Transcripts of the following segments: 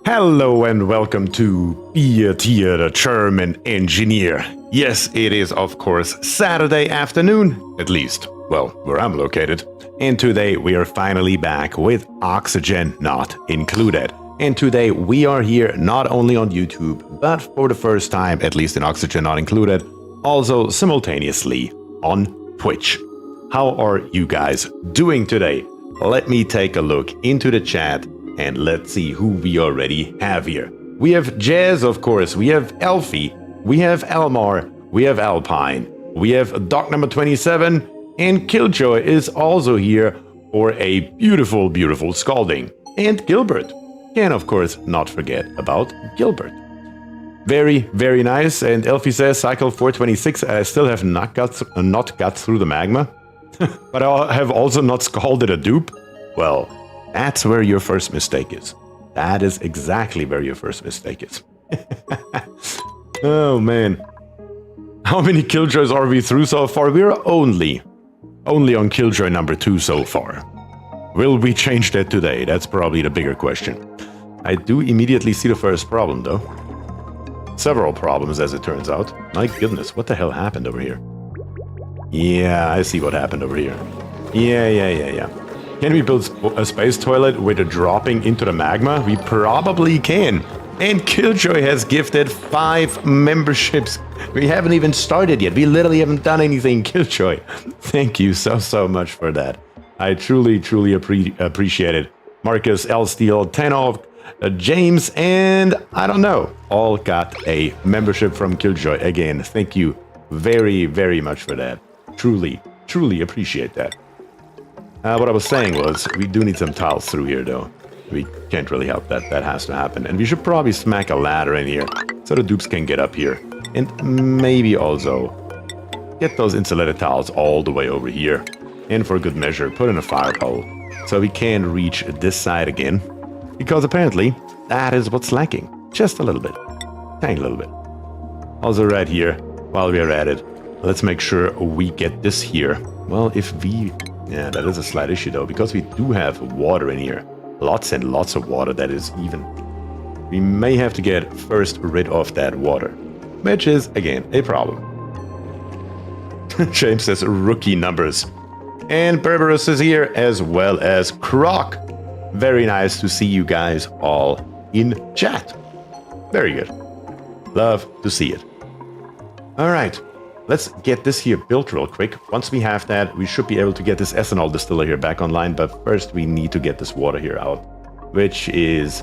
Hello and welcome to BierTier, the German engineer. Yes, it is of course Saturday afternoon, at least, well, where I'm located. And today we are finally back with oxygen not included. And today we are here not only on YouTube, but for the first time, at least in oxygen not included, also simultaneously on Twitch. How are you guys doing today? Let me take a look into the chat and let's see who we already have here. We have Jazz, of course, we have Elfie, we have Elmar, we have Alpine, we have Doc number 27, and Killjoy is also here for a beautiful, beautiful scalding. And Gilbert. Can of course not forget about Gilbert. Very, very nice. And Elfie says, cycle 426, I still have not got through the magma. But I have also not scalded a dupe. Well, that's where your first mistake is. That is exactly where your first mistake is. Oh man. How many Killjoys are we through so far? We're only on Killjoy number 2 so far. Will we change that today? That's probably the bigger question. I do immediately see the first problem though. Several problems as it turns out. My goodness, what the hell happened over here? Yeah, I see what happened over here. Yeah. Can we build a space toilet with a dropping into the magma? We probably can. And Killjoy has gifted 5 memberships. We haven't even started yet. We literally haven't done anything, Killjoy. Thank you so much for that. I truly appreciate it. Marcus, L. Steel, Tanov, James, and I don't know, all got a membership from Killjoy. Again, thank you very much for that. Truly appreciate that. What I was saying was, we do need some tiles through here though. We can't really help that. That has to happen. And we should probably smack a ladder in here so the dupes can get up here. And maybe also get those insulated tiles all the way over here. And for good measure, put in a fire pole so we can reach this side again. Because apparently, that is what's lacking. Just a little bit. Tiny little bit. Also right here, while we are at it, let's make sure we get this here. Well, if we... Yeah, that is a slight issue though, because we do have water in here. Lots and lots of water, that is even. We may have to get first rid of that water. Which is, again, a problem. James says rookie numbers. And Berberus is here, as well as Croc. Very nice to see you guys all in chat. Very good. Love to see it. Alright, let's get this here built real quick. Once we have that, we should be able to get this ethanol distiller here back online, but first we need to get this water here out, which is,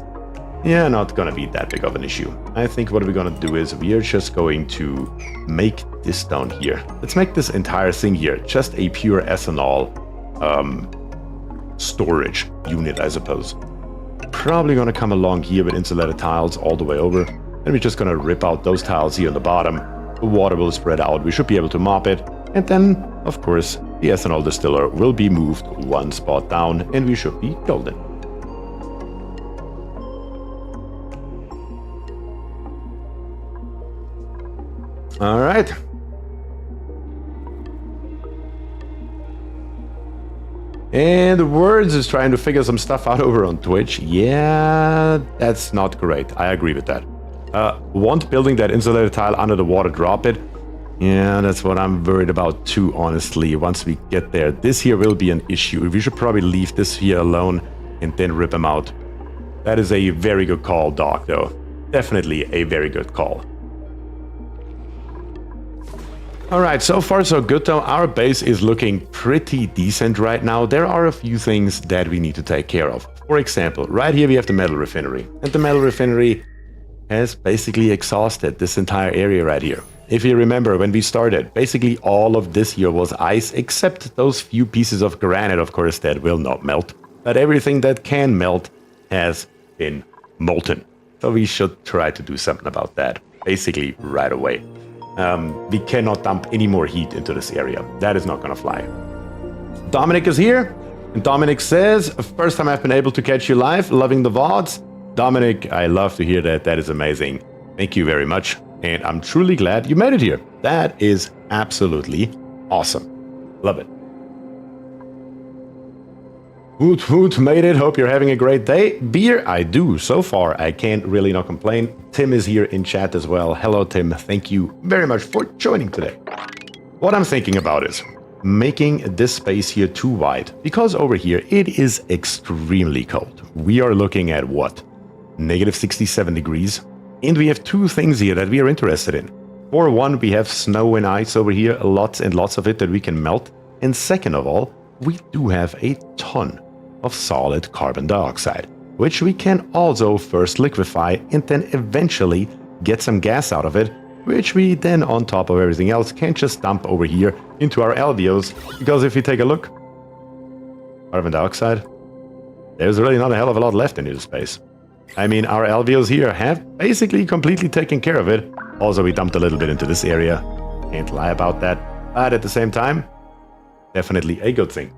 yeah, not gonna be that big of an issue. I think what we're gonna do is we are just going to make this down here. Let's make this entire thing here just a pure ethanol storage unit, I suppose. Probably gonna come along here with insulated tiles all the way over, and we're just gonna rip out those tiles here on the bottom. The water will spread out, we should be able to mop it, and then, of course, the ethanol distiller will be moved one spot down, and we should be golden. Alright. And Words is trying to figure some stuff out over on Twitch. Yeah, that's not great. I agree with that. Want building that insulated tile under the water, drop it. Yeah, that's what I'm worried about too, honestly. Once we get there, this here will be an issue. We should probably leave this here alone and then rip them out. That is a very good call, Doc, though. Definitely a very good call. Alright, so far so good though. Our base is looking pretty decent right now. There are a few things that we need to take care of. For example, right here we have the metal refinery. And the metal refinery has basically exhausted this entire area right here. If you remember when we started, basically all of this here was ice, except those few pieces of granite, of course, that will not melt. But everything that can melt has been molten. So we should try to do something about that, basically right away. We cannot dump any more heat into this area. That is not gonna fly. Dominic is here, and Dominic says, first time I've been able to catch you live, loving the VODs. Dominic, I love to hear that. That is amazing. Thank you very much. And I'm truly glad you made it here. That is absolutely awesome. Love it. Woot woot, made it. Hope you're having a great day. Beer, I do. So far, I can't really not complain. Tim is here in chat as well. Hello, Tim. Thank you very much for joining today. What I'm thinking about is making this space here too wide, because over here it is extremely cold. We are looking at what? Negative 67 degrees. And we have two things here that we are interested in. For one, we have snow and ice over here, lots and lots of it that we can melt. And second of all, we do have a ton of solid carbon dioxide, which we can also first liquefy and then eventually get some gas out of it, which we then, on top of everything else, can just dump over here into our alveoles. Because if you take a look, carbon dioxide, there's really not a hell of a lot left in this space. I mean, our alveoles here have basically completely taken care of it. Also, we dumped a little bit into this area. Can't lie about that. But at the same time, definitely a good thing.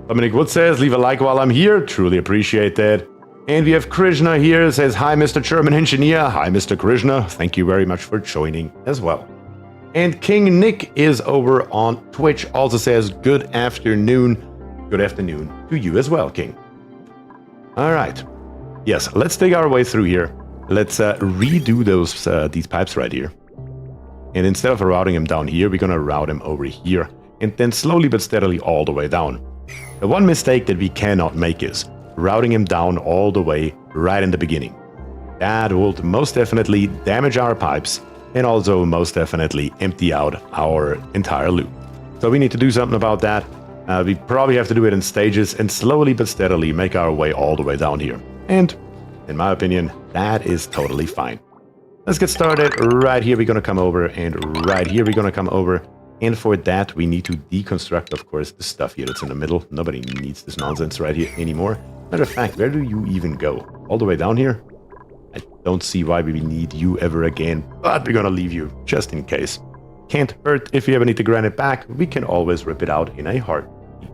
Dominic Wood says, leave a like while I'm here. Truly appreciate that. And we have Krishna here, says, hi, Mr. German Engineer. Hi, Mr. Krishna. Thank you very much for joining as well. And King Nick is over on Twitch, also says, good afternoon. Good afternoon to you as well, King. All right. Yes, let's take our way through here. Let's redo these pipes right here. And instead of routing them down here, we're going to route them over here. And then slowly but steadily all the way down. The one mistake that we cannot make is routing him down all the way right in the beginning. That would most definitely damage our pipes and also most definitely empty out our entire loop. So we need to do something about that. We probably have to do it in stages and slowly but steadily make our way all the way down here. And in my opinion, that is totally fine. Let's get started. Right here we're going to come over, and right here we're going to come over. And for that, we need to deconstruct, of course, the stuff here that's in the middle. Nobody needs this nonsense right here anymore. Matter of fact, where do you even go? All the way down here? I don't see why we need you ever again, but we're gonna leave you just in case. Can't hurt. If you ever need to grind it back, we can always rip it out in a heartbeat.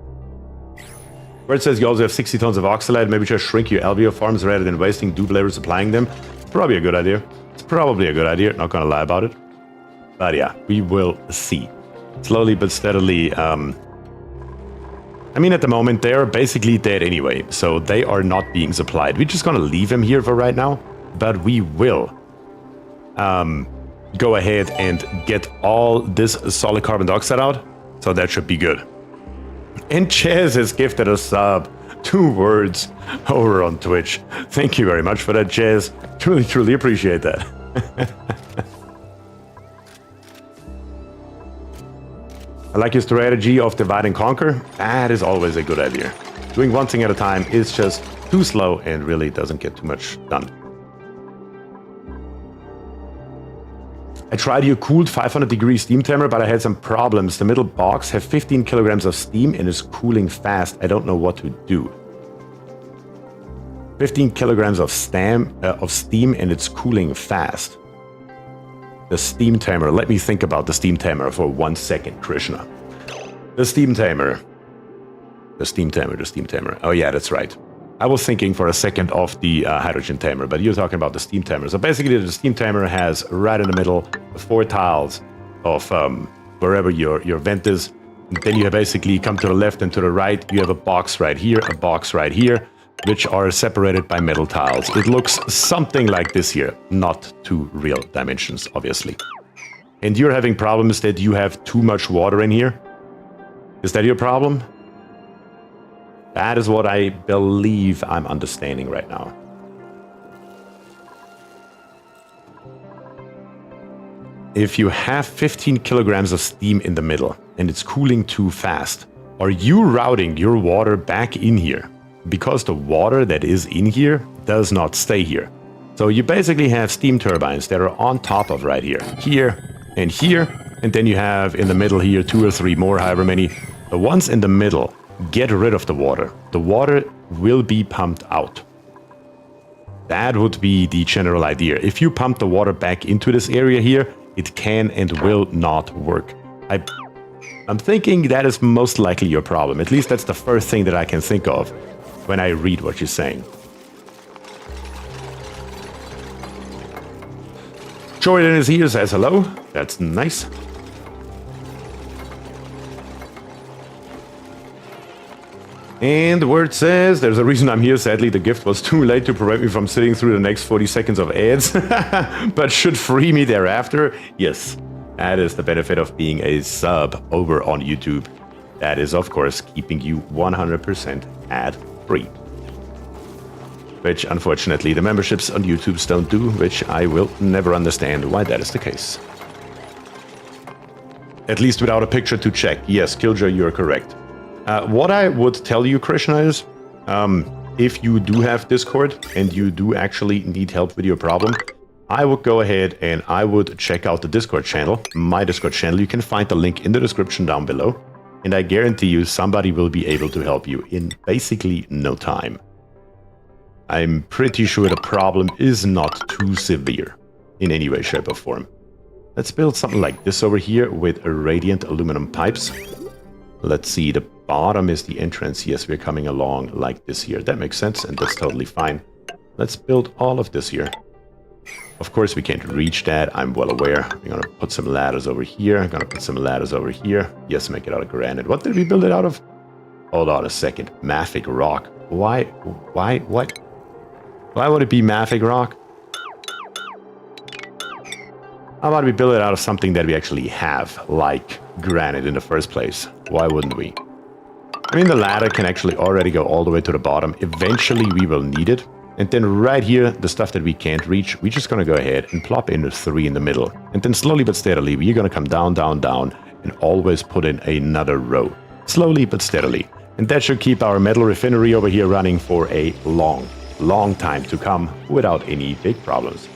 Where it says you also have 60 tons of oxalate, maybe just shrink your alveo farms rather than wasting dupe labor supplying them. It's probably a good idea. It's probably a good idea, not gonna lie about it. But yeah, we will see. Slowly but steadily, I mean, at the moment, they are basically dead anyway, so they are not being supplied. We're just gonna leave them here for right now, but we will go ahead and get all this solid carbon dioxide out, so that should be good. And Chaz has gifted a sub, 2 words, over on Twitch. Thank you very much for that, Chaz. Truly, truly appreciate that. I like your strategy of divide and conquer. That is always a good idea. Doing one thing at a time is just too slow and really doesn't get too much done. I tried your cooled 500-degree steam tamer, but I had some problems. The middle box have 15 kilograms of steam and is cooling fast. I don't know what to do. 15 kilograms of steam and it's cooling fast. The steam tamer. Let me think about the steam tamer for 1 second, Krishna. The steam tamer. The steam tamer. Oh yeah, that's right. I was thinking for a second of the hydrogen tamer, but you're talking about the steam tamer. So basically the steam tamer has right in the middle 4 tiles of wherever your vent is. And then you basically come to the left and to the right. You have a box right here, a box right here, which are separated by metal tiles. It looks something like this here, not to real dimensions, obviously. And you're having problems that you have too much water in here? Is that your problem? That is what I believe I'm understanding right now. If you have 15 kilograms of steam in the middle and it's cooling too fast, are you routing your water back in here? Because the water that is in here does not stay here. So you basically have steam turbines that are on top of right here, and then you have in the middle here 2 or 3 more, however many. The ones in the middle get rid of the water. The water will be pumped out. That would be the general idea. If you pump the water back into this area here, it can and will not work. I'm thinking that is most likely your problem. At least that's the first thing that I can think of when I read what you're saying. Jordan is here, says hello. That's nice. And word says, there's a reason I'm here. Sadly, the gift was too late to prevent me from sitting through the next 40 seconds of ads, but should free me thereafter. Yes, that is the benefit of being a sub over on YouTube. That is, of course, keeping you 100% ad-free. Which, unfortunately, the memberships on YouTube don't do, which I will never understand why that is the case. At least without a picture to check. Yes, Killjoy, you're correct. What I would tell you, Krishna, is if you do have Discord and you do actually need help with your problem, I would go ahead and I would check out the Discord channel, my Discord channel. You can find the link in the description down below. And I guarantee you somebody will be able to help you in basically no time. I'm pretty sure the problem is not too severe in any way, shape, or form. Let's build something like this over here with radiant aluminum pipes. Let's see, the bottom is the entrance. Yes, we're coming along like this here. That makes sense, and that's totally fine. Let's build all of this here. Of course, we can't reach that. I'm well aware. We're going to put some ladders over here. I'm going to put some ladders over here. Yes, make it out of granite. What did we build it out of? Hold on a second. Mafic rock. What? Why would it be Mafic rock? How about we build it out of something that we actually have, like granite in the first place? Why wouldn't we? I mean, the ladder can actually already go all the way to the bottom. Eventually, we will need it. And then right here, the stuff that we can't reach, we're just going to go ahead and plop in the 3 in the middle. And then slowly but steadily, we're going to come down, down, down, and always put in another row. Slowly but steadily. And that should keep our metal refinery over here running for a long, long time to come without any big problems.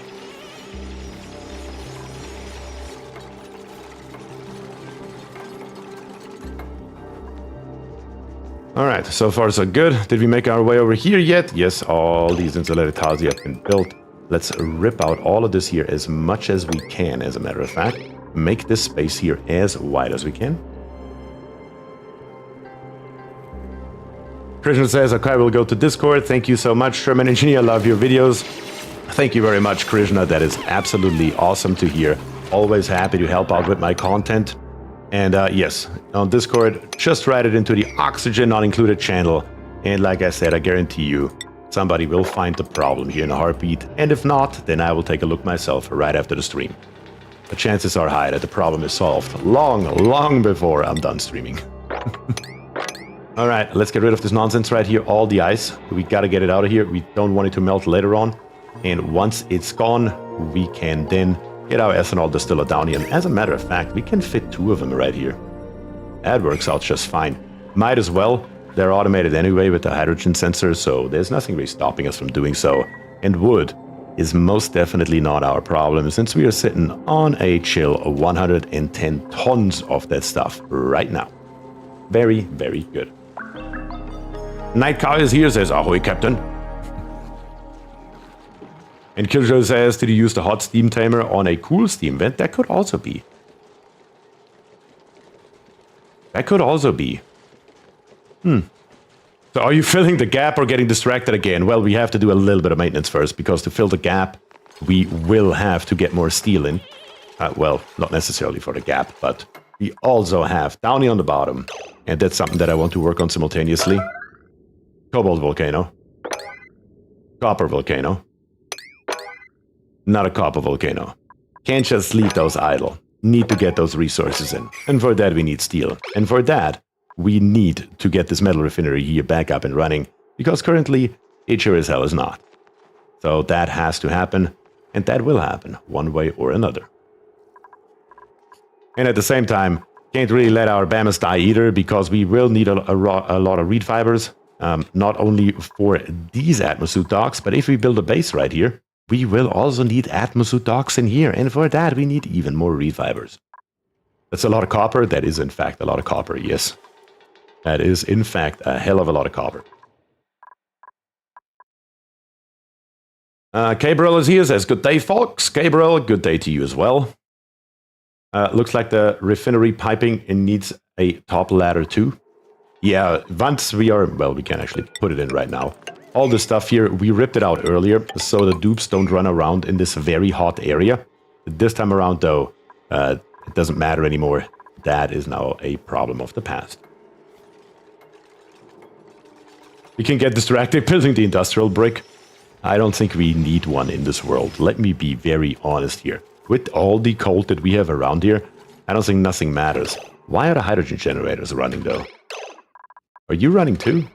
Alright, so far so good. Did we make our way over here yet? Yes, all these insulated tiles have been built. Let's rip out all of this here as much as we can, as a matter of fact. Make this space here as wide as we can. Krishna says, okay, we'll go to Discord. Thank you so much, Sherman Engineer. Love your videos. Thank you very much, Krishna. That is absolutely awesome to hear. Always happy to help out with my content. And yes, on Discord, just write it into the Oxygen Not Included channel. And like I said, I guarantee you, somebody will find the problem here in a heartbeat. And if not, then I will take a look myself right after the stream. The chances are high that the problem is solved long before I'm done streaming. Alright, let's get rid of this nonsense right here. All the ice. We gotta get it out of here. We don't want it to melt later on. And once it's gone, we can then get our ethanol distiller down here. And as a matter of fact, we can fit 2 of them right here. That works out just fine. Might as well. They're automated anyway with the hydrogen sensor, so there's nothing really stopping us from doing so. And wood is most definitely not our problem, since we are sitting on a chill 110 tons of that stuff right now. Very, very good. Night Cow is here, says, ahoy, Captain. And Killjoy says, did you use the hot steam tamer on a cool steam vent? That could also be. That could also be. So are you filling the gap or getting distracted again? Well, we have to do a little bit of maintenance first, because to fill the gap, we will have to get more steel in. Well, not necessarily for the gap, but we also have Downy on the bottom. And that's something that I want to work on simultaneously. Cobalt volcano. Copper volcano. Not a copper volcano. Can't just leave those idle. Need to get those resources in. And for that we need steel. And for that, we need to get this metal refinery here back up and running. Because currently, it sure as hell is not. So that has to happen. And that will happen, one way or another. And at the same time, can't really let our Bamas die either, because we will need a lot of reed fibers. Not only for these Atmosuit docks, but if we build a base right here, we will also need Atmosuit docks in here, and for that we need even more reed fibers. That's a lot of copper. That is in fact a lot of copper, yes. That is in fact a hell of a lot of copper. Gabriel is here, says, good day folks. Gabriel, good day to you as well. Looks like the refinery piping needs a top ladder too. Yeah, once we are, well, we can actually put it in right now. All this stuff here, we ripped it out earlier, so the dupes don't run around in this very hot area. This time around, though, it doesn't matter anymore. That is now a problem of the past. We can get distracted building the industrial brick. I don't think we need one in this world. Let me be very honest here. With all the coal that we have around here, I don't think nothing matters. Why are the hydrogen generators running though? Are you running too?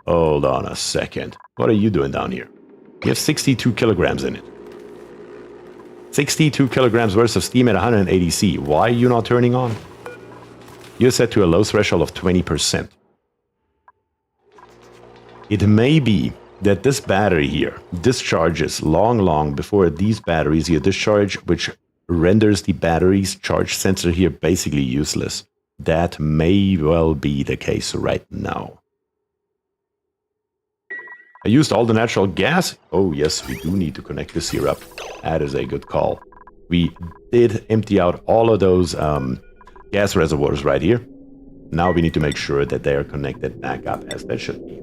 Hold on a second. What are you doing down here? You have 62 kilograms in it. 62 kilograms worth of steam at 180 C. Why are you not turning on? You're set to a low threshold of 20%. It may be that this battery here discharges long before these batteries here discharge, which renders the battery's charge sensor here basically useless. That may well be the case right now. I used all the natural gas. Oh yes, we do need to connect this here up. That is a good call. We did empty out all of those gas reservoirs right here. Now we need to make sure that they are connected back up as they should be.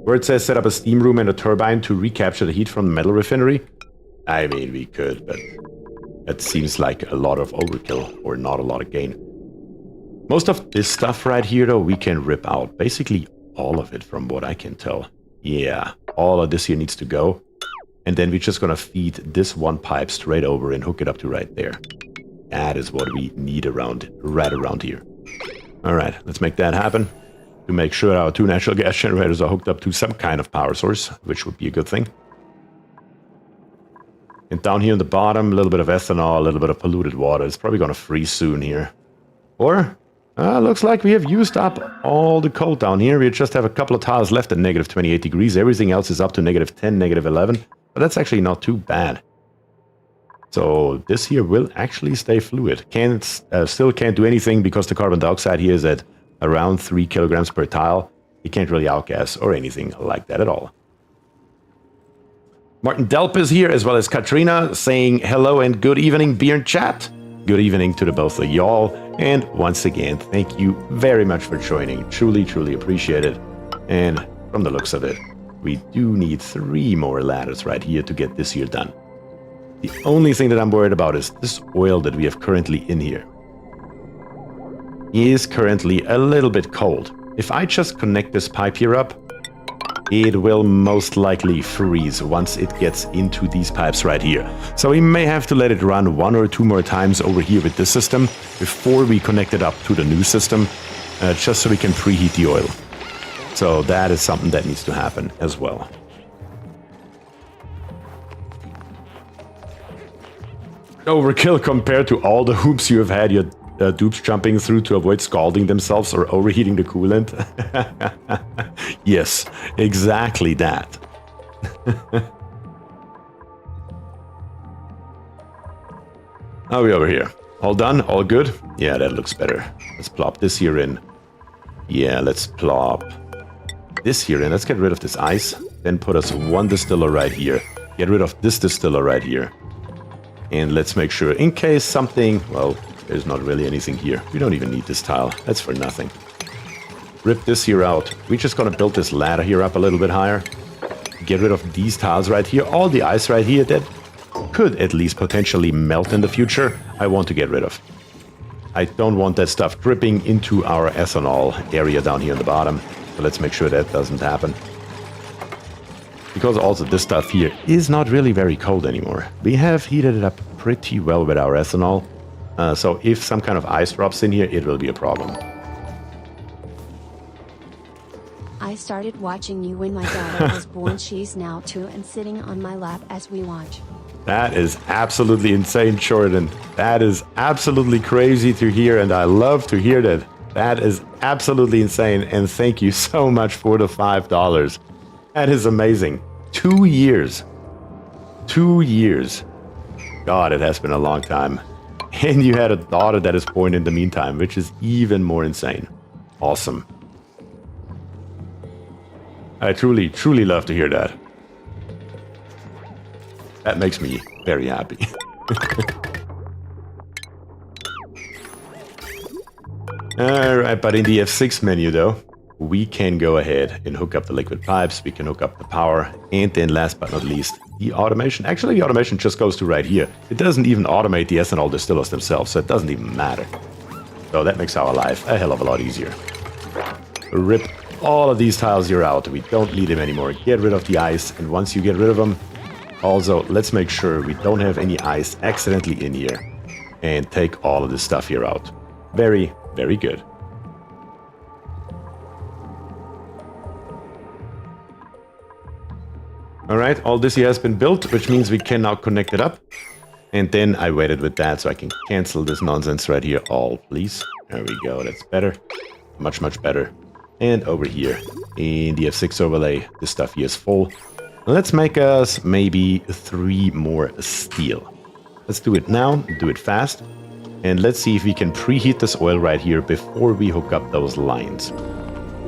Where it says set up a steam room and a turbine to recapture the heat from the metal refinery. I mean, we could, but that seems like a lot of overkill or not a lot of gain. Most of this stuff right here, though, we can rip out. Basically all of it from what I can tell. Yeah, all of this here needs to go. And then we're just going to feed this one pipe straight over and hook it up to right there. That is what we need right around here. All right, let's make that happen. To make sure our 2 natural gas generators are hooked up to some kind of power source, which would be a good thing. And down here in the bottom, a little bit of ethanol, a little bit of polluted water. It's probably going to freeze soon here. Or, looks like we have used up all the coal down here. We just have a couple of tiles left at negative 28 degrees. Everything else is up to negative 10, negative 11. But that's actually not too bad. So this here will actually stay fluid. Still can't do anything because the carbon dioxide here is at around 3 kilograms per tile. You can't really outgas or anything like that at all. Martin Delp is here, as well as Katrina, saying hello and good evening, Beer Chat. Good evening to the both of y'all. And once again, thank you very much for joining. Truly, truly appreciate it. And from the looks of it, we do need 3 more ladders right here to get this here done. The only thing that I'm worried about is this oil that we have currently in here is currently a little bit cold. If I just connect this pipe here up, it will most likely freeze once it gets into these pipes right here. So we may have to let it run 1 or 2 more times over here with this system before we connect it up to the new system, just so we can preheat the oil. So that is something that needs to happen as well. Overkill compared to all the hoops you have had your dupes jumping through to avoid scalding themselves or overheating the coolant. Yes, exactly that. Are we over here? All done? All good? Yeah, that looks better. Let's plop this here in. Yeah, let's plop this here in. Let's get rid of this ice. Then put us 1 distiller right here. Get rid of this distiller right here. And let's make sure, in case something, well, there's not really anything here. We don't even need this tile. That's for nothing. Rip this here out. We're just going to build this ladder here up a little bit higher. Get rid of these tiles right here. All the ice right here that could at least potentially melt in the future, I want to get rid of. I don't want that stuff dripping into our ethanol area down here on the bottom. So let's make sure that doesn't happen. Because also this stuff here is not really very cold anymore. We have heated it up pretty well with our ethanol. So if some kind of ice drops in here, it will be a problem. I started watching you when my daughter was born. She's now 2 and sitting on my lap as we watch. That is absolutely insane, Jordan. That is absolutely crazy to hear, and I love to hear that. That is absolutely insane, and thank you so much for the $5. That is amazing. 2 years. 2 years. God, it has been a long time. And you had a daughter that is born in the meantime, which is even more insane. Awesome. I truly, truly love to hear that. That makes me very happy. Alright, but in the F6 menu though, we can go ahead and hook up the liquid pipes, we can hook up the power, and then last but not least, the automation. Actually, the automation just goes to right here. It doesn't even automate the ethanol distillers themselves, so it doesn't even matter. So that makes our life a hell of a lot easier. rip all of these tiles here out. We don't need them anymore. Get rid of the ice, and once you get rid of them, also, let's make sure we don't have any ice accidentally in here. And take all of this stuff here out. Very, very good. Alright, all this here has been built, which means we can now connect it up. And then I waited with that so I can cancel this nonsense right here. All, please. There we go, that's better. Much, much better. And over here, in the F6 overlay, this stuff here is full. Let's make us maybe 3 more steel. Let's do it now, do it fast. And let's see if we can preheat this oil right here before we hook up those lines.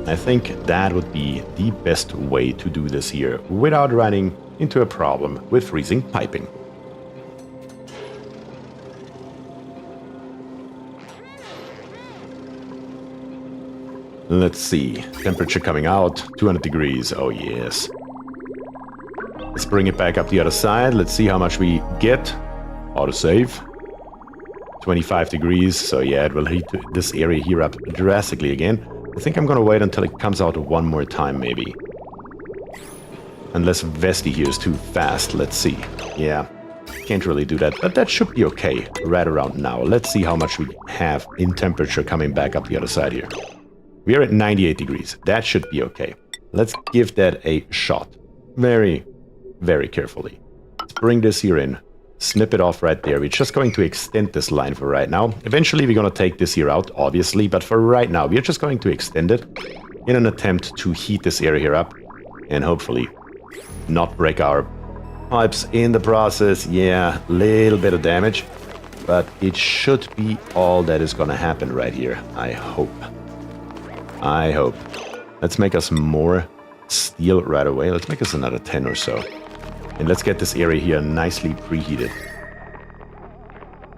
I think that would be the best way to do this here without running into a problem with freezing piping. Let's see, temperature coming out, 200 degrees, oh yes. Let's bring it back up the other side, let's see how much we get. Autosave. 25 degrees, so yeah, it will heat this area here up drastically again. I think I'm gonna wait until it comes out one more time, maybe. Unless Vesti here is too fast, let's see. Yeah, can't really do that, but that should be okay right around now. Let's see how much we have in temperature coming back up the other side here. We are at 98 degrees, that should be okay. Let's give that a shot. Very, very carefully. Let's bring this here in. Snip it off right there. We're just going to extend this line for right now. Eventually we're going to take this here out, obviously, but for right now we're just going to extend it in an attempt to heat this area here up and hopefully not break our pipes in the process. Yeah, little bit of damage, but it should be all that is going to happen right here. I hope. I hope. Let's make us more steel right away. Let's make us another 10 or so. And let's get this area here nicely preheated.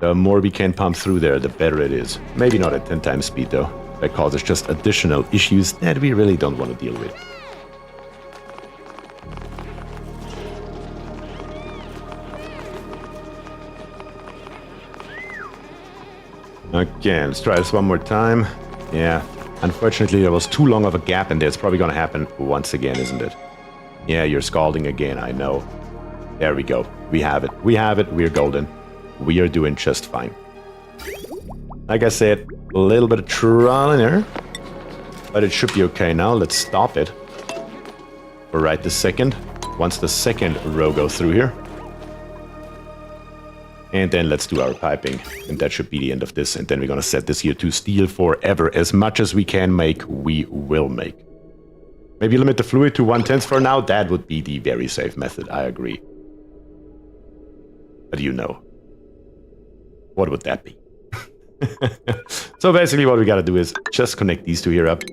The more we can pump through there, the better it is. Maybe not at 10 times speed though. That causes just additional issues that we really don't want to deal with. Okay, let's try this one more time. Yeah, unfortunately there was too long of a gap in there. It's probably going to happen once again, isn't it? Yeah, you're scalding again, I know. There we go. We have it. We have it. We're golden. We are doing just fine. Like I said, a little bit of trial and error. But it should be okay now. Let's stop it. For right this second. Once the second row goes through here. And then let's do our piping. And that should be the end of this. And then we're going to set this here to steel forever. As much as we can make, we will make. Maybe limit the fluid to 1/10 for now. That would be the very safe method. I agree. But you know. What would that be? So basically what we got to do is just connect these two here up.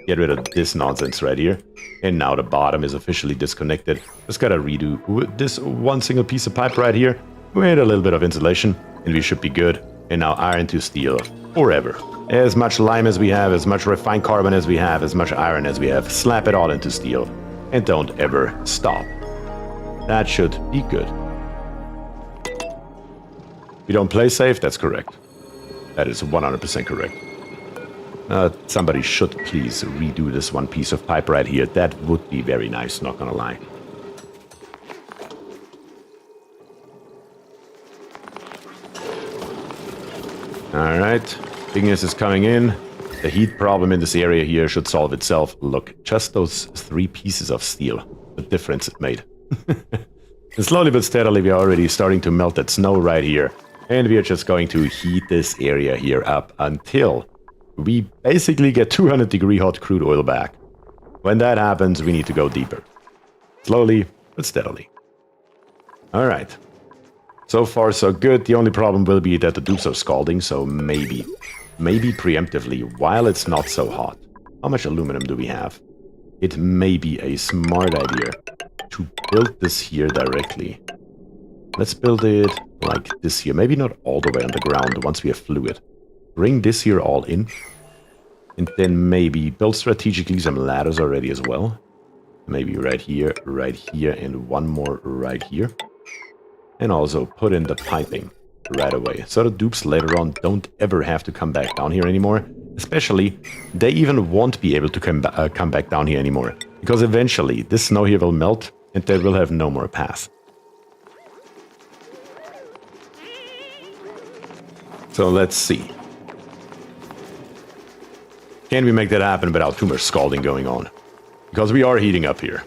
Get rid of this nonsense right here. And now the bottom is officially disconnected. Just got to redo this one single piece of pipe right here. With a little bit of insulation. And we should be good. And now iron to steel. Forever. As much lime as we have, as much refined carbon as we have, as much iron as we have, slap it all into steel. And don't ever stop. That should be good. We don't play safe? That's correct. That is 100% correct. Somebody should please redo this one piece of pipe right here. That would be very nice, not gonna lie. Alright. Ignis is coming in. The heat problem in this area here should solve itself. Look, just those 3 pieces of steel. The difference it made. And slowly but steadily we are already starting to melt that snow right here. And we are just going to heat this area here up until we basically get 200 degree hot crude oil back. When that happens, we need to go deeper. Slowly but steadily. Alright. So far so good. The only problem will be that the dupes are scalding, so maybe preemptively, while it's not so hot. How much aluminum do we have? It may be a smart idea to build this here directly. Let's build it like this here. Maybe not all the way on the ground once we have fluid. Bring this here all in. And then maybe build strategically some ladders already as well. Maybe right here, and one more right here. And also put in the piping right away. So the dupes later on don't ever have to come back down here anymore. Especially, they even won't be able to come back down here anymore. Because eventually, this snow here will melt, and they will have no more path. So let's see. Can we make that happen without too much scalding going on? Because we are heating up here.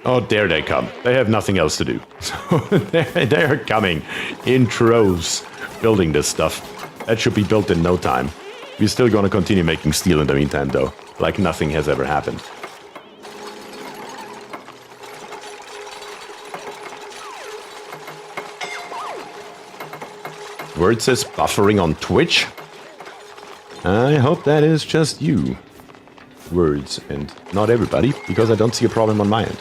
Oh, there they come. They have nothing else to do. So they're coming in troves, building this stuff. That should be built in no time. We're still going to continue making steel in the meantime, though, like nothing has ever happened. Word says buffering on Twitch. I hope that is just you, Words, and not everybody, because I don't see a problem on my end.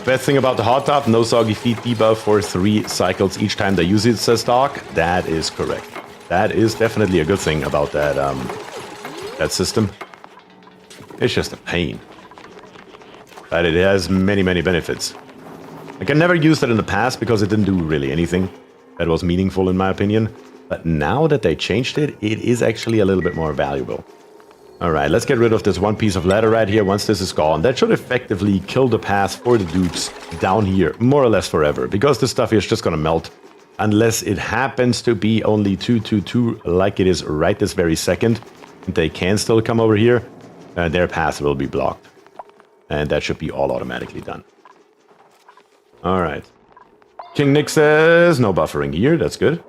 Best thing about the hot tub, no soggy feet debuff for 3 cycles each time they use it, says Doc. That is correct. That is definitely a good thing about that, that system. It's just a pain. But it has many, many benefits. Like, I never used it in the past because it didn't do really anything that was meaningful in my opinion. But now that they changed it, it is actually a little bit more valuable. Alright, let's get rid of this one piece of ladder right here. Once this is gone, that should effectively kill the path for the dupes down here, more or less forever. Because this stuff here is just gonna melt. Unless it happens to be only 222 like it is right this very second. They can still come over here. Their path will be blocked. And that should be all automatically done. Alright. King Nick says, no buffering here, that's good.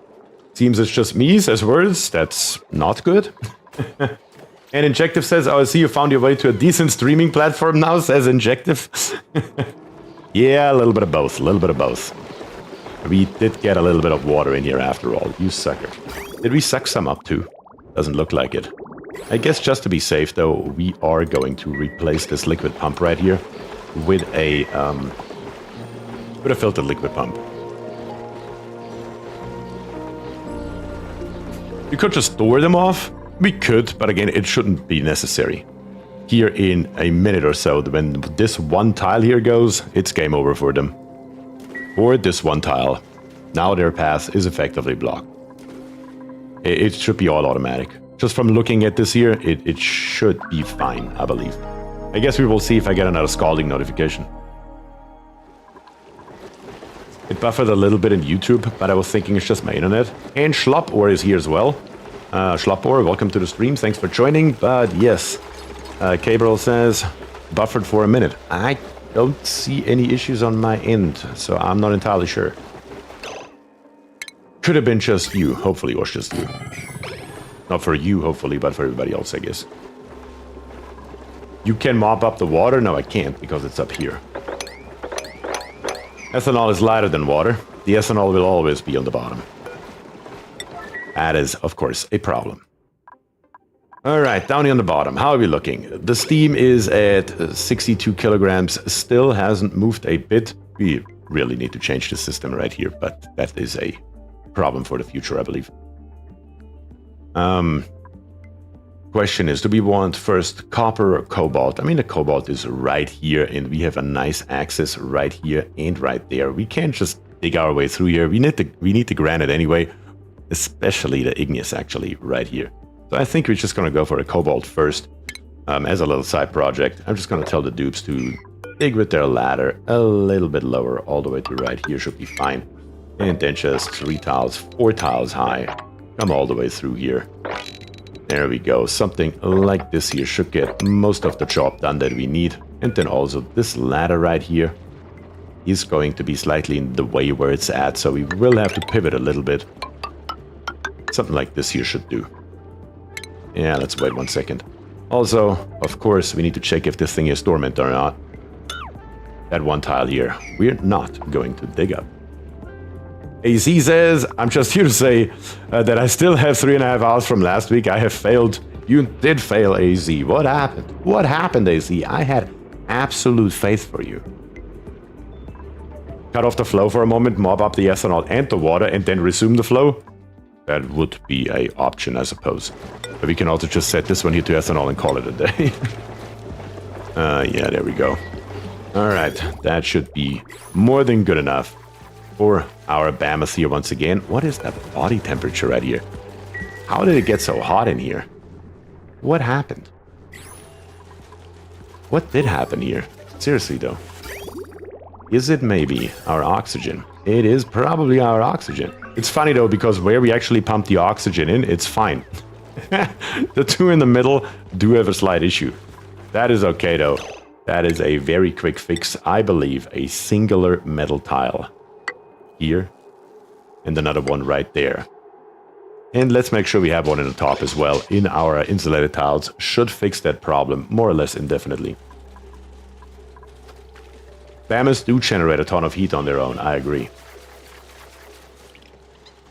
Seems it's just me, says Words, that's not good. And Injective says, oh, I see you found your way to a decent streaming platform now, says Injective. Yeah, a little bit of both, a little bit of both. We did get a little bit of water in here after all, you sucker. Did we suck some up too? Doesn't look like it. I guess just to be safe though, we are going to replace this liquid pump right here with a filtered liquid pump. We could just store them off. We could, but again, it shouldn't be necessary. Here in a minute or so, when this one tile here goes, it's game over for them. Or this one tile. Now their path is effectively blocked. It should be all automatic. Just from looking at this here, it should be fine, I believe. I guess we will see if I get another scalding notification. It buffered a little bit in YouTube, but I was thinking it's just my internet. And Schlopor is here as well. Schlopor, welcome to the stream. Thanks for joining. But yes, Gabriel says, buffered for a minute. I don't see any issues on my end, so I'm not entirely sure. Could have been just you. Hopefully it was just you. Not for you, hopefully, but for everybody else, I guess. You can mop up the water? No, I can't, because it's up here. Ethanol is lighter than water. The ethanol will always be on the bottom. That is, of course, a problem. Alright, down here on the bottom, how are we looking? The steam is at 62 kilograms, still hasn't moved a bit. We really need to change the system right here, but that is a problem for the future, I believe. Question is, do we want first copper or cobalt? I mean, the cobalt is right here, and we have a nice access right here and right there. We can't just dig our way through here. We need the granite anyway, especially the igneous, actually, right here. So I think we're just going to go for a cobalt first, as a little side project. I'm just going to tell the dupes to dig with their ladder a little bit lower, all the way to right here should be fine. And then just 3 tiles, 4 tiles high, come all the way through here. There we go. Something like this here should get most of the job done that we need. And then also this ladder right here is going to be slightly in the way where it's at, so we will have to pivot a little bit. Something like this here should do. Yeah, let's wait 1 second. Also, of course, we need to check if this thing is dormant or not. That one tile here, we're not going to dig up. AZ says, I'm just here to say that I still have 3.5 hours from last week. I have failed. You did fail, AZ. What happened? What happened, AZ? I had absolute faith for you. Cut off the flow for a moment, mob up the ethanol and the water, and then resume the flow. That would be an option, I suppose. But we can also just set this one here to ethanol and call it a day. Yeah, there we go. Alright, that should be more than good enough. for our Bamas here once again. What is that body temperature right here? How did it get so hot in here? What happened? What did happen here? Seriously though. Is it maybe our oxygen? It is probably our oxygen. It's funny though, because where we actually pump the oxygen in, it's fine. The two in the middle do have a slight issue. That is okay though. That is a very quick fix. I believe a singular metal tile here and another one right there. And let's make sure we have one in the top as well in our insulated tiles. Should fix that problem more or less indefinitely. Bamas do generate a ton of heat on their own, I agree.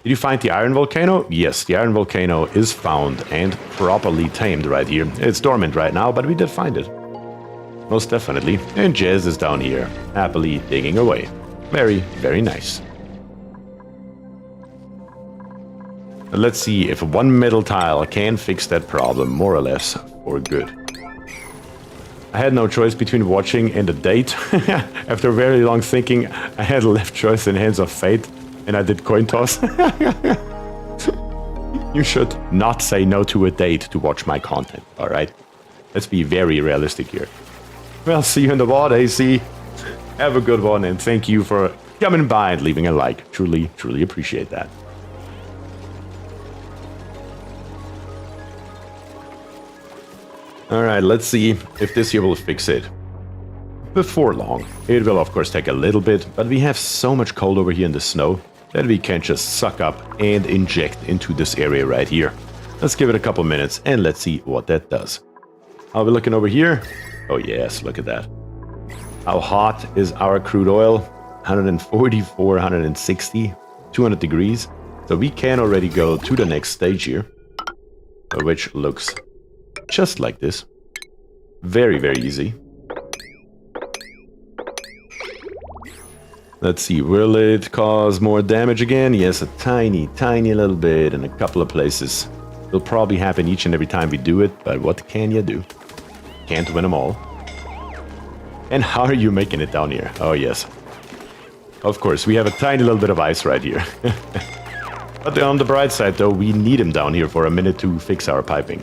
Did you find the iron volcano? Yes, the iron volcano is found and properly tamed right here. It's dormant right now, but we did find it. Most definitely. And Jez is down here, happily digging away. Very, very nice. Let's see if one metal tile can fix that problem, more or less, for good. I had no choice between watching and a date. After very long thinking, I had a left choice in hands of fate, and I did coin toss. You should not say no to a date to watch my content, alright? Let's be very realistic here. Well, see you in the water, AC. Have a good one, and thank you for coming by and leaving a like. Truly, truly appreciate that. Alright, let's see if this here will fix it. Before long. It will of course take a little bit, but we have so much cold over here in the snow that we can just suck up and inject into this area right here. Let's give it a couple minutes and let's see what that does. Are we looking over here? Oh yes, look at that. How hot is our crude oil? 144, 160, 200 degrees. So we can already go to the next stage here, which looks just like this. Very, very easy. Let's see, will it cause more damage again? Yes, a tiny, tiny little bit in a couple of places. It'll probably happen each and every time we do it, but what can you do? Can't win them all. And how are you making it down here? Oh yes. Of course, we have a tiny little bit of ice right here. But on the bright side though, we need him down here for a minute to fix our piping.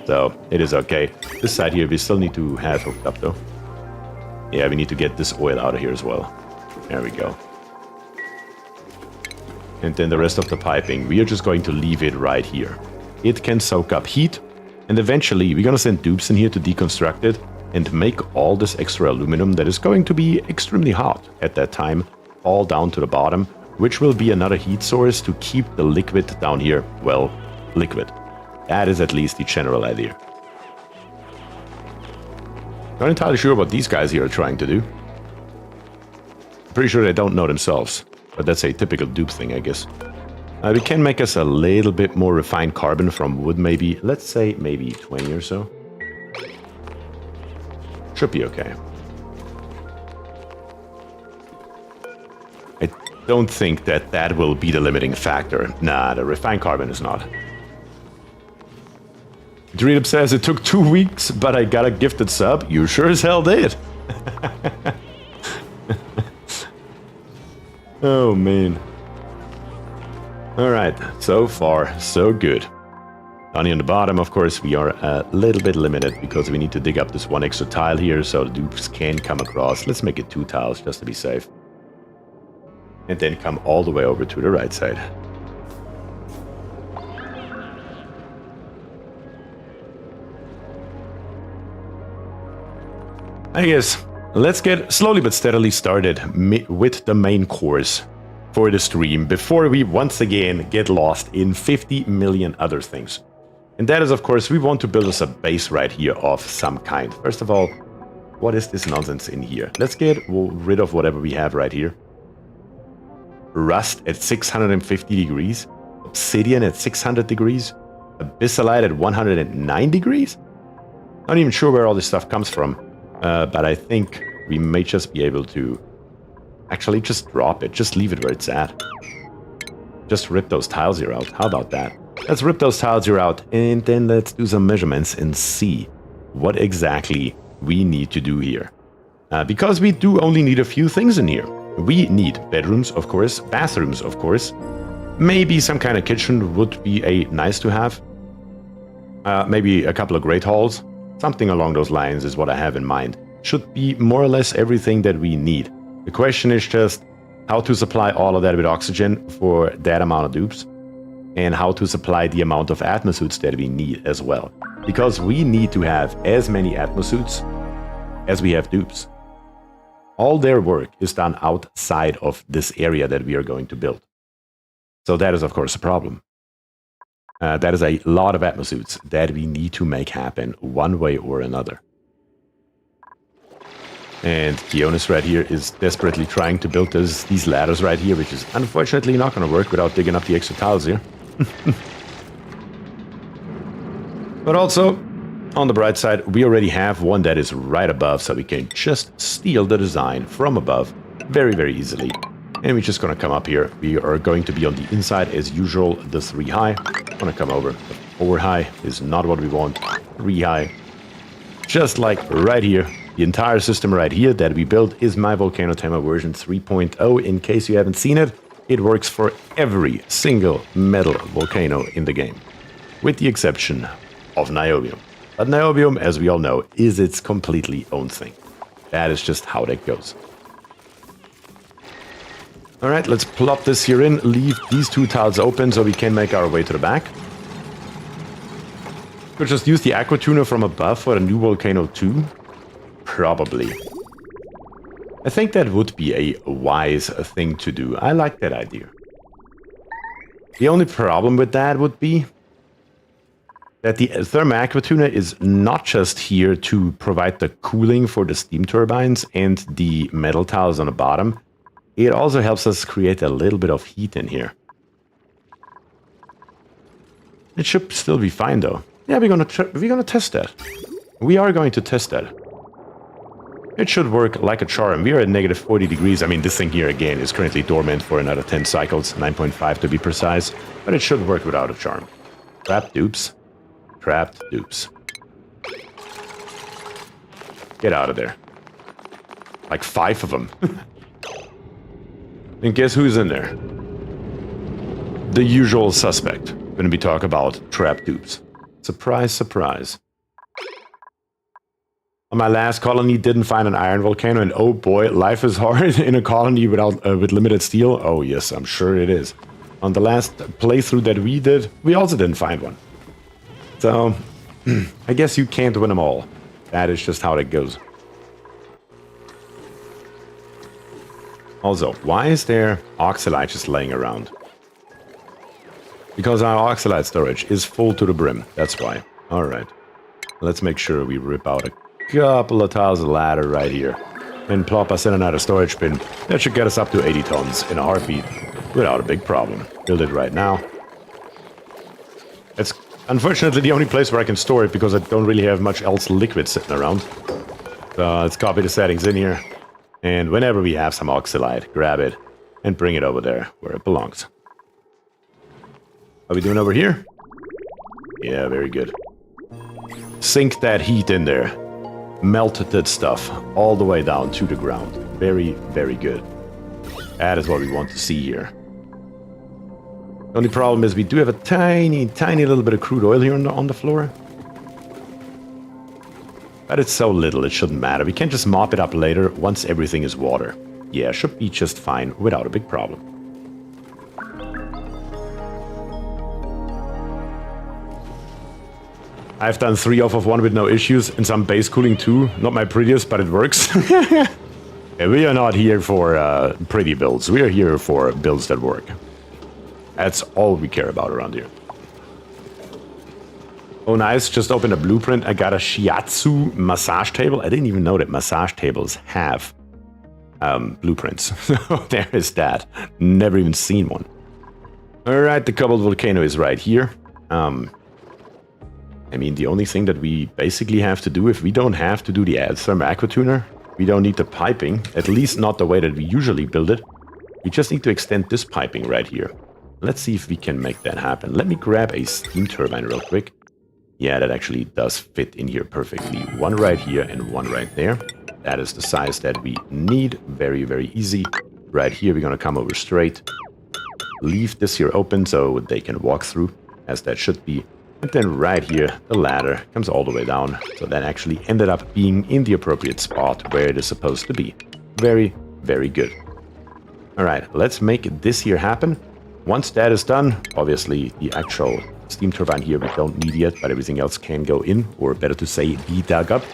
So, it is okay. This side here, we still need to have hooked up though. Yeah, we need to get this oil out of here as well. There we go. And then the rest of the piping, we are just going to leave it right here. It can soak up heat, and eventually we're gonna send dupes in here to deconstruct it and make all this extra aluminum that is going to be extremely hot at that time, all down to the bottom, which will be another heat source to keep the liquid down here, well, liquid. That is at least the general idea. Not entirely sure what these guys here are trying to do. Pretty sure they don't know themselves, but that's a typical dupe thing, I guess. We can make us a little bit more refined carbon from wood, maybe. Let's say maybe 20 or so. Should be okay. I don't think that that will be the limiting factor. Nah, the refined carbon is not. Dream says it took 2 weeks, but I got a gifted sub. You sure as hell did. Oh man. Alright, so far, so good. Down here on the bottom, of course, we are a little bit limited because we need to dig up this one extra tile here so the dupes can come across. Let's make it 2 tiles just to be safe. And then come all the way over to the right side. I guess let's get slowly but steadily started with the main course for the stream before we once again get lost in 50 million other things. And that is, of course, we want to build us a base right here of some kind. First of all, what is this nonsense in here? Let's get rid of whatever we have right here. Rust at 650 degrees. Obsidian at 600 degrees. Abyssalite at 109 degrees? Not even sure where all this stuff comes from. But I think we may just be able to actually just drop it. Just leave it where it's at. Just rip those tiles here out. How about that? Let's rip those tiles here out and then let's do some measurements and see what exactly we need to do here. Because we do only need a few things in here. We need bedrooms, of course, bathrooms, of course. Maybe some kind of kitchen would be a nice to have. Maybe a couple of great halls. Something along those lines is what I have in mind. Should be more or less everything that we need. The question is just how to supply all of that with oxygen for that amount of dupes, and how to supply the amount of atmosuits that we need as well. Because we need to have as many atmosuits as we have dupes. All their work is done outside of this area that we are going to build. So that is of course a problem. That is a lot of atmosuits that we need to make happen one way or another. And Kionis right here is desperately trying to build these ladders right here, which is unfortunately not going to work without digging up the extra tiles here. But also, on the bright side, we already have one that is right above, so we can just steal the design from above very, very easily. And we're just going to come up here. We are going to be on the inside as usual, the 3 high. I'm going to come over. The 4 high is not what we want. 3 high. Just like right here. The entire system right here that we built is my Volcano Tamer version 3.0. In case you haven't seen it, it works for every single metal volcano in the game, with the exception of niobium. But niobium, as we all know, is its completely own thing. That is just how that goes. Alright, let's plop this here in, leave these 2 tiles open so we can make our way to the back. Could just use the aqua tuner from above for a new Volcano 2. Probably. I think that would be a wise thing to do. I like that idea. The only problem with that would be that the thermal aqua tuner is not just here to provide the cooling for the steam turbines and the metal tiles on the bottom. It also helps us create a little bit of heat in here. It should still be fine though. Yeah, we're gonna test that. We are going to test that. It should work like a charm. We are at negative 40 degrees. I mean, this thing here again is currently dormant for another 10 cycles, 9.5 to be precise, but it should work without a charm. Trapped dupes. Trapped dupes. Get out of there. Like 5 of them. And guess who's in there? The usual suspect when we talk about trapped dupes. Surprise, surprise. On my last colony, didn't find an iron volcano, and oh boy, life is hard in a colony with limited steel. Oh yes, I'm sure it is. On the last playthrough that we did, we also didn't find one. So, I guess you can't win them all. That is just how it goes. Also, why is there oxalite just laying around? Because our oxalite storage is full to the brim, that's why. Alright, let's make sure we rip out a couple of tiles of ladder right here and plop us in another storage bin. That should get us up to 80 tons in a heartbeat without a big problem. Build it right now. It's unfortunately the only place where I can store it because I don't really have much else liquid sitting around. So let's copy the settings in here, and whenever we have some oxalite, grab it and bring it over there where it belongs. How are we doing over here? Yeah, very good. Sink that heat in there. Melt that stuff all the way down to the ground. Very, very good. That is what we want to see here. The only problem is we do have a tiny, tiny little bit of crude oil here on the floor. But it's so little, it shouldn't matter. We can just mop it up later once everything is water. Yeah, should be just fine without a big problem. I've done 3 off of 1 with no issues, and some base cooling too. Not my prettiest, but it works. Yeah, we are not here for pretty builds. We are here for builds that work. That's all we care about around here. Oh nice, just opened a blueprint. I got a shiatsu massage table. I didn't even know that massage tables have blueprints. So there is that. Never even seen one. Alright, the cobbled volcano is right here. I mean, the only thing that we basically have to do, if we don't have to do the thermal aqua tuner, we don't need the piping, at least not the way that we usually build it. We just need to extend this piping right here. Let's see if we can make that happen. Let me grab a steam turbine real quick. Yeah, that actually does fit in here perfectly. One right here and one right there. That is the size that we need. Very, very easy. right here, we're going to come over straight. Leave this here open so they can walk through, as that should be. And then right here, the ladder comes all the way down. So that actually ended up being in the appropriate spot where it is supposed to be. Very, very good. All right, let's make this here happen. Once that is done, obviously the actual steam turbine here we don't need yet, but everything else can go in, or better to say, be dug up.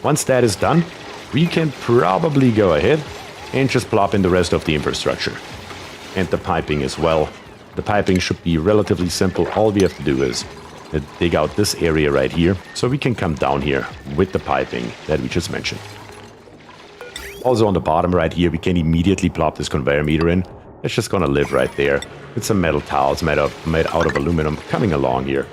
Once that is done, we can probably go ahead and just plop in the rest of the infrastructure. And the piping as well. The piping should be relatively simple. All we have to do is dig out this area right here, so we can come down here with the piping that we just mentioned. Also on the bottom right here, we can immediately plop this conveyor meter in. It's just gonna live right there with some metal tiles made out of aluminum coming along here.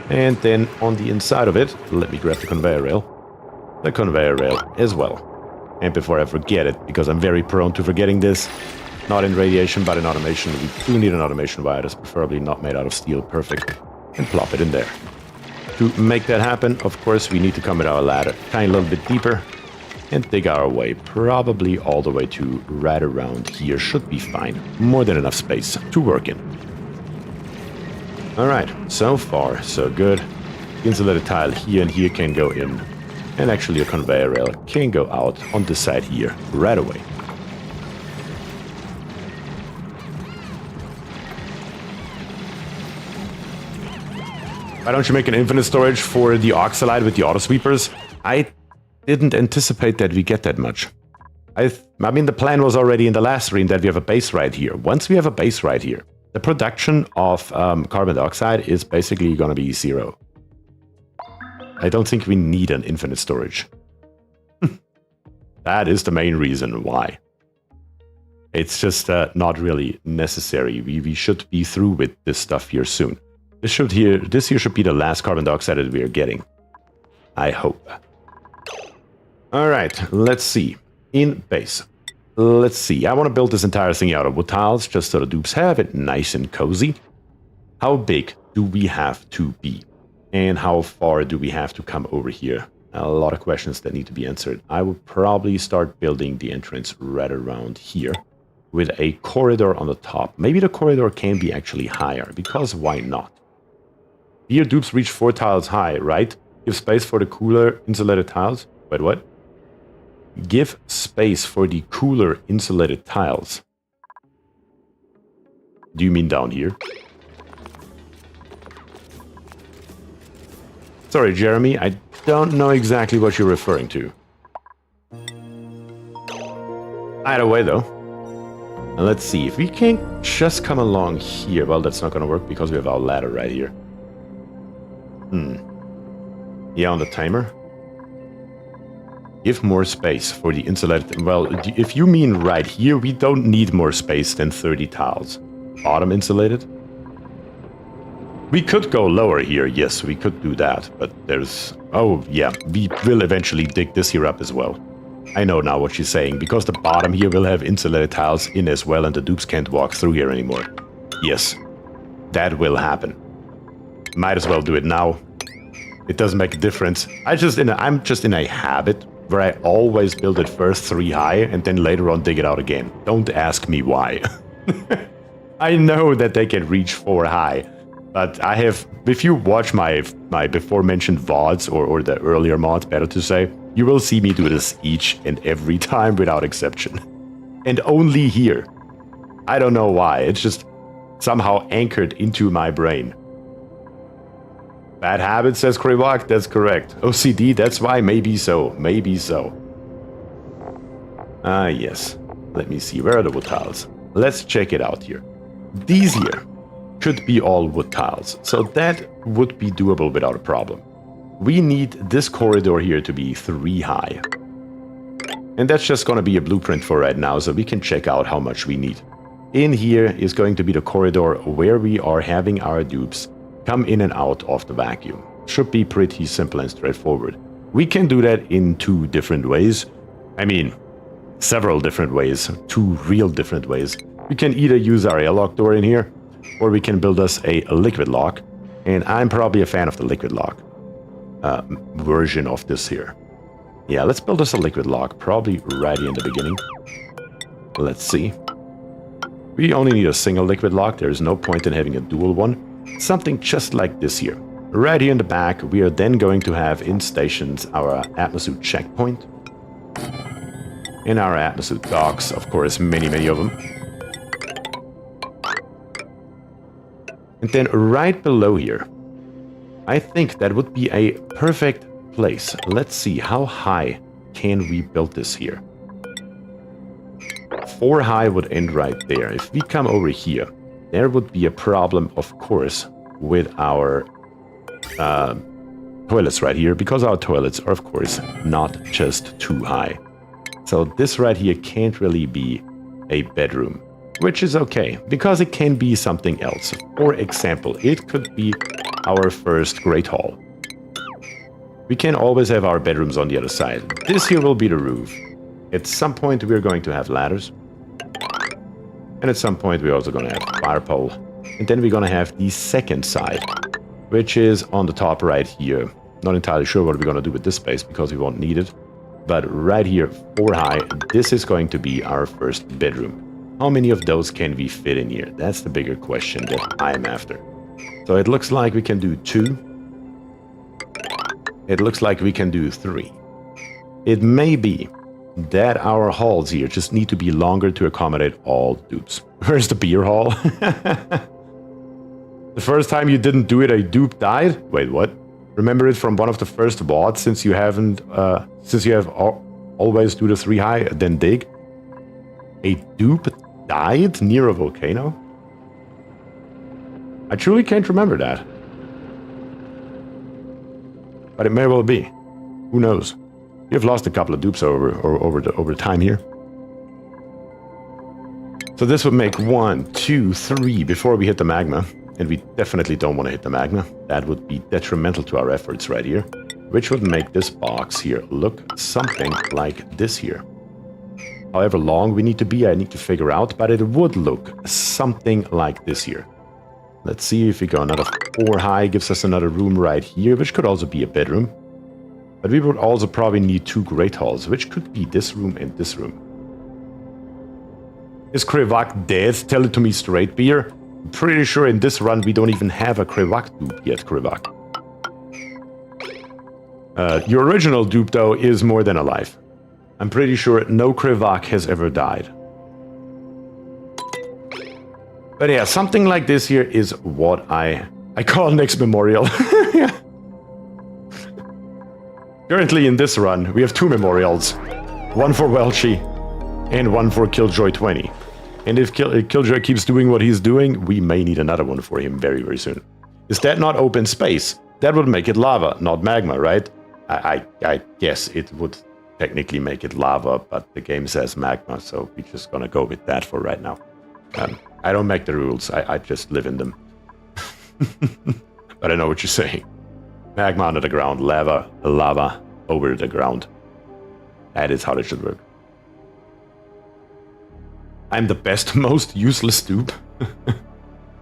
And then on the inside of it, let me grab the conveyor rail. The conveyor rail as well. And before I forget it, because I'm very prone to forgetting this, not in radiation but in automation, we do need an automation wire that's preferably not made out of steel. Perfect. And plop it in there. To make that happen, of course, we need to come with our ladder a tiny little bit deeper and dig our way, probably all the way to right around here. Should be fine. More than enough space to work in. Alright, so far so good. The insulated tile here and here can go in, and actually a conveyor rail can go out on this side here right away. Why don't you make an infinite storage for the oxalide with the auto sweepers? I didn't anticipate that we get that much. I mean, the plan was already in the last stream that we have a base right here. Once we have a base right here, the production of carbon dioxide is basically going to be 0. I don't think we need an infinite storage. That is the main reason why. It's just not really necessary. We should be through with this stuff here soon. This here should be the last carbon dioxide that we are getting. I hope. Alright, let's see. In base. Let's see. I want to build this entire thing out of wood tiles, just so the dupes have it nice and cozy. How big do we have to be? And how far do we have to come over here? A lot of questions that need to be answered. I would probably start building the entrance right around here, with a corridor on the top. Maybe the corridor can be actually higher, because why not? Here dupes reach 4 tiles high, right? Give space for the cooler insulated tiles. Wait, what? Give space for the cooler insulated tiles. Do you mean down here? Sorry, Jeremy, I don't know exactly what you're referring to. Either way, though. And let's see, if we can just come along here. Well, that's not going to work because we have our ladder right here. Yeah, on the timer. Give more space for the insulated... Well, if you mean right here, we don't need more space than 30 tiles. Bottom insulated? We could go lower here, yes, we could do that. But there's... Oh, yeah, we will eventually dig this here up as well. I know now what she's saying, because the bottom here will have insulated tiles in as well, and the dupes can't walk through here anymore. Yes, that will happen. Might as well do it now. It doesn't make a difference. I'm just in a habit where I always build it first 3 high and then later on dig it out again. Don't ask me why. I know that they can reach 4 high, but I have... If you watch my before mentioned VODs or the earlier mods, better to say, you will see me do this each and every time without exception. And only here. I don't know why. It's just somehow anchored into my brain. Bad habit, says Krivak. That's correct. OCD, that's why. Maybe so. Maybe so. Ah, yes. Let me see. Where are the wood tiles? Let's check it out here. These here could be all wood tiles, so that would be doable without a problem. We need this corridor here to be 3 high. And that's just going to be a blueprint for right now, so we can check out how much we need. In here is going to be the corridor where we are having our dupes come in and out of the vacuum. Should be pretty simple and straightforward. We can do that in 2 different ways. I mean, several different ways. 2 real different ways. We can either use our airlock door in here, or we can build us a liquid lock. And I'm probably a fan of the liquid lock version of this here. Yeah, let's build us a liquid lock, probably right in the beginning. Let's see. We only need a single liquid lock. There's no point in having a dual one. Something just like this here. Right here in the back, we are then going to have in stations our atmosuit checkpoint. In our atmosuit docks, of course, many of them. And then right below here, I think that would be a perfect place. Let's see, how high can we build this here? 4 high would end right there. If we come over here, there would be a problem, of course, with our toilets right here, because our toilets are, of course, not just too high. So this right here can't really be a bedroom, which is okay, because it can be something else. For example, it could be our first Great Hall. We can always have our bedrooms on the other side. This here will be the roof. At some point we're going to have ladders. And at some point we're also going to have fire pole. And then we're going to have the second side, which is on the top right here. Not entirely sure what we're going to do with this space because we won't need it. But right here, 4 high, this is going to be our first bedroom. How many of those can we fit in here? That's the bigger question that I'm after. So it looks like we can do 2. It looks like we can do 3. It may be that our halls here just need to be longer to accommodate all dupes. Where's the beer hall? The first time you didn't do it, a dupe died? Wait, what? Remember it from one of the first VODs since you haven't, since you have always do the 3 high, then dig? A dupe died near a volcano? I truly can't remember that. But it may well be. Who knows? You've lost a couple of dupes over time here. So this would make 1, 2, 3 before we hit the magma. And we definitely don't want to hit the magma. That would be detrimental to our efforts right here. Which would make this box here look something like this here. However long we need to be, I need to figure out. But it would look something like this here. Let's see if we go another 4 high, gives us another room right here, which could also be a bedroom. But we would also probably need 2 great halls, which could be this room and this room. Is Krivak dead? Tell it to me straight, Beer. I'm pretty sure in this run we don't even have a Krivak dupe yet, Krivak. Your original dupe, though, is more than alive. I'm pretty sure no Krivak has ever died. But yeah, something like this here is what I call next memorial. Currently in this run, we have 2 memorials. One for Welchie and one for Killjoy 20. And if Killjoy keeps doing what he's doing, we may need another one for him very, very soon. Is that not open space? That would make it lava, not magma, right? I guess it would technically make it lava, but the game says magma, so we're just gonna go with that for right now. I don't make the rules, I just live in them. But I know what you're saying. Magma under the ground, lava over the ground. That is how it should work. I'm the best, most useless dupe.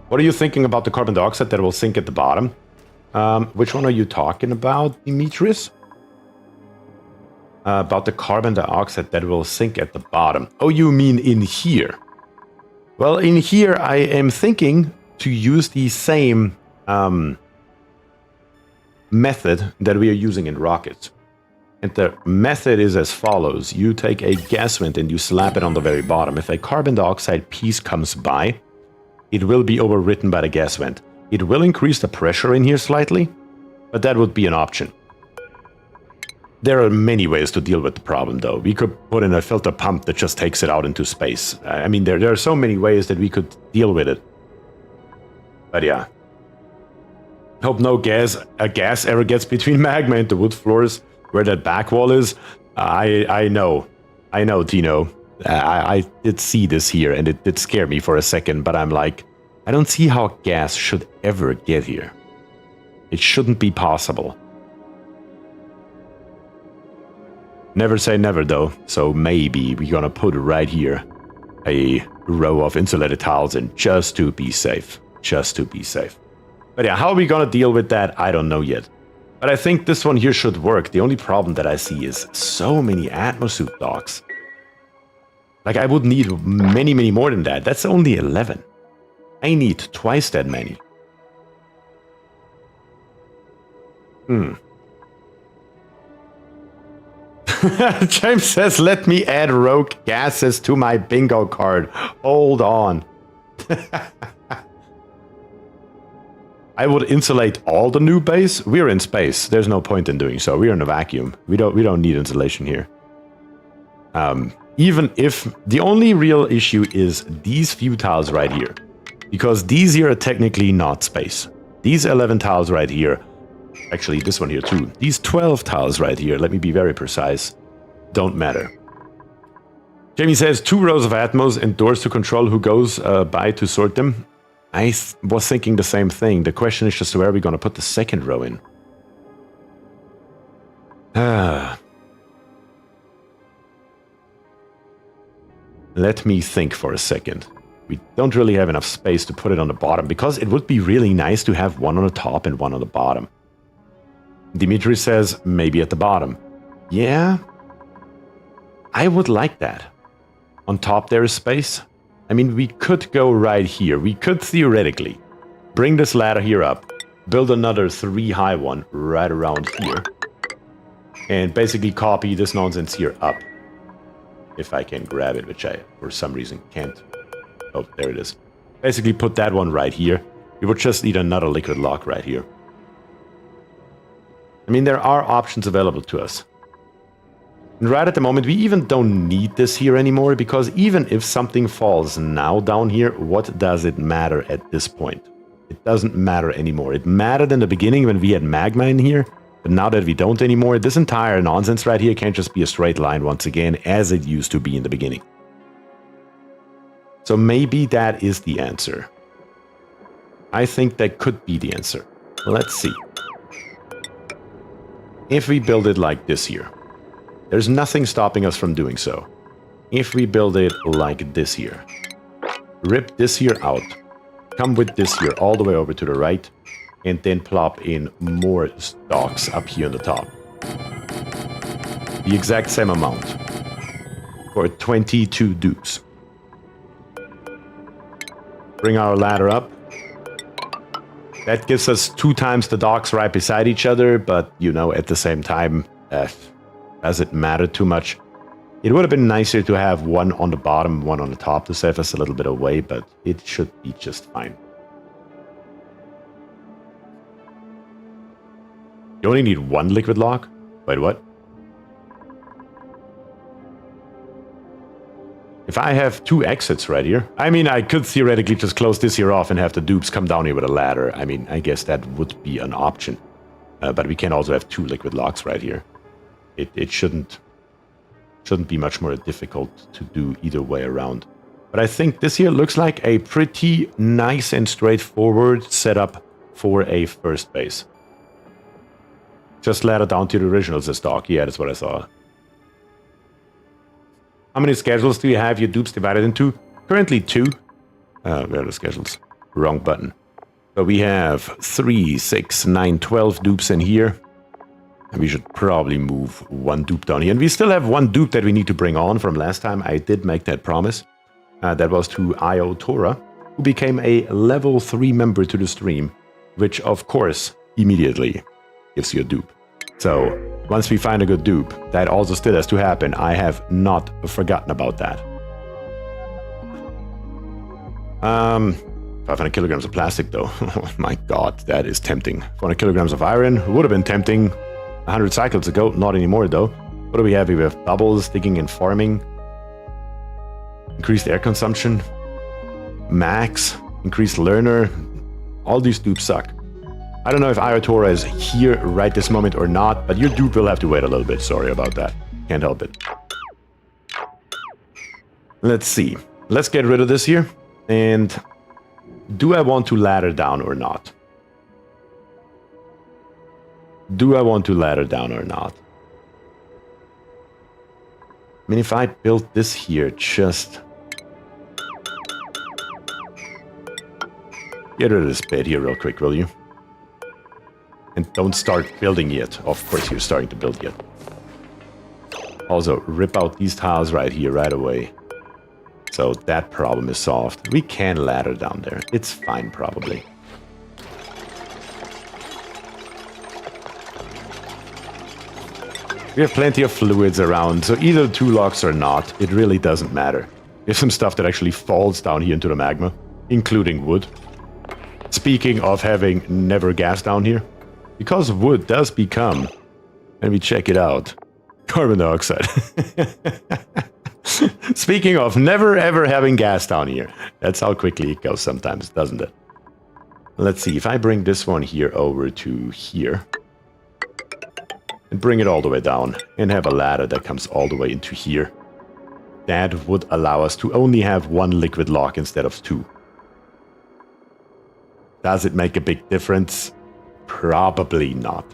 What are you thinking about the carbon dioxide that will sink at the bottom? Which one are you talking about, Demetrius? About the carbon dioxide that will sink at the bottom. Oh, you mean in here? Well, in here I am thinking to use the same method that we are using in rockets. And the method is as follows. You take a gas vent and you slap it on the very bottom. If a carbon dioxide piece comes by, it will be overwritten by the gas vent. It will increase the pressure in here slightly, but that would be an option. There are many ways to deal with the problem, though. We could put in a filter pump that just takes it out into space. I mean, there are so many ways that we could deal with it. But yeah. Hope no gas ever gets between magma and the wood floors. Where that back wall is, I know, Tino. I did see this here, and it did scare me for a second, but I'm like, I don't see how gas should ever get here. It shouldn't be possible. Never say never, though, so maybe we're gonna put right here a row of insulated tiles in just to be safe. Just to be safe. But yeah, how are we gonna deal with that? I don't know yet. But I think this one here should work. The only problem that I see is so many atmosuit docks. Like, I would need many, many more than that. That's only 11. I need twice that many. James says, let me add rogue gases to my bingo card. Hold on. I would insulate all the new base. We're in space. There's no point in doing so. We're in a vacuum. We don't need insulation here. Even if the only real issue is these few tiles right here, because these here are technically not space. These 11 tiles right here, actually this one here too, these 12 tiles right here, let me be very precise, don't matter. Jamie says 2 rows of Atmos and doors to control who goes by to sort them. I was thinking the same thing. The question is just where are we going to put the second row in? Let me think for a second. We don't really have enough space to put it on the bottom because it would be really nice to have one on the top and one on the bottom. Dimitri says maybe at the bottom. Yeah, I would like that. On top there is space. I mean, we could go right here. We could theoretically bring this ladder here up, build another 3 high one right around here, and basically copy this nonsense here up. If I can grab it, which I, for some reason, can't. Oh, there it is. Basically put that one right here. We would just need another liquid lock right here. I mean, there are options available to us. And right at the moment, we even don't need this here anymore, because even if something falls now down here, what does it matter at this point? It doesn't matter anymore. It mattered in the beginning when we had magma in here, but now that we don't anymore, this entire nonsense right here can't just be a straight line once again, as it used to be in the beginning. So maybe that is the answer. I think that could be the answer. Let's see. If we build it like this here, there's nothing stopping us from doing so. If we build it like this here, rip this here out, come with this here all the way over to the right, and then plop in more stalks up here on the top. The exact same amount for 22 dupes. Bring our ladder up. That gives us 2 times the docks right beside each other, but, you know, at the same time, does it matter too much? It would have been nicer to have one on the bottom, one on the top to save us a little bit of weight, but it should be just fine. You only need 1 liquid lock? Wait, what? If I have 2 exits right here, I mean, I could theoretically just close this here off and have the dupes come down here with a ladder. I mean, I guess that would be an option. But we can also have 2 liquid locks right here. It shouldn't be much more difficult to do either way around. But I think this here looks like a pretty nice and straightforward setup for a first base. Just ladder down to the original stock. Yeah, that's what I saw. How many schedules do you have your dupes divided into? Currently 2. Where are the schedules? Wrong button. So we have 3, 6, 9, 12 dupes in here. And we should probably move 1 dupe down here. And we still have 1 dupe that we need to bring on from last time. I did make that promise. That was to IO Tora, who became a level 3 member to the stream, which of course immediately gives you a dupe. So once we find a good dupe, that also still has to happen. I have not forgotten about that. 500 kilograms of plastic though. Oh my god, that is tempting. 400 kilograms of iron would have been tempting 100 cycles ago, not anymore though. What do we have? We have bubbles, digging and farming. Increased air consumption. Max. Increased learner. All these dupes suck. I don't know if Iotora is here right this moment or not, but your dupe will have to wait a little bit. Sorry about that. Can't help it. Let's see. Let's get rid of this here. And do I want to ladder down or not? Do I want to ladder down or not? I mean, if I built this here, just... get rid of this bed here real quick, will you? And don't start building yet. Of course you're starting to build yet. Also, rip out these tiles right here, right away. So that problem is solved. We can ladder down there. It's fine, probably. We have plenty of fluids around, so either 2 locks or not, it really doesn't matter. There's some stuff that actually falls down here into the magma, including wood. Speaking of having never gas down here, because wood does become, and we check it out, carbon dioxide. Speaking of never ever having gas down here, that's how quickly it goes sometimes, doesn't it? Let's see, if I bring this one here over to here, and bring it all the way down, and have a ladder that comes all the way into here, that would allow us to only have 1 liquid lock instead of 2. Does it make a big difference? Probably not.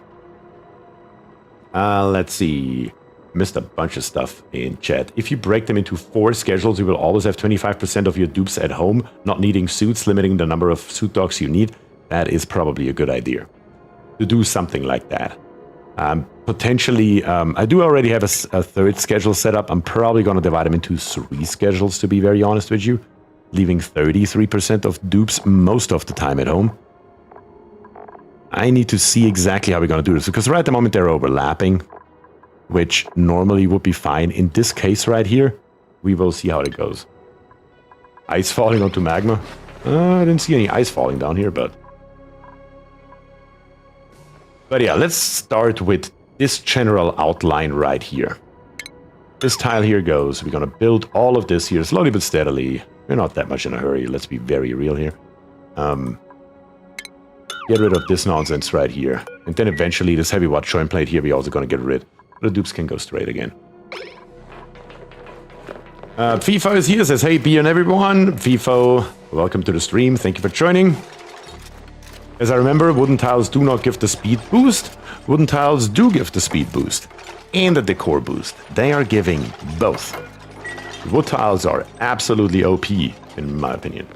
Let's see. Missed a bunch of stuff in chat. If you break them into 4 schedules, you will always have 25% of your dupes at home, not needing suits, limiting the number of suit dogs you need. That is probably a good idea. To do something like that. Potentially, I do already have a 3rd schedule set up. I'm probably going to divide them into 3 schedules, to be very honest with you. Leaving 33% of dupes most of the time at home. I need to see exactly how we're going to do this, because right at the moment they're overlapping, which normally would be fine. In this case right here, we will see how it goes. Ice falling onto magma? I didn't see any ice falling down here, but yeah, let's start with this general outline right here. This tile here goes. We're going to build all of this here slowly but steadily. We're not that much in a hurry. Let's be very real here. Get rid of this nonsense right here. And then eventually this heavy watt joint plate here we're also going to get rid. The dupes can go straight again. FIFO is here, says, hey, Bier and everyone. FIFO, welcome to the stream. Thank you for joining. As I remember, wooden tiles do not give the speed boost. Wooden tiles do give the speed boost and the decor boost. They are giving both. Wood tiles are absolutely OP, in my opinion.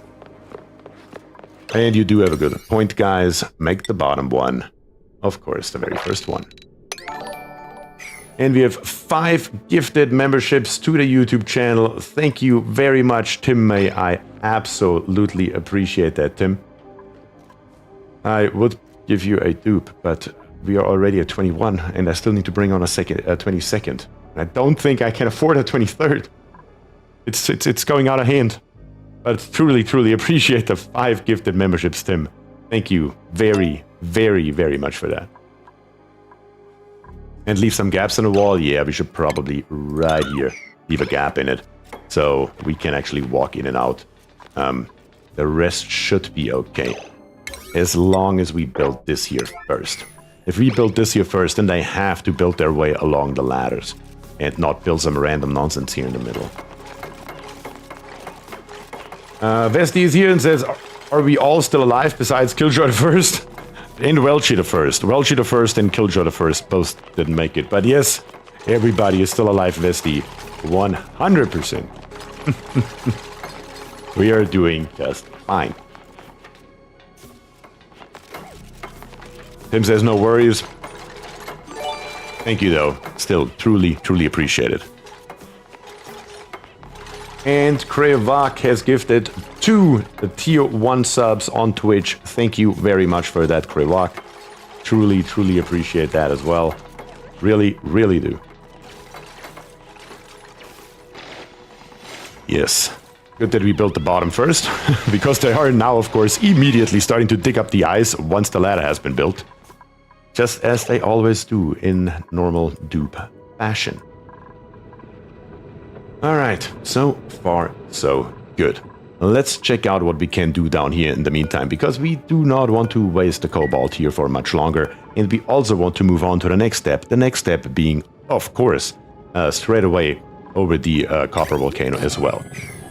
And you do have a good point, guys. Make the bottom one, of course, the very first one. And we have 5 gifted memberships to the YouTube channel. Thank you very much, Tim May. I absolutely appreciate that, Tim. I would give you a dupe, but we are already at 21, and I still need to bring on a 22nd. I don't think I can afford a 23rd. It's going out of hand. But truly appreciate the 5 gifted memberships, Tim. Thank you very, very, very much for that. And leave some gaps in the wall. Yeah, we should probably right here leave a gap in it, so we can actually walk in and out. The rest should be okay, as long as we build this here first. If we build this here first, then they have to build their way along the ladders and not build some random nonsense here in the middle. Vesti is here and says, are we all still alive besides Killjoy the First? And Welchie the First. Welchie the First and Killjoy the First both didn't make it. But yes, everybody is still alive, Vesti. 100%. We are doing just fine. Tim says no worries. Thank you, though. Still, truly appreciate it. And Krevak has gifted 2 tier 1 subs on Twitch. Thank you very much for that, Krevak. Truly appreciate that as well. Really do. Yes. Good that we built the bottom first, because they are now, of course, immediately starting to dig up the ice once the ladder has been built. Just as they always do in normal dupe fashion. Alright, so far so good. Let's check out what we can do down here in the meantime, because we do not want to waste the cobalt here for much longer, and we also want to move on to the next step. The next step being, of course, straight away over the copper volcano as well.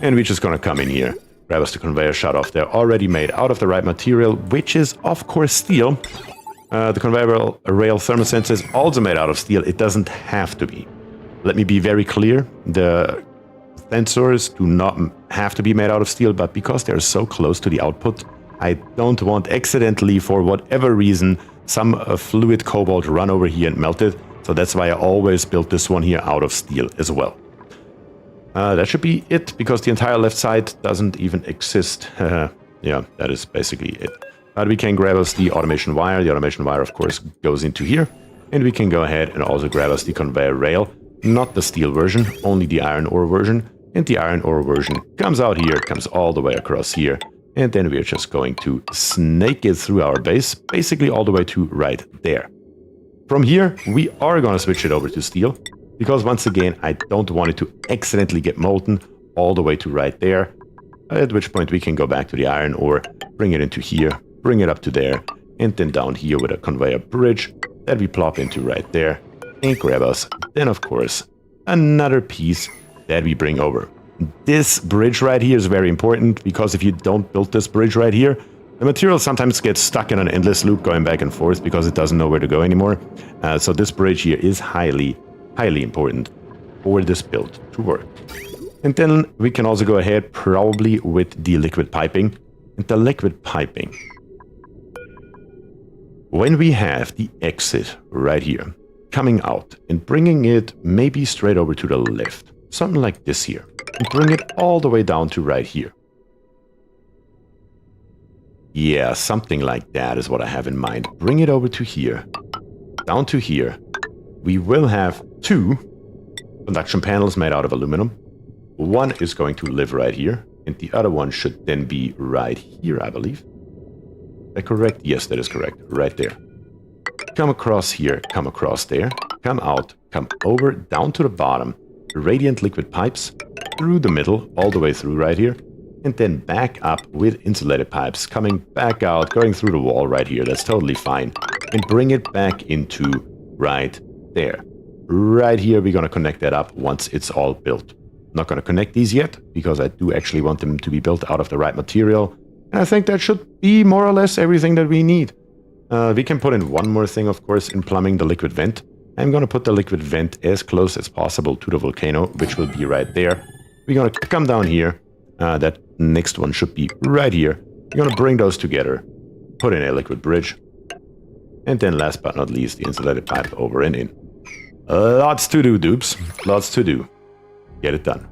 And we're just gonna come in here, grab us the conveyor shut off. They're already made out of the right material, which is, of course, steel. The conveyor rail thermosensor is also made out of steel. It doesn't have to be. Let me be very clear, the sensors do not have to be made out of steel, but because they're so close to the output, I don't want accidentally, for whatever reason, some fluid cobalt run over here and melt it. So that's why I always built this one here out of steel as well. That should be it, because the entire left side doesn't even exist. Yeah, that is basically it. But we can grab us the automation wire. The automation wire, of course, goes into here. And we can go ahead and also grab us the conveyor rail. Not the steel version, only the iron ore version. And the iron ore version comes out here, comes all the way across here. And then we're just going to snake it through our base, basically all the way to right there. From here, we are going to switch it over to steel. Because once again, I don't want it to accidentally get molten all the way to right there. At which point we can go back to the iron ore, bring it into here, bring it up to there, and then down here with a conveyor bridge that we plop into right there, and grab us, then of course, another piece that we bring over. This bridge right here is very important, because if you don't build this bridge right here, the material sometimes gets stuck in an endless loop going back and forth because it doesn't know where to go anymore. So this bridge here is highly important for this build to work. And then we can also go ahead probably with the liquid piping. And the liquid piping, when we have the exit right here coming out and bringing it maybe straight over to the left, something like this here, and bring it all the way down to right here. Yeah, something like that is what I have in mind. Bring it over to here, down to here. We will have 2 conduction panels made out of aluminum. One is going to live right here, and the other one should then be right here, I believe. Is that correct? Yes, that is correct. Right there. Come across here, come across there, come out, come over, down to the bottom. Radiant liquid pipes through the middle, all the way through right here. And then back up with insulated pipes, coming back out, going through the wall right here. That's totally fine. And bring it back into right there. Right here, we're going to connect that up once it's all built. Not going to connect these yet, because I do actually want them to be built out of the right material. And I think that should be more or less everything that we need. We can put in one more thing, of course, in plumbing, the liquid vent. I'm going to put the liquid vent as close as possible to the volcano, which will be right there. We're going to come down here. That next one should be right here. We're going to bring those together, put in a liquid bridge. And then last but not least, the insulated pipe over and in. Lots to do, dupes. Lots to do. Get it done.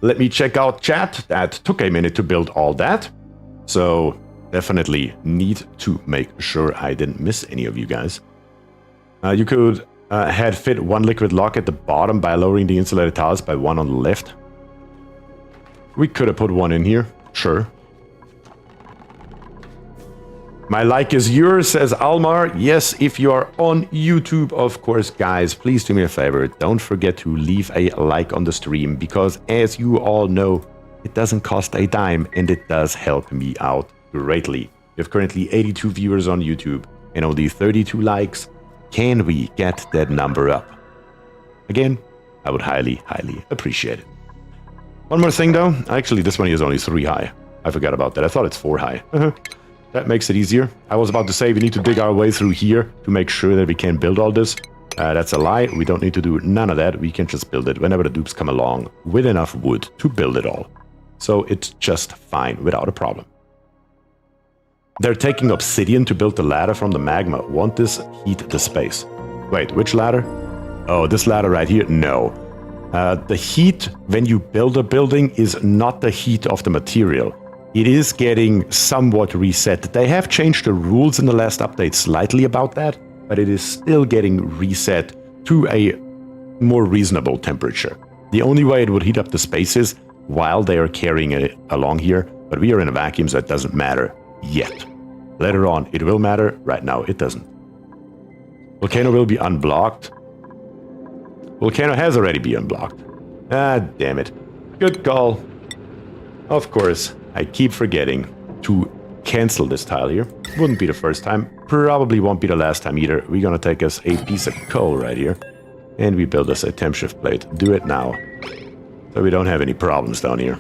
Let me check out chat. That took a minute to build all that. So definitely need to make sure I didn't miss any of you guys. You could had fit one liquid lock at the bottom by lowering the insulated tiles by 1 on the left. We could have put one in here. Sure. My like is yours, says Almar. Yes, if you are on YouTube, of course, guys, please do me a favor. Don't forget to leave a like on the stream, because as you all know, it doesn't cost a dime and it does help me out greatly. We have currently 82 viewers on YouTube and only 32 likes. Can we get that number up? Again, I would highly appreciate it. One more thing though. Actually, this one is only 3 high. I forgot about that. I thought it's 4 high. That makes it easier. I was about to say we need to dig our way through here to make sure that we can build all this. That's a lie. We don't need to do none of that. We can just build it whenever the dupes come along with enough wood to build it all. So it's just fine without a problem. They're taking obsidian to build the ladder from the magma. Won't this heat the space? Wait, which ladder? Oh, this ladder right here? No. The heat when you build a building is not the heat of the material. It is getting somewhat reset. They have changed the rules in the last update slightly about that, but it is still getting reset to a more reasonable temperature. The only way it would heat up the space is while they are carrying it along here, but we are in a vacuum, so it doesn't matter yet. Later on, it will matter. Right now, it doesn't. Volcano will be unblocked. Volcano has already been unblocked. Ah, damn it. Good call. Of course, I keep forgetting to cancel this tile here. Wouldn't be the first time. Probably won't be the last time either. We're gonna take us a piece of coal right here. And we build us a temp shift plate. Do it now. So we don't have any problems down here.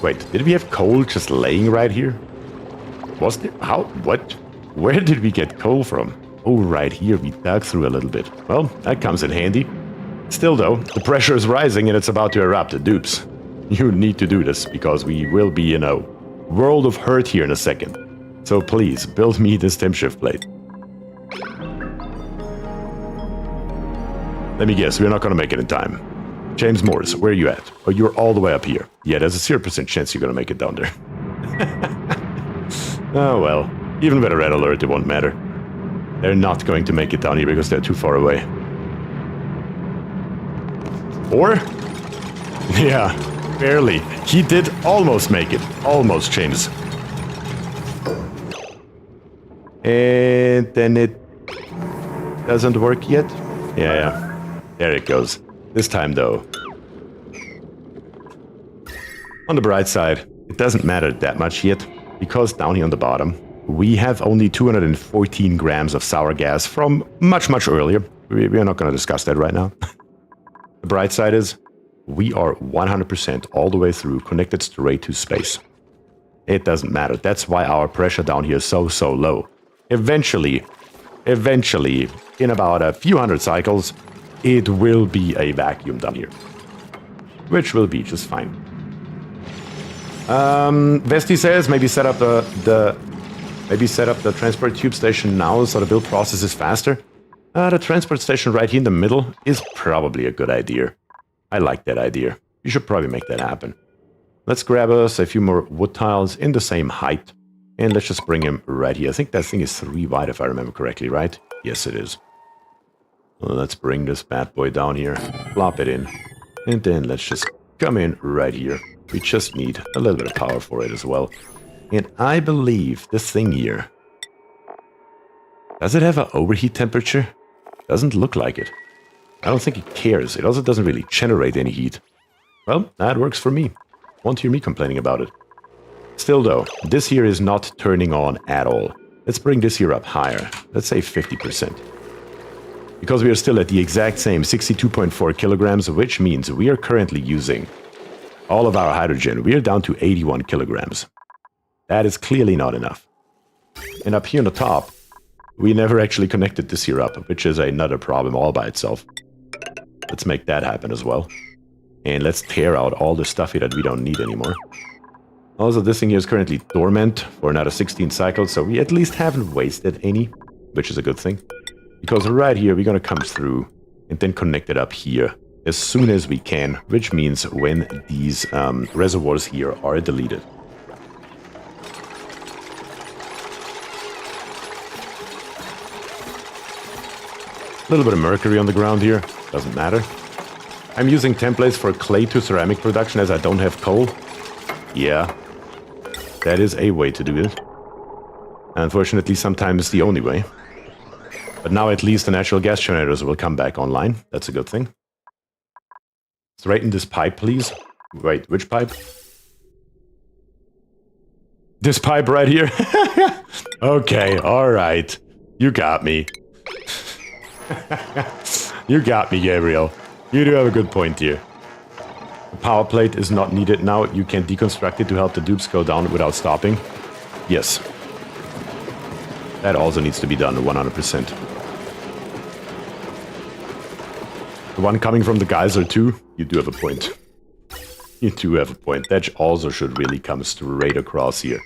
Wait, did we have coal just laying right here? Was there? How? What? Where did we get coal from? Oh, right here. We dug through a little bit. Well, that comes in handy. Still though, the pressure is rising and it's about to erupt. Dupes, you need to do this because we will be in a world of hurt here in a second. So please, build me this temp shift plate. Let me guess, we're not going to make it in time. James Morris, where are you at? Oh, you're all the way up here. Yeah, there's a 0% chance you're going to make it down there. Oh well, even with a red alert, it won't matter. They're not going to make it down here because they're too far away. Or? Yeah, barely. He did almost make it. Almost, James. And then it doesn't work yet? Yeah. There it goes. This time, though. On the bright side, it doesn't matter that much yet, because down here on the bottom, we have only 214 grams of sour gas from much, much earlier. We are not going to discuss that right now. The bright side is, we are 100% all the way through connected straight to space. It doesn't matter. That's why our pressure down here is so low. Eventually, in about a few hundred cycles, it will be a vacuum down here. Which will be just fine. Vesti says maybe set up the transport tube station now so the build process is faster. The transport station right here in the middle is probably a good idea. I like that idea. You should probably make that happen. Let's grab us a few more wood tiles in the same height. And let's just bring him right here. I think that thing is 3 wide if I remember correctly, right? Yes, it is. Well, let's bring this bad boy down here. Plop it in. And then let's just come in right here. We just need a little bit of power for it as well. And I believe this thing here... Does it have an overheat temperature? Doesn't look like it. I don't think it cares. It also doesn't really generate any heat. Well, that works for me. Won't hear me complaining about it. Still though, this here is not turning on at all. Let's bring this here up higher. Let's say 50%. Because we are still at the exact same 62.4 kilograms, which means we are currently using all of our hydrogen. We are down to 81 kilograms. That is clearly not enough. And up here on the top, we never actually connected this here up, which is another problem all by itself. Let's make that happen as well. And let's tear out all the stuff here that we don't need anymore. Also, this thing here is currently dormant for another 16 cycles, so we at least haven't wasted any, which is a good thing. Because right here, we're going to come through and then connect it up here as soon as we can, which means when these reservoirs here are deleted. A little bit of mercury on the ground here, doesn't matter. I'm using templates for clay to ceramic production as I don't have coal. Yeah, that is a way to do it. Unfortunately, sometimes the only way. But now at least the natural gas generators will come back online. That's a good thing. Straighten this pipe, please. Wait, which pipe? This pipe right here? Okay, alright. You got me. You got me, Gabriel. You do have a good point here. The power plate is not needed now. You can deconstruct it to help the dupes go down without stopping. Yes. That also needs to be done 100%. The one coming from the geyser too? You do have a point. You do have a point. That also should really come straight across here.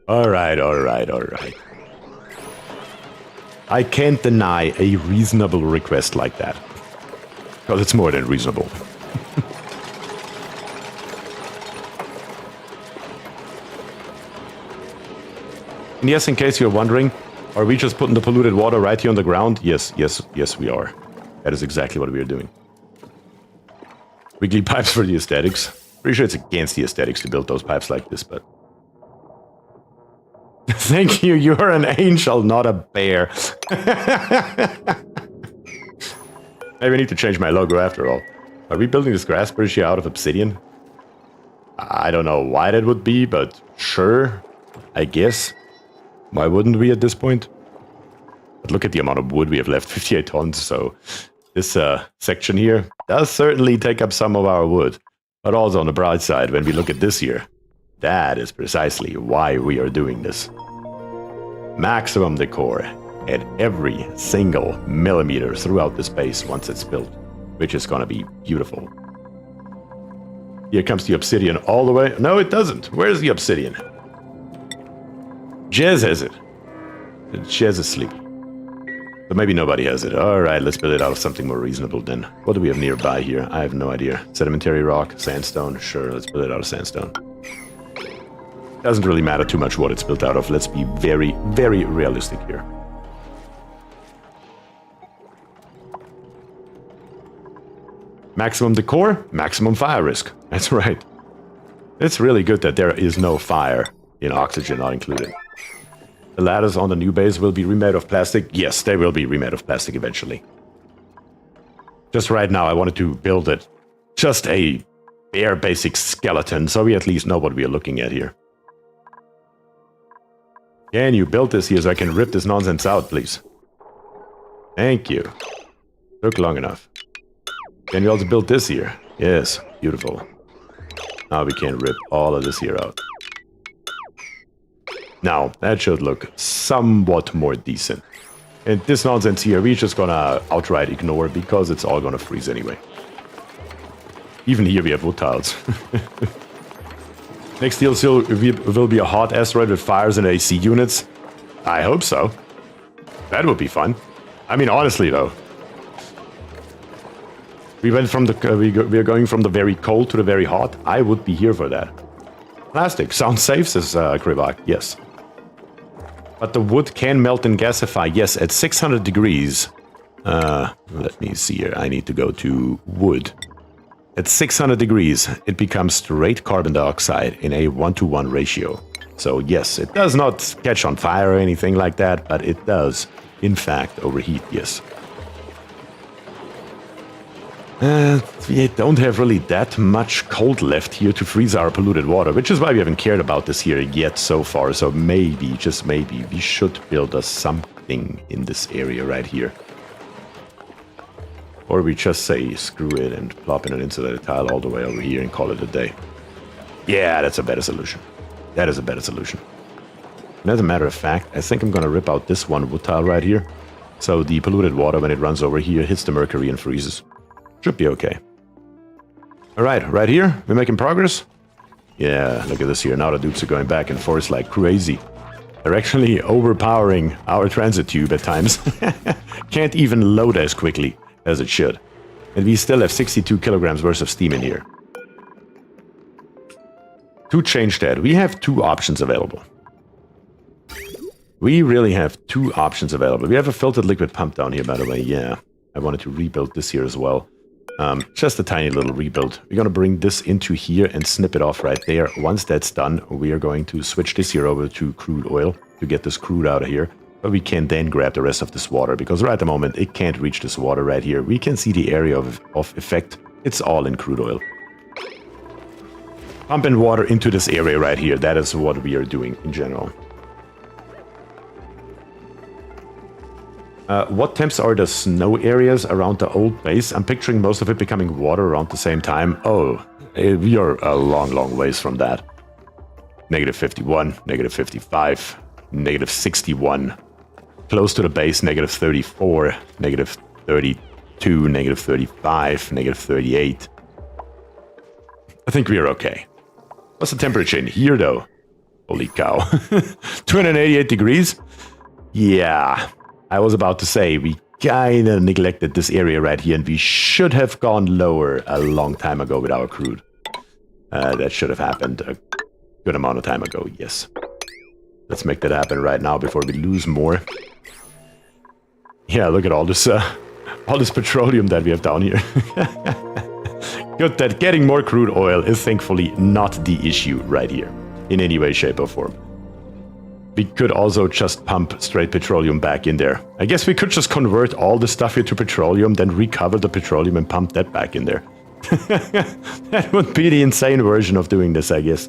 Alright. I can't deny a reasonable request like that. Because it's more than reasonable. And yes, in case you're wondering, are we just putting the polluted water right here on the ground? Yes, we are. That is exactly what we are doing. Weekly pipes for the aesthetics. Pretty sure it's against the aesthetics to build those pipes like this, but... Thank you, you're an angel, not a bear. Maybe I need to change my logo after all. Are we building this grass bridge here out of obsidian? I don't know why that would be, but sure, I guess. Why wouldn't we at this point? But look at the amount of wood we have left, 58 tons, so... This section here does certainly take up some of our wood. But also on the bright side, when we look at this here, that is precisely why we are doing this. Maximum decor at every single millimeter throughout the space once it's built, which is gonna be beautiful. Here comes the obsidian all the way. No, it doesn't. Where's the obsidian? Jez has it. Jez is asleep. But maybe nobody has it. Alright, let's build it out of something more reasonable then. What do we have nearby here? I have no idea. Sedimentary rock, sandstone. Sure, let's build it out of sandstone. Doesn't really matter too much what it's built out of. Let's be very, very realistic here. Maximum decor, maximum fire risk. That's right. It's really good that there is no fire in oxygen not included. The ladders on the new base will be remade of plastic. Yes, they will be remade of plastic eventually. Just right now I wanted to build it. Just a bare basic skeleton, so we at least know what we are looking at here. Can you build this here so I can rip this nonsense out, please? Thank you. Took long enough. Can you also build this here? Yes, beautiful. Now we can rip all of this here out. Now, that should look somewhat more decent. And this nonsense here, we're just gonna outright ignore because it's all gonna freeze anyway. Even here we have wood tiles. Next DLC will be a hot asteroid with fires and AC units. I hope so. That would be fun. I mean, honestly though. We went from the we are going from the very cold to the very hot. I would be here for that. Plastic sounds safe, says Krivak. Yes. But the wood can melt and gasify. Yes, at 600 degrees. Let me see here. I need to go to wood. At 600 degrees, it becomes straight carbon dioxide in a 1-to-1 ratio. So yes, it does not catch on fire or anything like that, but it does, in fact, overheat, yes. We don't have really that much cold left here to freeze our polluted water, which is why we haven't cared about this here yet so far. So maybe, just maybe, we should build us something in this area right here. Or we just say screw it and plop in an insulated tile all the way over here and call it a day. Yeah, that's a better solution. That is a better solution. And as a matter of fact, I think I'm going to rip out this one wood tile right here. So the polluted water, when it runs over here, hits the mercury and freezes. Should be okay. Alright, right here, we're making progress. Yeah, look at this here. Now the dupes are going back and forth like crazy. They're actually overpowering our transit tube at times. Can't even load as quickly as it should. And we still have 62 kilograms worth of steam in here. To change that, we have two options available. We really have two options available. We have a filtered liquid pump down here, by the way. Yeah, I wanted to rebuild this here as well. Just a tiny little rebuild. We're going to bring this into here and snip it off right there. Once that's done, we are going to switch this here over to crude oil to get this crude out of here. But we can then grab the rest of this water, because right at the moment it can't reach this water right here. We can see the area of effect. It's all in crude oil. Pumping water into this area right here. That is what we are doing in general. What temps are the snow areas around the old base? I'm picturing most of it becoming water around the same time. Oh, we are a long, long ways from that. Negative 51, negative 55, negative 61. Close to the base, negative 34, negative 32, negative 35, negative 38. I think we are okay. What's the temperature in here, though? Holy cow. 288 degrees? Yeah. I was about to say, we kinda neglected this area right here, and we should have gone lower a long time ago with our crude. That should have happened a good amount of time ago, yes. Let's make that happen right now before we lose more. Yeah, look at all this petroleum that we have down here. Good that getting more crude oil is thankfully not the issue right here, in any way, shape, or form. We could also just pump straight petroleum back in there. I guess we could just convert all the stuff here to petroleum, then recover the petroleum and pump that back in there. That would be the insane version of doing this, I guess.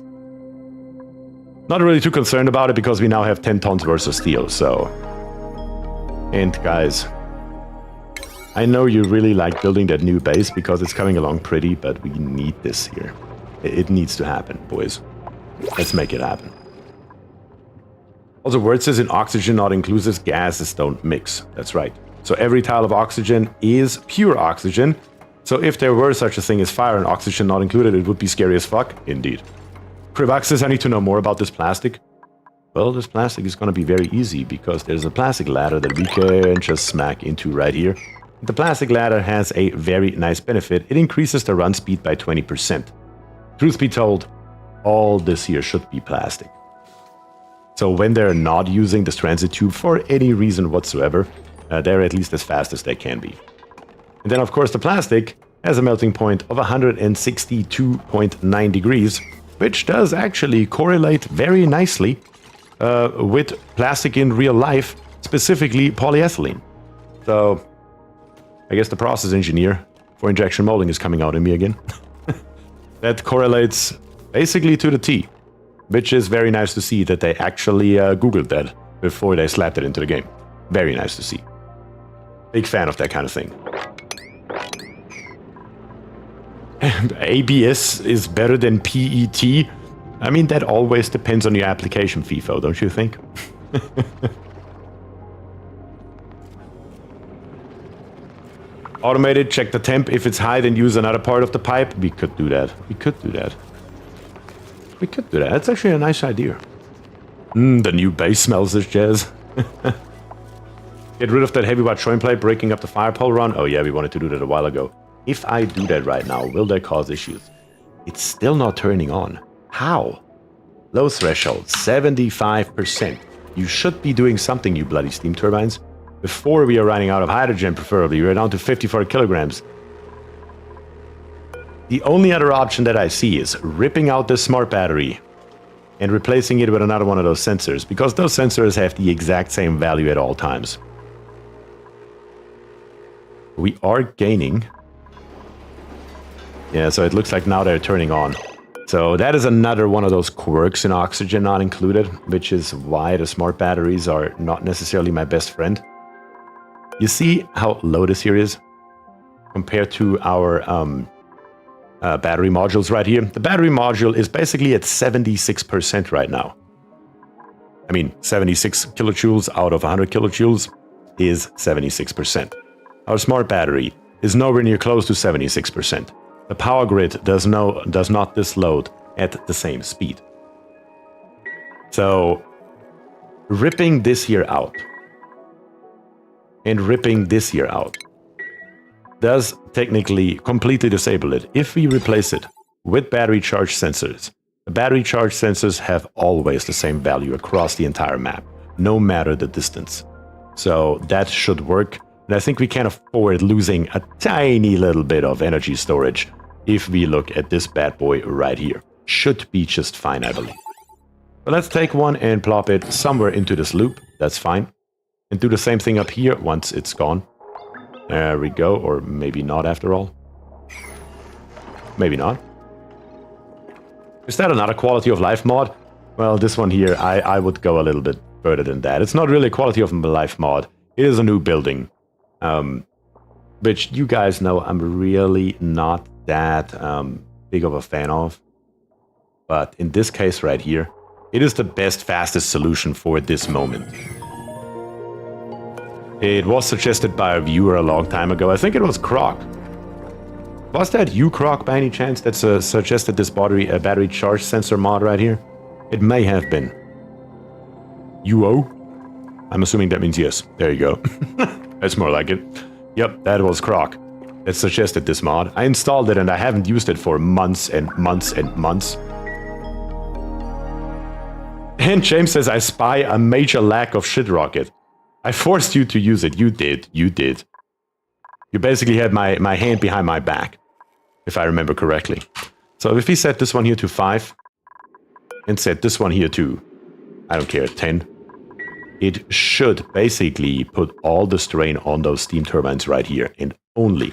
Not really too concerned about it because we now have 10 tons worth of steel, so... And guys, I know you really like building that new base because it's coming along pretty, but we need this here. It needs to happen, boys. Let's make it happen. Also, where it says in oxygen not inclusive, gases don't mix. That's right. So every tile of oxygen is pure oxygen. So if there were such a thing as fire and oxygen not included, it would be scary as fuck. Indeed. Krivak says I need to know more about this plastic. Well, this plastic is going to be very easy because there's a plastic ladder that we can just smack into right here. The plastic ladder has a very nice benefit. It increases the run speed by 20%. Truth be told, all this here should be plastic. So when they're not using this transit tube for any reason whatsoever, they're at least as fast as they can be. And then, of course, the plastic has a melting point of 162.9 degrees, which does actually correlate very nicely with plastic in real life, specifically polyethylene. So I guess the process engineer for injection molding is coming out in me again. That correlates basically to the T, which is very nice to see that they actually Googled that before they slapped it into the game. Very nice to see. Big fan of that kind of thing. ABS is better than PET. I mean, that always depends on your application, FIFO, don't you think? Automated, check the temp. If it's high, then use another part of the pipe. We could do that. We could do that. We could do that. That's actually a nice idea. The new base smells this jazz. Get rid of that heavy watt joint plate, breaking up the fire pole run. Oh yeah, we wanted to do that a while ago. If I do that right now, will that cause issues? It's still not turning on. How? Low threshold, 75%. You should be doing something, you bloody steam turbines. Before we are running out of hydrogen, preferably. We're down to 54 kilograms. The only other option that I see is ripping out this smart battery and replacing it with another one of those sensors, because those sensors have the exact same value at all times. We are gaining. Yeah, so it looks like now they're turning on. So that is another one of those quirks in oxygen not included, which is why the smart batteries are not necessarily my best friend. You see how low this here is compared to our battery modules right here? The battery module is basically at 76% right now. I mean, 76 kilojoules out of 100 kilojoules is 76%. Our smart battery is nowhere near close to 76%. The power grid does not disload at the same speed. So, ripping this here out and ripping this here out does technically completely disable it. If we replace it with battery charge sensors, the battery charge sensors have always the same value across the entire map, no matter the distance. So that should work. And I think we can afford losing a tiny little bit of energy storage if we look at this bad boy right here. Should be just fine, I believe. But let's take one and plop it somewhere into this loop. That's fine. And do the same thing up here once it's gone. There we go. Or maybe not after all. Maybe not. Is that another quality of life mod? Well, this one here, I would go a little bit further than that. It's not really a quality of life mod. It is a new building. Which you guys know I'm really not that big of a fan of. But in this case right here, it is the best, fastest solution for this moment. It was suggested by a viewer a long time ago. I think it was Croc. Was that you, Croc, by any chance, that suggested this battery charge sensor mod right here? It may have been. UO? I'm assuming that means yes. There you go. That's more like it. Yep, that was Croc that suggested this mod. I installed it and I haven't used it for months and months and months. And James says, I spy a major lack of shit rocket. I forced you to use it. You did. You did. You basically had my hand behind my back, if I remember correctly. So if we set this one here to 5 and set this one here to, I don't care, 10, it should basically put all the strain on those steam turbines right here. And only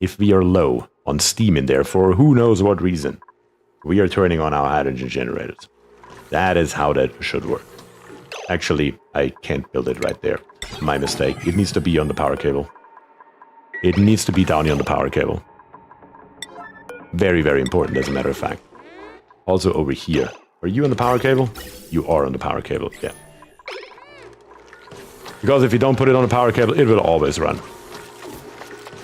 if we are low on steam in there for who knows what reason, we are turning on our hydrogen generators. That is how that should work. Actually, I can't build it right there. My mistake. It needs to be on the power cable. It needs to be down here on the power cable. Very, very important, as a matter of fact. Also over here. Are you on the power cable? You are on the power cable, yeah. Because if you don't put it on the power cable, it will always run.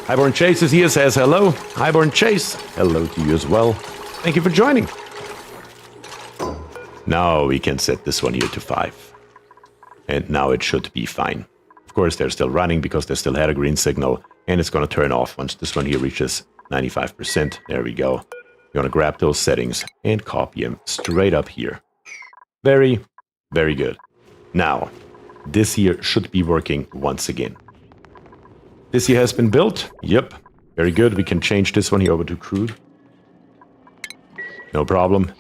Highborn Chase is here, says hello. Highborn Chase, hello to you as well. Thank you for joining. Now we can set this one here to 5. And now it should be fine. Of course, they're still running because they still had a green signal. And it's going to turn off once this one here reaches 95%. There we go. You're going to grab those settings and copy them straight up here. Very, very good. Now, this here should be working once again. This here has been built. Yep. Very good. We can change this one here over to crude. No problem.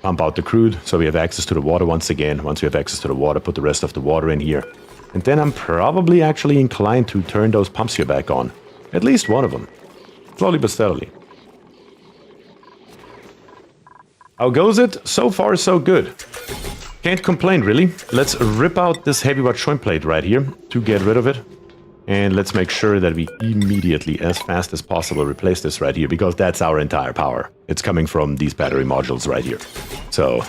Pump out the crude so we have access to the water once again. Once we have access to the water, put the rest of the water in here. And then I'm probably actually inclined to turn those pumps here back on. At least one of them. Slowly but steadily. How goes it? So far, so good. Can't complain, really. Let's rip out this heavy watt joint plate right here to get rid of it. And let's make sure that we immediately, as fast as possible, replace this right here, because that's our entire power. It's coming from these battery modules right here. So,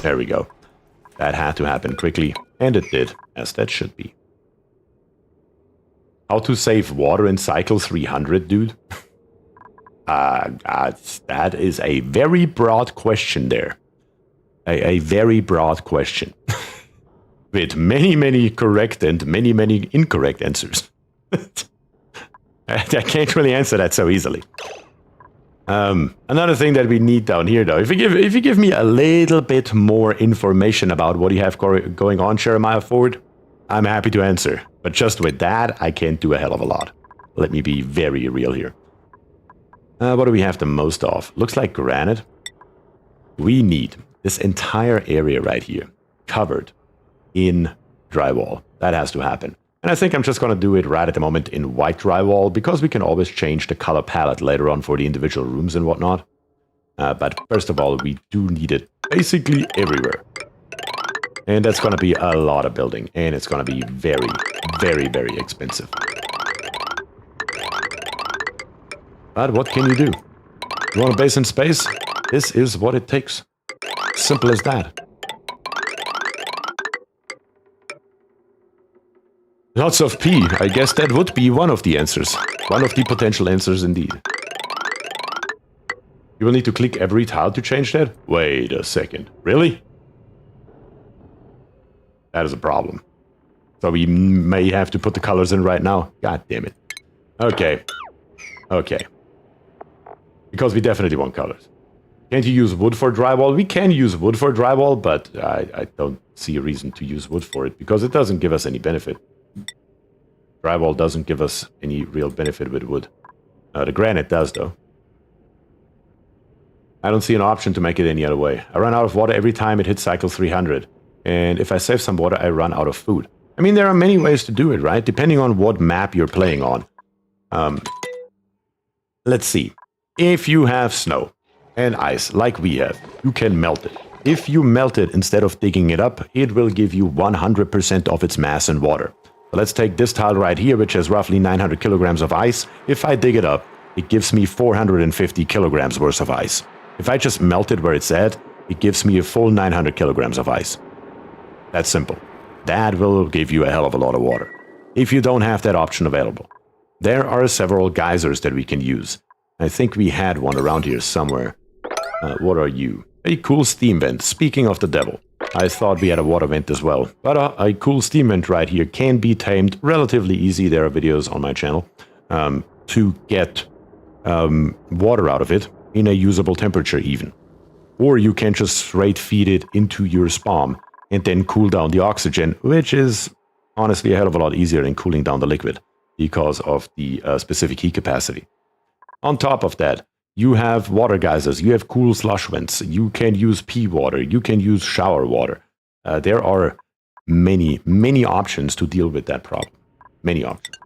there we go. That had to happen quickly, and it did, as that should be. How to save water in cycle 300, dude? That is a very broad question there. A very broad question. With many, many correct and many, many incorrect answers. I can't really answer that so easily. Another thing that we need down here, though, if you give me a little bit more information about what you have going on, Jeremiah Ford, I'm happy to answer. But just with that, I can't do a hell of a lot. Let me be very real here. What do we have the most of? Looks like granite. We need this entire area right here covered in drywall. That has to happen. And I think I'm just going to do it right at the moment in white drywall, because we can always change the color palette later on for the individual rooms and whatnot. But first of all, we do need it basically everywhere. And that's going to be a lot of building, and it's going to be very, very, very expensive. But what can you do? You want a base in space? This is what it takes. Simple as that. Lots of P. I guess that would be one of the answers. One of the potential answers indeed. You will need to click every tile to change that? Wait a second. Really? That is a problem. So we may have to put the colors in right now. God damn it. Okay. Okay. Because we definitely want colors. Can't you use wood for drywall? We can use wood for drywall, but I don't see a reason to use wood for it, because it doesn't give us any benefit. Drywall doesn't give us any real benefit with wood. The granite does, though. I don't see an option to make it any other way. I run out of water every time it hits cycle 300. And if I save some water, I run out of food. I mean, there are many ways to do it, right? Depending on what map you're playing on. Let's see. If you have snow and ice, like we have, you can melt it. If you melt it instead of digging it up, it will give you 100% of its mass in water. So let's take this tile right here, which has roughly 900 kilograms of ice. If I dig it up, it gives me 450 kilograms worth of ice. If I just melt it where it's at, it gives me a full 900 kilograms of ice. That's simple. That will give you a hell of a lot of water. If you don't have that option available. There are several geysers that we can use. I think we had one around here somewhere. What are you? A cool steam vent. Speaking of the devil, I thought we had a water vent as well. But a cool steam vent right here can be tamed relatively easy. There are videos on my channel to get water out of it in a usable temperature even. Or you can just straight feed it into your spom and then cool down the oxygen, which is honestly a hell of a lot easier than cooling down the liquid because of the specific heat capacity. On top of that, you have water geysers, you have cool slush vents, you can use pea water, you can use shower water. There are many, many options to deal with that problem. Many options.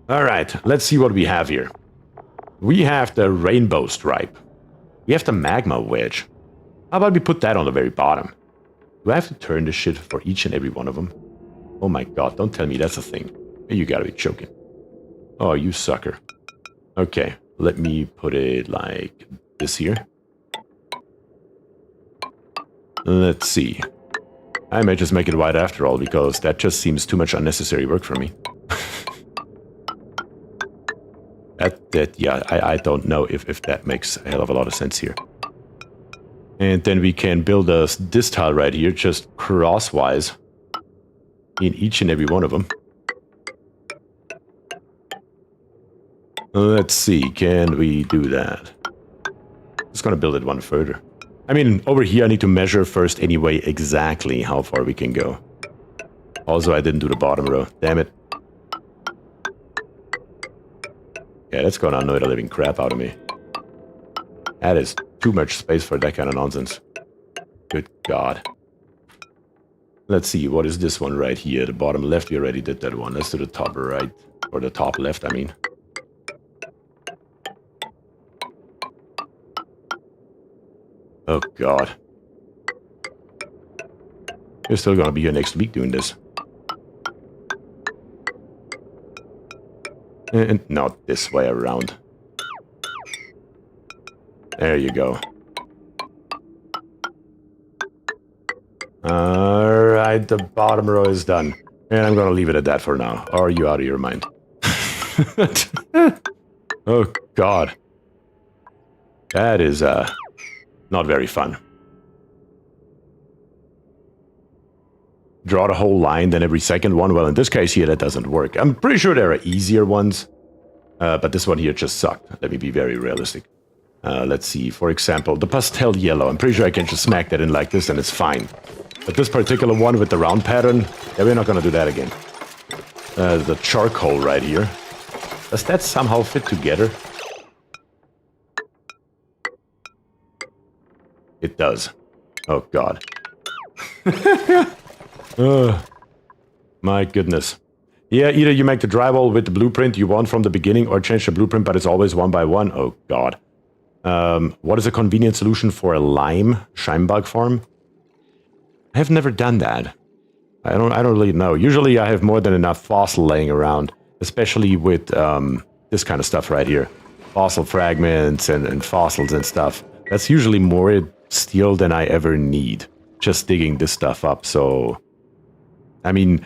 All right, let's see what we have here. We have the rainbow stripe. We have the magma wedge. How about we put that on the very bottom? Do I have to turn this shit for each and every one of them? Oh my god, don't tell me that's a thing. You gotta be joking. Oh, you sucker. Okay, let me put it like this here. Let's see. I may just make it white after all, because that just seems too much unnecessary work for me. Yeah, I don't know if that makes a hell of a lot of sense here. And then we can build this tile right here, just crosswise in each and every one of them. Let's see, can we do that? Just gonna build it one further. I mean, over here I need to measure first anyway exactly how far we can go. Also, I didn't do the bottom row. Damn it. Yeah, that's gonna annoy the living crap out of me. That is too much space for that kind of nonsense. Good God. Let's see, what is this one right here? The bottom left, we already did that one. Let's do the top right. Or the top left, I mean. Oh God. You're still gonna be here next week doing this. And not this way around. There you go. Alright, the bottom row is done. And I'm gonna leave it at that for now. Or are you out of your mind? Oh God. That is not very fun. Draw the whole line, then every second one. Well, in this case here, that doesn't work. I'm pretty sure there are easier ones. But this one here just sucked. Let me be very realistic. Let's see, for example, the pastel yellow. I'm pretty sure I can just smack that in like this and it's fine. But this particular one with the round pattern, yeah, we're not gonna do that again. The charcoal right here. Does that somehow fit together? It does. Oh God. My goodness. Yeah, either you make the drywall with the blueprint you want from the beginning or change the blueprint, but it's always one by one. Oh God. What is a convenient solution for a lime Scheinbach farm? I have never done that. I don't really know. Usually I have more than enough fossil laying around, especially with this kind of stuff right here. Fossil fragments and fossils and stuff. That's usually more steel than I ever need. Just digging this stuff up, so... I mean...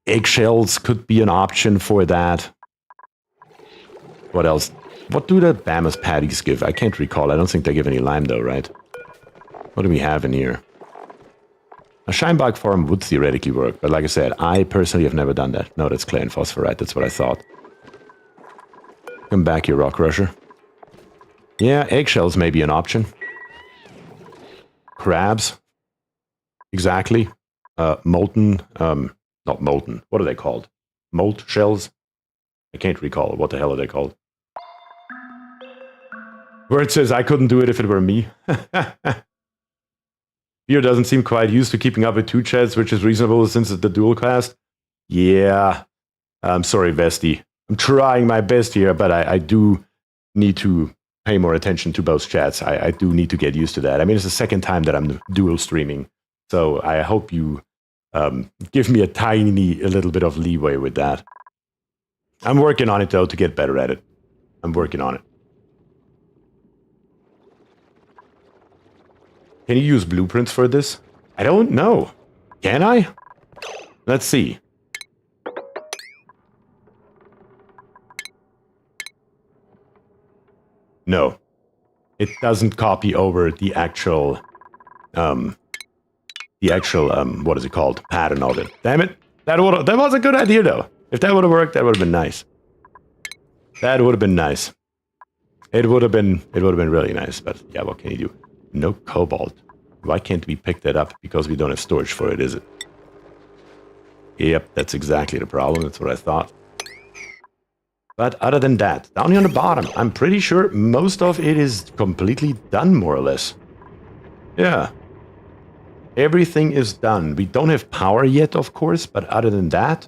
eggshells could be an option for that. What else? What do the Bama's patties give? I can't recall. I don't think they give any lime though, right? What do we have in here? A Scheinbach farm would theoretically work, but like I said, I personally have never done that. No, that's clay and phosphorite. That's what I thought. Come back here, rock crusher. Yeah, eggshells may be an option. Crabs. Exactly. Molten... not molten. What are they called? Molt shells? I can't recall. What the hell are they called? Where it says I couldn't do it if it were me. Beer doesn't seem quite used to keeping up with 2 chats, which is reasonable since it's the dual cast. Yeah. I'm sorry, Vesti. I'm trying my best here, but I do need to pay more attention to both chats. I do need to get used to that. I mean, it's the second time that I'm dual streaming. So I hope you give me a little bit of leeway with that. I'm working on it, though, to get better at it. I'm working on it. Can you use blueprints for this? I don't know. Can I? Let's see. No. It doesn't copy over the actual, what is it called? Pattern of it. Damn it. That was a good idea, though. If that would have worked, that would have been nice. That would have been nice. It would have been really nice, but yeah, what can you do? No cobalt. Why can't we pick that up? Because we don't have storage for it, is it? Yep, that's exactly the problem. That's what I thought. But other than that, down here on the bottom, I'm pretty sure most of it is completely done, more or less. Yeah. Everything is done. We don't have power yet, of course, but other than that,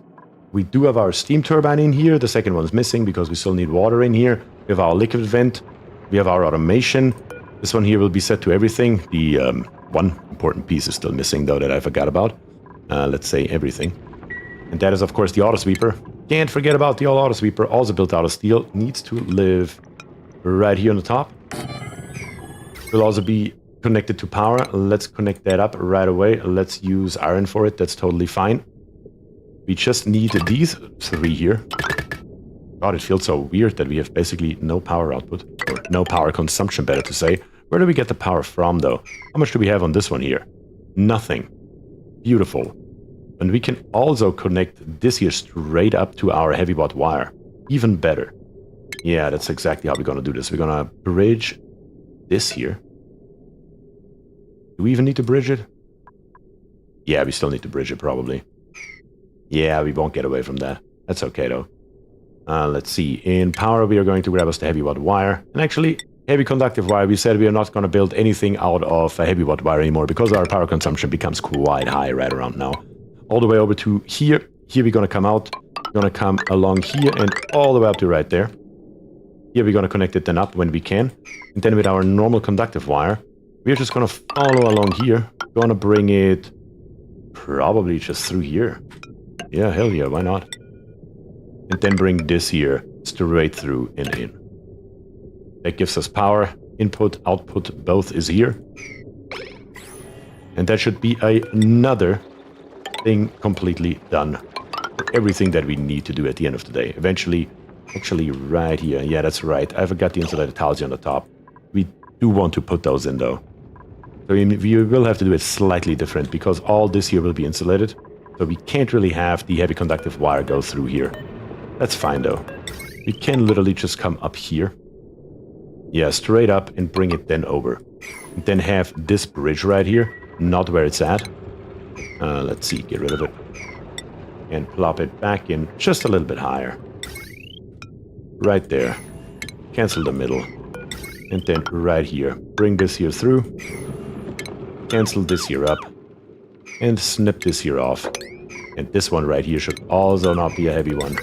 we do have our steam turbine in here. The second one's missing because we still need water in here. We have our liquid vent. We have our automation. This one here will be set to everything. The one important piece is still missing, though, that I forgot about. Let's say everything. And that is, of course, the auto sweeper. Can't forget about the auto sweeper. Also built out of steel. Needs to live right here on the top. Will also be connected to power. Let's connect that up right away. Let's use iron for it. That's totally fine. We just need these 3 here. God, it feels so weird that we have basically no power output. Or no power consumption, better to say. Where do we get the power from, though? How much do we have on this one here? Nothing. Beautiful. And we can also connect this here straight up to our heavy watt wire. Even better. Yeah, that's exactly how we're going to do this. We're going to bridge this here. Do we even need to bridge it? Yeah, we still need to bridge it, probably. Yeah, we won't get away from that. That's okay, though. Let's see. In power, we are going to grab us the heavy watt wire. And actually, heavy conductive wire, we said we are not going to build anything out of a heavy watt wire anymore because our power consumption becomes quite high right around now. All the way over to here. Here we're going to come out. We're going to come along here and all the way up to right there. Here we're going to connect it then up when we can. And then with our normal conductive wire, we're just going to follow along here. Going to bring it probably just through here. Yeah, hell yeah, why not? And then bring this here straight through and in. That gives us power. Input, output, both is here. And that should be another thing completely done. For everything that we need to do at the end of the day. Eventually, actually right here. Yeah, that's right. I forgot the insulated tiles on the top. We do want to put those in though. So we will have to do it slightly different because all this here will be insulated. So we can't really have the heavy conductive wire go through here. That's fine though. We can literally just come up here. Yeah, straight up and bring it then over. And then have this bridge right here, not where it's at. Let's see, get rid of it. And plop it back in just a little bit higher. Right there. Cancel the middle. And then right here. Bring this here through. Cancel this here up. And snip this here off. And this one right here should also not be a heavy one.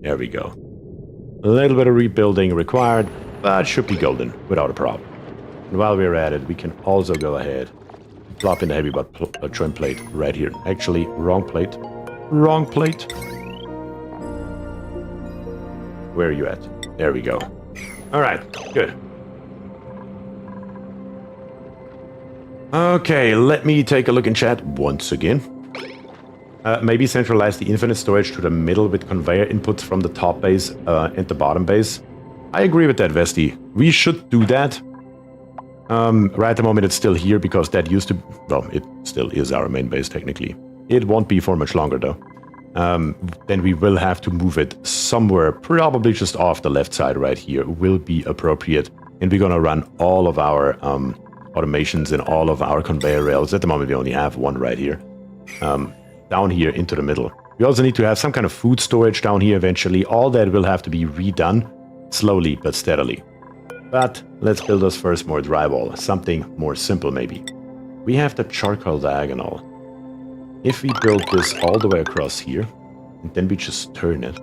There we go. A little bit of rebuilding required, but should be golden without a problem. And while we're at it, we can also go ahead and plop in the heavy butt trim plate right here. Actually, wrong plate. Wrong plate. Where are you at? There we go. All right, good. Okay, let me take a look in chat once again. Maybe centralize the infinite storage to the middle with conveyor inputs from the top base and the bottom base. I agree with that, Vesti. We should do that. Right at the moment it's still here because that used to... Well, it still is our main base technically. It won't be for much longer though. Then we will have to move it somewhere, probably just off the left side right here, will be appropriate. And we're gonna run all of our automations and all of our conveyor rails. At the moment we only have one right here. Down here into the middle. We also need to have some kind of food storage down here eventually. All that will have to be redone slowly but steadily. But let's build us first more drywall. Something more simple maybe. We have the charcoal diagonal. If we build this all the way across here, and then we just turn it.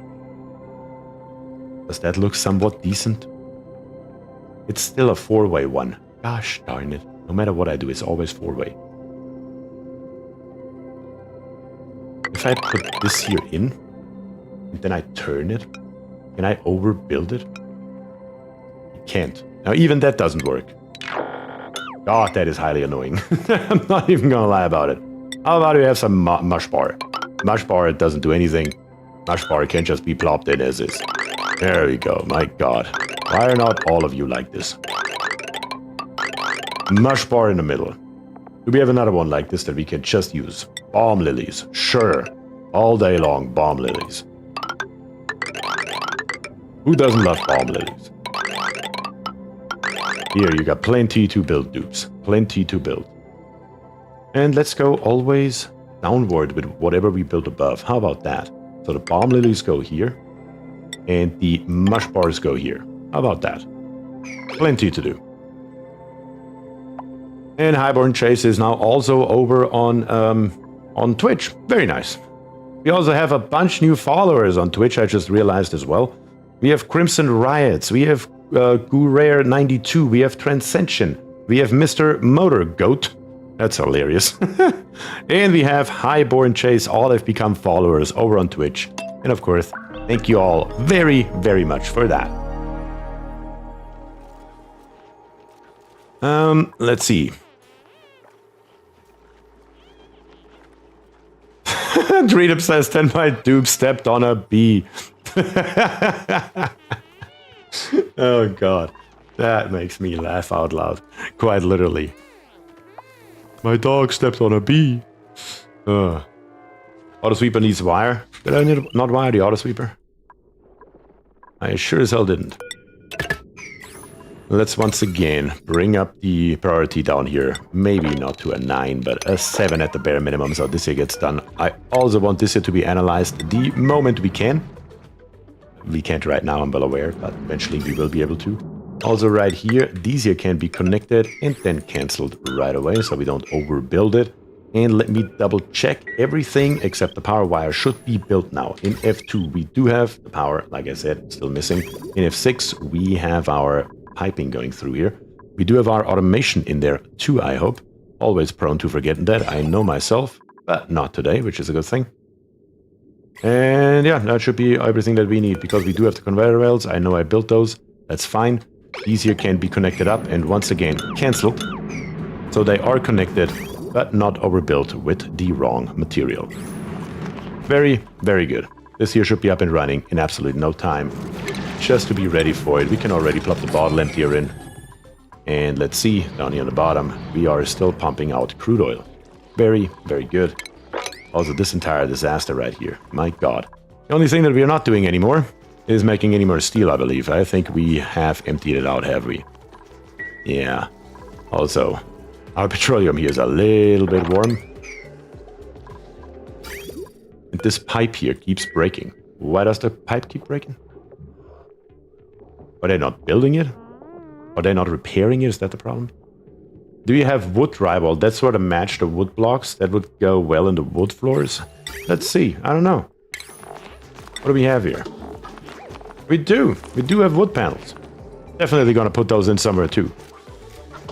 Does that look somewhat decent? It's still a four-way one. Gosh darn it. No matter what I do, it's always four-way. If I put this here in, and then I turn it, can I overbuild it? I can't. Now even that doesn't work. God, that is highly annoying. I'm not even gonna lie about it. How about we have some mush bar? Mush bar, it doesn't do anything. Mush bar can just be plopped in as is. There we go, my god. Why are not all of you like this? Mush bar in the middle. Do we have another one like this that we can just use? Balm lilies. Sure. All day long, balm lilies. Who doesn't love balm lilies? Here, you got plenty to build, dupes. Plenty to build. And let's go always downward with whatever we build above. How about that? So the balm lilies go here. And the mush bars go here. How about that? Plenty to do. And Highborn Chase is now also over on Twitch. Very nice. We also have a bunch new followers on Twitch, I just realized as well. We have Crimson Riots, we have Gurare92, we have Transcension, we have Mr. Motor Goat. That's hilarious. And we have Highborn Chase. All have become followers over on Twitch. And of course, thank you all very, very much for that. Let's see. Dreedum says, then my dupe stepped on a bee. Oh, God. That makes me laugh out loud. Quite literally. My dog stepped on a bee. Auto sweeper needs wire. Did I not wire the auto sweeper? I sure as hell didn't. Let's once again bring up the priority down here. Maybe not to a 9, but a 7 at the bare minimum, so this here gets done. I also want this here to be analyzed the moment we can. We can't right now, I'm well aware, but eventually we will be able to. Also right here, these here can be connected and then cancelled right away, so we don't overbuild it. And let me double check everything except the power wire should be built now. In F2 we do have the power, like I said, still missing. In F6 we have our piping going through here. We do have our automation in there too, I hope. Always prone to forgetting that, I know myself, but not today, which is a good thing. And yeah, that should be everything that we need, because we do have the conveyor rails. I know I built those, that's fine. These here can be connected up and once again cancelled. So they are connected, but not overbuilt with the wrong material. Very, very good. This here should be up and running in absolutely no time. Just to be ready for it, we can already plop the bottle emptier in. And let's see, down here on the bottom, we are still pumping out crude oil. Very, very good. Also, this entire disaster right here, my god. The only thing that we are not doing anymore is making any more steel, I believe. I think we have emptied it out, have we? Yeah. Also, our petroleum here is a little bit warm. And this pipe here keeps breaking. Why does the pipe keep breaking? Are they not building it? Are they not repairing it? Is that the problem? Do you have wood drywall that sort of match the wood blocks? That would go well in the wood floors? Let's see. I don't know. What do we have here? We do have wood panels. Definitely gonna put those in somewhere too.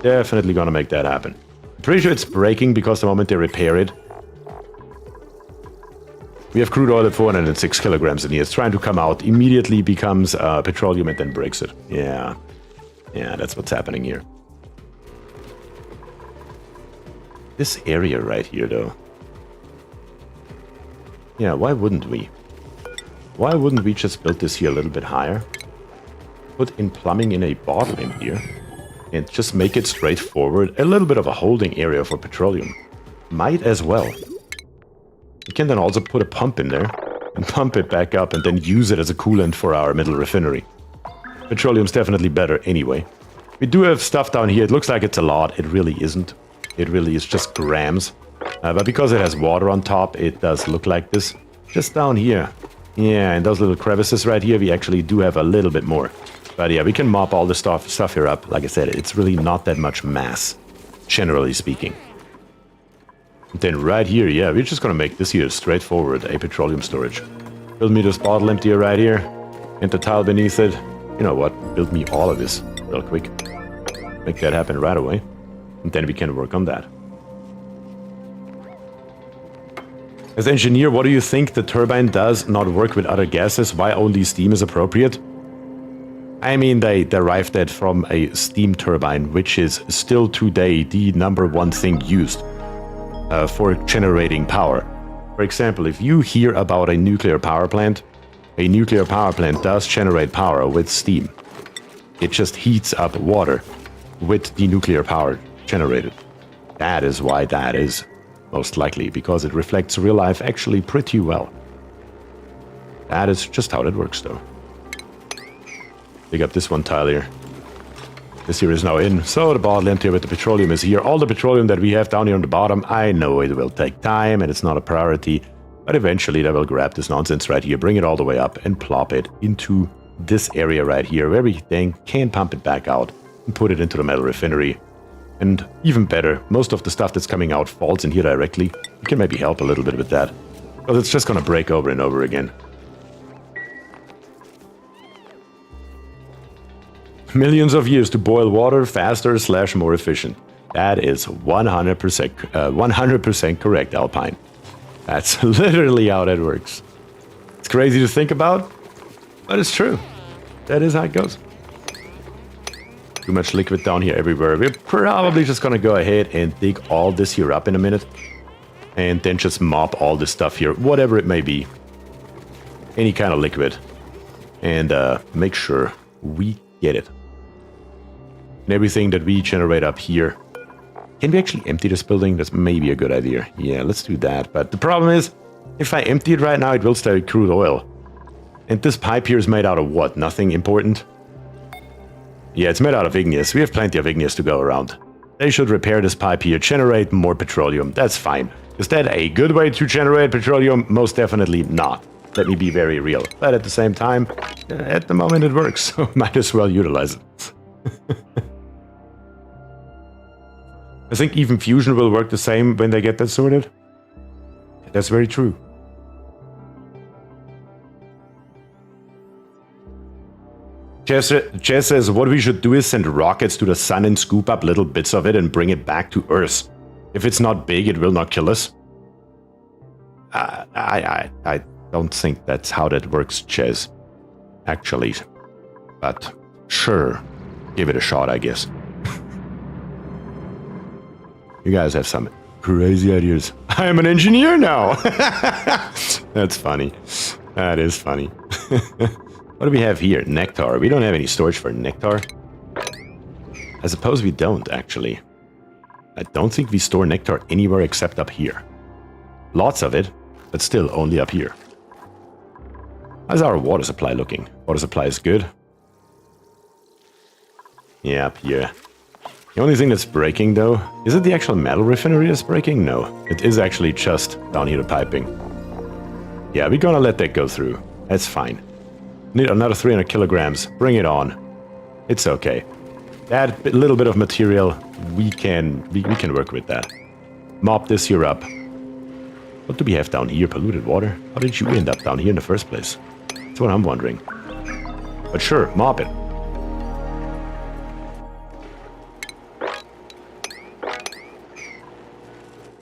Definitely gonna make that happen. I'm pretty sure it's breaking because the moment they repair it. We have crude oil at 406 kilograms in here. It's trying to come out, immediately becomes petroleum and then breaks it. Yeah, that's what's happening here. This area right here though. Yeah, why wouldn't we? Why wouldn't we just build this here a little bit higher? Put in plumbing in a bottle in here. And just make it straightforward. A little bit of a holding area for petroleum. Might as well. You can then also put a pump in there. And pump it back up and then use it as a coolant for our middle refinery. Petroleum's definitely better anyway. We do have stuff down here. It looks like it's a lot. It really isn't. It really is just grams. But because it has water on top, it does look like this. Just down here. Yeah, and those little crevices right here, we actually do have a little bit more. But yeah, we can mop all the stuff here up. Like I said, it's really not that much mass, generally speaking. And then right here, yeah, we're just gonna make this here straightforward, a petroleum storage. Build me this bottle emptier right here, and the tile beneath it. You know what, build me all of this real quick. Make that happen right away. And then we can work on that. As engineer, what do you think the turbine does not work with other gases? Why only steam is appropriate? I mean, they derived that from a steam turbine, which is still today the #1 thing used for generating power. For example, if you hear about a nuclear power plant does generate power with steam. It just heats up water with the nuclear power generated. That is why that is. Most likely, because it reflects real life actually pretty well. That is just how that works, though. Pick up this one tile here. This here is now in, so the bottle emptier with the petroleum is here. All the petroleum that we have down here on the bottom, I know it will take time and it's not a priority, but eventually they will grab this nonsense right here, bring it all the way up and plop it into this area right here, where we then can pump it back out and put it into the metal refinery. And even better, most of the stuff that's coming out falls in here directly. You can maybe help a little bit with that, but it's just gonna break over and over again. Millions of years to boil water faster / more efficient. That is 100% correct, Alpine. That's literally how that works. It's crazy to think about, but it's true. That is how it goes. Too much liquid down here everywhere. We're probably just gonna go ahead and dig all this here up in a minute. And then just mop all this stuff here, whatever it may be. Any kind of liquid. And make sure we get it. and everything that we generate up here. Can we actually empty this building? That's maybe a good idea. Yeah, let's do that. But the problem is, if I empty it right now, it will stay with crude oil. And this pipe here is made out of what? Nothing important? Yeah, it's made out of igneous. We have plenty of igneous to go around. They should repair this pipe here, generate more petroleum. That's fine. Is that a good way to generate petroleum? Most definitely not. Let me be very real. But at the same time, at the moment it works, so might as well utilize it. I think even fusion will work the same when they get that sorted. That's very true. Jess says what we should do is send rockets to the sun and scoop up little bits of it and bring it back to Earth. If it's not big, it will not kill us. I don't think that's how that works, Ches. Actually. But sure, give it a shot, I guess. You guys have some crazy ideas. I am an engineer now. That's funny. That is funny. What do we have here? Nectar. We don't have any storage for nectar. I suppose we don't, actually. I don't think we store nectar anywhere except up here. Lots of it, but still only up here. How's our water supply looking? Water supply is good. Yeah, up here. The only thing that's breaking, though, is it the actual metal refinery that's breaking? No, it is actually just down here the piping. Yeah, we're gonna let that go through. That's fine. Need another 300 kilograms. Bring it on. It's okay. That little bit of material, we can work with that. Mop this here up. What do we have down here? Polluted water? How did you end up down here in the first place? That's what I'm wondering. But sure, mop it.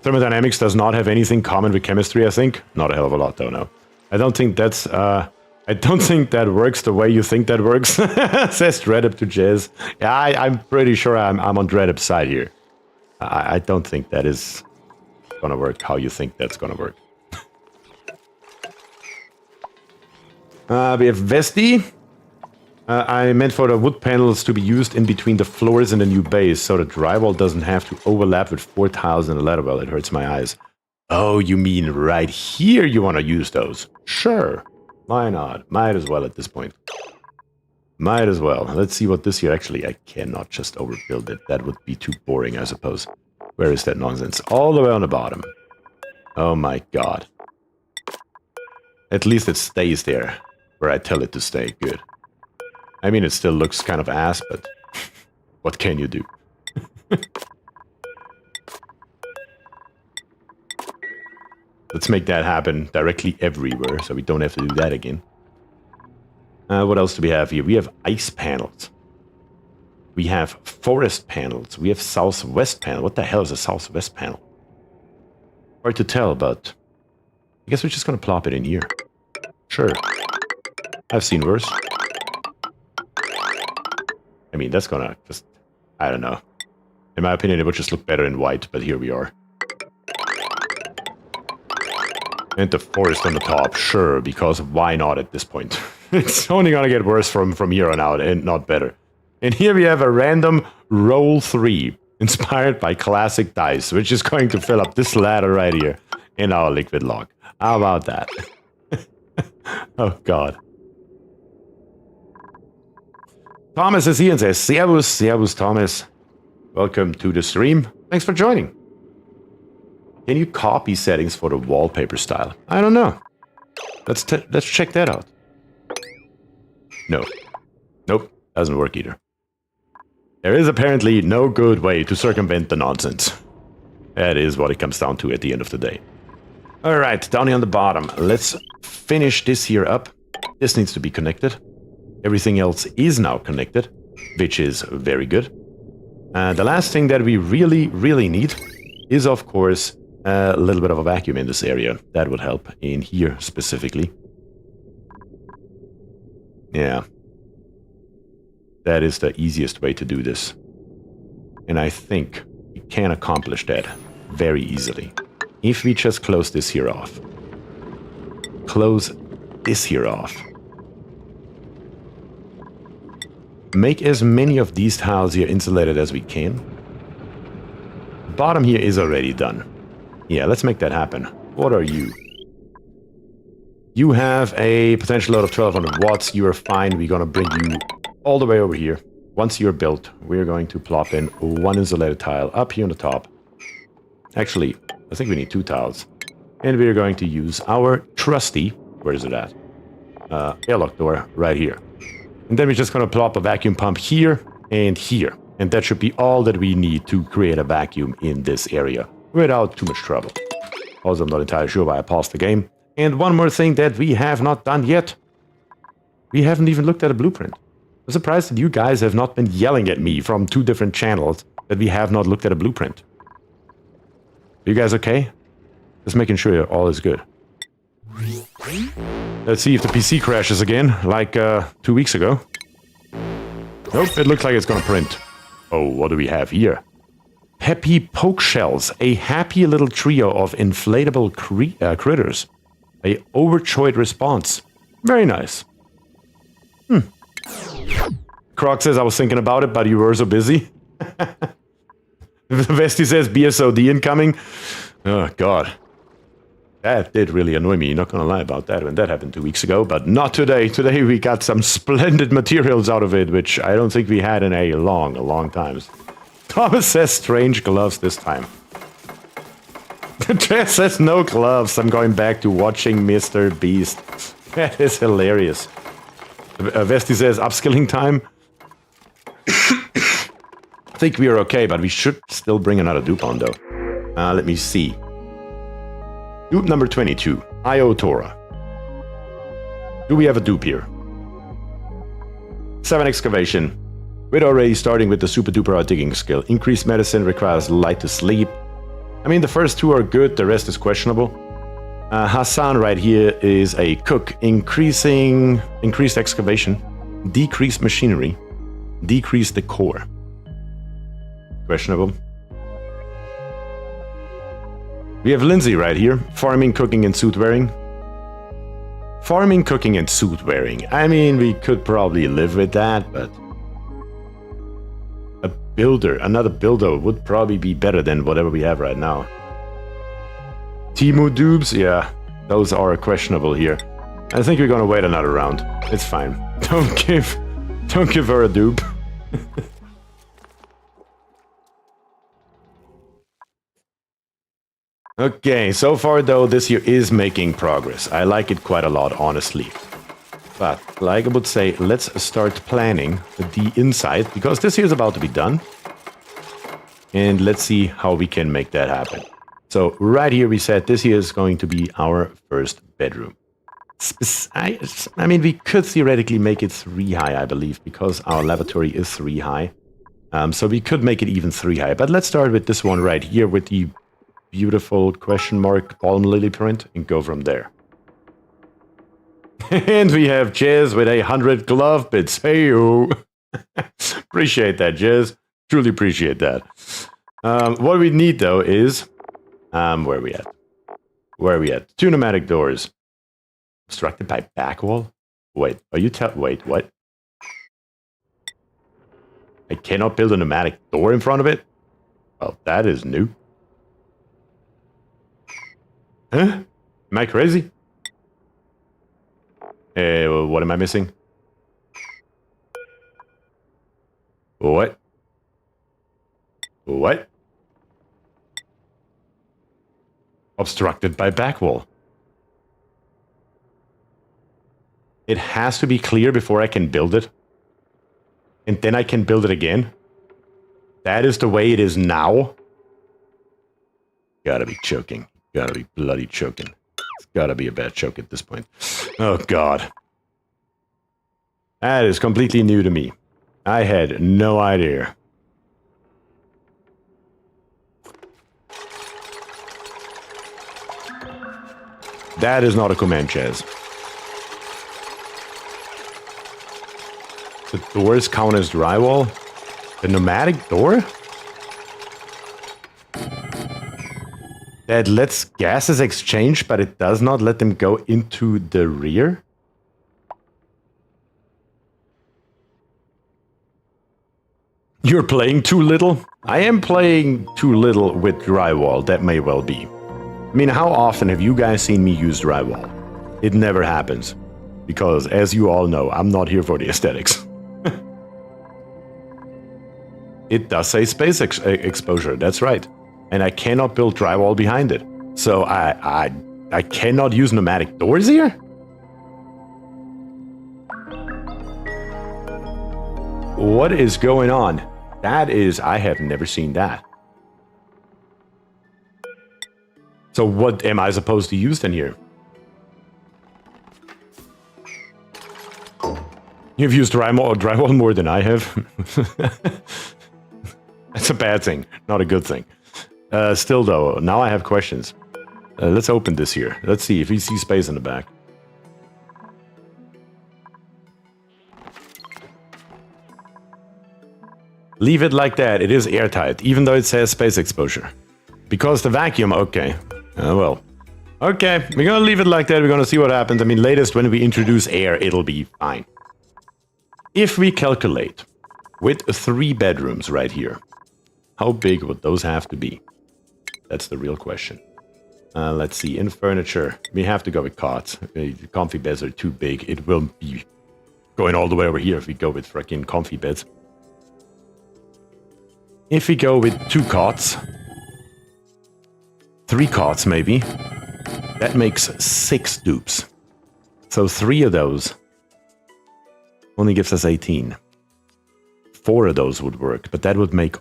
Thermodynamics does not have anything common with chemistry, I think. Not a hell of a lot, though, no. I don't think that's, I don't think that works the way you think that works, says Dreadup to Jez. Yeah, I'm pretty sure I'm on Dreadup's side here. I don't think that is gonna work how you think that's gonna work. We have Vesti. I meant for the wood panels to be used in between the floors in the new base, so the drywall doesn't have to overlap with 4 tiles in the ladder. Well, it hurts my eyes. Oh, you mean right here you want to use those? Sure. Why not? Might as well at this point. Might as well. Let's see what this here... Actually, I cannot just overbuild it. That would be too boring, I suppose. Where is that nonsense? All the way on the bottom. Oh my god. At least it stays there, where I tell it to stay. Good. I mean, it still looks kind of ass, but what can you do? Let's make that happen directly everywhere, so we don't have to do that again. What else do we have here? We have ice panels. We have forest panels. We have southwest panel. What the hell is a southwest panel? Hard to tell, but I guess we're just gonna plop it in here. Sure. I've seen worse. I mean, that's gonna just... I don't know. In my opinion, it would just look better in white, but here we are. And the forest on the top, sure, because why not at this point? It's only gonna get worse from here on out, and not better. And here we have a random roll 3, inspired by classic dice, which is going to fill up this ladder right here in our liquid log. How about that? Oh, God. Thomas is here and says, Servus, Servus, Thomas. Welcome to the stream. Thanks for joining. Can you copy settings for the wallpaper style? I don't know. Let's check that out. No. Nope. Doesn't work either. There is apparently no good way to circumvent the nonsense. That is what it comes down to at the end of the day. Alright, down here on the bottom. Let's finish this here up. This needs to be connected. Everything else is now connected, which is very good. The last thing that we really need is, of course, a little bit of a vacuum in this area. That would help in here specifically. Yeah. That is the easiest way to do this. And I think we can accomplish that very easily. If we just close this here off. Close this here off. make as many of these tiles here insulated as we can. Bottom here is already done. Yeah, let's make that happen. What are you? You have a potential load of 1200 watts. You are fine. We're going to bring you all the way over here. Once you're built, we're going to plop in one insulated tile up here on the top. Actually, I think we need 2 tiles. And we're going to use our trusty, where is it at? Airlock door right here. And then we're just going to plop a vacuum pump here and here. And that should be all that we need to create a vacuum in this area without too much trouble. Also, I'm not entirely sure why I paused the game. And one more thing that we have not done yet. We haven't even looked at a blueprint. I'm surprised that you guys have not been yelling at me from 2 different channels that we have not looked at a blueprint. Are you guys okay? Just making sure all is good. Let's see if the PC crashes again, like 2 weeks ago. Nope, it looks like it's gonna print. Oh, what do we have here? Happy poke shells, a happy little trio of inflatable critters. A overjoyed response. Very nice. Croc says I was thinking about it, but you were so busy. Vesti says BSOD incoming. Oh, God. That did really annoy me, not gonna lie about that when that happened 2 weeks ago, but not today. Today we got some splendid materials out of it, which I don't think we had in a long time. Thomas says strange gloves this time. Jess says no gloves. I'm going back to watching Mr. Beast. That is hilarious. Vesti says upskilling time. I think we are okay, but we should still bring another dupe on though. Let me see. Dupe number 22, Io Tora. Do we have a dupe here? 7 excavation. We're already starting with the super duper hard digging skill. Increased medicine requires light to sleep. I mean, the first 2 are good, the rest is questionable. Hassan right here is a cook. Increased excavation, decreased machinery, decreased decor. Questionable. We have Lindsay right here. Farming, cooking, and suit wearing. Farming, cooking, and suit wearing. I mean, we could probably live with that, but... a builder, another builder would probably be better than whatever we have right now. Timu dupes, yeah, those are questionable here. I think we're gonna wait another round. It's fine. Don't give her a dupe. Okay, so far though, this year is making progress. I like it quite a lot, honestly. But, like I would say, let's start planning the inside, because this year is about to be done. And let's see how we can make that happen. So, right here we said this here is going to be our first bedroom. I mean, we could theoretically make it 3 high, I believe, because our lavatory is 3 high. So we could make it even 3 high. But let's start with this one right here with the beautiful question mark palm lily print and go from there. And we have Jez with 100 glove bits. Hey-o! Appreciate that, Jez. Truly appreciate that. What we need, though, is... where are we at? Where are we at? 2 pneumatic doors. Obstructed by back wall? Wait, are you wait, what? I cannot build a pneumatic door in front of it? Well, that is new. Huh? Am I crazy? What am I missing? What? What? Obstructed by back wall. It has to be clear before I can build it. And then I can build it again. That is the way it is now. Gotta be choking. Gotta be bloody choking. It's gotta be a bad choke at this point. Oh, God. That is completely new to me. I had no idea. That is not a command, Chaz. The doors count as drywall? The pneumatic door? That lets gases exchange, but it does not let them go into the rear? You're playing too little? I am playing too little with drywall, that may well be. I mean, how often have you guys seen me use drywall? It never happens. Because, as you all know, I'm not here for the aesthetics. It does say space exposure, that's right. And I cannot build drywall behind it. So I cannot use pneumatic doors here? What is going on? That is, I have never seen that. So what am I supposed to use then here? You've used drywall more than I have. That's a bad thing, not a good thing. Still though, now I have questions. Let's open this here. Let's see if we see space in the back. Leave it like that. It is airtight, even though it says space exposure. Because the vacuum, okay. Well. Okay, we're gonna leave it like that. We're gonna see what happens. I mean, latest when we introduce air, it'll be fine. If we calculate with 3 bedrooms right here, how big would those have to be? That's the real question. Let's see, in furniture, we have to go with cots. The comfy beds are too big. It will be going all the way over here if we go with freaking comfy beds. If we go with 2 cots, 3 cots maybe, that makes 6 dupes. So 3 of those only gives us 18. 4 of those would work, but that would make...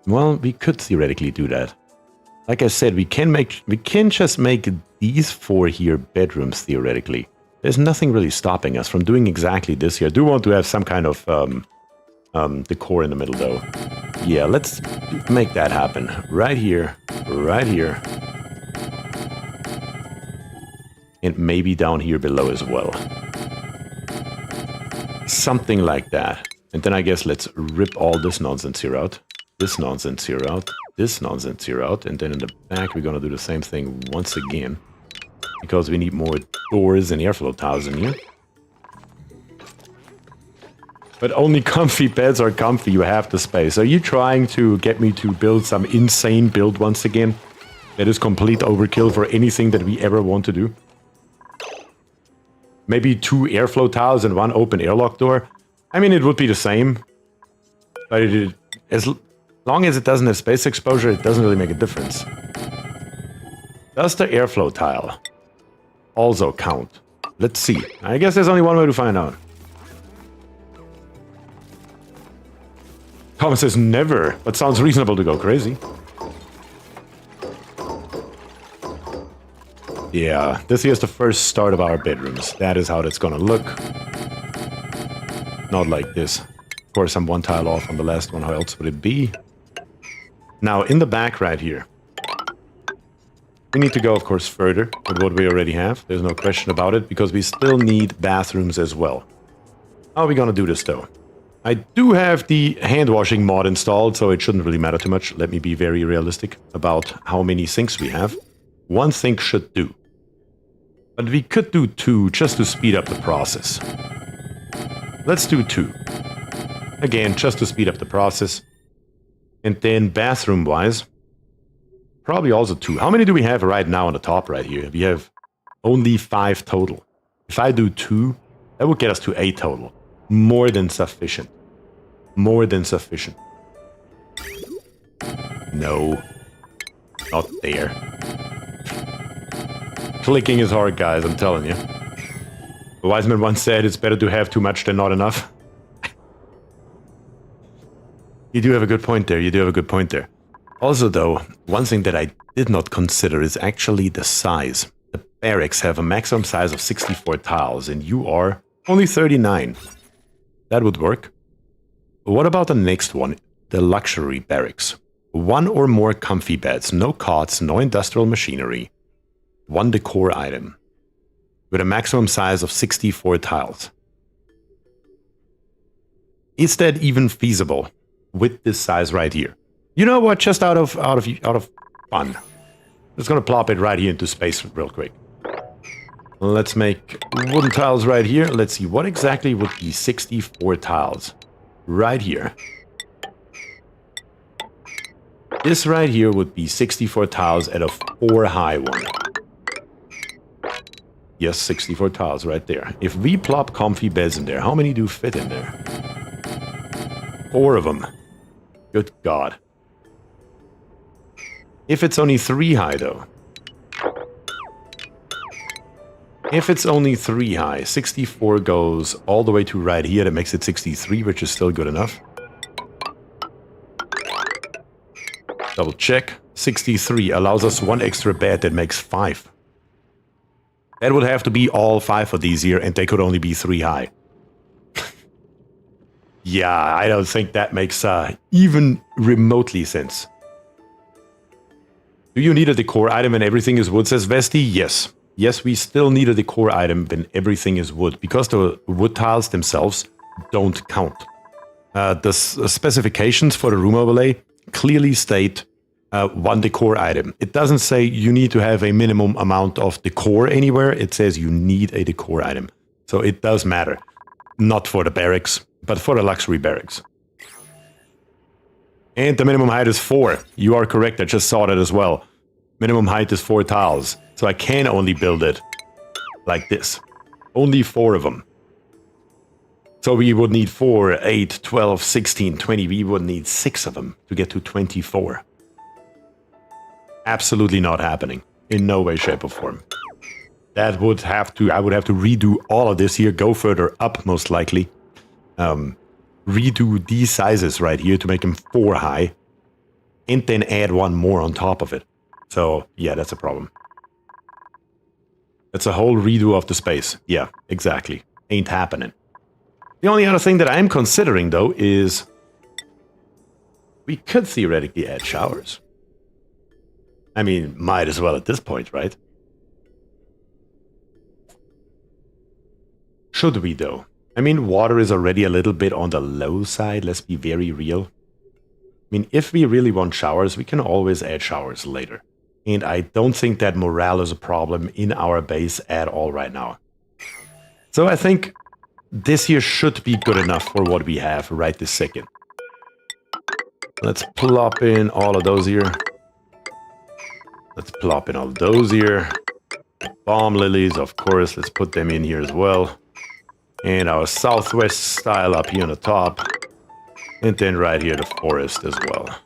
Well, we could theoretically do that. Like I said, we can just make these 4 here bedrooms theoretically. There's nothing really stopping us from doing exactly this here. I do want to have some kind of decor in the middle though. Yeah, let's make that happen. Right here, right here. And maybe down here below as well. Something like that. And then I guess let's rip all this nonsense here out. This nonsense here out. This nonsense here out. And then in the back we're gonna do the same thing once again. Because we need more doors and airflow tiles in here. But only comfy beds are comfy, you have the space. Are you trying to get me to build some insane build once again? That is complete overkill for anything that we ever want to do? Maybe 2 airflow tiles and 1 open airlock door? I mean, it would be the same. But as long as it doesn't have space exposure, it doesn't really make a difference. Does the airflow tile also count? Let's see. I guess there's only one way to find out. Thomas says never, but sounds reasonable to go crazy. Yeah, this here's the first start of our bedrooms. That is how that's gonna look. Not like this. Of course, I'm 1 tile off on the last one. How else would it be? Now, in the back right here, we need to go, of course, further with what we already have. There's no question about it, because we still need bathrooms as well. How are we gonna do this, though? I do have the hand-washing mod installed, so it shouldn't really matter too much. Let me be very realistic about how many sinks we have. 1 sink should do. But we could do 2 just to speed up the process. Let's do 2. Again, just to speed up the process. And then bathroom-wise, probably also 2. How many do we have right now on the top right here? We have only 5 total. If I do 2, that would get us to 8 total. More than sufficient. More than sufficient. No. Not there. Clicking is hard, guys, I'm telling you. The wise man once said it's better to have too much than not enough. You do have a good point there, you do have a good point there. Also though, one thing that I did not consider is actually the size. The barracks have a maximum size of 64 tiles and you are only 39. That would work. What about the next one? The luxury barracks. 1 or more comfy beds, no cots, no industrial machinery. 1 decor item. With a maximum size of 64 tiles. Is that even feasible with this size right here? You know what? Just out of fun. Just gonna plop it right here into space real quick. Let's make wooden tiles right here. Let's see, what exactly would be 64 tiles? Right here. This right here would be 64 tiles at a 4 high one. Yes, 64 tiles right there. If we plop comfy beds in there, how many do fit in there? 4 of them. Good God. If it's only 3 high though. If it's only 3 high, 64 goes all the way to right here. That makes it 63, which is still good enough. Double check. 63 allows us 1 extra bed. That makes 5. That would have to be all 5 of these here, and they could only be 3 high. Yeah, I don't think that makes even remotely sense. Do you need a decor item when everything is wood, says Vesti? Yes. Yes, we still need a decor item when everything is wood, because the wood tiles themselves don't count. The specifications for the room overlay clearly state 1 decor item. It doesn't say you need to have a minimum amount of decor anywhere. It says you need a decor item. So it does matter. Not for the barracks, but for the luxury barracks. And the minimum height is 4. You are correct, I just saw that as well. Minimum height is 4 tiles. So I can only build it like this. Only 4 of them. So we would need 4, 8, 12, 16, 20. We would need 6 of them to get to 24. Absolutely not happening. In no way, shape, or form. That would have to, I would have to redo all of this here, go further up most likely. Redo these sizes right here to make them 4 high. And then add 1 more on top of it. So, yeah, that's a problem. That's a whole redo of the space. Yeah, exactly. Ain't happening. The only other thing that I'm considering, though, is we could theoretically add showers. I mean, might as well at this point, right? Should we, though? I mean, water is already a little bit on the low side, let's be very real. I mean, if we really want showers, we can always add showers later. And I don't think that morale is a problem in our base at all right now. So I think this here should be good enough for what we have right this second. Let's plop in all of those here. Let's plop in all of those here. Balm lilies, of course, let's put them in here as well. And our southwest style up here on the top. And then right here the forest as well.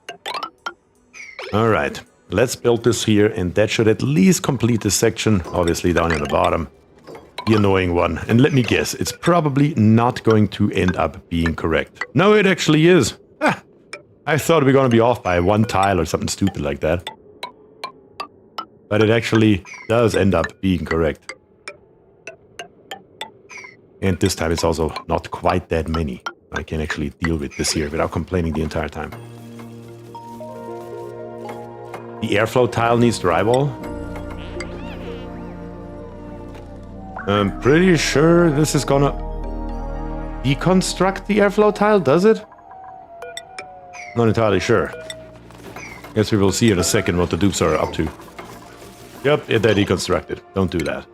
Alright, let's build this here, and that should at least complete this section. Obviously down in the bottom. The annoying one. And let me guess, it's probably not going to end up being correct. No, it actually is. Ah, I thought we were going to be off by 1 tile or something stupid like that. But it actually does end up being correct. And this time it's also not quite that many. I can actually deal with this here without complaining the entire time. The airflow tile needs drywall. I'm pretty sure this is gonna deconstruct the airflow tile, does it? Not entirely sure. Guess we will see in a second what the dupes are up to. Yep, they're deconstructed. Don't do that.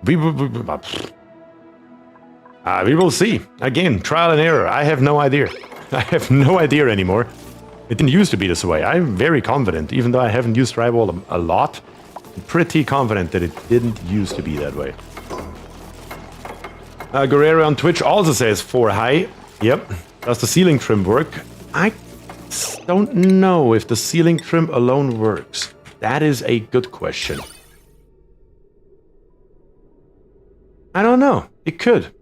We will see. Again, trial and error. I have no idea. I have no idea anymore. It didn't used to be this way. I'm very confident, even though I haven't used drywall a lot. I'm pretty confident that it didn't used to be that way. Guerrero on Twitch also says 4 high. Yep. Does the ceiling trim work? I don't know if the ceiling trim alone works. That is a good question. I don't know. It could.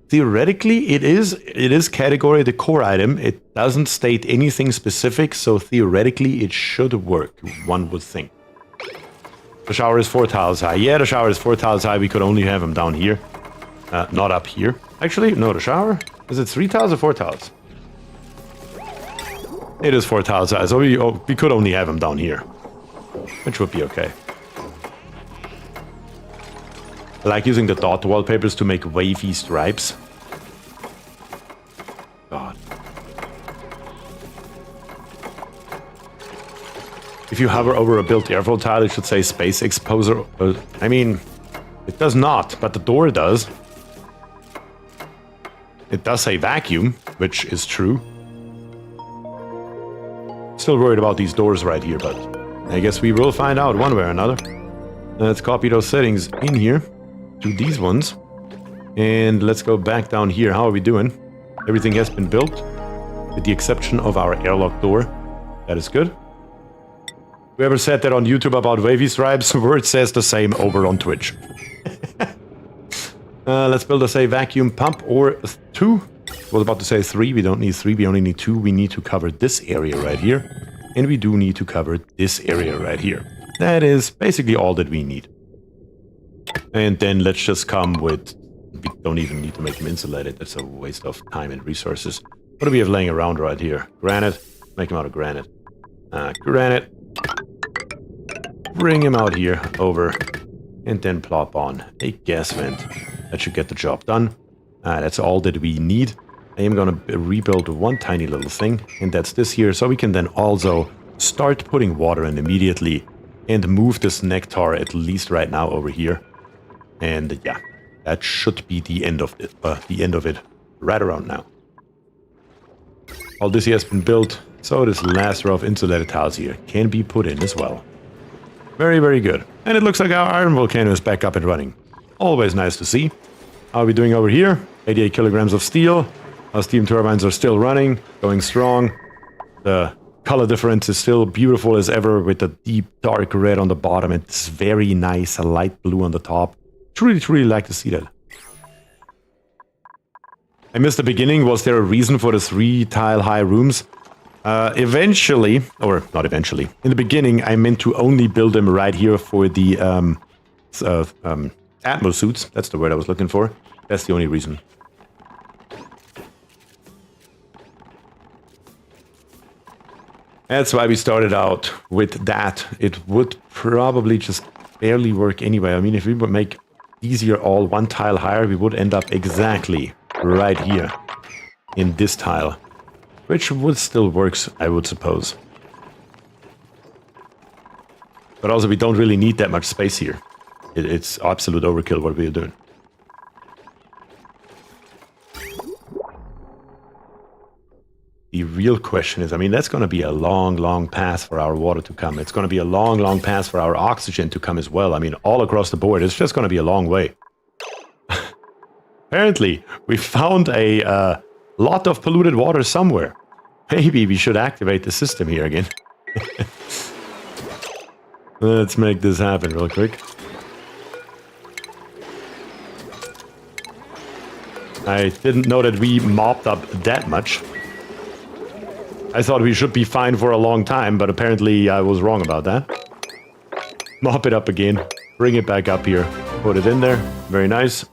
Theoretically, it is category decor item. It doesn't state anything specific, so theoretically it should work, one would think. The shower is 4 tiles high. Yeah, the shower is 4 tiles high. We could only have them down here. Not up here. Actually, no, the shower? Is it 3 tiles or 4 tiles? It is 4 tiles high, so we could only have them down here. Which would be okay. I like using the dot wallpapers to make wavy stripes. God. If you hover over a built airflow tile, it should say space exposure. I mean, it does not, but the door does. It does say vacuum, which is true. Still worried about these doors right here, but I guess we will find out one way or another. Let's copy those settings in here to these ones. And let's go back down here. How are we doing? Everything has been built, with the exception of our airlock door. That is good. Whoever said that on YouTube about wavy stripes, word says the same over on Twitch. Let's build us a vacuum pump or 2. I was about to say 3. We don't need 3. We only need 2. We need to cover this area right here. And we do need to cover this area right here. That is basically all that we need. And then let's just come with... We don't even need to make them insulated. That's a waste of time and resources. What do we have laying around right here? Granite. Make them out of granite. Granite. Bring him out here, over, and then plop on a gas vent. That should get the job done. That's all that we need. I am going to rebuild one tiny little thing, and that's this here, so we can then also start putting water in immediately and move this nectar at least right now over here. And yeah, that should be the end of it right around now. All this here has been built, so this last row of insulated tiles here can be put in as well. Very, very good. And it looks like our iron volcano is back up and running. Always nice to see. How are we doing over here? 88 kilograms of steel. Our steam turbines are still running, going strong. The color difference is still beautiful as ever with the deep dark red on the bottom and this very nice light blue on the top. Truly, truly like to see that. I missed the beginning. Was there a reason for the 3 tile high rooms? Eventually, or not eventually, in the beginning, I meant to only build them right here for the Atmo suits. That's the word I was looking for. That's the only reason. That's why we started out with that. It would probably just barely work anyway. I mean, if we would make easier all 1 tile higher, we would end up exactly right here in this tile. Which would still works, I would suppose. But also, we don't really need that much space here. It's absolute overkill what we're doing. The real question is, I mean, that's going to be a long, long path for our water to come. It's going to be a long, long path for our oxygen to come as well. I mean, all across the board, it's just going to be a long way. Apparently, we found a... lot of polluted water somewhere. Maybe we should activate the system here again. Let's make this happen real quick. I didn't know that we mopped up that much. I thought we should be fine for a long time, but apparently I was wrong about that. Mop it up again. Bring it back up here. Put it in there. Very nice.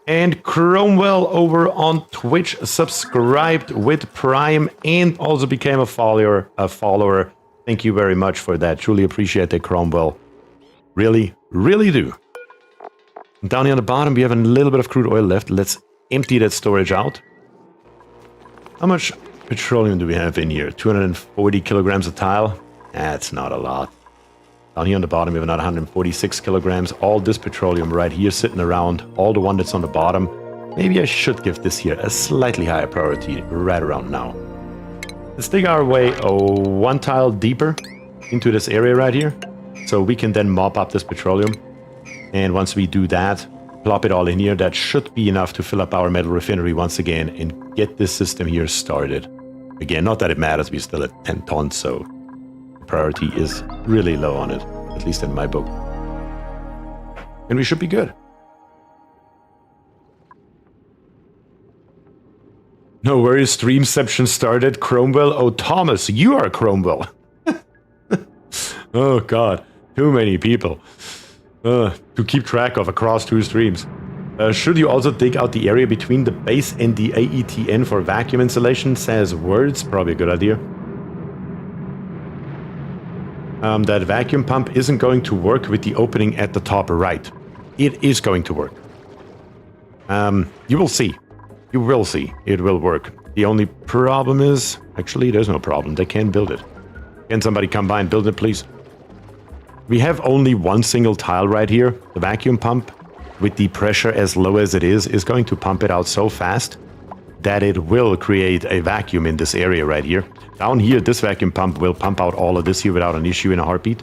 And Cromwell over on Twitch subscribed with Prime and also became a follower. Thank you very much for that. Truly appreciate that, Cromwell. Really, really do. Down here on the bottom, we have a little bit of crude oil left. Let's empty that storage out. How much petroleum do we have in here? 240 kilograms of tile? That's not a lot. Down here on the bottom, we have another 146 kilograms. All this petroleum right here sitting around. All the one that's on the bottom. Maybe I should give this here a slightly higher priority right around now. Let's dig our way 1 tile deeper into this area right here. So we can then mop up this petroleum. And once we do that, plop it all in here. That should be enough to fill up our metal refinery once again and get this system here started. Again, not that it matters. We're still at 10 tons, so... priority is really low on it, at least in my book. And we should be good. No worries, streamception started. Cromwell. Oh, Thomas, you are Cromwell. Oh, God. Too many people to keep track of across 2 streams. Should you also dig out the area between the base and the AETN for vacuum insulation? Says words. Probably a good idea. That vacuum pump isn't going to work with the opening at the top right. It is going to work. You will see. You will see. It will work. The only problem is... actually, there's no problem. They can build it. Can somebody come by and build it, please? We have only 1 single tile right here. The vacuum pump, with the pressure as low as it is going to pump it out so fast that it will create a vacuum in this area right here. Down here, this vacuum pump will pump out all of this here without an issue in a heartbeat.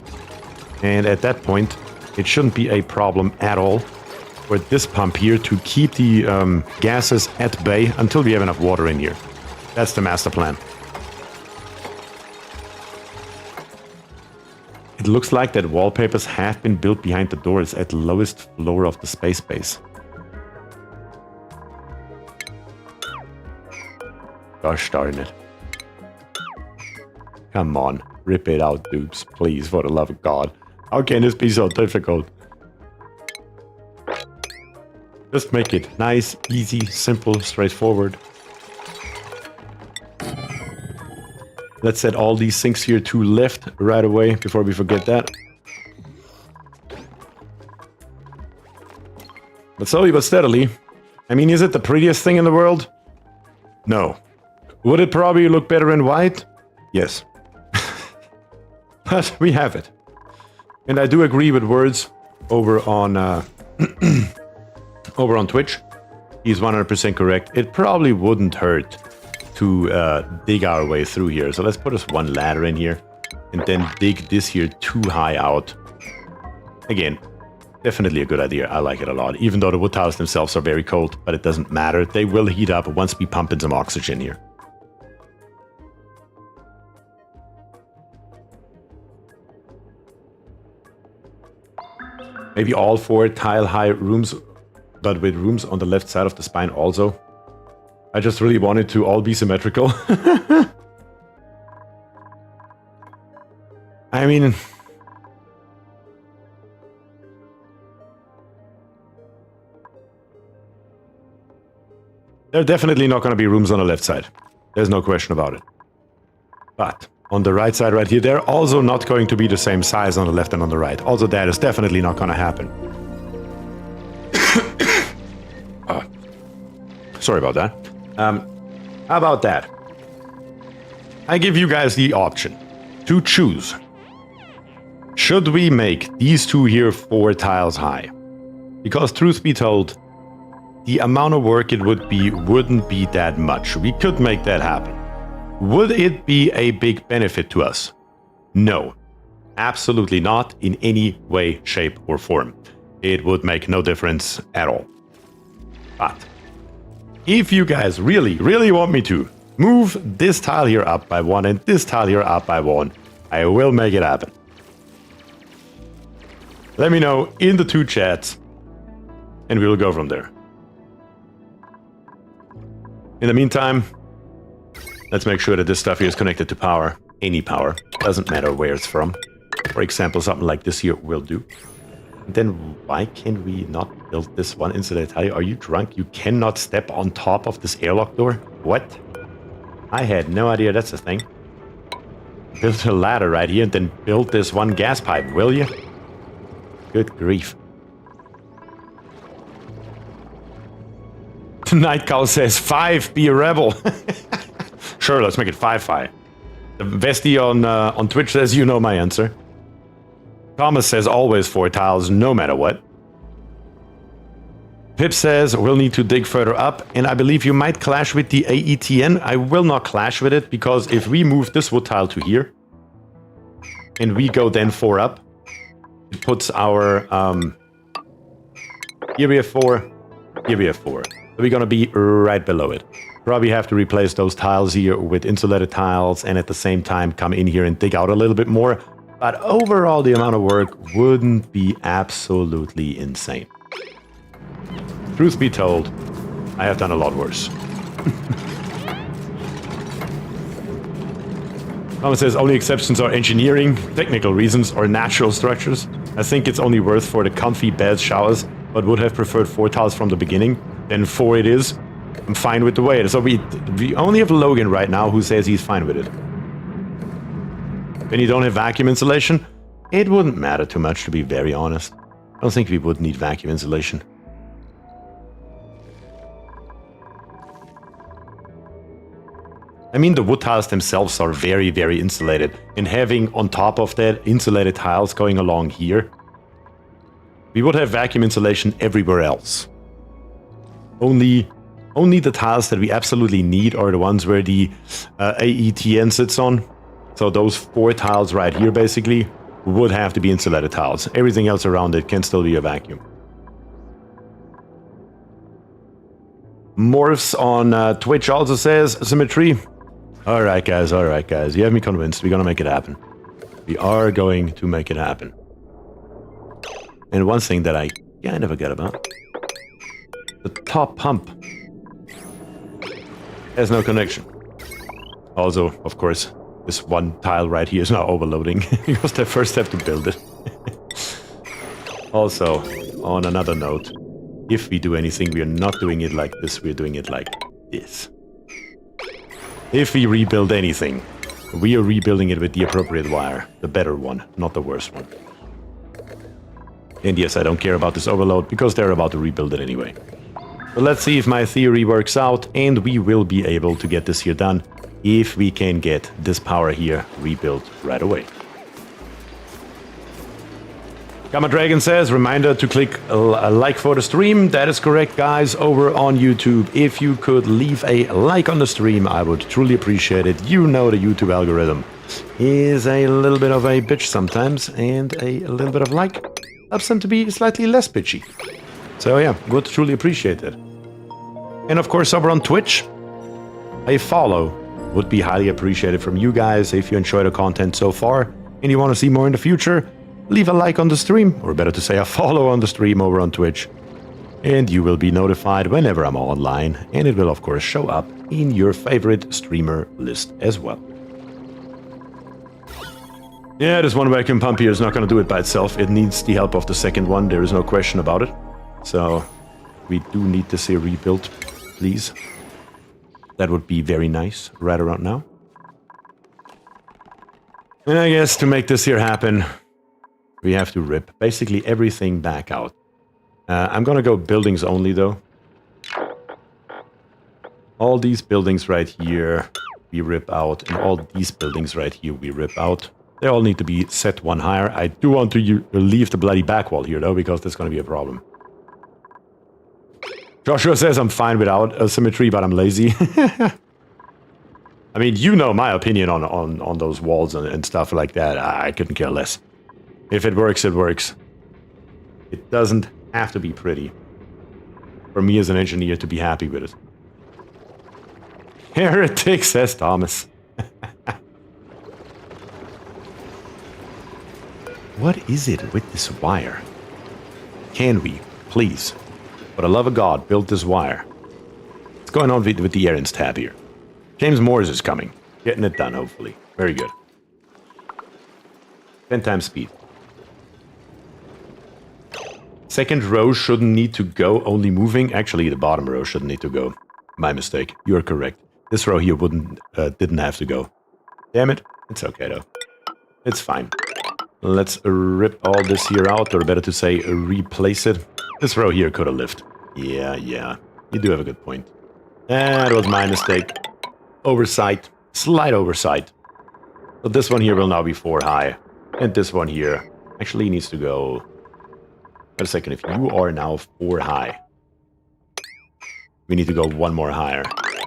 And at that point, it shouldn't be a problem at all for this pump here to keep the gases at bay until we have enough water in here. That's the master plan. It looks like that wallpapers have been built behind the doors at the lowest floor of the space base. Gosh darn it. Come on, rip it out, dudes, please, for the love of God. How can this be so difficult? Just make it nice, easy, simple, straightforward. Let's set all these sinks here to left right away before we forget that. But slowly but steadily. I mean, is it the prettiest thing in the world? No. Would it probably look better in white? Yes. But we have it. And I do agree with words over on over on Twitch. He's 100% correct. It probably wouldn't hurt to dig our way through here. So let's put us one ladder in here and then dig this here too high out. Again, definitely a good idea. I like it a lot. Even though the wood tiles themselves are very cold, but it doesn't matter. They will heat up once we pump in some oxygen here. Maybe all 4 tile-high rooms, but with rooms on the left side of the spine also. I just really wanted to all be symmetrical. I mean... there are definitely not going to be rooms on the left side. There's no question about it. But on the right side right here, they're also not going to be the same size on the left and on the right. Also, that is definitely not going to happen. Sorry about that. How about that? I give you guys the option to choose. Should we make these two here 4 tiles high? Because truth be told, the amount of work it would be wouldn't be that much. We could make that happen. Would it be a big benefit to us? No. Absolutely not in any way, shape, or form. It would make no difference at all. But if you guys really, really want me to move this tile here up by 1 and this tile here up by 1, I will make it happen. Let me know in the 2 chats and we will go from there. In the meantime, let's make sure that this stuff here is connected to power. Any power. Doesn't matter where it's from. For example, something like this here will do. And then why can we not build this one insulated tile? Are you drunk? You cannot step on top of this airlock door? What? I had no idea that's a thing. Build a ladder right here and then build this one gas pipe, will you? Good grief. Night Cow says 5, be a rebel. Sure, let's make it 5-5. The Vesti on Twitch says you know my answer. Thomas says always 4 tiles, no matter what. Pip says we'll need to dig further up, and I believe you might clash with the AETN. I will not clash with it, because if we move this wood tile to here, and we go then 4 up, it puts our... here we have 4, here we have 4. So we're gonna be right below it. Probably have to replace those tiles here with insulated tiles, and at the same time come in here and dig out a little bit more. But overall, the amount of work wouldn't be absolutely insane. Truth be told, I have done a lot worse. Thomas says only exceptions are engineering, technical reasons, or natural structures. I think it's only worth for the comfy beds, showers, but would have preferred 4 tiles from the beginning. Then 4 it is. I'm fine with the way it is. So we only have Logan right now who says he's fine with it. When you don't have vacuum insulation, it wouldn't matter too much, to be very honest. I don't think we would need vacuum insulation. I mean, the wood tiles themselves are very, very insulated. And having on top of that insulated tiles going along here, we would have vacuum insulation everywhere else. Only Only the tiles that we absolutely need are the ones where the AETN sits on. So those 4 tiles right here, basically, would have to be insulated tiles. Everything else around it can still be a vacuum. Morphs on Twitch also says, Symmetry. Alright guys, you have me convinced. We're gonna make it happen. We are going to make it happen. And one thing that I kind of forget about. The top pump has no connection. Also, of course, this one tile right here is now overloading because they first have to build it. Also, on another note, if we do anything, we are not doing it like this, we're doing it like this. If we rebuild anything, we are rebuilding it with the appropriate wire. The better one, not the worst one. And yes, I don't care about this overload because they're about to rebuild it anyway. But let's see if my theory works out, and we will be able to get this here done if we can get this power here rebuilt right away. Gamma Dragon says, reminder to click a like for the stream. That is correct, guys, over on YouTube. If you could leave a like on the stream, I would truly appreciate it. You know the YouTube algorithm is a little bit of a bitch sometimes, and a little bit of like helps them to be slightly less bitchy. So yeah, would truly appreciate it. And of course, over on Twitch, a follow would be highly appreciated from you guys. If you enjoy the content so far and you want to see more in the future, leave a like on the stream, or better to say a follow on the stream over on Twitch. And you will be notified whenever I'm online, and it will of course show up in your favorite streamer list as well. Yeah, this one vacuum pump here is not going to do it by itself. It needs the help of the second one, there is no question about it. So we do need to see a rebuild, please. That would be very nice right around now. And I guess to make this here happen, we have to rip basically everything back out. I'm gonna go buildings only though. All these buildings right here we rip out, and all these buildings right here we rip out. They all need to be set one higher. I do want to leave the bloody back wall here though, because that's gonna be a problem. Joshua says I'm fine without a symmetry, but I'm lazy. I mean, you know my opinion on those walls and stuff like that. I couldn't care less. If it works, it works. It doesn't have to be pretty. For me as an engineer to be happy with it. Heretic, says Thomas. What is it with this wire? Can we, please, for the love of God, build this wire? What's going on with the errands tab here? James Morris is coming. Getting it done, hopefully. Very good. 10 times speed. Second row shouldn't need to go, only moving. Actually, the bottom row shouldn't need to go. My mistake. You are correct. This row here didn't have to go. Damn it. It's okay, though. It's fine. Let's rip all this here out, or better to say, replace it. This row here could have lived. Yeah. You do have a good point. That was my mistake. Oversight. Slight oversight. So this one here will now be 4 high. And this one here actually needs to go... Wait a second, if you are now 4 high, we need to go 1 more higher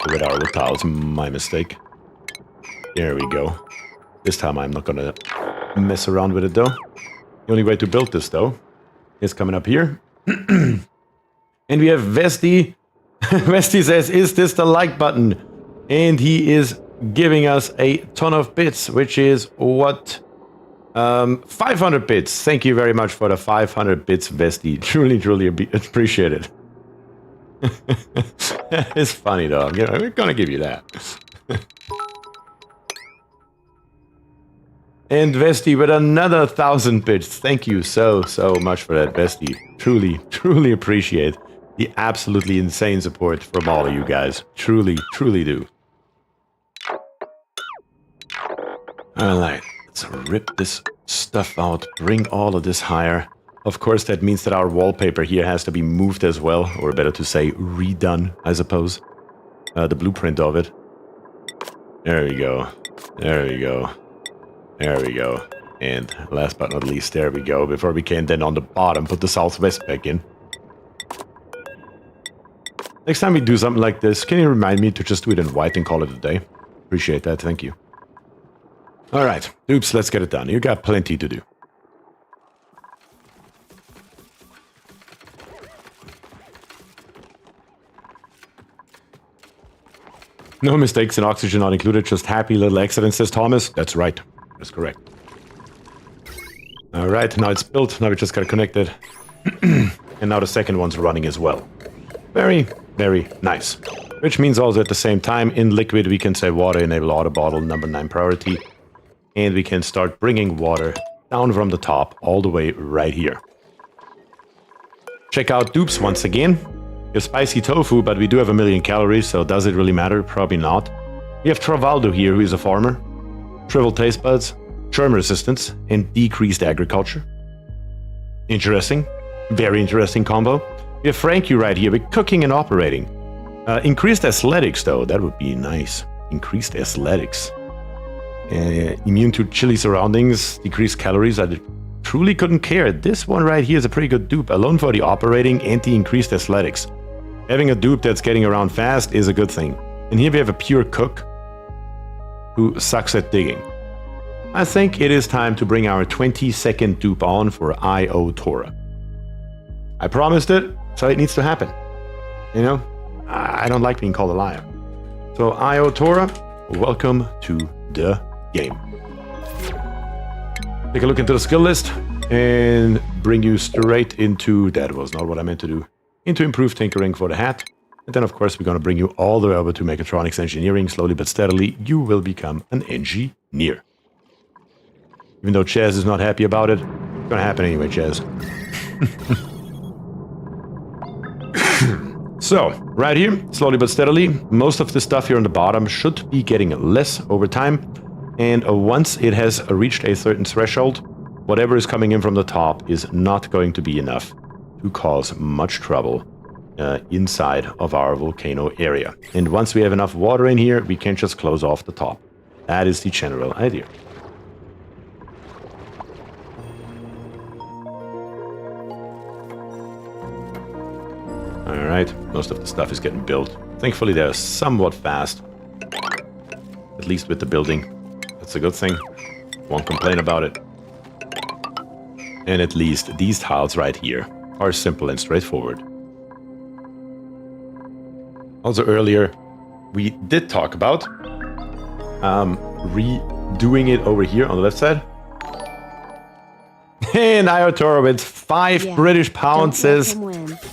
with our wood tiles. My mistake. There we go. This time I'm not gonna mess around with it though. The only way to build this though is coming up here. And we have Vesti. Vesti says, is this the like button? And he is giving us a ton of bits, which is what... 500 bits. Thank you very much for the 500 bits, Vesti. Truly appreciate it. It's funny though. I'm gonna give you that. And Vesti with another 1,000 bits. Thank you so much for that, Vesti. Truly appreciate the absolutely insane support from all of you guys. Truly do. Alright. Let's rip this stuff out, bring all of this higher. Of course, that means that our wallpaper here has to be moved as well, or better to say, redone, I suppose. The blueprint of it. There we go. And last but not least, there we go. Before we can then on the bottom put the southwest back in. Next time we do something like this, can you remind me to just do it in white and call it a day? Appreciate that, thank you. Alright, oops, let's get it done. You got plenty to do. No mistakes in oxygen not included, just happy little accidents, says Thomas. That's right. That's correct. Alright, now it's built. Now we just got connected. And now the second one's running as well. Very, very nice. Which means also at the same time, in liquid, we can say water enable auto bottle, number 9 priority. And we can start bringing water down from the top all the way right here. Check out dupes once again. Your spicy tofu, but we do have 1,000,000 calories, so does it really matter? Probably not. We have Travaldo here, who is a farmer. Shriveled taste buds, germ resistance, and decreased agriculture. Interesting. Very interesting combo. We have Frankie right here with cooking and operating. Increased athletics, though. That would be nice. Increased athletics. Immune to chilly surroundings, decreased calories. I truly couldn't care. This one right here is a pretty good dupe. Alone for the operating, anti-increased athletics. Having a dupe that's getting around fast is a good thing. And here we have a pure cook who sucks at digging. I think it is time to bring our 20-second dupe on for I.O. Tora. I promised it, so it needs to happen. You know, I don't like being called a liar. So I.O. Tora, welcome to the game. Take a look into the skill list and bring you straight into, that was not what I meant to do, into improved tinkering for the hat. And then of course we're going to bring you all the way over to mechatronics engineering. Slowly but steadily you will become an engineer. Even though Chaz is not happy about it, it's going to happen anyway, Chaz. So, right here, slowly but steadily, most of the stuff here on the bottom should be getting less over time. And once it has reached a certain threshold, whatever is coming in from the top is not going to be enough to cause much trouble inside of our volcano area. And once we have enough water in here, we can just close off the top. That is the general idea. Alright, most of the stuff is getting built. Thankfully they're somewhat fast. At least with the building. That's a good thing. Won't complain about it. And at least these tiles right here are simple and straightforward. Also earlier, we did talk about redoing it over here on the left side. And Iotora with 5 British pounds says,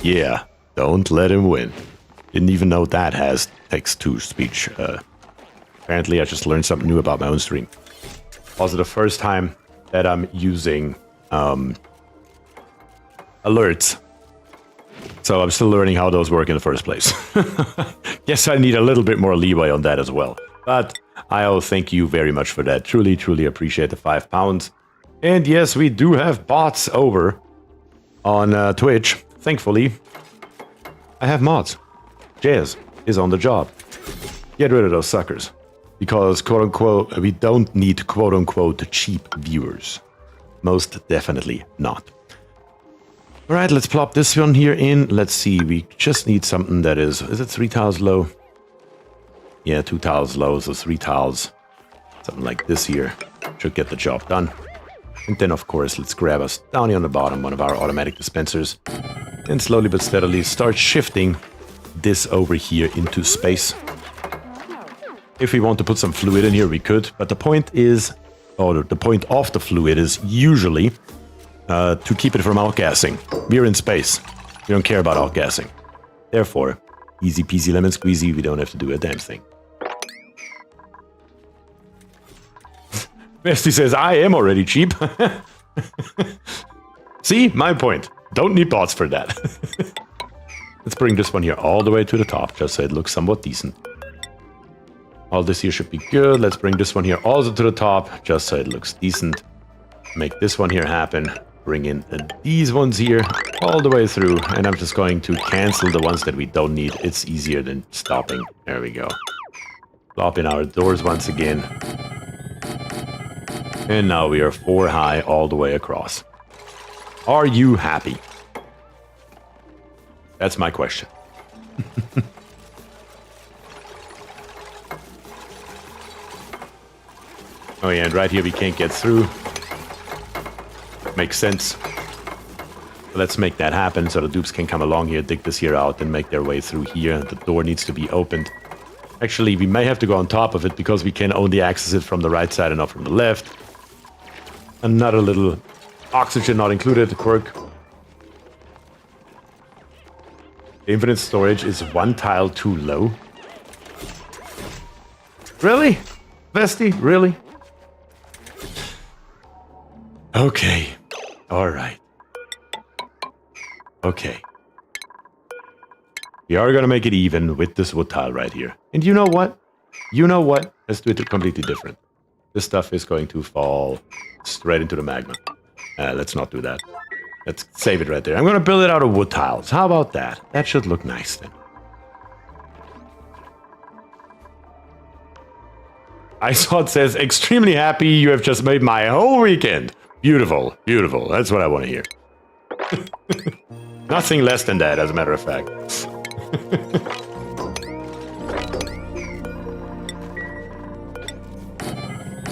yeah, don't let him win. Didn't even know that has text-to-speech. Apparently I just learned something new about my own stream. Also the first time that I'm using alerts. So I'm still learning how those work in the first place. Yes, I need a little bit more leeway on that as well. But I thank you very much for that. Truly, truly appreciate the 5 pounds. And yes, we do have bots over on Twitch. Thankfully, I have mods. Jazz is on the job. Get rid of those suckers. Because, quote-unquote, we don't need, quote-unquote, cheap viewers. Most definitely not. Alright, let's plop this one here in. Let's see, we just need something that is it 3 tiles low? Yeah, 2 tiles low, so 3 tiles. Something like this here should get the job done. And then, of course, let's grab us down here on the bottom, one of our automatic dispensers. And slowly but steadily start shifting this over here into space. If we want to put some fluid in here, we could. But the point is, or the point of the fluid is usually to keep it from outgassing. We're in space. We don't care about outgassing. Therefore, easy peasy lemon squeezy, we don't have to do a damn thing. Bestie says, I am already cheap. See, my point. Don't need bots for that. Let's bring this one here all the way to the top, just so it looks somewhat decent. All this here should be good. Let's bring this one here also to the top, just so it looks decent. Make this one here happen. Bring in these ones here all the way through. And I'm just going to cancel the ones that we don't need. It's easier than stopping. There we go. Plop in our doors once again. And now we are 4 high all the way across. Are you happy? That's my question. Oh yeah, and right here we can't get through. Makes sense. Let's make that happen so the dupes can come along here, dig this here out, and make their way through here. The door needs to be opened. Actually, we may have to go on top of it because we can only access it from the right side and not from the left. Another little oxygen not included quirk. The infinite storage is one tile too low. Really? Vesti? Really? Okay. Alright. Okay. We are gonna make it even with this wood tile right here. And you know what? You know what? Let's do it completely different. This stuff is going to fall straight into the magma. Let's not do that. Let's save it right there. I'm gonna build it out of wood tiles. How about that? That should look nice then. I saw it says, extremely happy you have just made my whole weekend. Beautiful, beautiful. That's what I want to hear. Nothing less than that, as a matter of fact.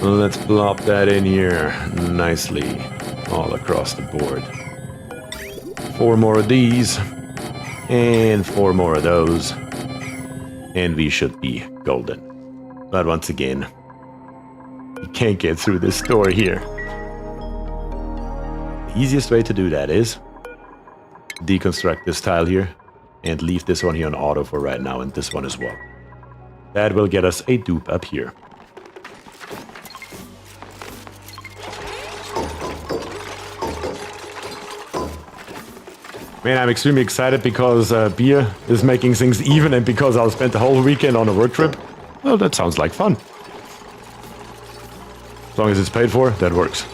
Let's plop that in here nicely all across the board. 4 more of these and 4 more of those, and we should be golden. But once again, you can't get through this door here. The easiest way to do that is deconstruct this tile here and leave this one here on auto for right now, and this one as well. That will get us a dupe up here. Man, I'm extremely excited because Bier is making things even, and because I'll spend the whole weekend on a work trip. Well, that sounds like fun. As long as it's paid for, that works.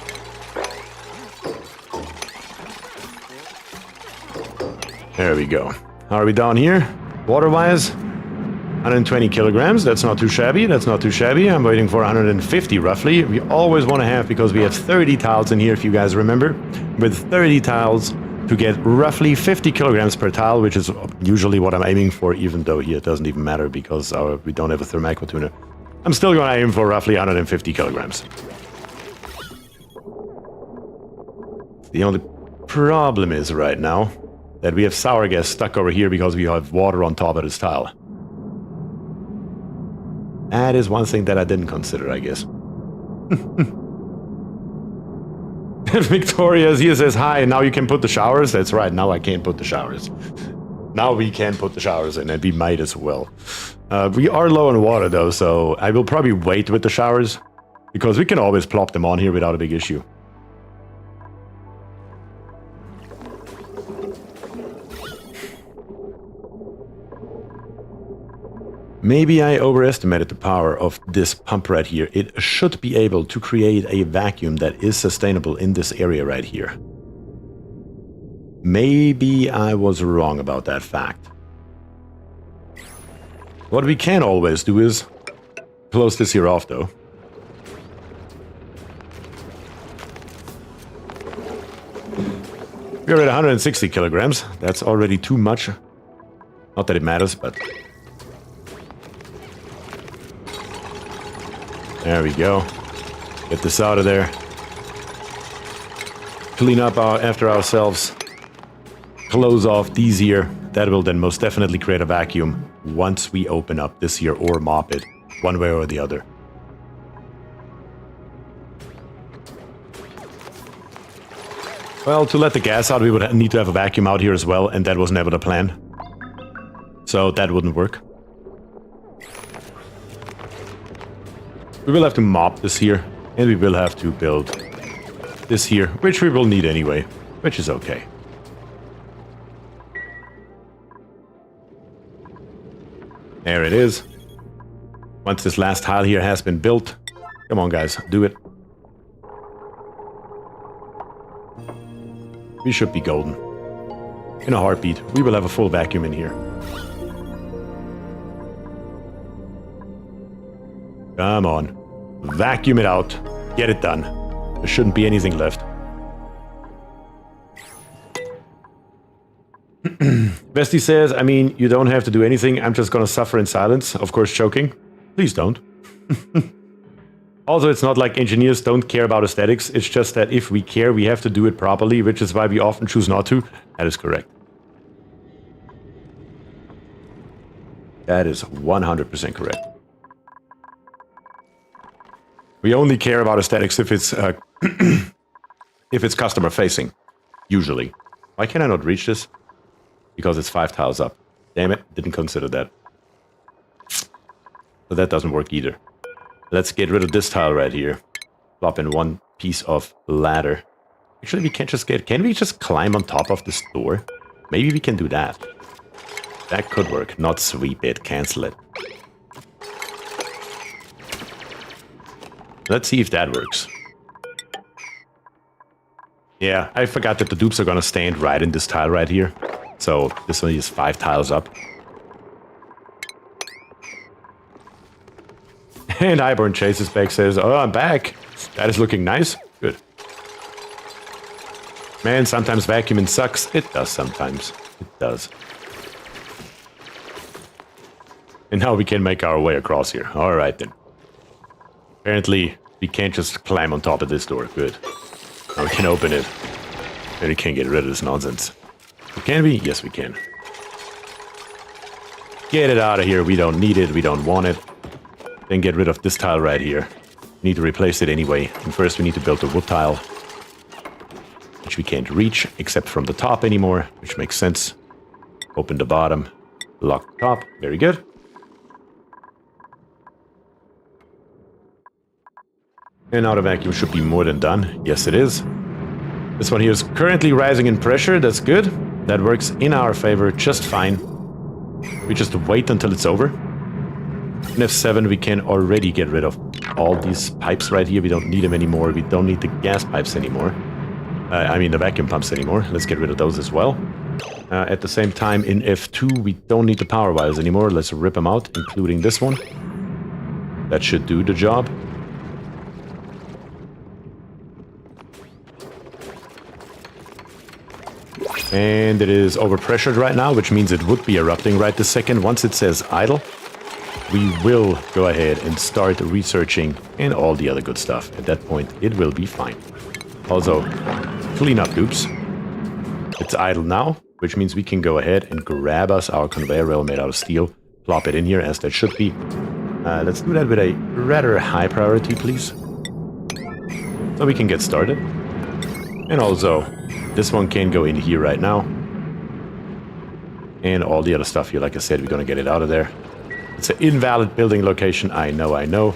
There we go. How are we down here? Water-wise, 120 kilograms. That's not too shabby. That's not too shabby. I'm waiting for 150 roughly. We always want to have, because we have 30 tiles in here, if you guys remember. With 30 tiles, to get roughly 50 kilograms per tile, which is usually what I'm aiming for, even though here it doesn't even matter because we don't have a thermal tuner. I'm still going to aim for roughly 150 kilograms. The only problem is right now that we have sour gas stuck over here because we have water on top of this tile. That is one thing that I didn't consider, I guess. Victoria's here says, hi, now you can put the showers. That's right, now I can't put the showers. Now we can put the showers in, and we might as well. We are low on water though, so I will probably wait with the showers, because we can always plop them on here without a big issue. Maybe I overestimated the power of this pump right here. It should be able to create a vacuum that is sustainable in this area right here. Maybe I was wrong about that fact. What we can always do is close this here off though. We're at 160 kilograms. That's already too much. Not that it matters, but... There we go. Get this out of there. Clean up after ourselves. Close off these here. That will then most definitely create a vacuum once we open up this here or mop it, one way or the other. Well, to let the gas out, we would need to have a vacuum out here as well, and that was never the plan. So that wouldn't work. We will have to mop this here, and we will have to build this here, which we will need anyway, which is okay. There it is. Once this last tile here has been built, come on guys, do it. We should be golden. In a heartbeat, we will have a full vacuum in here. Come on. Vacuum it out. Get it done. There shouldn't be anything left. Bestie says, I mean, you don't have to do anything. I'm just gonna suffer in silence. Of course, choking. Please don't. Also, it's not like engineers don't care about aesthetics. It's just that if we care, we have to do it properly, which is why we often choose not to. That is correct. That is 100% correct. We only care about aesthetics if it's if it's customer facing, usually. Why can I not reach this? Because it's 5 tiles up. Damn it, didn't consider that. So that doesn't work either. Let's get rid of this tile right here. Plop in one piece of ladder. Actually, we can't just get... Can we just climb on top of this door? Maybe we can do that. That could work. Not sweep it. Cancel it. Let's see if that works. Yeah, I forgot that the dupes are gonna stand right in this tile right here. So this one is 5 tiles up. And Highborn Chases back says, oh, I'm back. That is looking nice. Good. Man, sometimes vacuuming sucks. It does sometimes. It does. And now we can make our way across here. Alright then. Apparently, we can't just climb on top of this door. Good. Now we can open it. And we can get rid of this nonsense. Can we? Yes, we can. Get it out of here. We don't need it. We don't want it. Then get rid of this tile right here. Need to replace it anyway. And first we need to build a wood tile. Which we can't reach, except from the top anymore. Which makes sense. Open the bottom. Lock the top. Very good. And now the vacuum should be more than done. Yes, it is. This one here is currently rising in pressure. That's good. That works in our favor just fine. We just wait until it's over. In F7, we can already get rid of all these pipes right here. We don't need them anymore. We don't need the gas pipes anymore. I mean, the vacuum pumps anymore. Let's get rid of those as well. At the same time, in F2, we don't need the power wires anymore. Let's rip them out, including this one. That should do the job. And it is overpressured right now, which means it would be erupting right this second. Once it says idle, we will go ahead and start researching and all the other good stuff. At that point, it will be fine. Also, clean up dupes. It's idle now, which means we can go ahead and grab us our conveyor rail made out of steel, plop it in here as that should be. Let's do that with a rather high priority, please. So we can get started. And also, this one can go in here right now. And all the other stuff here, like I said, we're gonna get it out of there. It's an invalid building location, I know.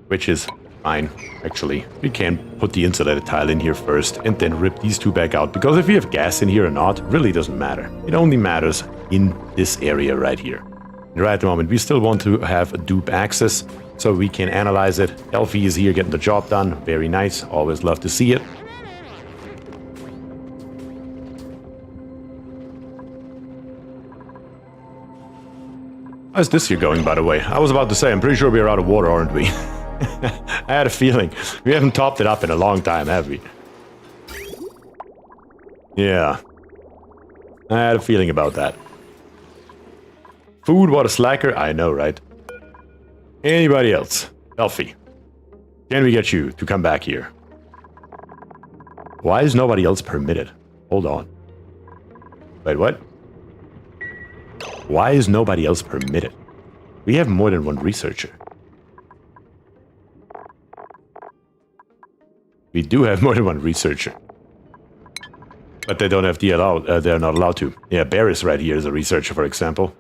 Which is fine, actually. We can put the insulated tile in here first and then rip these two back out. Because if we have gas in here or not, really doesn't matter. It only matters in this area right here. And right at the moment, we still want to have dupe access so we can analyze it. Elfie is here getting the job done. Very nice. Always love to see it. How's this here going, by the way? I was about to say, I'm pretty sure we're out of water, aren't we? I had a feeling. We haven't topped it up in a long time, have we? Yeah. I had a feeling about that. Food, what a slacker. I know, right? Anybody else? Elfie. Can we get you to come back here? Why is nobody else permitted? Hold on. Wait, what? Why is nobody else permitted? We have more than one researcher. We do have more than one researcher. But they don't have the they're not allowed to. Yeah, Bear is right here as a researcher, for example.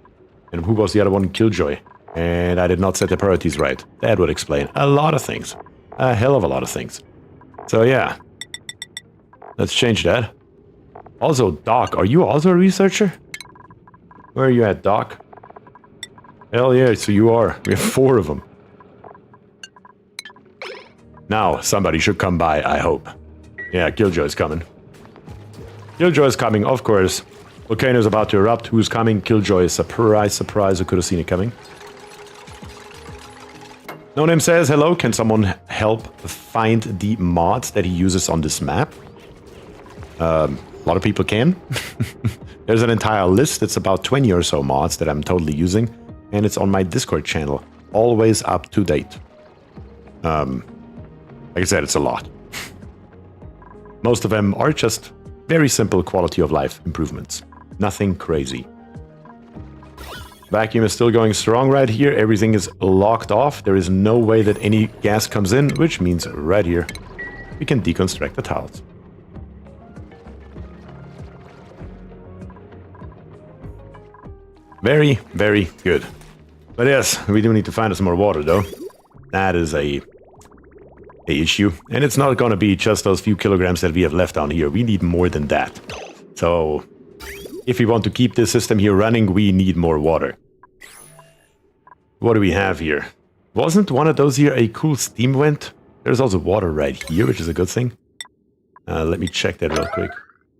And who was the other one? Killjoy. And I did not set the priorities right. That would explain a lot of things. A hell of a lot of things. So yeah. Let's change that. Also, Doc, are you also a researcher? Where are you at, Doc? Hell yeah, so you are. We have 4 of them. Now, somebody should come by, I hope. Yeah, Killjoy's coming. Killjoy's coming, of course. Volcano's about to erupt. Who's coming? Killjoy. Surprise, surprise. Who could have seen it coming? No Name says, hello, can someone help find the mods that he uses on this map? A lot of people can. There's an entire list. It's about 20 or so mods that I'm totally using. And it's on my Discord channel. Always up to date. Like I said, it's a lot. Most of them are just very simple quality of life improvements. Nothing crazy. Vacuum is still going strong right here. Everything is locked off. There is no way that any gas comes in, which means right here we can deconstruct the tiles. Very, very good. But yes, we do need to find us more water though. That is a issue. And it's not going to be just those few kilograms that we have left down here. We need more than that. So if we want to keep this system here running, we need more water. What do we have here? Wasn't one of those here a cool steam vent? There's also water right here, which is a good thing. Let me check that real quick.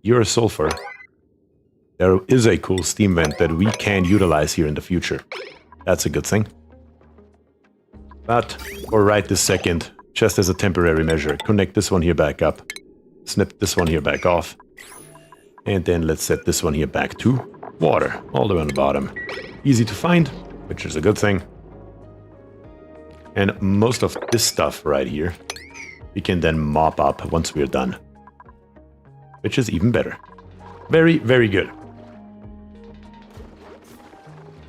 You're a sulfur. There is a cool steam vent that we can utilize here in the future. That's a good thing. But for right this second, just as a temporary measure, connect this one here back up. Snip this one here back off. And then let's set this one here back to water, all the way on the bottom. Easy to find, which is a good thing. And most of this stuff right here, we can then mop up once we're done. Which is even better. Very, very good.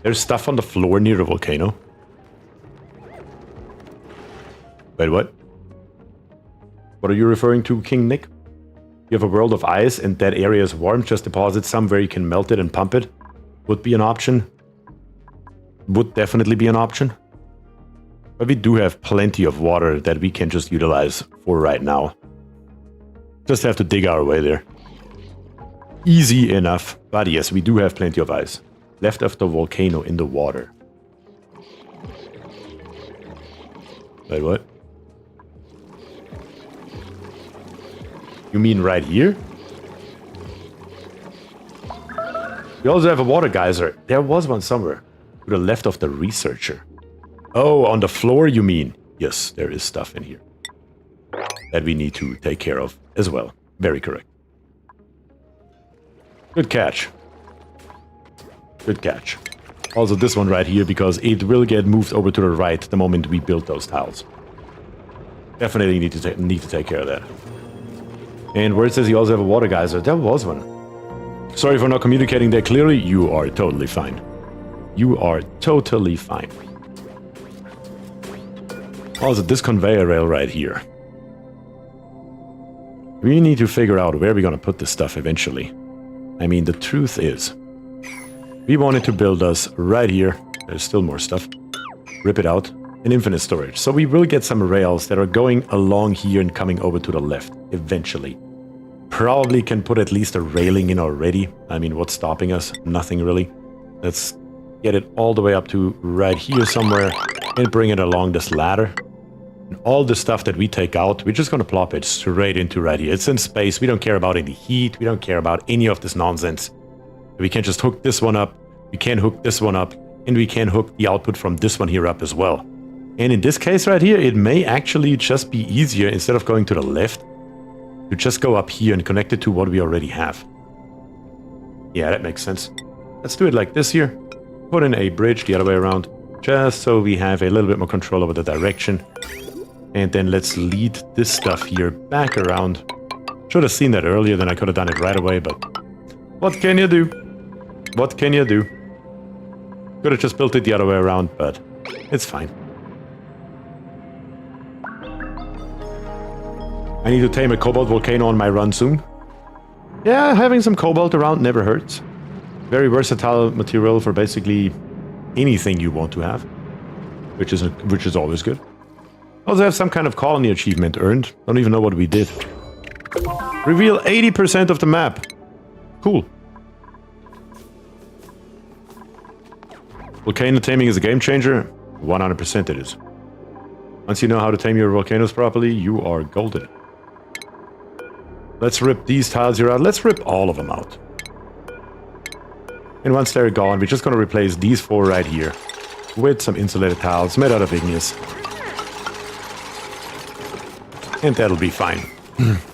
There's stuff on the floor near the volcano. Wait, what? What are you referring to, King Nick? You have a world of ice and that area is warm. Just deposit some where you can melt it and pump it. Would be an option. Would definitely be an option. But we do have plenty of water that we can just utilize for right now. Just have to dig our way there. Easy enough. But yes, we do have plenty of ice. Left of the volcano in the water. Wait, what? You mean right here? We also have a water geyser. There was one somewhere. To the left of the researcher. Oh, on the floor you mean? Yes, there is stuff in here. That we need to take care of as well. Very correct. Good catch. Good catch. Also this one right here, because it will get moved over to the right the moment we build those tiles. Definitely need to take care of that. And where it says you also have a water geyser, there was one. Sorry for not communicating that clearly. You are totally fine. You are totally fine. Also, this conveyor rail right here. We need to figure out where we're gonna put this stuff eventually. I mean, the truth is, we wanted to build us right here. There's still more stuff. Rip it out. An infinite storage. So we will get some rails that are going along here and coming over to the left eventually. Probably can put at least a railing in already. I mean, what's stopping us? Nothing really. Let's get it all the way up to right here somewhere and bring it along this ladder. And all the stuff that we take out, we're just going to plop it straight into right here. It's in space. We don't care about any heat. We don't care about any of this nonsense. We can just hook this one up. We can hook this one up. And we can hook the output from this one here up as well. And in this case right here, it may actually just be easier, instead of going to the left, to just go up here and connect it to what we already have. Yeah, that makes sense. Let's do it like this here. Put in a bridge the other way around, just so we have a little bit more control over the direction. And then let's lead this stuff here back around. Should have seen that earlier, then I could have done it right away, but what can you do? What can you do? Could have just built it the other way around, but it's fine. I need to tame a cobalt volcano on my run soon. Yeah, having some cobalt around never hurts. Very versatile material for basically anything you want to have, which is always good. Also have some kind of colony achievement earned. Don't even know what we did. Reveal 80% of the map. Cool. Volcano taming is a game changer. 100% it is. Once you know how to tame your volcanoes properly, you are golden. Let's rip these tiles here out. Let's rip all of them out. And once they're gone, we're just going to replace these four right here with some insulated tiles made out of igneous. And that'll be fine.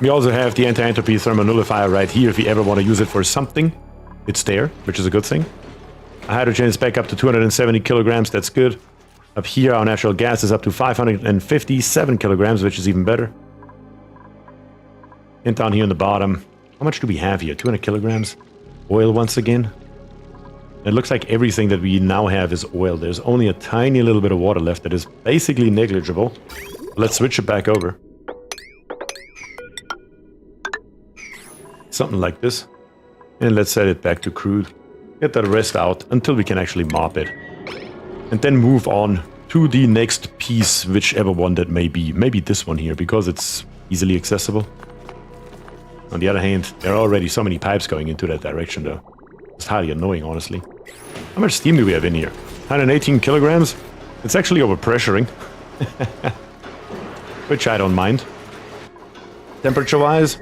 We also have the anti-entropy thermal nullifier right here if you ever want to use it for something. It's there, which is a good thing. Hydrogen is back up to 270 kilograms, that's good. Up here, our natural gas is up to 557 kilograms, which is even better. And down here on the bottom, how much do we have here? 200 kilograms? Oil once again. It looks like everything that we now have is oil. There's only a tiny little bit of water left that is basically negligible. Let's switch it back over. Something like this. And let's set it back to crude. Get that rest out until we can actually mop it. And then move on to the next piece, whichever one that may be. Maybe this one here, because it's easily accessible. On the other hand, there are already so many pipes going into that direction, though. It's highly annoying, honestly. How much steam do we have in here? 118 kilograms? It's actually overpressuring. Which I don't mind. Temperature-wise,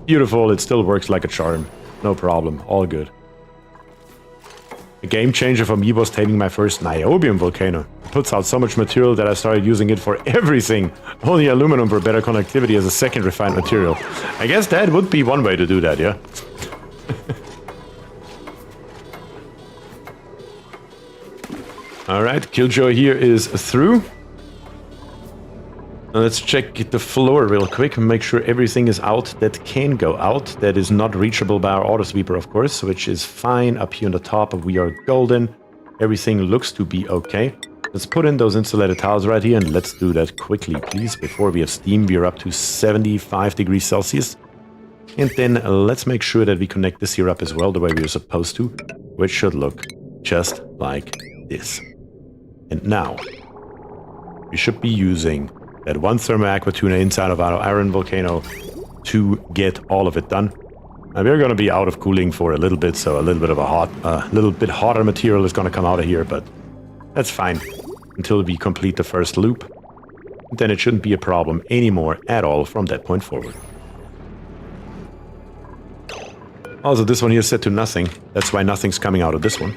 beautiful. It still works like a charm. No problem. All good. A game changer for me was taming my first niobium volcano. It puts out so much material that I started using it for everything. Only aluminum for better conductivity as a second refined material. I guess that would be one way to do that, yeah? Alright, Killjoy here is through. Now let's check the floor real quick and make sure everything is out that can go out. That is not reachable by our auto sweeper, of course, which is fine. Up here on the top, we are golden. Everything looks to be okay. Let's put in those insulated tiles right here, and let's do that quickly, please. Before we have steam, we are up to 75 degrees Celsius. And then let's make sure that we connect this here up as well, the way we are supposed to, which should look just like this. And now, we should be using that one thermal aqua tuna inside of our iron volcano to get all of it done. Now we're going to be out of cooling for a little bit, so a little bit of a little bit hotter material is going to come out of here, but that's fine until we complete the first loop. Then it shouldn't be a problem anymore at all from that point forward. Also, this one here is set to nothing. That's why nothing's coming out of this one.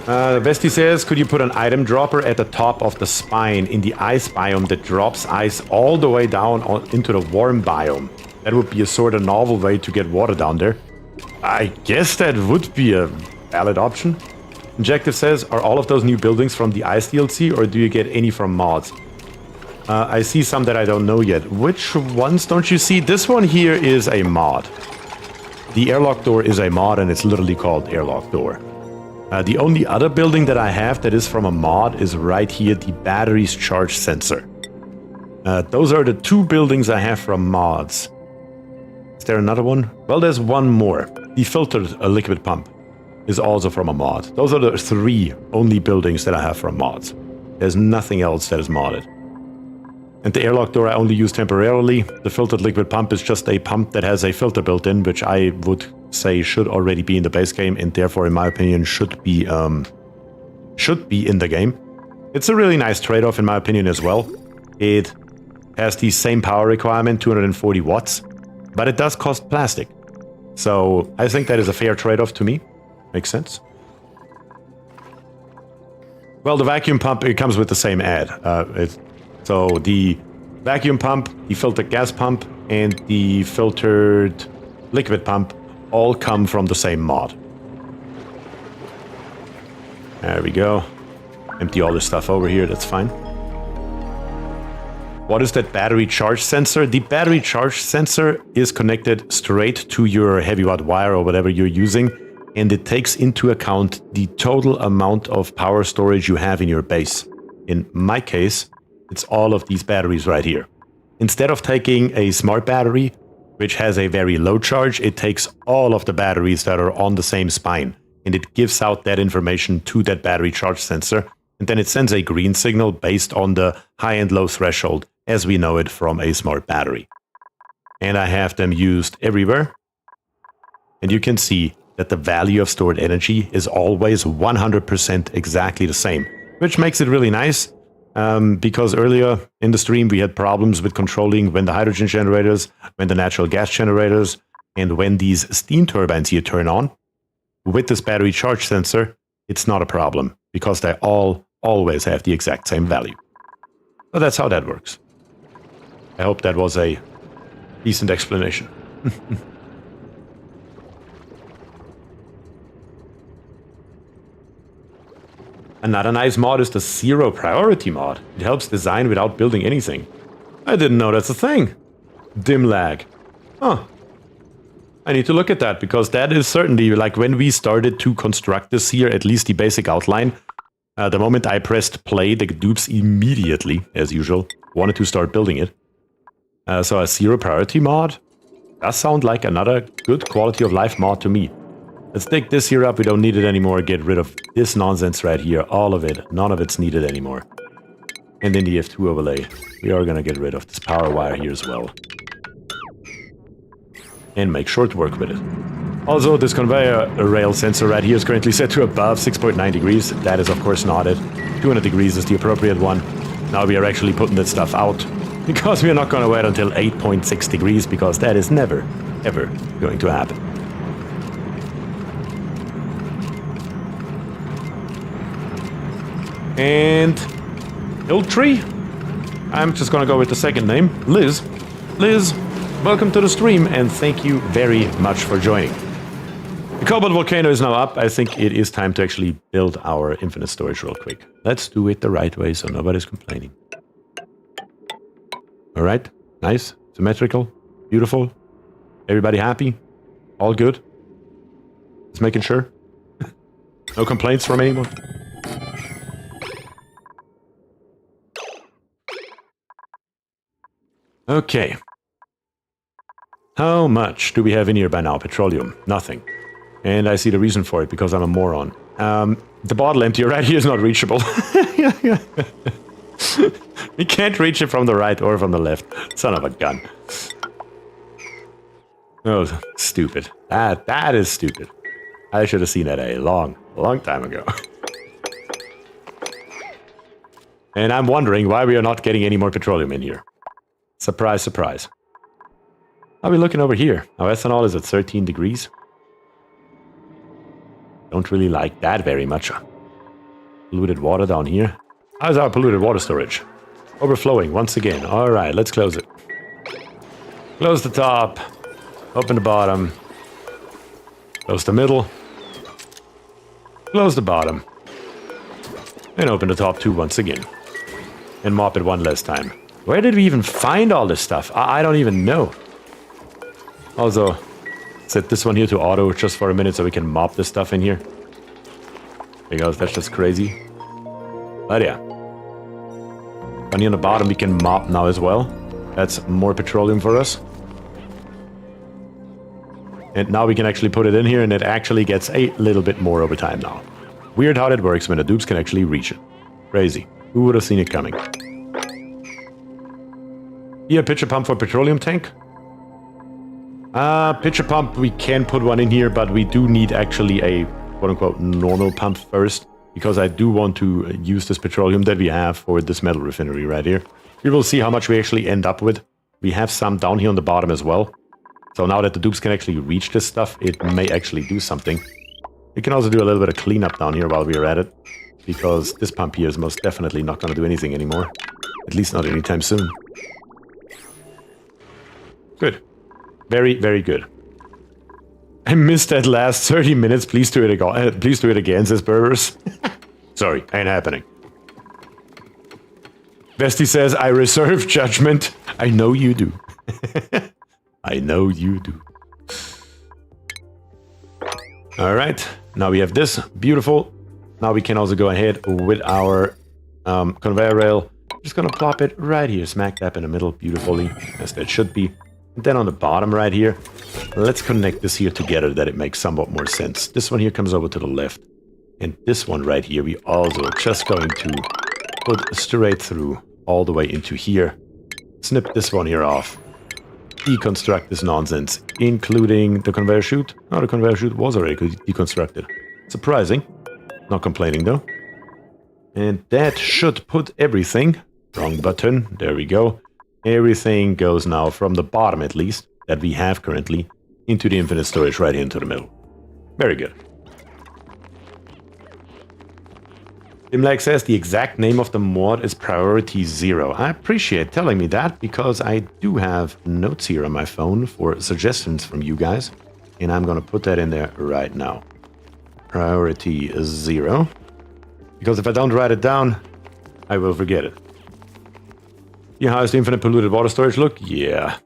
Vesti says, could you put an item dropper at the top of the spine in the ice biome that drops ice all the way down into the warm biome? That would be a sort of novel way to get water down there. I guess that would be a valid option. Injective says, are all of those new buildings from the ice DLC, or do you get any from mods? I see some that I don't know yet. Which ones don't you see? This one here is a mod. The airlock door is a mod, and it's literally called airlock door. The only other building that I have that is from a mod is right here, the batteries charge sensor. Those are the two buildings I have from mods. Is there another one? Well, there's one more. The filtered liquid pump is also from a mod. Those are the three only buildings that I have from mods. There's nothing else that is modded. And the airlock door I only use temporarily. The filtered liquid pump is just a pump that has a filter built in, which I would say should already be in the base game, and therefore, in my opinion, should be in the game. It's a really nice trade-off, in my opinion, as well. It has the same power requirement, 240 watts, but it does cost plastic. So I think that is a fair trade-off to me. Makes sense. Well, the vacuum pump, it comes with the same ad. So the vacuum pump, the filtered gas pump, and the filtered liquid pump all come from the same mod. There we go. Empty all this stuff over here, that's fine. What is that battery charge sensor? The battery charge sensor is connected straight to your heavy watt wire or whatever you're using, and it takes into account the total amount of power storage you have in your base. In my case, it's all of these batteries right here. Instead of taking a smart battery, which has a very low charge, it takes all of the batteries that are on the same spine, and it gives out that information to that battery charge sensor, and then it sends a green signal based on the high and low threshold, as we know it from a smart battery. And I have them used everywhere, and you can see that the value of stored energy is always 100% exactly the same, which makes it really nice. Because earlier in the stream we had problems with controlling when the hydrogen generators, when the natural gas generators, and when these steam turbines here turn on. With this battery charge sensor, it's not a problem. because they all always have the exact same value. So that's how that works. I hope that was a decent explanation. Another nice mod is the Zero Priority mod. It helps design without building anything. I didn't know that's a thing. Dim lag. Huh. I need to look at that, because that is certainly, like, when we started to construct this here, at least the basic outline, the moment I pressed play, the dupes immediately, as usual, wanted to start building it. So a Zero Priority mod does sound like another good quality of life mod to me. Let's take this here up. We don't need it anymore. Get rid of this nonsense right here. All of it. None of it's needed anymore. And then the F2 overlay. We are going to get rid of this power wire here as well. And make short work with it. Also, this conveyor rail sensor right here is currently set to above 6.9 degrees. That is, of course, not it. 200 degrees is the appropriate one. Now we are actually putting that stuff out, because we are not going to wait until 8.6 degrees, because that is never, ever going to happen. And Hill Tree. I'm just gonna go with the second name, Liz. Liz, welcome to the stream, and thank you very much for joining. The Cobalt Volcano is now up. I think it is time to actually build our infinite storage real quick. Let's do it the right way so nobody's complaining. All right, nice, symmetrical, beautiful. Everybody happy? All good? Just making sure. No complaints from anyone? Okay. How much do we have in here by now? Petroleum. Nothing. And I see the reason for it, because I'm a moron. The bottle emptier right here is not reachable. We can't reach it from the right or from the left. Son of a gun. Oh, stupid. That is stupid. I should have seen that a long time ago. And I'm wondering why we are not getting any more petroleum in here. Surprise, surprise. How are we looking over here? Our ethanol is at 13 degrees. Don't really like that very much. Polluted water down here. How's our polluted water storage? Overflowing once again. Alright, let's close it. Close the top. Open the bottom. Close the middle. Close the bottom. And open the top too once again. And mop it one last time. Where did we even find all this stuff? I don't even know. Also, set this one here to auto just for a minute so we can mop this stuff in here. Because that's just crazy. But yeah. Down here on the bottom we can mop now as well. That's more petroleum for us. And now we can actually put it in here, and it actually gets a little bit more over time now. Weird how that works when the dupes can actually reach it. Crazy. Who would have seen it coming? Here, pitcher pump for petroleum tank. Pitcher pump, we can put one in here, but we do need actually a quote-unquote normal pump first, because I do want to use this petroleum that we have for this metal refinery right here. We will see how much we actually end up with. We have some down here on the bottom as well. So now that the dupes can actually reach this stuff, it may actually do something. We can also do a little bit of cleanup down here while we are at it, because this pump here is most definitely not going to do anything anymore. At least not anytime soon. Good. Very, very good. I missed that last 30 minutes. Please do it again. Please do it again, says Berbers. Sorry, ain't happening. Vesti says, I reserve judgment. I know you do. I know you do. Alright, now we have this. Beautiful. Now we can also go ahead with our conveyor rail. Just gonna plop it right here, smack dab in the middle, beautifully, as that should be. And then on the bottom right here, let's connect this here together that it makes somewhat more sense. This one here comes over to the left. And this one right here, we also just going to put straight through all the way into here. Snip this one here off. Deconstruct this nonsense, including the conveyor chute. Oh, the conveyor chute was already deconstructed. Surprising. Not complaining though. And that should put everything, wrong button, there we go. Everything goes now from the bottom at least, that we have currently, into the infinite storage right into the middle. Very good. Imlag says the exact name of the mod is Priority 0. I appreciate telling me that because I do have notes here on my phone for suggestions from you guys. And I'm going to put that in there right now. Priority 0. Because if I don't write it down, I will forget it. Yeah, how does the infinite polluted water storage look? Yeah.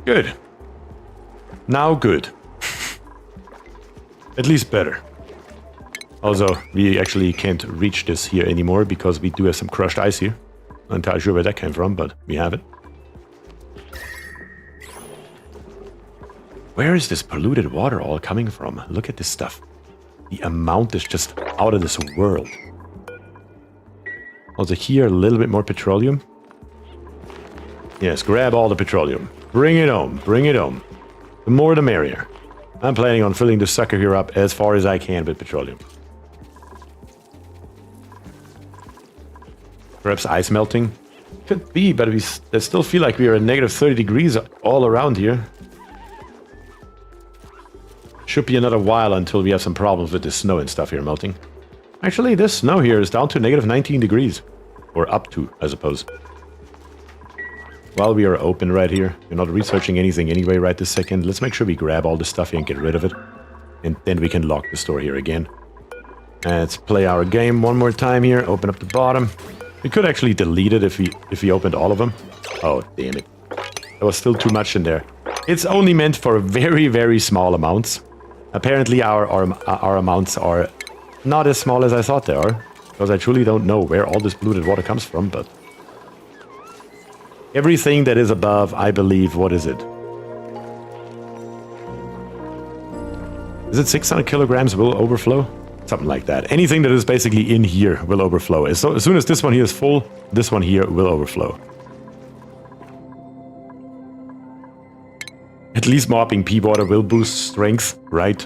Good. Now good. At least better. Also, we actually can't reach this here anymore because we do have some crushed ice here. Not entirely sure where that came from, but we have it. Where is this polluted water all coming from? Look at this stuff. The amount is just out of this world. Also here, a little bit more petroleum. Yes, grab all the petroleum. Bring it home, bring it home. The more the merrier. I'm planning on filling this sucker here up as far as I can with petroleum. Perhaps ice melting? Could be, but I still feel like we are at negative 30 degrees all around here. Should be another while until we have some problems with the snow and stuff here melting. Actually, this snow here is down to negative 19 degrees. Or up to, I suppose. While we are open right here, we're not researching anything anyway right this second. Let's make sure we grab all this stuff here and get rid of it. And then we can lock the store here again. Let's play our game one more time here. Open up the bottom. We could actually delete it if we opened all of them. Oh, damn it. There was still too much in there. It's only meant for very, very small amounts. Apparently our amounts are not as small as I thought they are. Because I truly don't know where all this polluted water comes from, but... everything that is above, I believe, what is it? Is it 600 kilograms will overflow? Something like that. Anything that is basically in here will overflow. As soon as this one here is full, this one here will overflow. At least mopping pea water will boost strength, right?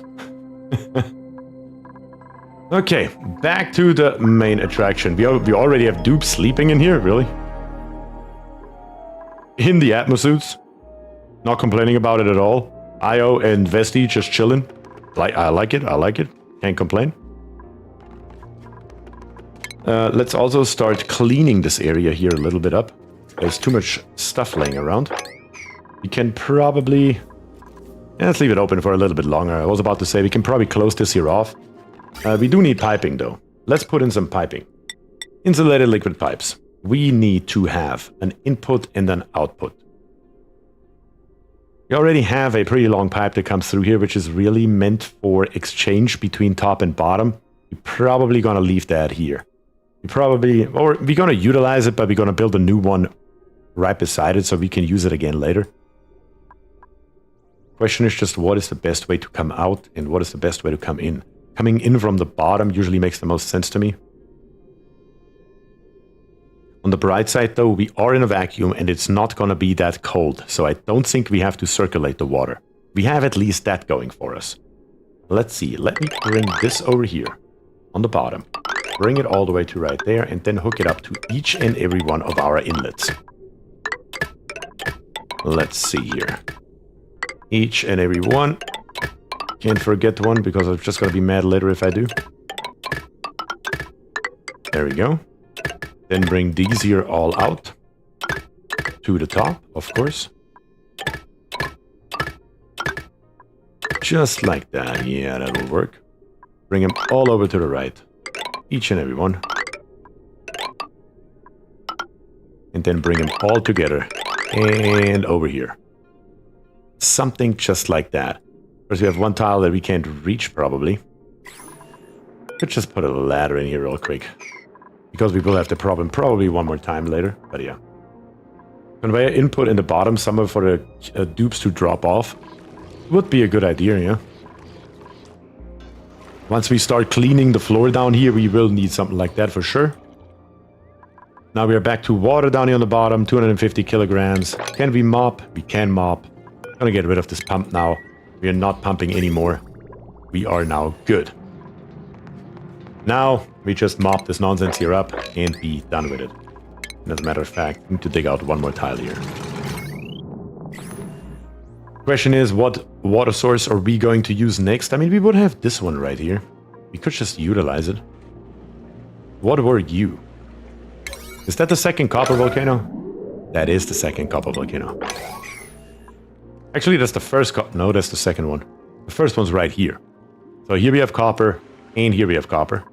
Okay, back to the main attraction. We already have dupes sleeping in here, really? In the atmosuits. Not complaining about it at all. Io and Vesti just chilling. I like it, I like it. Can't complain. Let's also start cleaning this area here a little bit up. There's too much stuff laying around. We can probably... yeah, let's leave it open for a little bit longer. I was about to say we can probably close this here off. We do need piping though. Let's put in some piping. Insulated liquid pipes. We need to have an input and an output. We already have a pretty long pipe that comes through here, which is really meant for exchange between top and bottom. We're probably going to leave that here. We're going to utilize it, but we're going to build a new one right beside it so we can use it again later. Question is just what is the best way to come out and what is the best way to come in? Coming in from the bottom usually makes the most sense to me. On the bright side though, we are in a vacuum and it's not going to be that cold, so I don't think we have to circulate the water. We have at least that going for us. Let's see, let me bring this over here on the bottom. Bring it all the way to right there and then hook it up to each and every one of our inlets. Let's see here. Each and every one. Can't forget one because I'm just going to be mad later if I do. There we go. Then bring these here all out. To the top, of course. Just like that. Yeah, that will work. Bring them all over to the right. Each and every one. And then bring them all together. And over here. Something just like that. First we have one tile that we can't reach probably. Could just put a ladder in here real quick. Because we will have the problem probably one more time later. But yeah. Conveyor input in the bottom somewhere for the dupes to drop off. Would be a good idea, yeah. Once we start cleaning the floor down here, we will need something like that for sure. Now we are back to water down here on the bottom, 250 kilograms. Can we mop? We can mop. Gonna get rid of this pump now. We are not pumping anymore. We are now good. Now, we just mop this nonsense here up and be done with it. And as a matter of fact, I need to dig out one more tile here. Question is, what water source are we going to use next? I mean, we would have this one right here. We could just utilize it. What were you? Is that the second copper volcano? That is the second copper volcano. Actually, that's the first no, that's the second one. The first one's right here. So here we have copper, and here we have copper.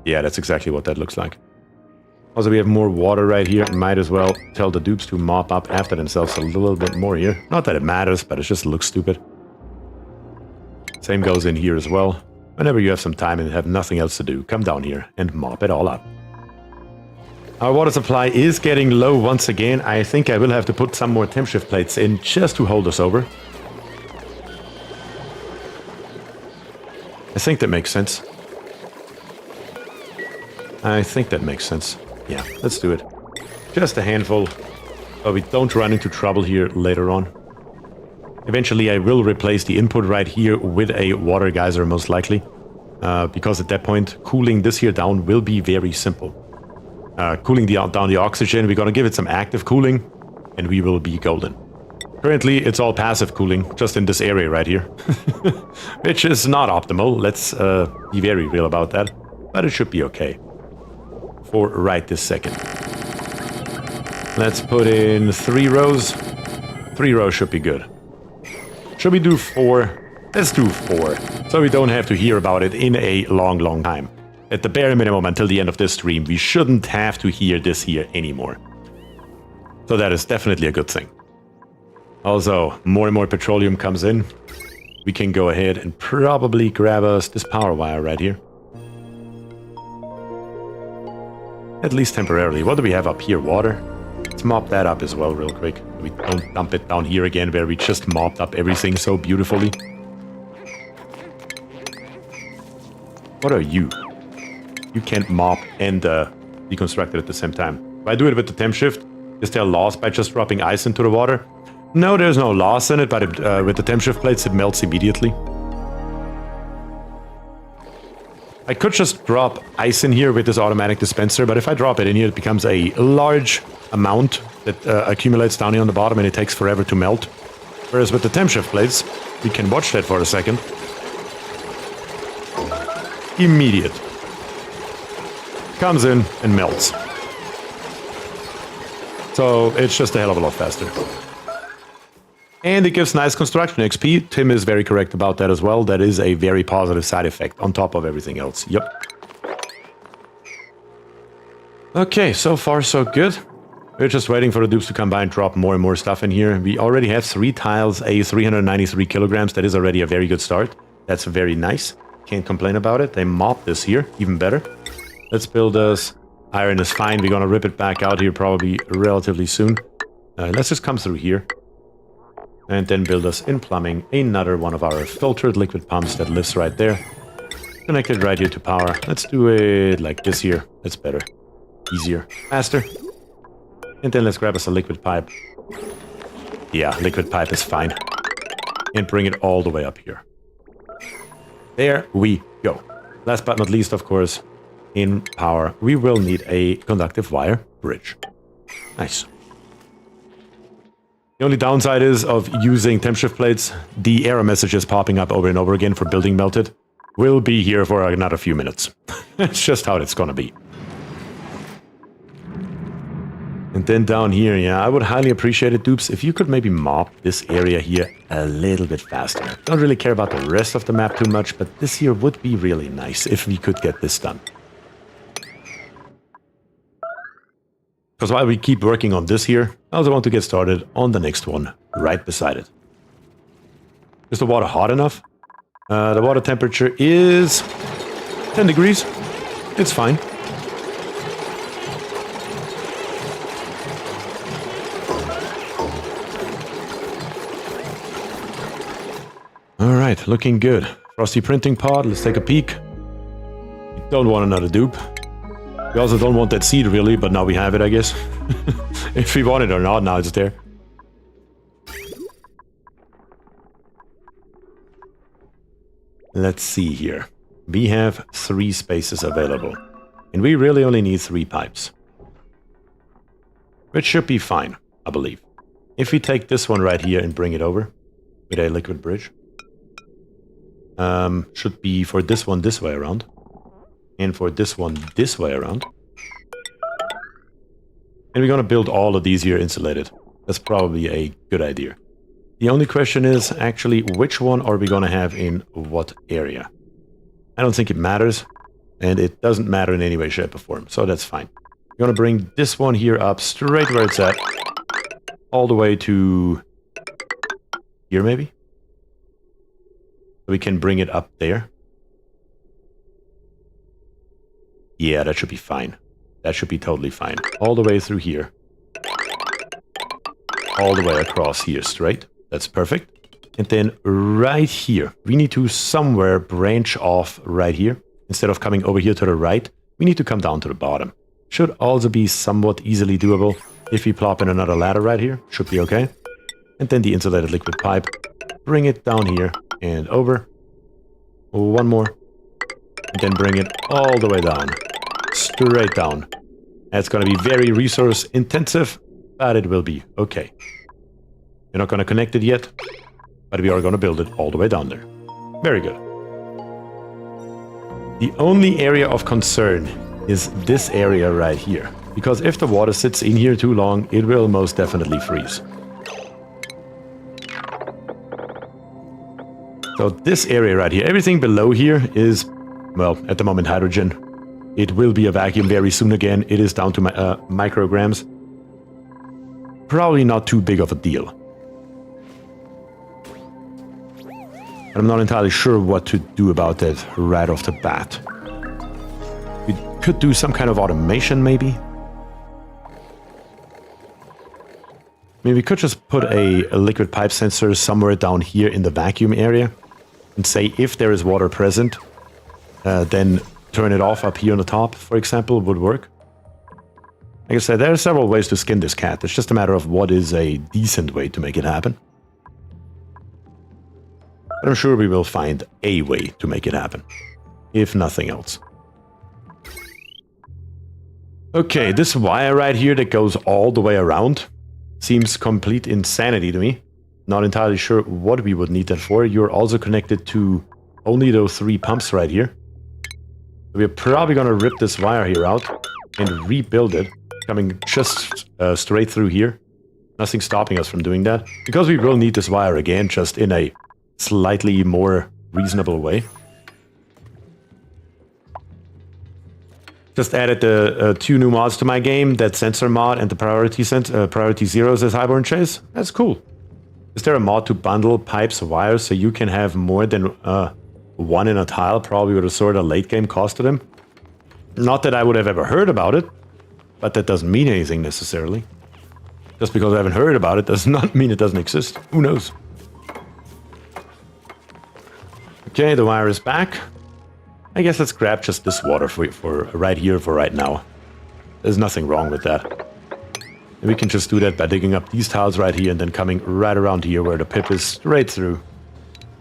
Yeah, that's exactly what that looks like. Also, we have more water right here. Might as well tell the dupes to mop up after themselves a little bit more here. Not that it matters, but it just looks stupid. Same goes in here as well. Whenever you have some time and have nothing else to do, come down here and mop it all up. Our water supply is getting low once again. I think I will have to put some more temp shift plates in just to hold us over. I think that makes sense. Yeah, let's do it. Just a handful, so we don't run into trouble here later on. Eventually I will replace the input right here with a water geyser most likely. Because at that point, cooling this here down will be very simple. Cooling down the oxygen, we're gonna give it some active cooling, and we will be golden. Currently, it's all passive cooling, just in this area right here. Which is not optimal, let's be very real about that. But it should be okay. For right this second. Let's put in 3 rows. 3 rows should be good. Should we do 4? Let's do 4. So we don't have to hear about it in a long, long time. At the bare minimum until the end of this stream, we shouldn't have to hear this here anymore. So that is definitely a good thing. Also, more and more petroleum comes in. We can go ahead and probably grab us this power wire right here. At least temporarily. What do we have up here? Water? Let's mop that up as well real quick. We don't dump it down here again where we just mopped up everything so beautifully. What are you? You can't mop and deconstruct it at the same time. If I do it with the temp shift, is there loss by just dropping ice into the water? No, there's no loss in it, but with the temp shift plates it melts immediately. I could just drop ice in here with this automatic dispenser, but if I drop it in here, it becomes a large amount that accumulates down here on the bottom and it takes forever to melt. Whereas with the temp shift plates, we can watch that for a second. Immediate. Comes in and melts. So it's just a hell of a lot faster. And it gives nice construction XP. Tim is very correct about that as well. That is a very positive side effect on top of everything else. Yep. Okay, so far so good. We're just waiting for the dupes to come by and drop more and more stuff in here. We already have 3 tiles, a 393 kilograms. That is already a very good start. That's very nice. Can't complain about it. They mopped this here, even better. Let's build us. Iron is fine. We're gonna rip it back out here probably relatively soon. Let's just come through here. And then build us in plumbing another one of our filtered liquid pumps that lives right there. Connected right here to power. Let's do it like this here. That's better. Easier. Faster. And then let's grab us a liquid pipe. Yeah, liquid pipe is fine. And bring it all the way up here. There we go. Last but not least, of course, in power, we will need a conductive wire bridge. Nice. The only downside is of using temp shift plates, the error messages popping up over and over again for building melted will be here for another few minutes. It's just how it's gonna be. And then down here, yeah, I would highly appreciate it, dupes, if you could maybe mop this area here a little bit faster. Don't really care about the rest of the map too much, but this here would be really nice if we could get this done. Because while we keep working on this here, I also want to get started on the next one right beside it. Is the water hot enough? The water temperature is 10 degrees. It's fine. Alright, looking good. Frosty printing pod, let's take a peek. We don't want another dupe. We also don't want that seed really, but now we have it, I guess. If we want it or not, now it's there. Let's see here. We have 3 spaces available. And we really only need 3 pipes. Which should be fine, I believe. If we take this one right here and bring it over with a liquid bridge. should be for this one this way around. And for this one this way around. And we're going to build all of these here insulated. That's probably a good idea. The only question is actually which one are we going to have in what area? I don't think it matters. And it doesn't matter in any way, shape, or form. So that's fine. We're going to bring this one here up straight where it's at. All the way to here maybe? So we can bring it up there. Yeah, that should be fine. That should be totally fine. All the way through here. All the way across here straight. That's perfect. And then right here, we need to somewhere branch off right here. Instead of coming over here to the right, we need to come down to the bottom. Should also be somewhat easily doable. If we plop in another ladder right here, should be okay. And then the insulated liquid pipe. Bring it down here and over. One more. And then bring it all the way down. Straight down. That's going to be very resource intensive, but it will be okay. We're not going to connect it yet, but we are going to build it all the way down there. Very good. The only area of concern is this area right here. Because if the water sits in here too long, it will most definitely freeze. So this area right here, everything below here is, well, at the moment hydrogen. It will be a vacuum very soon again. It is down to micrograms. Probably not too big of a deal. But I'm not entirely sure what to do about that right off the bat. We could do some kind of automation maybe. I mean, we could just put a liquid pipe sensor somewhere down here in the vacuum area. And say if there is water present, then turn it off up here on the top, for example, would work. Like I said, there are several ways to skin this cat. It's just a matter of what is a decent way to make it happen. But I'm sure we will find a way to make it happen, if nothing else. Okay, this wire right here that goes all the way around seems complete insanity to me. Not entirely sure what we would need that for. You're also connected to only those 3 pumps right here. We're probably going to rip this wire here out and rebuild it, coming just straight through here. Nothing stopping us from doing that, because we will need this wire again, just in a slightly more reasonable way. Just added the 2 new mods to my game, that sensor mod and the priority zeros as Highborn Chase. That's cool. Is there a mod to bundle pipes wires so you can have more than one in a tile, probably with a sort of late game cost to them? Not that I would have ever heard about it, but that doesn't mean anything necessarily. Just because I haven't heard about it does not mean it doesn't exist. Who knows? Okay, the wire is back. I guess let's grab just this water for right here for right now. There's nothing wrong with that. And we can just do that by digging up these tiles right here and then coming right around here where the pip is straight through.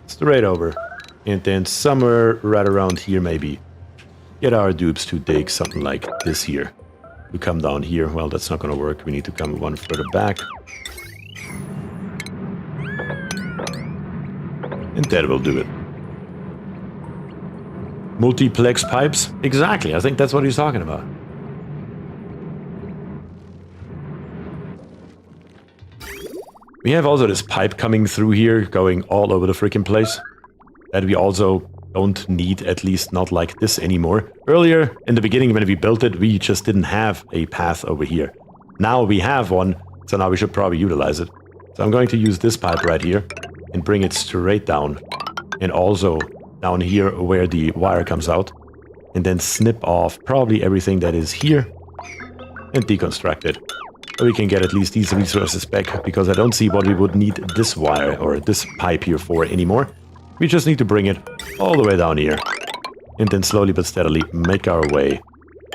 Straight over. And then somewhere right around here maybe get our dupes to dig something like this here. We come down here. Well, that's not going to work. We need to come one further back. And that will do it. Multiplex pipes? Exactly. I think that's what he's talking about. We have also this pipe coming through here, going all over the freaking place. That we also don't need, at least not like this anymore. Earlier, in the beginning when we built it, we just didn't have a path over here. Now we have one, so now we should probably utilize it. So I'm going to use this pipe right here and bring it straight down. And also down here where the wire comes out. And then snip off probably everything that is here and deconstruct it. So we can get at least these resources back, because I don't see what we would need this wire or this pipe here for anymore. We just need to bring it all the way down here. And then slowly but steadily make our way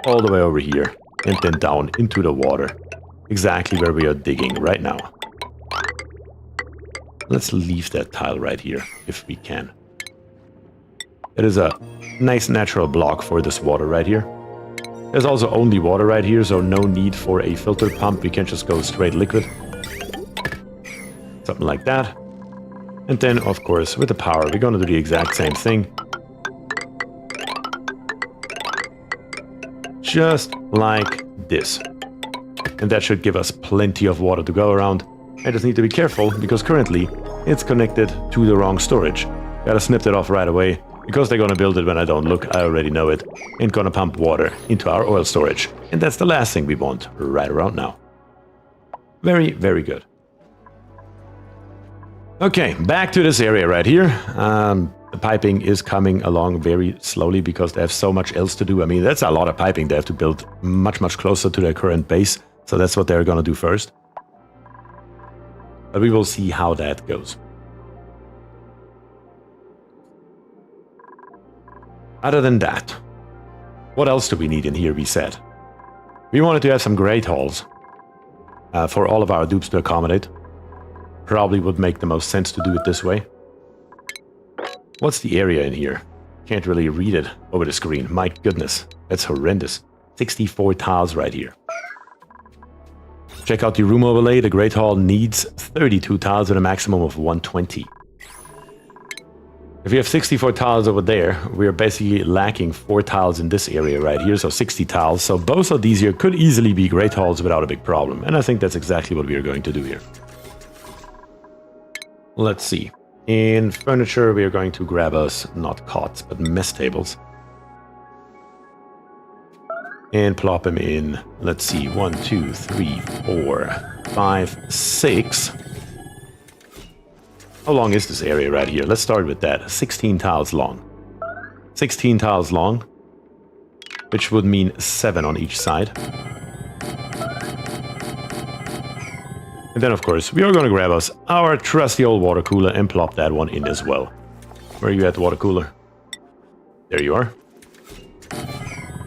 all the way over here. And then down into the water. Exactly where we are digging right now. Let's leave that tile right here, if we can. It is a nice natural block for this water right here. There's also only water right here, so no need for a filter pump. We can just go straight liquid. Something like that. And then, of course, with the power, we're going to do the exact same thing. Just like this. And that should give us plenty of water to go around. I just need to be careful, because currently it's connected to the wrong storage. Gotta snip that off right away, because they're gonna build it when I don't look, I already know it, and gonna pump water into our oil storage. And that's the last thing we want right around now. Very, very good. Okay, back to this area right here. The piping is coming along very slowly because they have so much else to do. I mean, that's a lot of piping. They have to build much, much closer to their current base. So that's what they're gonna do first. But we will see how that goes. Other than that, what else do we need in here, we said? We wanted to have some great halls for all of our dupes to accommodate. Probably would make the most sense to do it this way. What's the area in here? Can't really read it over the screen. My goodness, that's horrendous. 64 tiles right here. Check out the room overlay. The Great Hall needs 32 tiles with a maximum of 120. If you have 64 tiles over there, we are basically lacking 4 tiles in this area right here, so 60 tiles. So both of these here could easily be Great Halls without a big problem. And I think that's exactly what we are going to do here. Let's see. In furniture, we are going to grab us, not cots, but mess tables. And plop them in, let's see, 1, 2, 3, 4, 5, 6. How long is this area right here? Let's start with that. 16 tiles long. 16 tiles long, which would mean 7 on each side. And then, of course, we are going to grab us our trusty old water cooler and plop that one in as well. Where are you at, water cooler? There you are.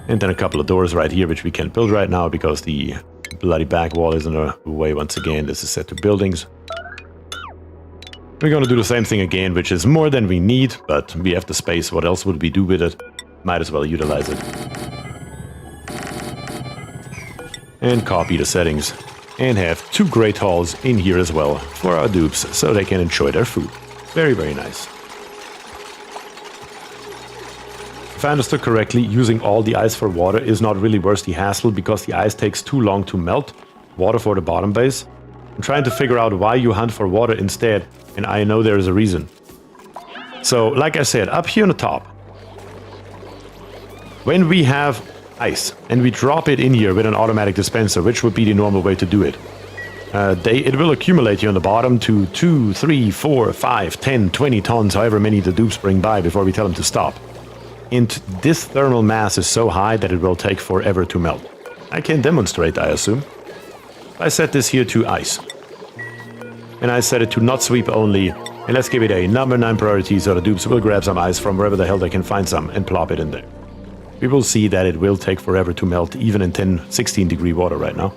And then a couple of doors right here, which we can't build right now because the bloody back wall is in the way once again. This is set to buildings. We're going to do the same thing again, which is more than we need, but we have the space. What else would we do with it? Might as well utilize it. And copy the settings. And have 2 great halls in here as well for our dupes, so they can enjoy their food. Very, very nice. If I understood correctly, using all the ice for water is not really worth the hassle because the ice takes too long to melt. Water for the bottom base. I'm trying to figure out why you hunt for water instead, and I know there is a reason. So, like I said, up here on the top, when we have ice and we drop it in here with an automatic dispenser, which would be the normal way to do it, it will accumulate here on the bottom to 2, 3, 4, 5, 10, 20 tons, however many the dupes bring by before we tell them to stop. And this thermal mass is so high that it will take forever to melt. I can demonstrate, I assume. I set this here to ice. And I set it to not sweep only. And let's give it a number 9 priority so the dupes will grab some ice from wherever the hell they can find some and plop it in there. We will see that it will take forever to melt even in 10, 16 degree water right now.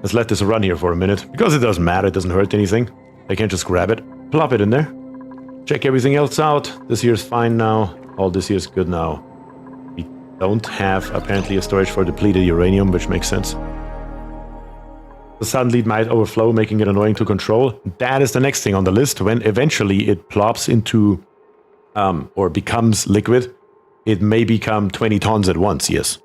Let's let this run here for a minute. Because it doesn't matter, it doesn't hurt anything. They can just grab it, plop it in there. Check everything else out. This here's fine now. All this here is good now. We don't have apparently a storage for depleted uranium, which makes sense. The sun lead might overflow, making it annoying to control. That is the next thing on the list. When eventually it plops into, or becomes liquid, it may become 20 tons at once, yes.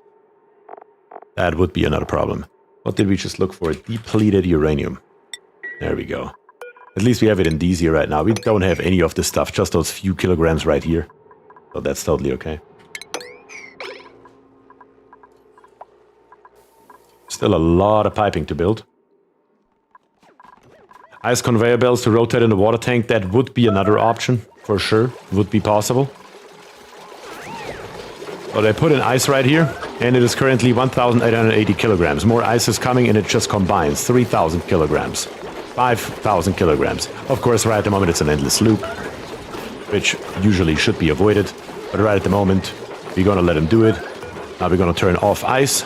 That would be another problem. What did we just look for? Depleted uranium. There we go. At least we have it in these here right now. We don't have any of this stuff, just those few kilograms right here. So that's totally okay. Still a lot of piping to build. Ice conveyor belts to rotate in the water tank, that would be another option, for sure. Would be possible. But I put in ice right here, and it is currently 1,880 kilograms. More ice is coming, and it just combines 3,000 kilograms. 5,000 kilograms. Of course, right at the moment, it's an endless loop, which usually should be avoided. But right at the moment, we're going to let him do it. Now we're going to turn off ice.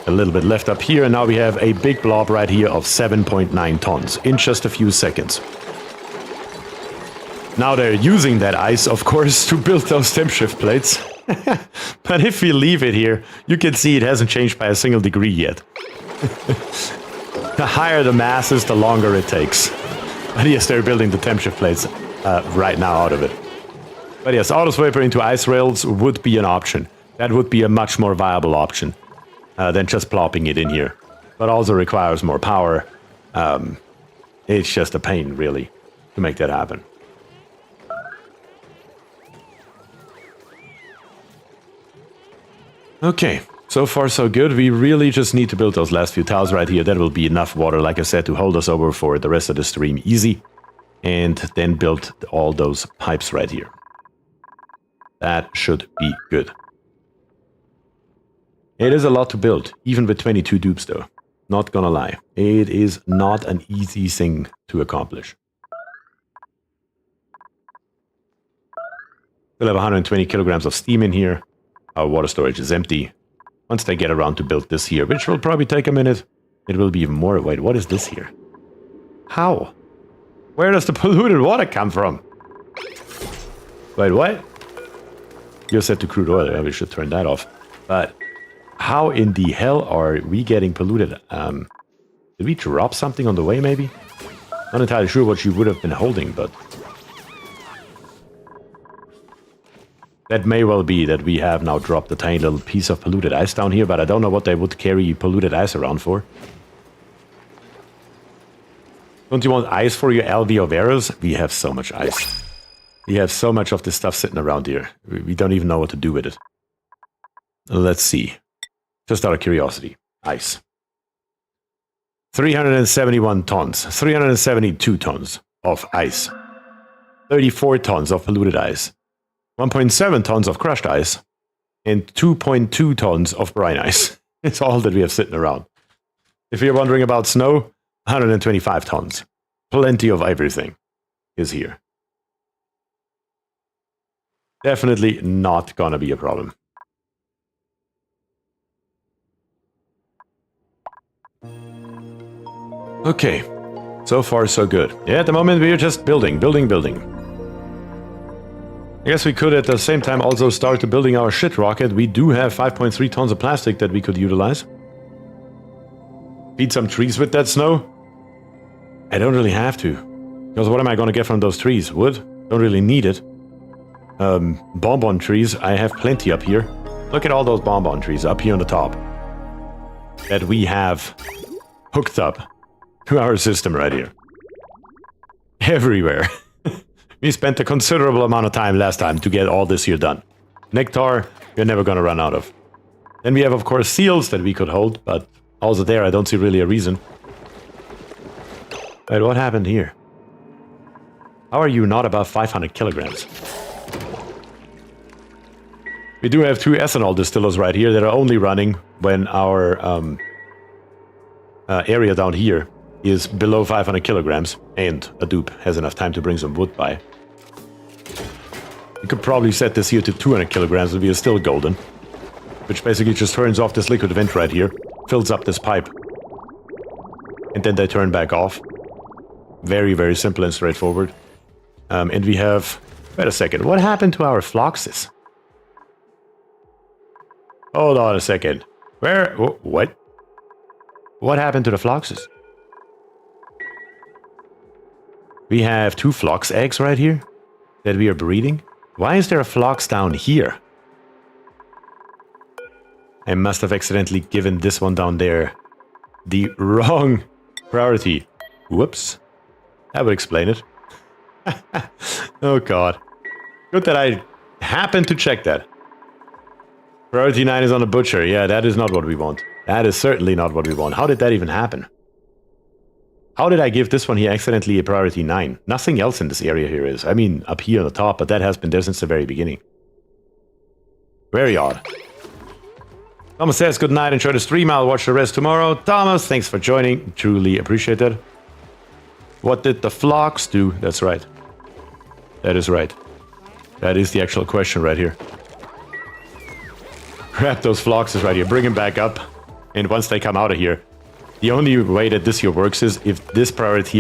A little bit left up here, and now we have a big blob right here of 7.9 tons in just a few seconds. Now they're using that ice, of course, to build those temp shift plates. But if we leave it here, you can see it hasn't changed by a single degree yet. The higher the mass is, the longer it takes. But yes, they're building the temp shift plates right now out of it. But yes, auto swaper into ice rails would be an option. That would be a much more viable option than just plopping it in here. But also requires more power. It's just a pain, really, to make that happen. Okay, so far so good. We really just need to build those last few tiles right here. That will be enough water, like I said, to hold us over for the rest of the stream easy. And then build all those pipes right here. That should be good. It is a lot to build, even with 22 dupes though. Not gonna lie. It is not an easy thing to accomplish. Still have 120 kilograms of steam in here. Our water storage is empty. Once they get around to build this here, which will probably take a minute, it will be even more. Wait, what is this here? How? Where does the polluted water come from? Wait, what? You're set to crude oil. Yeah, we should turn that off. But how in the hell are we getting polluted? Did we drop something on the way, maybe? Not entirely sure what you would have been holding, but... that may well be that we have now dropped a tiny little piece of polluted ice down here, but I don't know what they would carry polluted ice around for. Don't you want ice for your alveolarus? We have so much ice. We have so much of this stuff sitting around here. We don't even know what to do with it. Let's see. Just out of curiosity. Ice. 371 tons. 372 tons of ice. 34 tons of polluted ice. 1.7 tons of crushed ice. And 2.2 tons of brine ice. It's all that we have sitting around. If you're wondering about snow, 125 tons. Plenty of everything is here. Definitely not gonna be a problem. Okay, so far so good. Yeah, at the moment we're just building. I guess we could at the same time also start to building our shit rocket. We do have 5.3 tons of plastic that we could utilize. Feed some trees with that snow? I don't really have to. Because what am I gonna get from those trees? Wood? Don't really need it. Bonbon trees, I have plenty up here. Look at all those bonbon trees up here on the top. That we have hooked up to our system right here. Everywhere. We spent a considerable amount of time last time to get all this here done. Nectar, we're never gonna run out of. Then we have, of course, seals that we could hold, but also there I don't see really a reason. Wait, what happened here? How are you not above 500 kilograms? We do have 2 ethanol distillers right here that are only running when our area down here is below 500 kilograms and a dupe has enough time to bring some wood by. You could probably set this here to 200 kilograms and we are still golden. Which basically just turns off this liquid vent right here, fills up this pipe. And then they turn back off. Very, very simple and straightforward. And we have... wait a second, what happened to our floxes? Hold on a second. Where... what? What happened to the floxes? We have 2 flox eggs right here that we are breeding. Why is there a flox down here? I must have accidentally given this one down there the wrong priority. Whoops. That would explain it. Oh god. Good that I happened to check that. Priority 9 is on the butcher. Yeah, that is not what we want. That is certainly not what we want. How did that even happen? How did I give this one here accidentally a priority 9? Nothing else in this area here is. I mean, up here on the top, but that has been there since the very beginning. Very odd. Thomas says, good night, enjoy the stream, I'll watch the rest tomorrow. Thomas, thanks for joining. Truly appreciate it. What did the flox do? That's right. That is right. That is the actual question right here. Grab those floxes right here, bring them back up. And once they come out of here, the only way that this here works is if this priority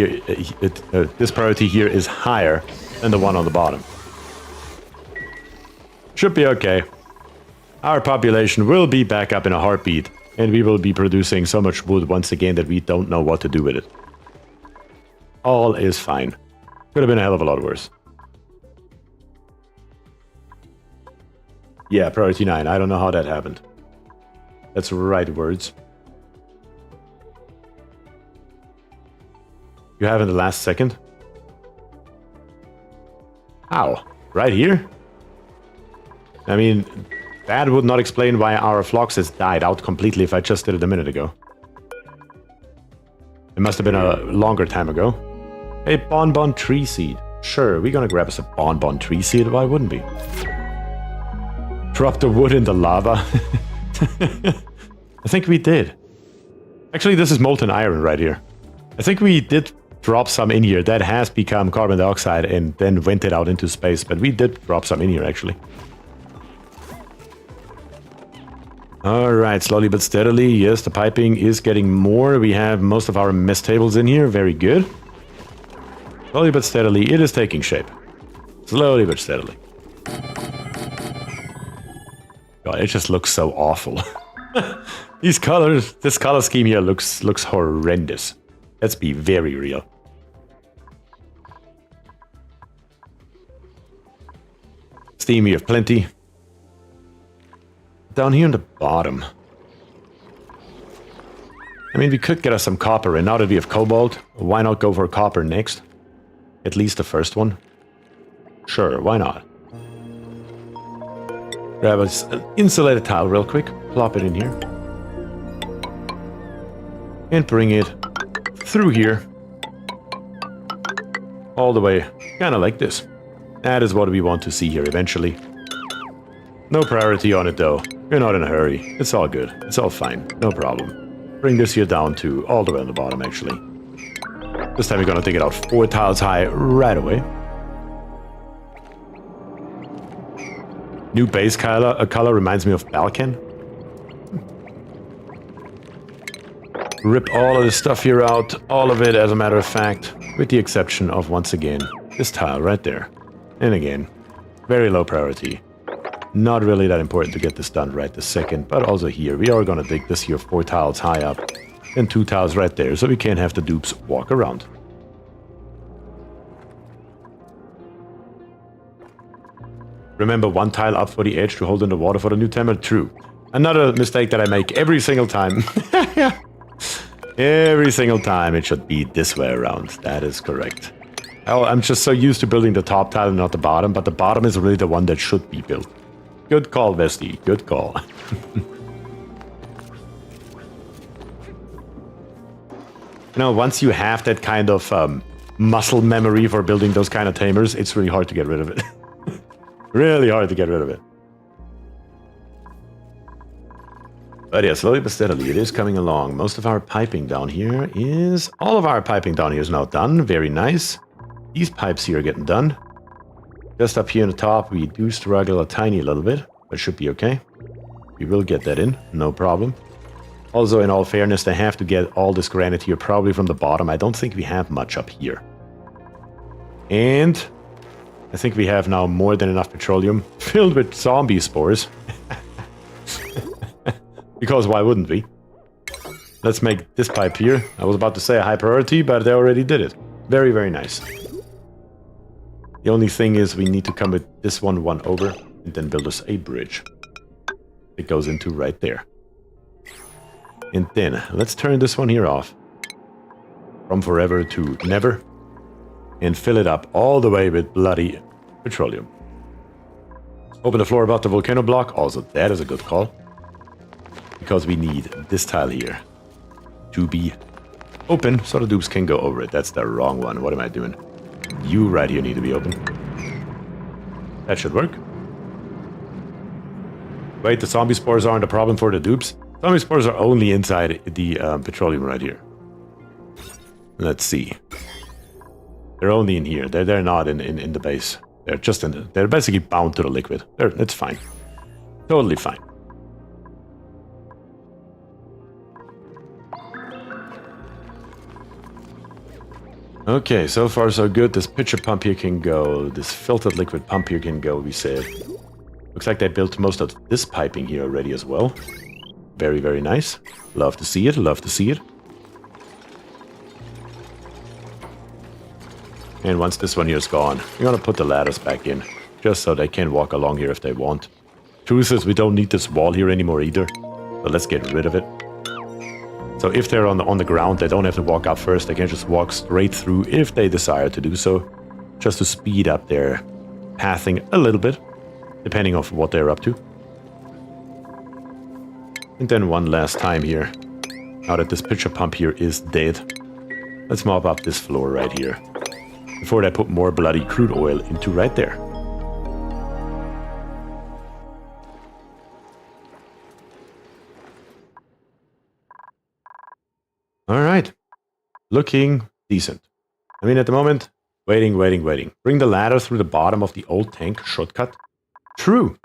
here is higher than the one on the bottom. Should be okay. Our population will be back up in a heartbeat, and we will be producing so much wood once again that we don't know what to do with it. All is fine. Could have been a hell of a lot worse. Yeah, priority 9. I don't know how that happened. That's right words. You have in the last second? How? Right here? I mean, that would not explain why our Phloxes died out completely if I just did it a minute ago. It must have been a longer time ago. A bonbon tree seed. Sure, we're gonna grab us a bonbon tree seed. Why wouldn't we? Drop the wood in the lava. I think we did. Actually, this is molten iron right here. I think we did drop some in here. That has become carbon dioxide and then vented out into space. But we did drop some in here, actually. Alright, slowly but steadily. Yes, the piping is getting more. We have most of our mess tables in here. Very good. Slowly but steadily, it is taking shape. Slowly but steadily. God, it just looks so awful. These colors, this color scheme here looks horrendous. Let's be very real. Steam we have plenty. Down here in the bottom. I mean, we could get us some copper, and now that we have cobalt, why not go for copper next? At least the first one. Sure, why not? Grab us an insulated tile real quick, plop it in here. And bring it through here. All the way, kind of like this. That is what we want to see here eventually. No priority on it though. We're not in a hurry. It's all good. It's all fine. No problem. Bring this here down to all the way on the bottom actually. This time we're gonna take it out 4 tiles high right away. New base color reminds me of Balkan. Rip all of this stuff here out. All of it, as a matter of fact. With the exception of, once again, this tile right there. And again, very low priority. Not really that important to get this done right this second. But also here, we are gonna dig this here 4 tiles high up. And 2 tiles right there, so we can't have the dupes walk around. Remember 1 tile up for the edge to hold in the water for the new timer? True. Another mistake that I make every single time. Every single time it should be this way around. That is correct. Oh, I'm just so used to building the top tile and not the bottom, but the bottom is really the one that should be built. Good call, Vesti. Good call. You know, once you have that kind of muscle memory for building those kind of tamers, it's really hard to get rid of it. Really hard to get rid of it. But yeah, slowly but steadily, it is coming along. Most of our piping down here is... All of our piping down here is now done. Very nice. These pipes here are getting done. Just up here on the top, we do struggle a tiny little bit, but should be okay. We will get that in, no problem. Also, in all fairness, they have to get all this granite here probably from the bottom. I don't think we have much up here. And I think we have now more than enough petroleum filled with zombie spores. Because why wouldn't we? Let's make this pipe here. I was about to say a high priority, but they already did it. Very, very nice. The only thing is we need to come with this one over and then build us a bridge. It goes into right there. And then let's turn this one here off. From forever to never. And fill it up all the way with bloody petroleum. Open the floor above the volcano block. Also, that is a good call. Because we need this tile here to be open so the dupes can go over it. That's the wrong one. What am I doing? You right here need to be open. That should work. Wait, the zombie spores aren't a problem for the dupes? Zombie spores are only inside the petroleum right here. Let's see. They're only in here. They're not in the base. They're just in they're basically bound to the liquid. It's fine. Totally fine. Okay, so far so good. This pitcher pump here can go. This filtered liquid pump here can go, we said. Looks like they built most of this piping here already as well. Very, very nice. Love to see it, love to see it. And once this one here is gone, we're gonna put the ladders back in, just so they can walk along here if they want. Truth is, we don't need this wall here anymore either, so let's get rid of it. So if they're on the ground, they don't have to walk up first, they can just walk straight through if they desire to do so, just to speed up their pathing a little bit, depending on what they're up to. And then one last time here, now that this pitcher pump here is dead, let's mop up this floor right here, before they put more bloody crude oil into right there. Alright, looking decent. I mean, at the moment, waiting. Bring the ladder through the bottom of the old tank shortcut. True.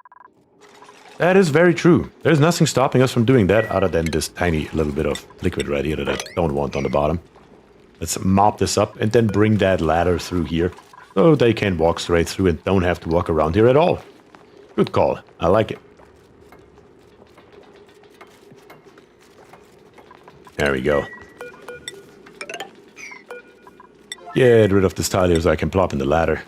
That is very true. There's nothing stopping us from doing that other than this tiny little bit of liquid right here that I don't want on the bottom. Let's mop this up and then bring that ladder through here so they can walk straight through and don't have to walk around here at all. Good call. I like it. There we go. Get rid of this tile here so I can plop in the ladder.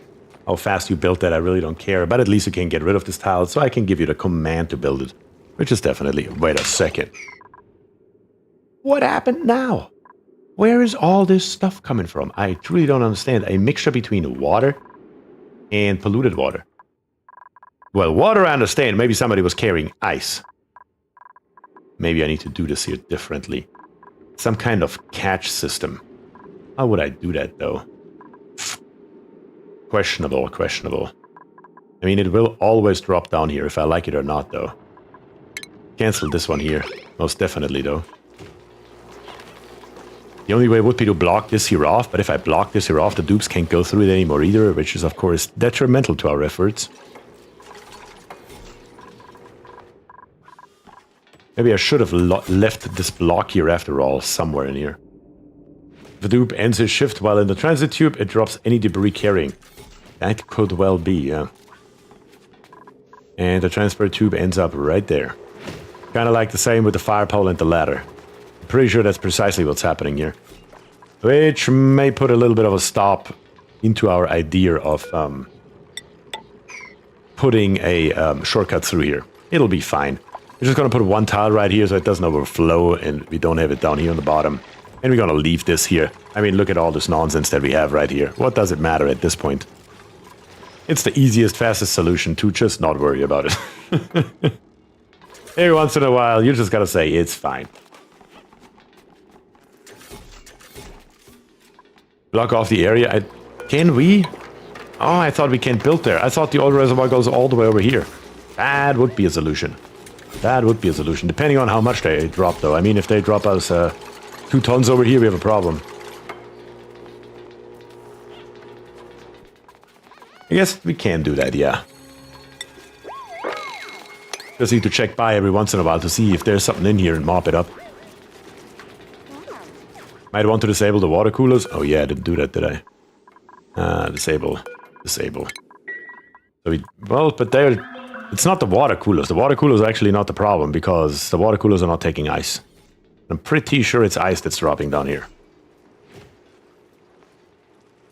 How fast you built that, I really don't care. But at least you can get rid of this tile so I can give you the command to build it. Which is definitely... Wait a second. What happened now? Where is all this stuff coming from? I truly don't understand. A mixture between water and polluted water. Well, water I understand. Maybe somebody was carrying ice. Maybe I need to do this here differently. Some kind of catch system. How would I do that, though? Questionable. I mean, it will always drop down here if I like it or not, though. Cancel this one here. Most definitely, though. The only way would be to block this here off, but if I block this here off, the dupes can't go through it anymore either, which is, of course, detrimental to our efforts. Maybe I should have left this block here after all, somewhere in here. If the dupe ends his shift while in the transit tube, it drops any debris carrying. That could well be, yeah. And the transfer tube ends up right there. Kinda like the same with the fire pole and the ladder. I'm pretty sure that's precisely what's happening here. Which may put a little bit of a stop into our idea of putting a shortcut through here. It'll be fine. We're just gonna put one tile right here so it doesn't overflow and we don't have it down here on the bottom. And we're gonna leave this here. I mean, look at all this nonsense that we have right here. What does it matter at this point? It's the easiest, fastest solution to just not worry about it. Every once in a while, you just gotta say, it's fine. Block off the area. Can we? Oh, I thought we can't build there. I thought the old reservoir goes all the way over here. That would be a solution. That would be a solution, depending on how much they drop, though. I mean, if they drop us 2 tons over here, we have a problem. I guess we can do that, yeah. Just need to check by every once in a while to see if there's something in here and mop it up. Might want to disable the water coolers. Oh yeah, I didn't do that, did I? Disable. So well, but it's not the water coolers. The water coolers are actually not the problem because the water coolers are not taking ice. I'm pretty sure it's ice that's dropping down here.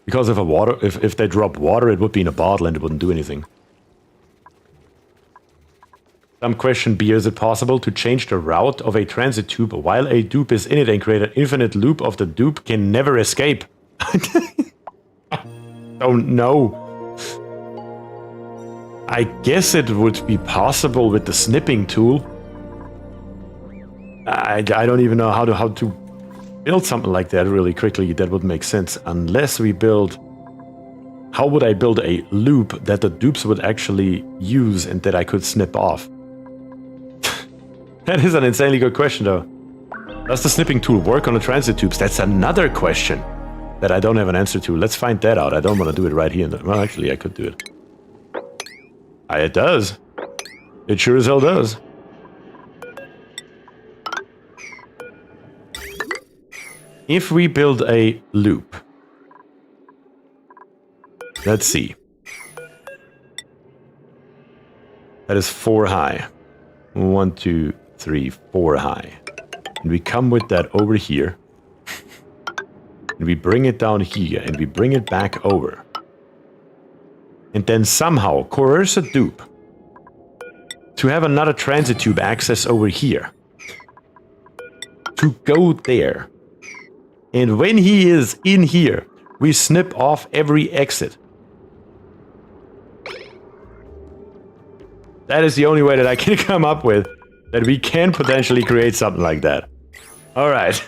Because if they drop water, it would be in a bottle and it wouldn't do anything. Some question, Bier, is it possible to change the route of a transit tube while a dupe is in it and create an infinite loop of the dupe can never escape? Don't know. I guess it would be possible with the snipping tool. I don't even know how to build something like that really quickly. That would make sense unless we build... How would I build a loop that the dupes would actually use and that I could snip off? That is an insanely good question, though. Does the snipping tool work on the transit tubes? That's another question that I don't have an answer to. Let's find that out. I don't want to do it right here. Well, actually, I could do it. It does. It sure as hell does. If we build a loop... Let's see. That is 4 high. 1, 2, 3, 4 high. And we come with that over here. And we bring it down here, and we bring it back over. And then somehow coerce a dupe to have another transit tube access over here. To go there. And when he is in here, we snip off every exit. That is the only way that I can come up with that we can potentially create something like that. Alright.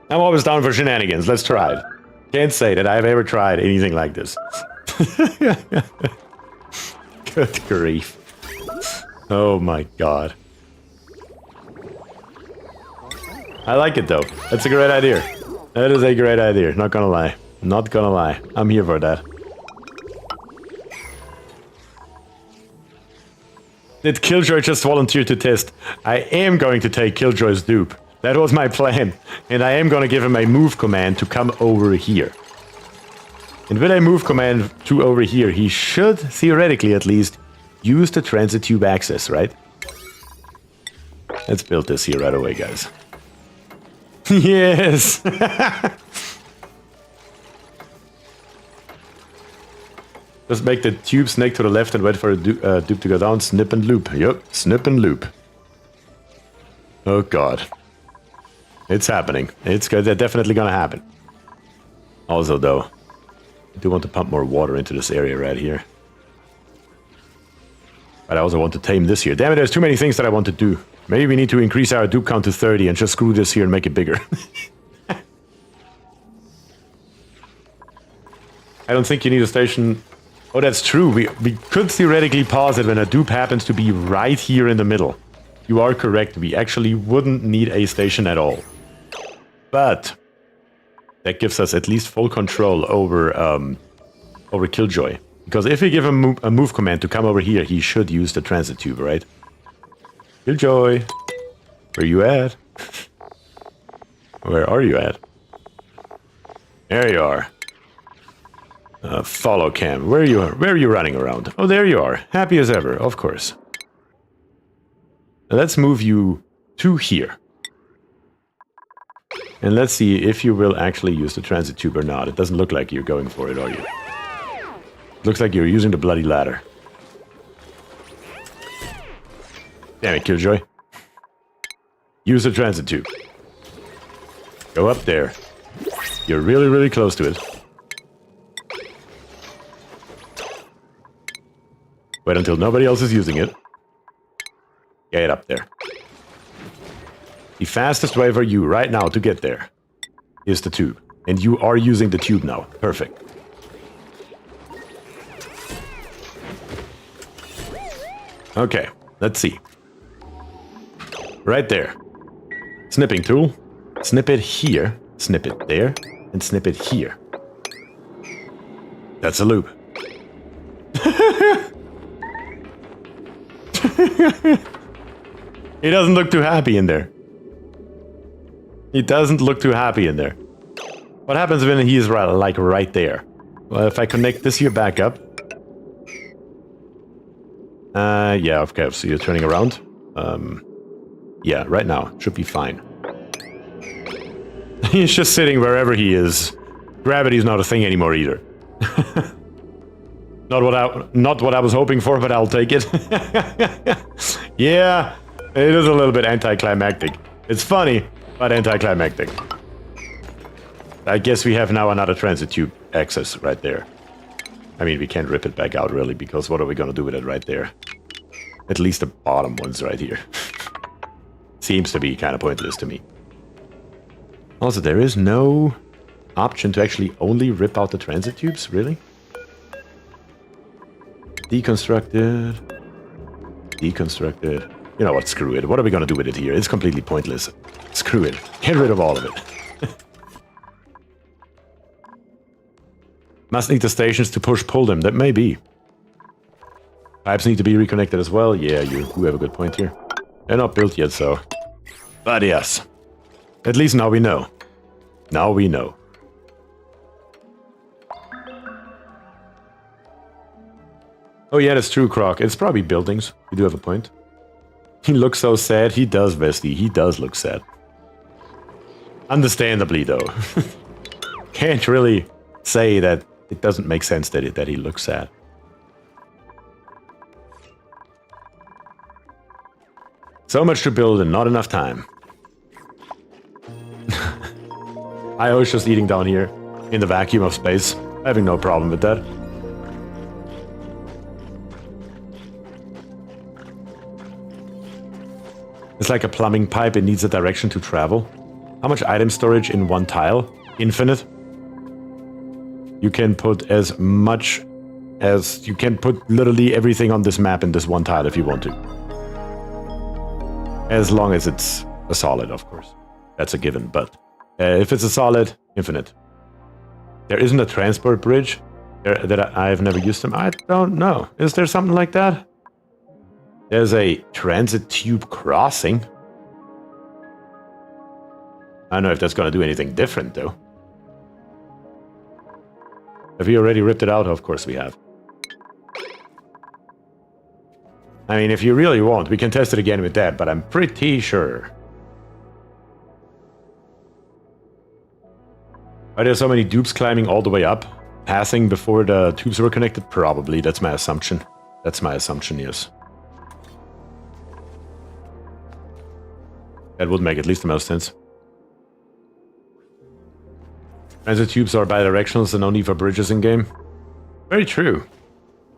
I'm always down for shenanigans. Let's try it. Can't say that I've ever tried anything like this. Good grief. Oh my god. I like it though. That's a great idea. That is a great idea. Not gonna lie. Not gonna lie. I'm here for that. Did Killjoy just volunteer to test? I am going to take Killjoy's dupe. That was my plan. And I am going to give him a move command to come over here. And with a move command to over here, he should, theoretically at least, use the transit tube access, right? Let's build this here right away, guys. Yes! Just make the tube snake to the left and wait for a dupe to go down. Snip and loop. Yep, snip and loop. Oh god. It's happening. It's definitely gonna happen. Also though, I do want to pump more water into this area right here. But I also want to tame this here. Damn it, there's too many things that I want to do. Maybe we need to increase our dupe count to 30 and just screw this here and make it bigger. I don't think you need a station. Oh, that's true. We could theoretically pause it when a dupe happens to be right here in the middle. You are correct. We actually wouldn't need a station at all. But that gives us at least full control over over Killjoy. Because if we give him a move command to come over here, he should use the transit tube, right? Killjoy, where you at? Where are you at? There you are. Follow cam. Where are you running around? Oh, there you are. Happy as ever, of course. Now let's move you to here. And let's see if you will actually use the transit tube or not. It doesn't look like you're going for it, are you? Looks like you're using the bloody ladder. Damn it, Killjoy. Use the transit tube. Go up there. You're really, really close to it. Wait until nobody else is using it. Get up there. The fastest way for you right now to get there is the tube. And you are using the tube now. Perfect. Okay, let's see. Right there. Snipping tool. Snip it here. Snip it there. And snip it here. That's a loop. He doesn't look too happy in there. He doesn't look too happy in there. What happens when he is right there? Well, if I connect this here back up. Yeah, okay, so you're turning around. Yeah, right now. Should be fine. He's just sitting wherever he is. Gravity's not a thing anymore either. Not what I was hoping for, but I'll take it. Yeah, it is a little bit anticlimactic. It's funny, but anticlimactic. I guess we have now another transit tube access right there. I mean, we can't rip it back out really, because what are we gonna do with it right there? At least the bottom one's right here. Seems to be kind of pointless to me. Also, there is no option to actually only rip out the transit tubes, really? Deconstructed. Deconstructed. You know what, screw it. What are we gonna do with it here? It's completely pointless. Screw it. Get rid of all of it. Must need the stations to push-pull them. That may be. Pipes need to be reconnected as well. Yeah, you have a good point here. They're not built yet, so... But yes. At least now we know. Now we know. Oh yeah, that's true, Croc. It's probably buildings. You do have a point. He looks so sad. He does, Vesty. He does look sad. Understandably, though. Can't really say that it doesn't make sense that he looks sad. So much to build and not enough time. I was just eating down here in the vacuum of space. Having no problem with that. It's like a plumbing pipe. It needs a direction to travel. How much item storage in one tile? Infinite. You can put as much as... You can put literally everything on this map in this one tile if you want to. As long as it's a solid, of course. That's a given, but if it's a solid, infinite. There isn't a transport bridge that I've never used them. I don't know. Is there something like that? There's a transit tube crossing. I don't know if that's going to do anything different, though. Have you already ripped it out? Of course we have. I mean, if you really want, we can test it again with that, but I'm pretty sure. Are there so many dupes climbing all the way up? Passing before the tubes were connected? Probably, that's my assumption. That's my assumption, yes. That would make at least the most sense. Transit tubes are bidirectional, so no need for bridges in-game. Very true.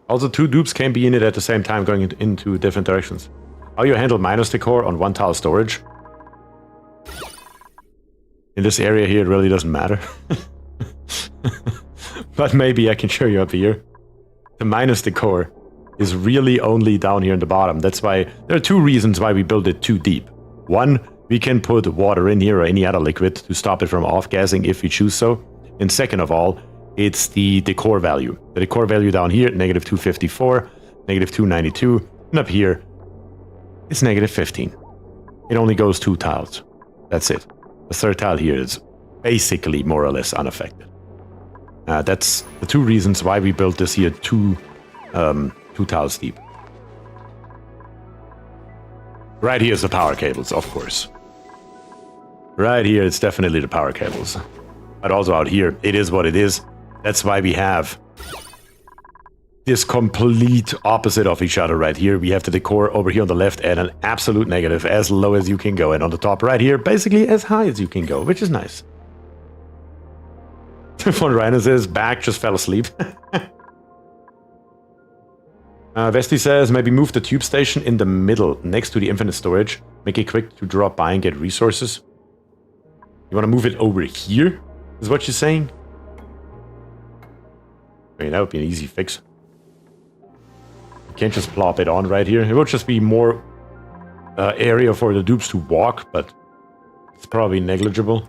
Also, two dupes can be in it at the same time going into different directions. How you handle minus decor on one tile storage? In this area here, it really doesn't matter. But maybe I can show you up here. The minus decor is really only down here in the bottom. That's why there are two reasons why we built it too deep. One, we can put water in here or any other liquid to stop it from off-gassing if we choose so. And second of all, it's the decor value. The decor value down here, negative 254, negative 292, and up here, it's negative 15. It only goes 2 tiles. That's it. The third tile here is basically more or less unaffected. That's the two reasons why we built this here two tiles deep. Right here is the power cables, of course. Right here, it's definitely the power cables. But also out here, it is what it is. That's why we have this complete opposite of each other right here. We have the decor over here on the left at an absolute negative, as low as you can go. And on the top right here, basically as high as you can go, which is nice. Von Reiner says, back just fell asleep. Vesti says, maybe move the tube station in the middle, next to the infinite storage. Make it quick to drop by and get resources. You want to move it over here, is what you're saying? I mean, that would be an easy fix. You can't just plop it on right here. It would just be more area for the dupes to walk, but it's probably negligible.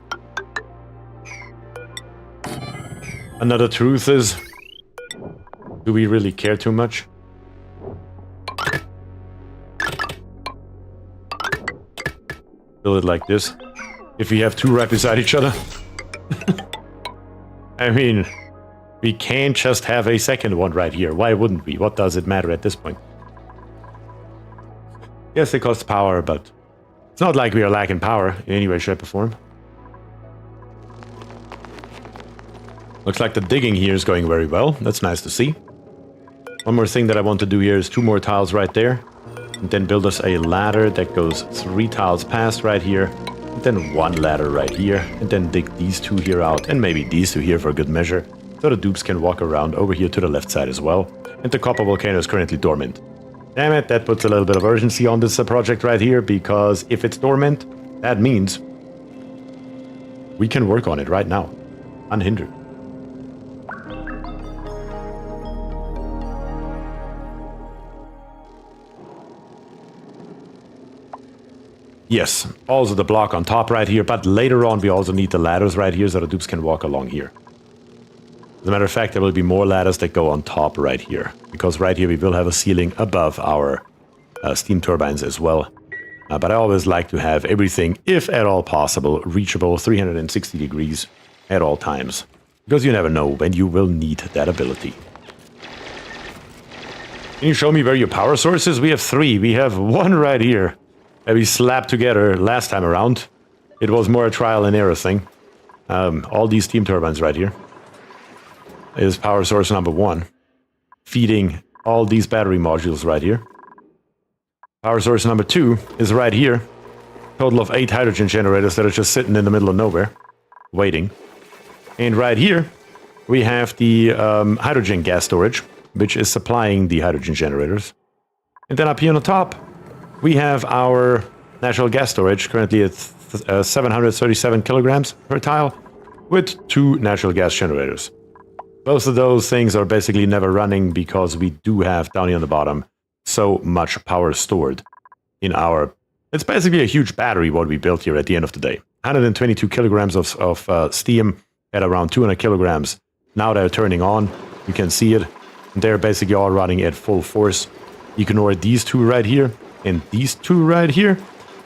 Another truth is, do we really care too much? Build it like this. If we have two right beside each other. I mean, we can't just have a second one right here. Why wouldn't we? What does it matter at this point? Yes, it costs power, but it's not like we are lacking power in any way, shape, or form. Looks like the digging here is going very well. That's nice to see. One more thing that I want to do here is 2 more tiles right there. And then build us a ladder that goes 3 tiles past right here. And then 1 ladder right here. And then dig these 2 here out. And maybe these 2 here for good measure. So the dupes can walk around over here to the left side as well. And the copper volcano is currently dormant. Damn it, that puts a little bit of urgency on this project right here. Because if it's dormant, that means we can work on it right now. Unhindered. Yes, also the block on top right here, but later on we also need the ladders right here so the dupes can walk along here. As a matter of fact, there will be more ladders that go on top right here, because right here we will have a ceiling above our steam turbines as well. But I always like to have everything, if at all possible, reachable 360 degrees at all times, because you never know when you will need that ability. Can you show me where your power source is? We have 3. We have 1 right here that we slapped together last time around. It was more a trial and error thing. All these steam turbines right here is power source number 1, feeding all these battery modules right here. Power source number 2 is right here. Total of 8 hydrogen generators that are just sitting in the middle of nowhere, waiting. And right here, we have the hydrogen gas storage, which is supplying the hydrogen generators. And then up here on the top, we have our natural gas storage, currently at 737 kilograms per tile, with 2 natural gas generators. Both of those things are basically never running because we do have, down here on the bottom, so much power stored in our... It's basically a huge battery what we built here at the end of the day. 122 kilograms of steam at around 200 kilograms. Now they're turning on. You can see it. They're basically all running at full force. Ignore these 2 right here and these 2 right here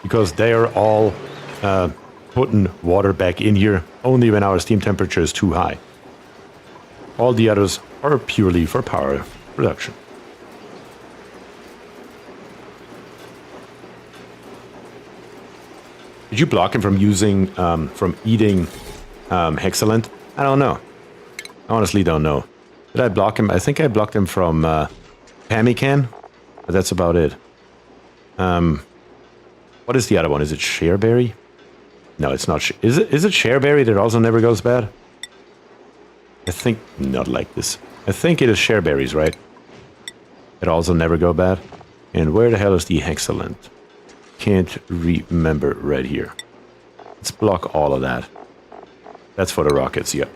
because they are all putting water back in here only when our steam temperature is too high. All the others are purely for power production. Did you block him from using, from eating Hexcellent? I don't know. I honestly don't know. Did I block him? I think I blocked him from Pamican, but that's about it. What is the other one? Is it Shareberry? No, it's not. Is it Shareberry that also never goes bad? I think not like this. I think it is Shareberries, right? That also never go bad. And where the hell is the Hexcellent? Can't remember right here. Let's block all of that. That's for the rockets, yeah.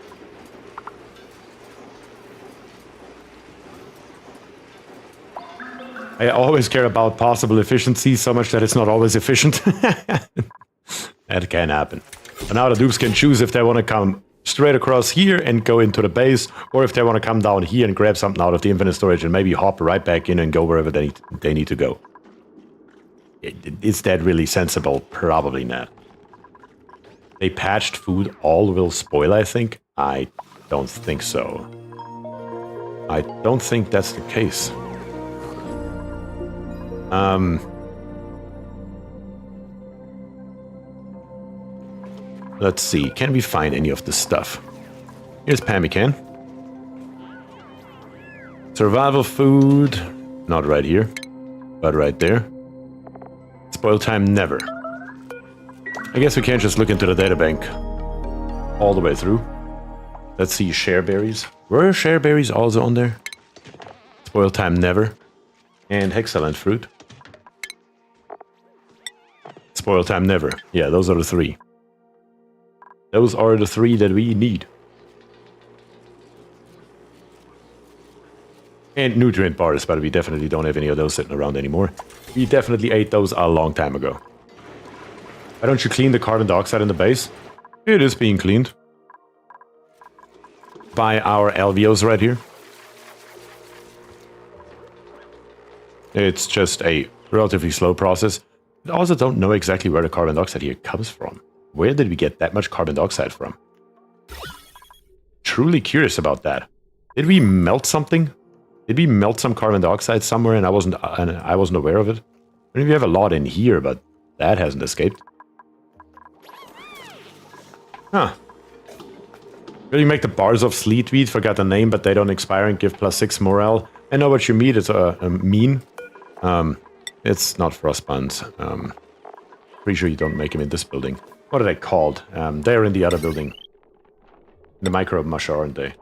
I always care about possible efficiency so much that it's not always efficient. That can happen. But now the dupes can choose if they want to come straight across here and go into the base, or if they want to come down here and grab something out of the infinite storage and maybe hop right back in and go wherever they need to go. Is that really sensible? Probably not. They patched food, all will spoil, I think? I don't think so. I don't think that's the case. Let's see, can we find any of this stuff? Here's Pamican. Survival food, not right here, but right there. Spoil time, never. I guess we can't just look into the databank all the way through. Let's see, shareberries. Were shareberries also on there? Spoil time, never. And Hexcellent fruit. Spoil time, never. Yeah, those are the 3. Those are the 3 that we need. And nutrient bars, but we definitely don't have any of those sitting around anymore. We definitely ate those a long time ago. Why don't you clean the carbon dioxide in the base? It is being cleaned. By our LVOs right here. It's just a relatively slow process. I also don't know exactly where the carbon dioxide here comes from. Where did we get that much carbon dioxide from? Truly curious about that. Did we melt something? Did we melt some carbon dioxide somewhere and I wasn't aware of it? I mean, we have a lot in here, but that hasn't escaped. Huh. Will you make the bars of sleet weed? Forgot the name, but they don't expire and give +6 morale. I know what you mean. It's a mean. It's not frost buns. Pretty sure you don't make them in this building. What are they called? They're in the other building. The microbe mush, aren't they?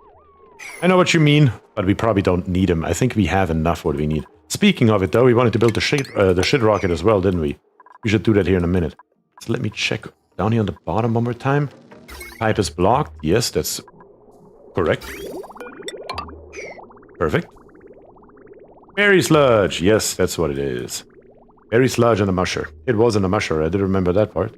I know what you mean, but we probably don't need them. I think we have enough what we need. Speaking of it, though, we wanted to build the shit rocket as well, didn't we? We should do that here in a minute. So let me check down here on the bottom one more time. Pipe is blocked. Yes, that's correct. Perfect. Berry sludge. Yes, that's what it is. Berry sludge and a musher. It wasn't a musher. I did remember that part.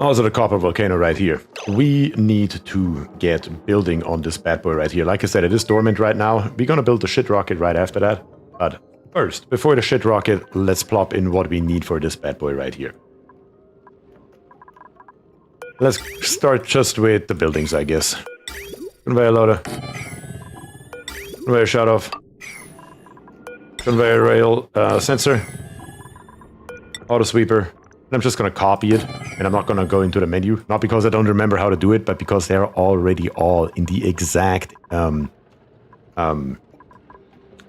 Also the copper volcano right here. We need to get building on this bad boy right here. Like I said, it is dormant right now. We're gonna build the shit rocket right after that. But first, before the shit rocket, let's plop in what we need for this bad boy right here. Let's start just with the buildings, I guess. Conveyor loader. Conveyor shut off. Conveyor rail sensor. Auto sweeper. And I'm just going to copy it, and I'm not going to go into the menu. Not because I don't remember how to do it, but because they're already all in the exact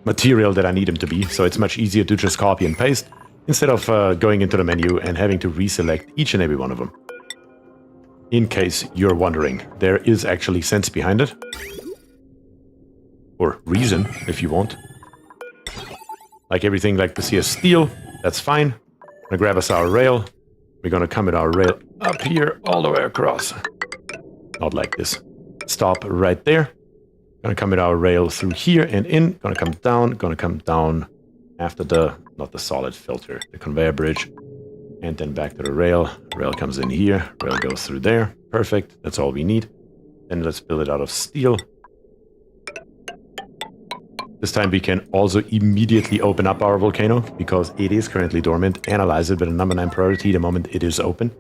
material that I need them to be. So it's much easier to just copy and paste instead of going into the menu and having to reselect each and every one of them. In case you're wondering, there is actually sense behind it. Or reason, if you want. Like everything like this here steel, that's fine. Gonna grab us our rail. We're gonna come with our rail up here all the way across. Not like this. Stop right there. Gonna come with our rail through here and in. Gonna come down after the, not the solid filter, the conveyor bridge. And then back to the rail. Rail comes in here. Rail goes through there. Perfect. That's all we need. Then let's build it out of steel. This time we can also immediately open up our volcano because it is currently dormant. Analyze it with a number 9 priority the moment it is open.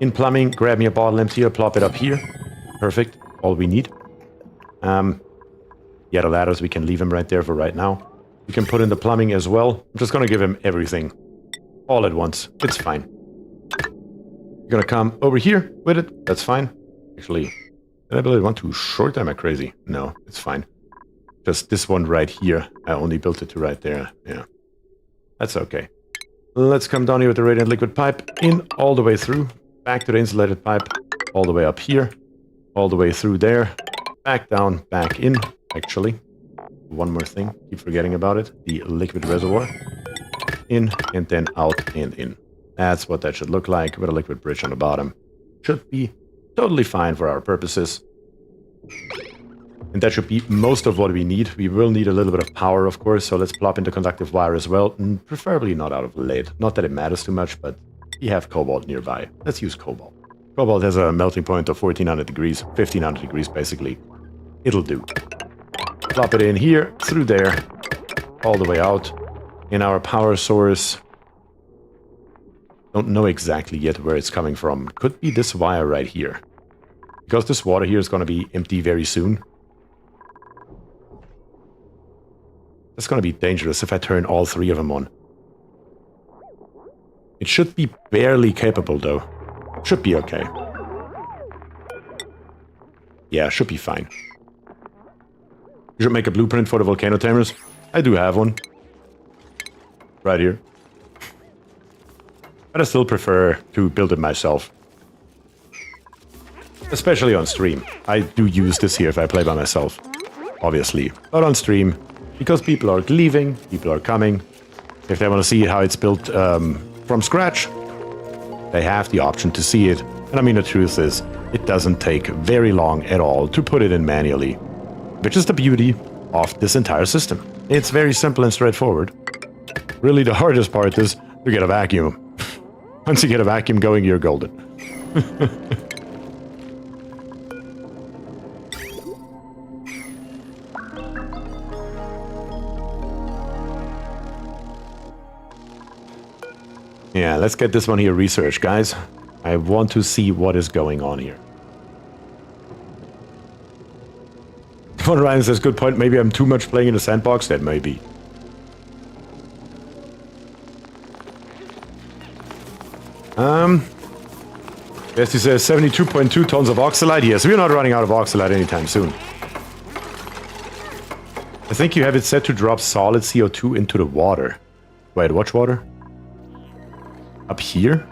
In plumbing, grab me a bottle emptier, plop it up here. Perfect. All we need. Yeah, the ladders, we can leave them right there for right now. We can put in the plumbing as well. I'm just gonna give him everything. All at once. It's fine. You're gonna come over here with it. That's fine. Actually, did I build it one too short? Am I crazy? No, it's fine. Just this one right here. I only built it to right there. Yeah. That's okay. Let's come down here with the radiant liquid pipe. In all the way through. Back to the insulated pipe. All the way up here. All the way through there. Back down. Back in. Actually. One more thing. Keep forgetting about it. The liquid reservoir. In and then out and in. That's what that should look like with a liquid bridge on the bottom. Should be totally fine for our purposes. And that should be most of what we need. We will need a little bit of power, of course, so let's plop into conductive wire as well. And preferably not out of lead. Not that it matters too much, but we have cobalt nearby. Let's use cobalt. Cobalt has a melting point of 1400 degrees, 1500 degrees basically. It'll do. Plop it in here, through there, all the way out. In our power source, don't know exactly yet where it's coming from. Could be this wire right here. Because this water here is going to be empty very soon. That's going to be dangerous if I turn all 3 of them on. It should be barely capable though. Should be okay. Yeah, should be fine. You should make a blueprint for the volcano tamers. I do have one. Right here. But I still prefer to build it myself. Especially on stream. I do use this here if I play by myself. Obviously. But on stream, because people are leaving, people are coming. If they want to see how it's built from scratch, they have the option to see it. And I mean, the truth is, it doesn't take very long at all to put it in manually. Which is the beauty of this entire system. It's very simple and straightforward. Really, the hardest part is to get a vacuum. Once you get a vacuum going, you're golden. Yeah, let's get this one here researched, guys. I want to see what is going on here. Von Ryan says, good point, maybe I'm too much playing in the sandbox. That may be. Yes, he says 72.2 tons of oxalate. Yes, we're not running out of oxalate anytime soon. I think you have it set to drop solid CO2 into the water. Wait, watch water? Up here?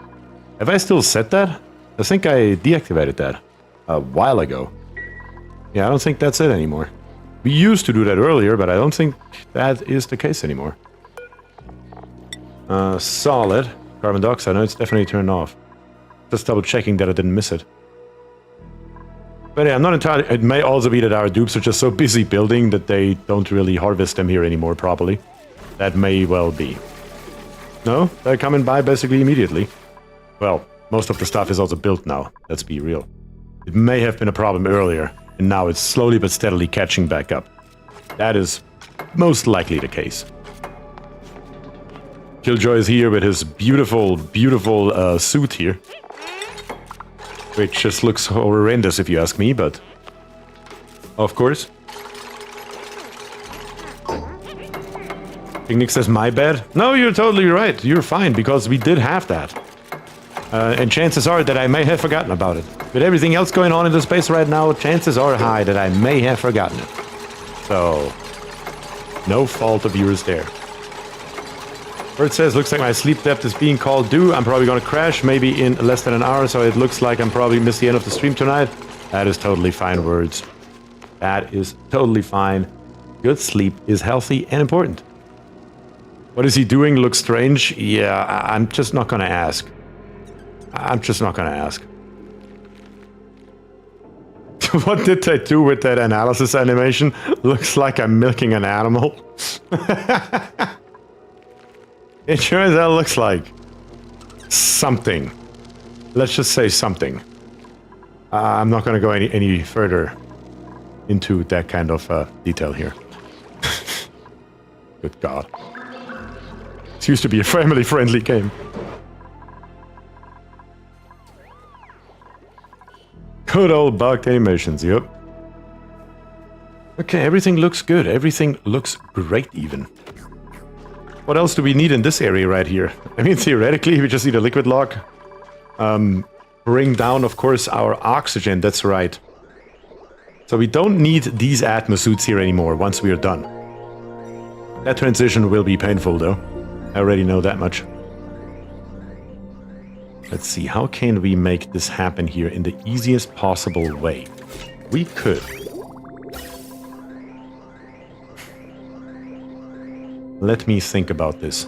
Have I still set that? I think I deactivated that a while ago. Yeah, I don't think that's it anymore. We used to do that earlier, but I don't think that is the case anymore. Solid. Carbon dioxide. No, it's definitely turned off. Just double checking that I didn't miss it. But yeah, I'm not entirely... It may also be that our dupes are just so busy building that they don't really harvest them here anymore properly. That may well be. No, they're coming by basically immediately. Well, most of the stuff is also built now. Let's be real. It may have been a problem earlier, and now it's slowly but steadily catching back up. That is most likely the case. Killjoy is here with his beautiful, beautiful suit here. Which just looks horrendous if you ask me, but... Of course. Picnic says, my bad. No, you're totally right. You're fine, because we did have that. And chances are that I may have forgotten about it. With everything else going on in the space right now, chances are high that I may have forgotten it. So, no fault of yours there. Bird says, looks like my sleep depth is being called due. I'm probably going to crash, maybe in less than an hour, so it looks like I'm probably missed the end of the stream tonight. That is totally fine, words. That is totally fine. Good sleep is healthy and important. What is he doing? Looks strange? Yeah, I'm just not going to ask. I'm just not going to ask. What did they do with that analysis animation? Looks like I'm milking an animal. It sure as hell looks like something. Let's just say something. I'm not going to go any further into that kind of detail here. Good God. This used to be a family-friendly game. Good old bugged animations, yep. Okay, everything looks good. Everything looks great, even. What else do we need in this area right here? I mean, theoretically, we just need a liquid lock. Bring down, of course, our oxygen, that's right. So we don't need these atmosuits here anymore once we are done. That transition will be painful, though. I already know that much. Let's see, how can we make this happen here in the easiest possible way? We could. Let me think about this.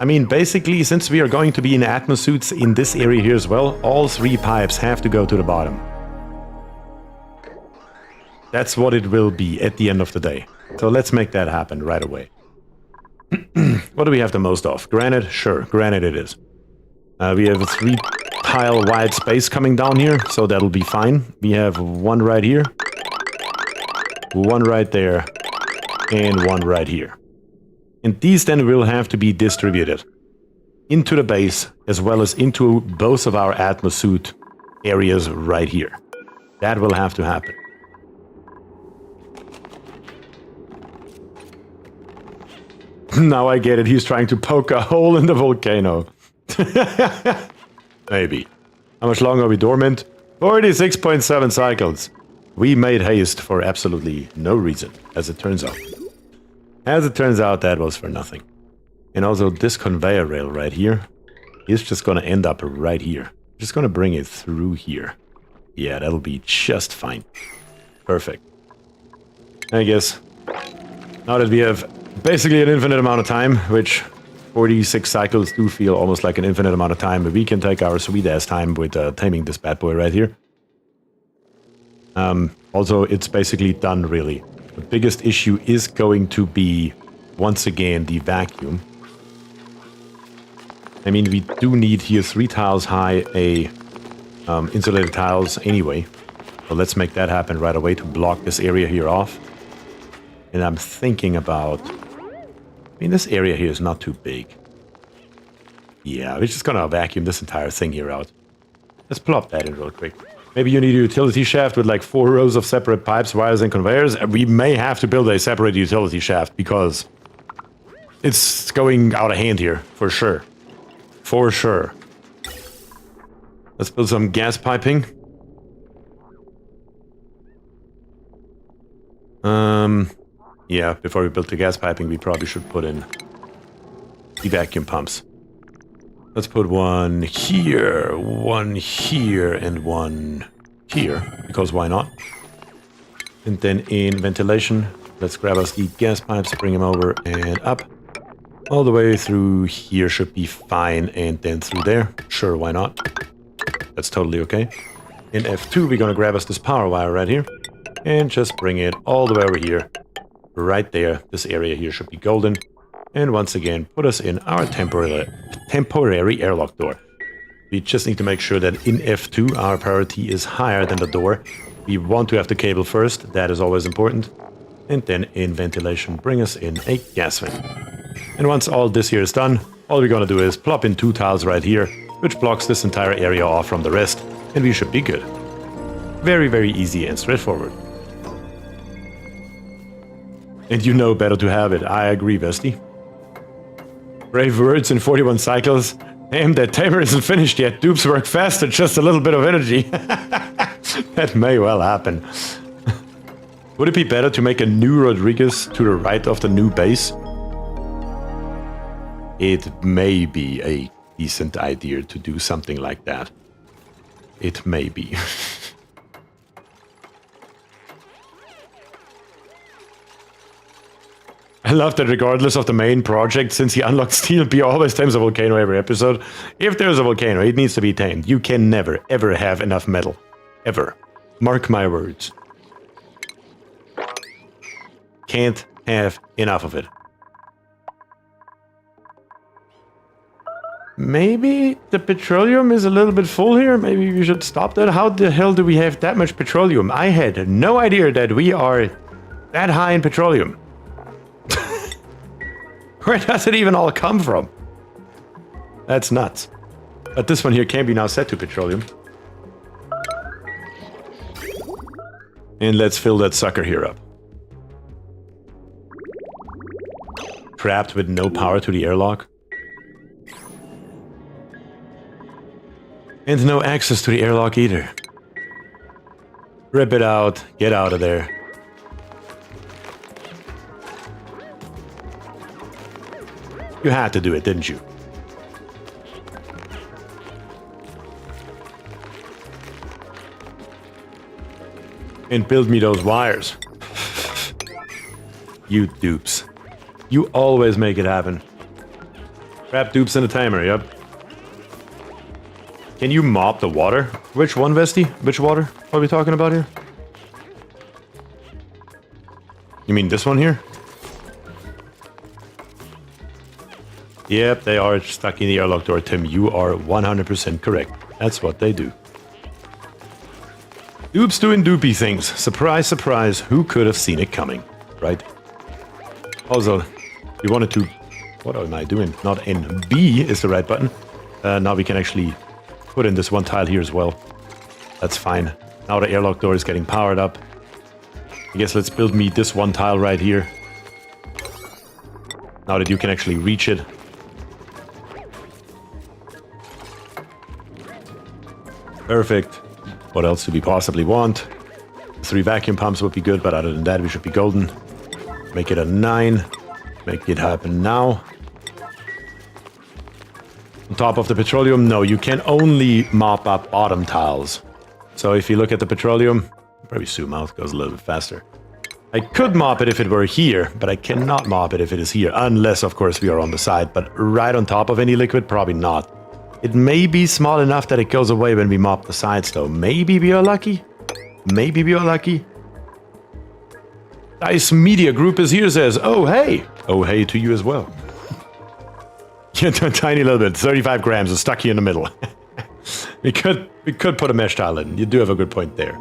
I mean, basically, since we are going to be in atmosuits in this area here as well, all 3 pipes have to go to the bottom. That's what it will be at the end of the day. So let's make that happen right away. What do we have the most of? Granite? Sure, granite it is. We have a 3-tile wide space coming down here, so that'll be fine. We have 1 right here, 1 right there, and 1 right here. And these then will have to be distributed into the base, as well as into both of our atmosuit areas right here. That will have to happen. Now I get it, he's trying to poke a hole in the volcano. Maybe. How much longer are we dormant? 46.7 cycles. We made haste for absolutely no reason, as it turns out. As it turns out, that was for nothing. And also, this conveyor rail right here is just gonna end up right here. Just gonna bring it through here. Yeah, that'll be just fine. Perfect. I guess, now that we have basically an infinite amount of time, which 46 cycles do feel almost like an infinite amount of time, but we can take our sweet-ass time with taming this bad boy right here. Also, it's basically done, really. The biggest issue is going to be, once again, the vacuum. I mean, we do need here 3 tiles high, insulated tiles anyway. So let's make that happen right away to block this area here off. And I'm thinking about... I mean, this area here is not too big. Yeah, we're just gonna vacuum this entire thing here out. Let's plop that in real quick. Maybe you need a utility shaft with like 4 rows of separate pipes, wires, and conveyors. We may have to build a separate utility shaft because it's going out of hand here, for sure. For sure. Let's build some gas piping. Yeah, before we build the gas piping, we probably should put in the vacuum pumps. Let's put 1 here, 1 here, and 1 here, because why not? And then in ventilation, let's grab us the gas pipes, bring them over and up. All the way through here should be fine, and then through there. Sure, why not? That's totally okay. In F2, we're gonna grab us this power wire right here, and just bring it all the way over here. Right there, this area here should be golden. And once again, put us in our temporary airlock door. We just need to make sure that in F2, our priority is higher than the door. We want to have the cable first, that is always important. And then in ventilation, bring us in a gas vent. And once all this here is done, all we're gonna do is plop in 2 tiles right here, which blocks this entire area off from the rest, and we should be good. Very, very easy and straightforward. And you know better to have it. I agree, Vesty. Brave words in 41 cycles. Damn, that tamer isn't finished yet. Dupes work faster, just a little bit of energy. That may well happen. Would it be better to make a new Rodriguez to the right of the new base? It may be a decent idea to do something like that. It may be. I love that regardless of the main project, since he unlocked steel, Bier always tames a volcano every episode. If there's a volcano, it needs to be tamed. You can never, ever have enough metal. Ever. Mark my words. Can't have enough of it. Maybe the petroleum is a little bit full here. Maybe we should stop that. How the hell do we have that much petroleum? I had no idea that we are that high in petroleum. Where does it even all come from? That's nuts. But this one here can be now set to petroleum. And let's fill that sucker here up. Trapped with no power to the airlock. And no access to the airlock either. Rip it out. Get out of there. You had to do it, didn't you? And build me those wires. You dupes. You always make it happen. Trap dupes in a tamer, yep. Can you mop the water? Which one, Vesty? Which water are we talking about here? You mean this one here? Yep, they are stuck in the airlock door, Tim. You are 100% correct. That's what they do. Dupes doing doopy things. Surprise, surprise. Who could have seen it coming? Right? Also, we wanted to... What am I doing? Not N. B is the right button. Now we can actually put in this one tile here as well. That's fine. Now the airlock door is getting powered up. I guess let's build me this one tile right here. Now that you can actually reach it. Perfect. What else do we possibly want? 3 vacuum pumps would be good, but other than that, we should be golden. Make it a 9. Make it happen now. On top of the petroleum, no, you can only mop up bottom tiles. So if you look at the petroleum, probably zoom out, goes a little bit faster. I could mop it if it were here, but I cannot mop it if it is here, unless, of course, we are on the side. But right on top of any liquid, probably not. It may be small enough that it goes away when we mop the sides, though. Maybe we are lucky. Maybe we are lucky. Dice Media Group is here, says, oh, hey. Oh, hey to you as well. Yeah, a tiny little bit. 35 grams is stuck here in the middle. we could put a mesh tile in. You do have a good point there.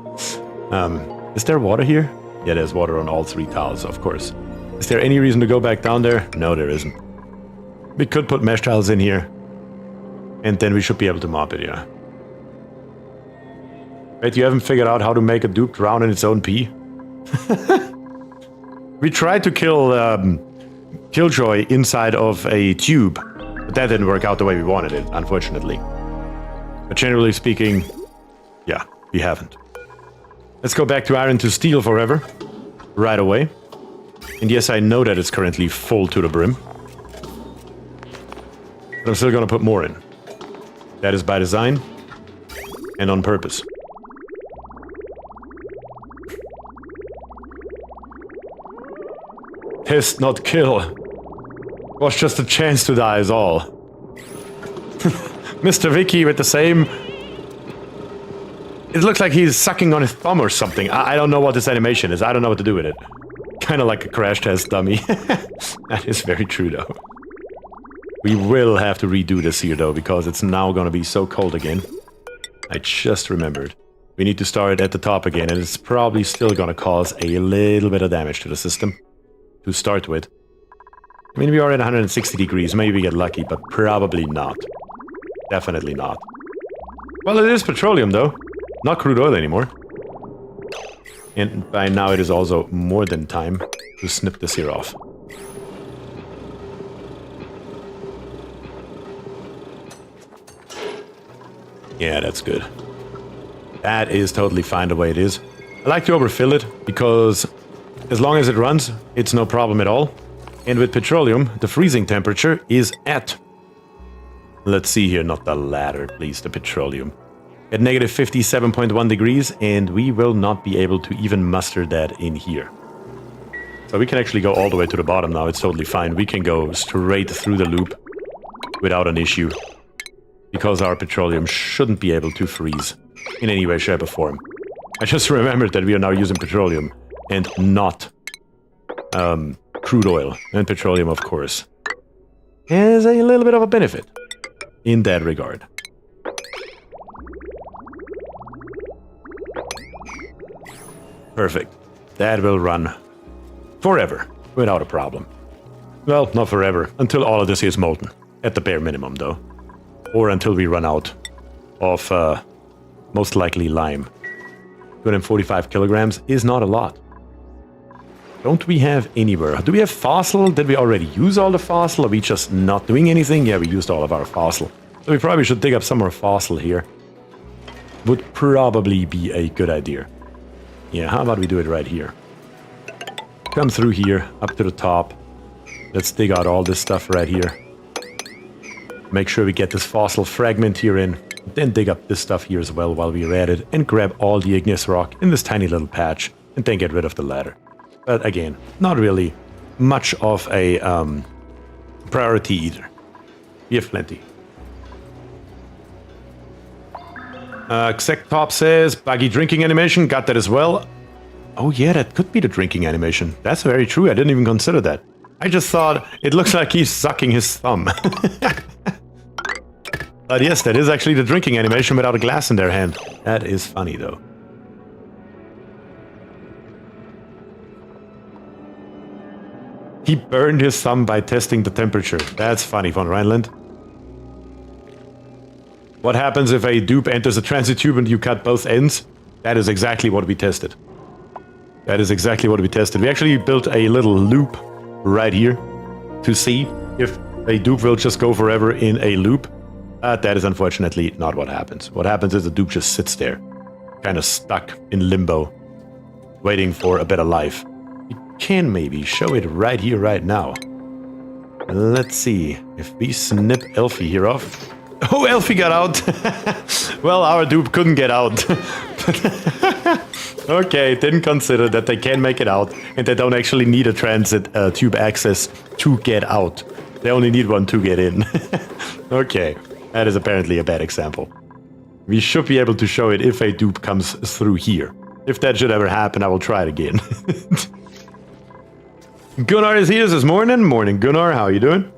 Is there water here? Yeah, there's water on all 3 tiles, of course. Is there any reason to go back down there? No, there isn't. We could put mesh tiles in here. And then we should be able to mop it, yeah. Wait, you haven't figured out how to make a dupe drown in its own pee? We tried to kill Killjoy inside of a tube, but that didn't work out the way we wanted it, unfortunately. But generally speaking, yeah, we haven't. Let's go back to iron to steel forever. Right away. And yes, I know that it's currently full to the brim. But I'm still gonna put more in. That is by design. And on purpose. Test, not kill. Was just a chance to die is all. Mr. Vicky with the same... It looks like he's sucking on his thumb or something. I don't know what this animation is. I don't know what to do with it. Kind of like a crash test dummy. That is very true, though. We will have to redo this here, though, because it's now going to be so cold again. I just remembered. We need to start at the top again, and it's probably still going to cause a little bit of damage to the system. To start with. I mean, we are at 160 degrees. Maybe we get lucky, but probably not. Definitely not. Well, it is petroleum, though. Not crude oil anymore. And by now it is also more than time. to snip this here off. Yeah, that's good. That is totally fine the way it is. I like to overfill it because as long as it runs, it's no problem at all. And with petroleum, the freezing temperature is at... Let's see here, not the ladder, please, the petroleum. At negative 57.1 degrees, and we will not be able to even muster that in here. So we can actually go all the way to the bottom now, it's totally fine. We can go straight through the loop without an issue. Because our petroleum shouldn't be able to freeze in any way, shape, or form. I just remembered that we are now using petroleum and not crude oil. And petroleum, of course, has a little bit of a benefit in that regard. Perfect. That will run forever without a problem. Well, not forever, until all of this is molten. At the bare minimum, though. Or until we run out of, most likely, lime. 245 kilograms is not a lot. Don't we have anywhere? Do we have fossil? Did we already use all the fossil? Are we just not doing anything? Yeah, we used all of our fossil. So we probably should dig up some more fossil here. Would probably be a good idea. Yeah, how about we do it right here? Come through here, up to the top. Let's dig out all this stuff right here. Make sure we get this fossil fragment here in. Then dig up this stuff here as well while we're at it. And grab all the igneous rock in this tiny little patch. And then get rid of the ladder. But again, not really much of a priority either. We have plenty. Xectop says, buggy drinking animation, got that as well. Oh yeah, that could be the drinking animation. That's very true, I didn't even consider that. I just thought it looks like he's sucking his thumb. But yes, that is actually the drinking animation without a glass in their hand. That is funny though. He burned his thumb by testing the temperature. That's funny, von Rheinland. What happens if a dupe enters a transit tube and you cut both ends? That is exactly what we tested. That is exactly what we tested. We actually built a little loop right here to see if a dupe will just go forever in a loop. That is unfortunately not what happens. What happens is the dupe just sits there, kind of stuck in limbo, waiting for a better life. Can maybe show it right here, right now. Let's see if we snip Elfie here off. Oh, Elfie got out. Well, our dupe couldn't get out. Okay, didn't consider that they can make it out and they don't actually need a transit tube access to get out. They only need one to get in. Okay, that is apparently a bad example. We should be able to show it if a dupe comes through here. If that should ever happen, I will try it again. Gunnar is here this morning. Morning, Gunnar. How are you doing?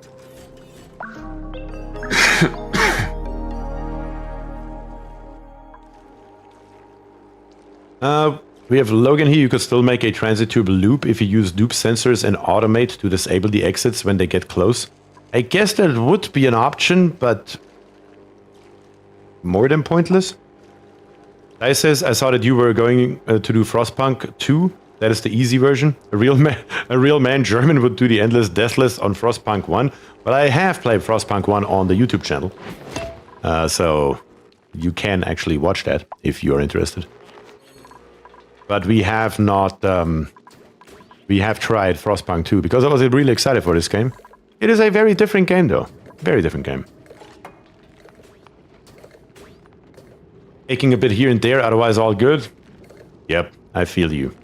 We have Logan here. You could still make a transit tube loop if you use dupe sensors and automate to disable the exits when they get close. I guess that would be an option, but more than pointless. Guy says, I saw that you were going to do Frostpunk 2. That is the easy version. A real man German would do the endless deathless on Frostpunk 1. Well, I have played Frostpunk 1 on the YouTube channel. So you can actually watch that if you are interested. But we have not... we have tried Frostpunk 2 because I was really excited for this game. It is a very different game though. Very different game. Taking a bit here and there, otherwise all good. Yep, I feel you.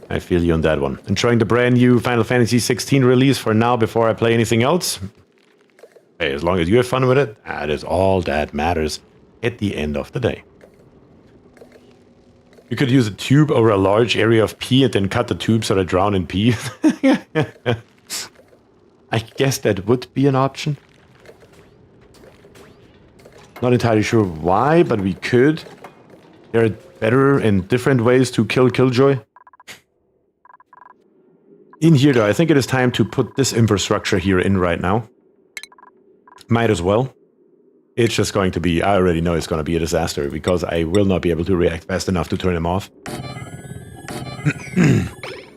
I feel you on that one. Enjoying the brand new Final Fantasy 16 release for now before I play anything else. Hey, as long as you have fun with it, that is all that matters at the end of the day. You could use a tube over a large area of pee and then cut the tube so they drown in pee. I guess that would be an option. Not entirely sure why, but we could. There are better and different ways to kill Killjoy. In here though, I think it is time to put this infrastructure here in right now. Might as well. It's just going to be, I already know it's going to be a disaster because I will not be able to react fast enough to turn them off.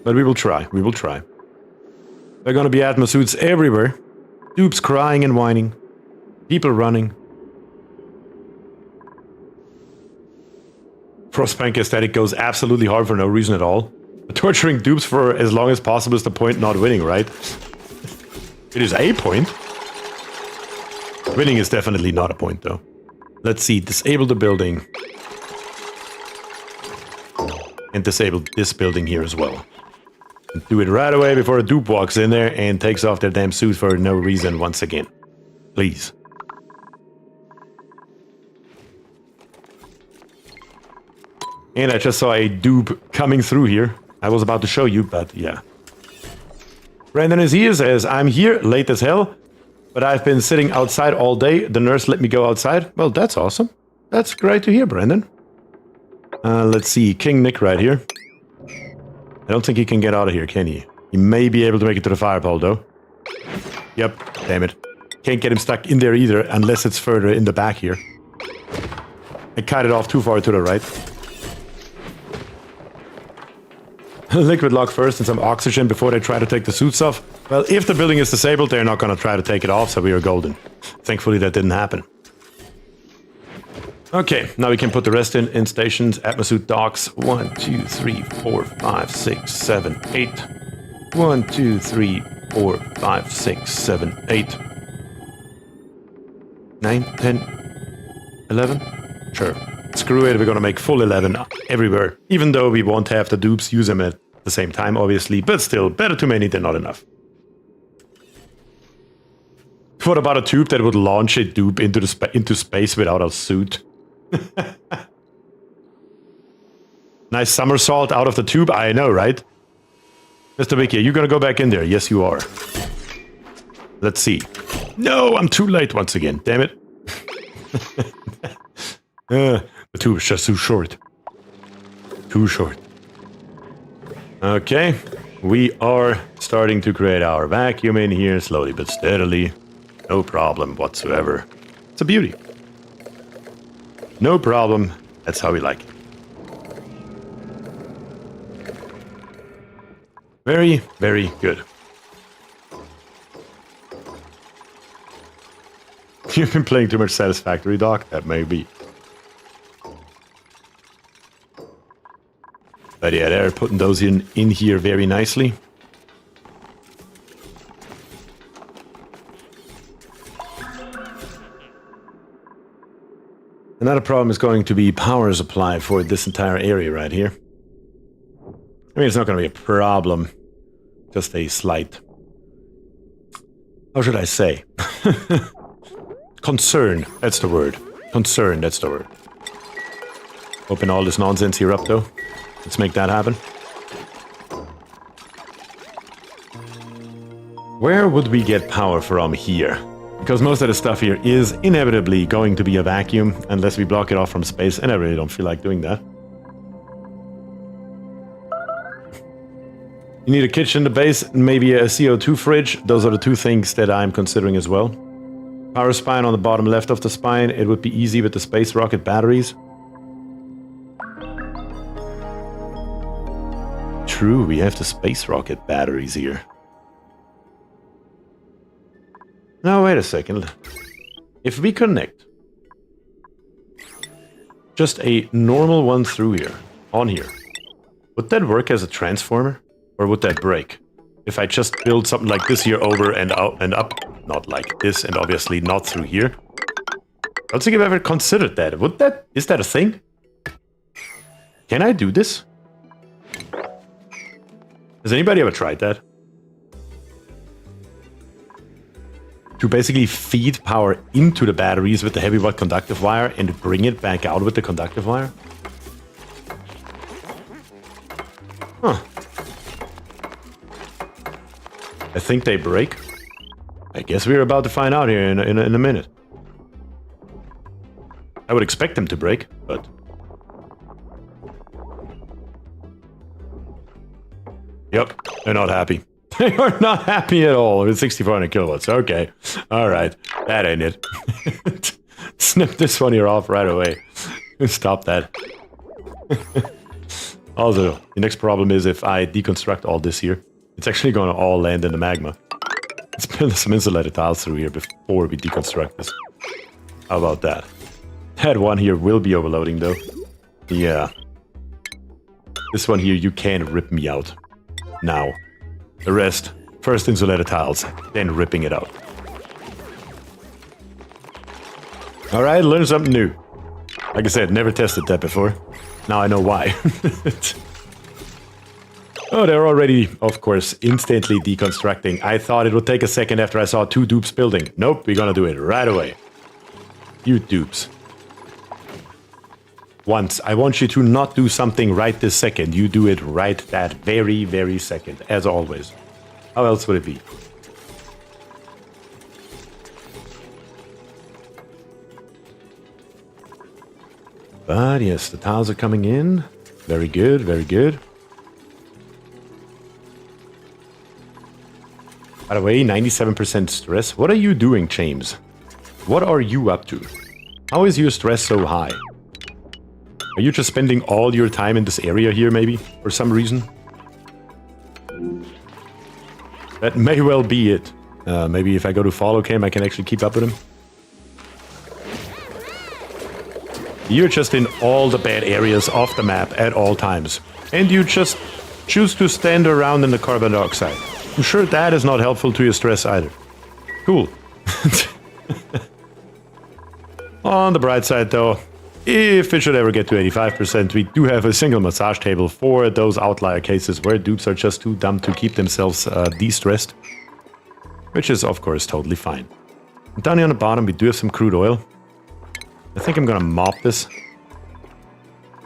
But we will try, we will try. There are gonna be atmosuits everywhere. Dupes crying and whining. People running. Frostbank aesthetic goes absolutely hard for no reason at all. Torturing dupes for as long as possible is the point, not winning, right? It is a point. Winning is definitely not a point, though. Let's see, disable the building. And disable this building here as well. Do it right away before a dupe walks in there and takes off their damn suit for no reason once again. Please. And I just saw a dupe coming through here. I was about to show you, but yeah. Brandon is here, says, I'm here, late as hell, but I've been sitting outside all day. The nurse let me go outside. Well, that's awesome. That's great to hear, Brandon. Let's see, King Nick right here. I don't think he can get out of here, can he? He may be able to make it to the fire pole, though. Yep, damn it. Can't get him stuck in there either, unless it's further in the back here. I cut it off too far to the right. Liquid lock first and some oxygen before they try to take the suits off. Well, if the building is disabled, they're not going to try to take it off, so we are golden. Thankfully, that didn't happen. Okay, now we can put the rest in stations. Atmosuit docks. 1, 2, 3, 4, 5, 6, 7, 8. 1, 2, 3, 4, 5, 6, 7, 8. 9, 10, 11? Sure. Screw it, we're gonna make full 11 everywhere. Even though we won't have the dupes use them at the same time, obviously. But still, better too many than not enough. What about a tube that would launch a dupe into space without a suit? Nice somersault out of the tube, I know, right? Mr. Vicky, are you gonna go back in there? Yes, you are. Let's see. No, I'm too late once again, damn it. The tube is just too short. Too short. Okay, we are starting to create our vacuum in here, slowly but steadily. No problem whatsoever. It's a beauty. No problem. That's how we like it. Very, very good. You've been playing too much Satisfactory, Doc? That may be. But yeah, they're putting those in here very nicely. Another problem is going to be power supply for this entire area right here. I mean, it's not going to be a problem. Just a slight... How should I say? Concern, that's the word. Concern, that's the word. Open all this nonsense here up, though. Let's make that happen. Where would we get power from here? Because most of the stuff here is inevitably going to be a vacuum, unless we block it off from space, and I really don't feel like doing that. You need a kitchen in the base, and maybe a CO2 fridge. Those are the two things that I'm considering as well. Power spine on the bottom left of the spine. It would be easy with the space rocket batteries. True, we have the space rocket batteries here. Now, wait a second. If we connect just a normal one through here, on here, would that work as a transformer? Or would that break? If I just build something like this here over and out and up, not like this, and obviously not through here. I don't think I've ever considered that. Is that a thing? Can I do this? Has anybody ever tried that? To basically feed power into the batteries with the heavy watt conductive wire and bring it back out with the conductive wire? Huh. I think they break. I guess we're about to find out here in a minute. I would expect them to break, but... Yep, they're not happy. They are not happy at all with 6400 kilowatts. Okay, alright, that ain't it. Snip this one here off right away. Stop that. Also, the next problem is if I deconstruct all this here, It's actually going to all land in the magma. Let's build some insulated tiles through here before we deconstruct this. How about that? That one here will be overloading though. Yeah. This one here, you can rip me out. Now. The rest, first insulated tiles, then ripping it out. Alright, learn something new. Like I said, never tested that before. Now I know why. Oh, they're already, of course, instantly deconstructing. I thought it would take a second after I saw 2 dupes building. Nope, we're gonna do it right away. You dupes. Once, I want you to not do something right this second. You do it right that very, very second, as always. How else would it be? But yes, the tiles are coming in. Very good, very good. By the way, 97% stress. What are you doing, James? What are you up to? How is your stress so high? Are you just spending all your time in this area here, maybe? For some reason? That may well be it. Maybe if I go to follow cam, I can actually keep up with him. You're just in all the bad areas of the map at all times. And you just choose to stand around in the carbon dioxide. I'm sure that is not helpful to your stress either. Cool. On the bright side though, if it should ever get to 85%, we do have a single massage table for those outlier cases where dupes are just too dumb to keep themselves de-stressed. Which is of course totally fine. Down here on the bottom we do have some crude oil. I think I'm gonna mop this.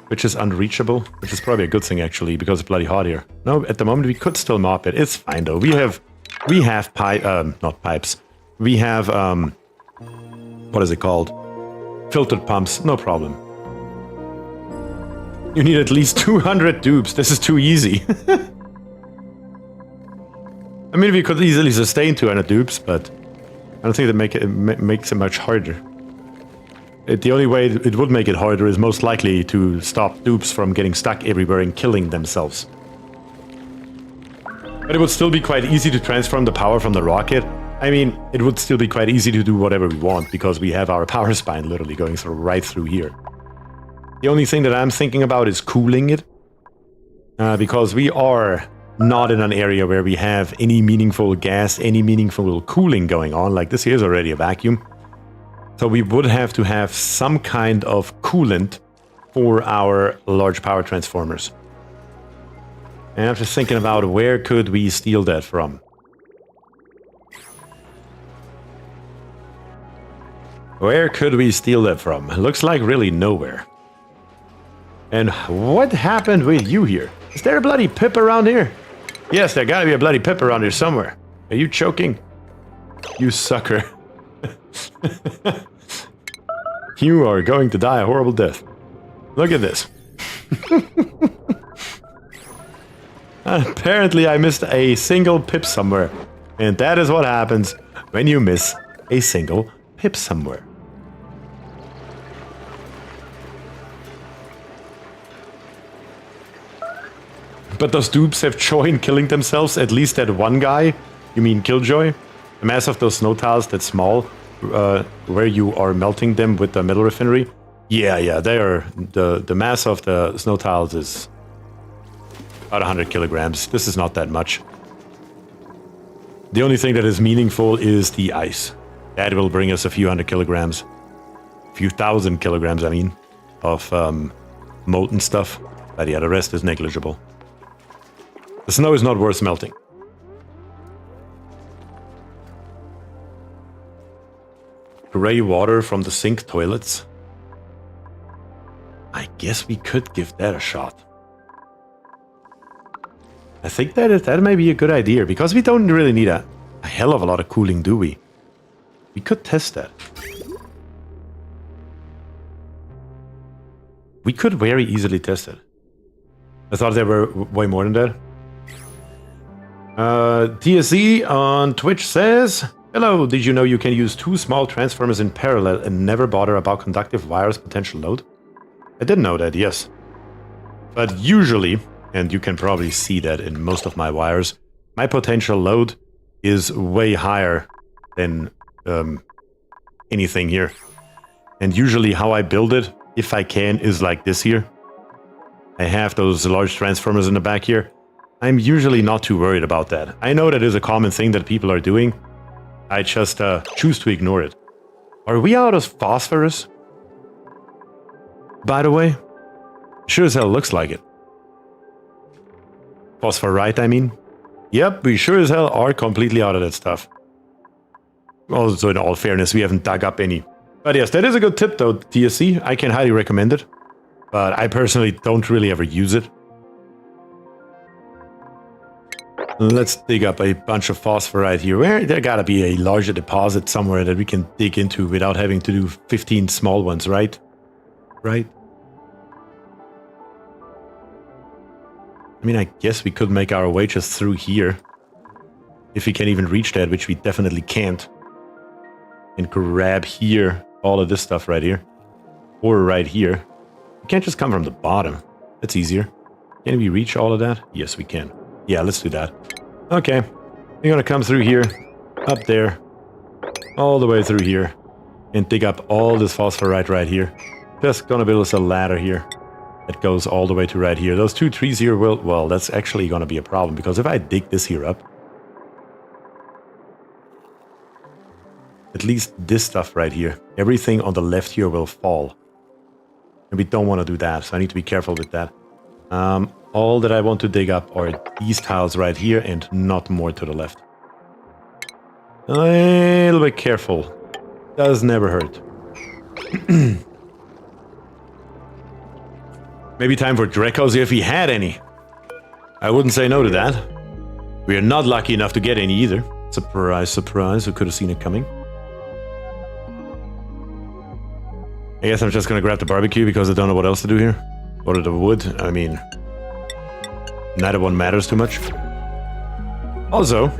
Which is unreachable, which is probably a good thing actually, because it's bloody hot here. No, at the moment we could still mop it. It's fine though. We have not pipes. We have what is it called? Filtered pumps, no problem. You need at least 200 dupes. This is too easy. I mean, we could easily sustain 200 dupes, but I don't think that makes it much harder. The only way it would make it harder is most likely to stop dupes from getting stuck everywhere and killing themselves. But it would still be quite easy to transform the power from the rocket. I mean, it would still be quite easy to do whatever we want because we have our power spine literally going right through here. The only thing that I'm thinking about is cooling it. Because we are not in an area where we have any meaningful gas, any meaningful cooling going on. Like this here is already a vacuum. So we would have to have some kind of coolant for our large power transformers. And I'm just thinking about where could we steal that from? Where could we steal that from? Looks like really nowhere. And what happened with you here? Is there a bloody pip around here? Yes, there gotta be a bloody pip around here somewhere. Are you choking? You sucker. You are going to die a horrible death. Look at this. Apparently I missed a single pip somewhere. And that is what happens when you miss a single pip somewhere. But those dupes have joy in killing themselves, at least that one guy. You mean Killjoy? The mass of those snow tiles that's small, where you are melting them with the metal refinery. Yeah, they are. The mass of the snow tiles is about 100 kilograms. This is not that much. The only thing that is meaningful is the ice. That will bring us a few hundred kilograms. A few thousand kilograms, I mean, of molten stuff. But yeah, the rest is negligible. The snow is not worth melting. Gray water from the sink toilets. I guess we could give that a shot. I think that may be a good idea, because we don't really need a hell of a lot of cooling, do we? We could test that. We could very easily test it. I thought there were way more than that. TSE on Twitch says, hello, did you know you can use 2 small transformers in parallel and never bother about conductive wires potential load? I didn't know that, yes. But usually, and you can probably see that in most of my wires, My potential load is way higher than anything here. And usually how I build it, if I can, is like this here. I have those large transformers in the back here. I'm usually not too worried about that. I know that is a common thing that people are doing. I just choose to ignore it. Are we out of phosphorus? By the way, sure as hell looks like it. Phosphorite, I mean. Yep, we sure as hell are completely out of that stuff. Also, in all fairness, we haven't dug up any. But yes, that is a good tip though, TSC. I can highly recommend it. But I personally don't really ever use it. Let's dig up a bunch of phosphorite here. There gotta be a larger deposit somewhere that we can dig into without having to do 15 small ones, right? Right? I mean, I guess we could make our way just through here. If we can even reach that, which we definitely can't. And grab here, all of this stuff right here. Or right here. We can't just come from the bottom. That's easier. Can we reach all of that? Yes, we can. Yeah, let's do that. Okay. We're gonna come through here, up there, all the way through here, and dig up all this phosphorite right here. Just gonna build us a ladder here that goes all the way to right here. Those two trees here will, well, that's actually gonna be a problem, because if I dig this here up, at least this stuff right here, everything on the left here will fall. And we don't want to do that, so I need to be careful with that. All that I want to dig up are these tiles right here and not more to the left. A little bit careful. Does never hurt. Maybe time for Drecos if he had any. I wouldn't say no to that. We are not lucky enough to get any either. Surprise, surprise, who could have seen it coming? I guess I'm just gonna grab the barbecue because I don't know what else to do here. Or the wood, I mean... neither one matters too much. Also,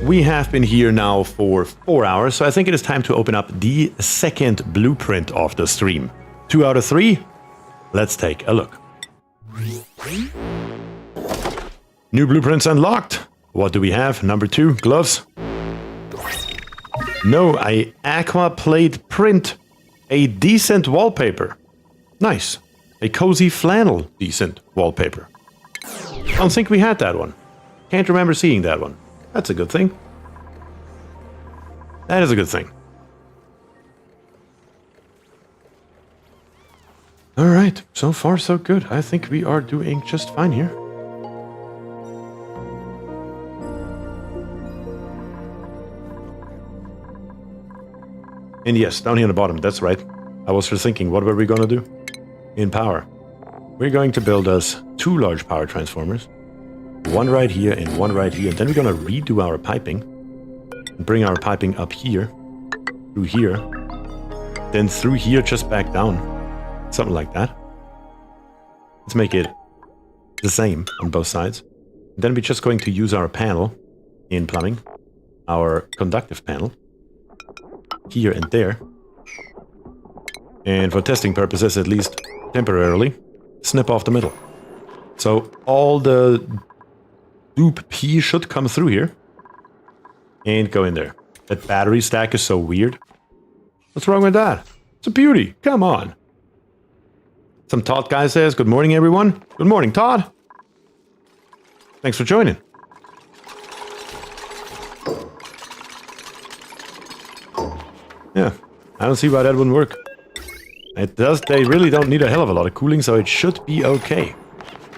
we have been here now for 4 hours, so I think it is time to open up the second blueprint of the stream. 2 out of 3? Let's take a look. New blueprints unlocked. What do we have? Number 2, gloves. No, a aqua plate print. A decent wallpaper. Nice. A cozy flannel decent wallpaper. I don't think we had that one. Can't remember seeing that one. That's a good thing. That is a good thing. Alright, so far so good. I think we are doing just fine here. And yes, down here on the bottom, that's right. I was just thinking, what were we going to do? In power. We're going to build us 2 large power transformers. One right here and one right here. And then we're going to redo our piping. And bring our piping up here. Through here. Then through here, just back down. Something like that. Let's make it the same on both sides. Then we're just going to use our panel in plumbing. Our conductive panel. Here and there. And for testing purposes, at least temporarily, snip off the middle. So all the dupe P should come through here. And go in there. That battery stack is so weird. What's wrong with that? It's a beauty. Come on. Some Todd guy says, good morning, everyone. Good morning, Todd. Thanks for joining. Yeah, I don't see why that wouldn't work. It does, they really don't need a hell of a lot of cooling, so it should be okay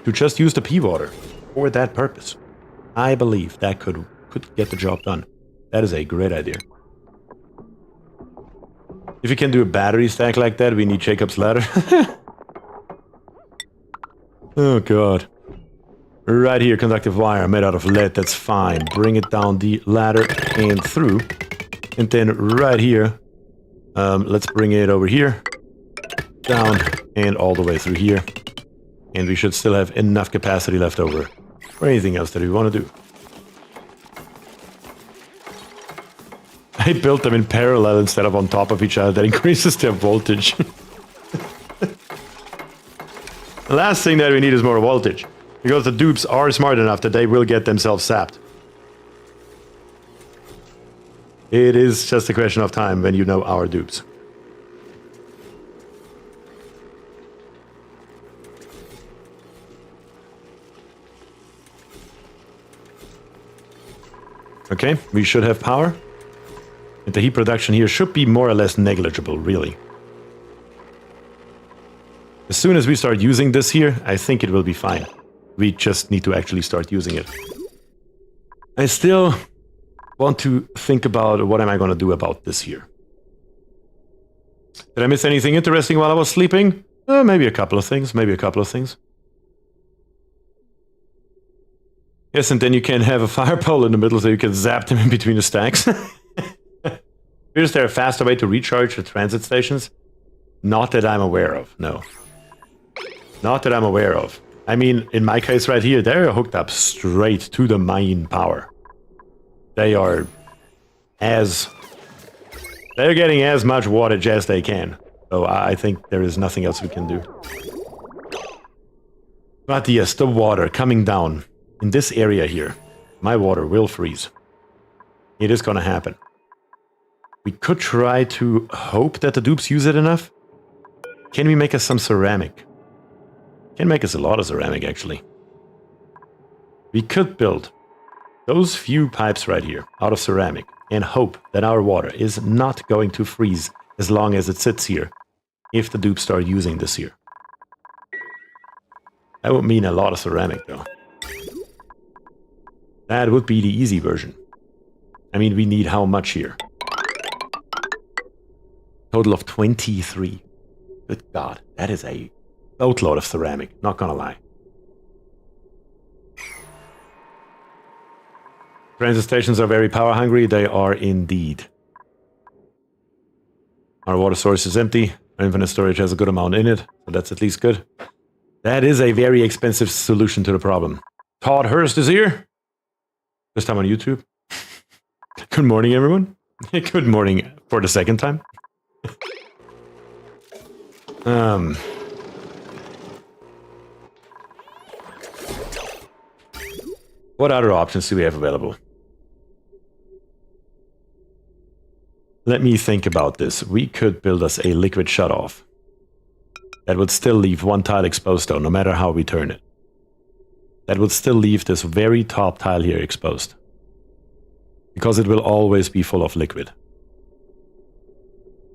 to just use the P water for that purpose. I believe that could get the job done. That is a great idea. If you can do a battery stack like that, we need Jacob's ladder. Oh god. Right here, conductive wire made out of lead, that's fine. Bring it down the ladder and through. And then right here, let's bring it over here, down, and all the way through here. And we should still have enough capacity left over for anything else that we want to do. I built them in parallel instead of on top of each other. That increases their voltage. The last thing that we need is more voltage. Because the dupes are smart enough that they will get themselves sapped. It is just a question of time when you know our dupes. Okay, we should have power. And the heat production here should be more or less negligible, really. As soon as we start using this here, I think it will be fine. We just need to actually start using it. I still want to think about what am I going to do about this here. Did I miss anything interesting while I was sleeping? Maybe a couple of things, Yes, and then you can have a fire pole in the middle so you can zap them in between the stacks. Is there a faster way to recharge the transit stations? Not that I'm aware of, no. Not that I'm aware of. I mean, in my case right here, they're hooked up straight to the main power. They're getting as much wattage as they can. So I think there is nothing else we can do. But yes, the water coming down. In this area here, my water will freeze. It is gonna happen. We could try to hope that the dupes use it enough. Can we make us some ceramic? Can make us a lot of ceramic, actually. We could build those few pipes right here out of ceramic and hope that our water is not going to freeze as long as it sits here if the dupes start using this here. That would mean a lot of ceramic, though. That would be the easy version. I mean, we need how much here? Total of 23. Good God, that is a boatload of ceramic, not gonna lie. Transit stations are very power hungry, they are indeed. Our water source is empty, our infinite storage has a good amount in it, so that's at least good. That is a very expensive solution to the problem. Todd Hurst is here. This time on YouTube. Good morning, everyone. Good morning for the second time. What other options do we have available? Let me think about this. We could build us a liquid shutoff. That would still leave one tile exposed though, no matter how we turn it. That would still leave this very top tile here exposed. Because it will always be full of liquid.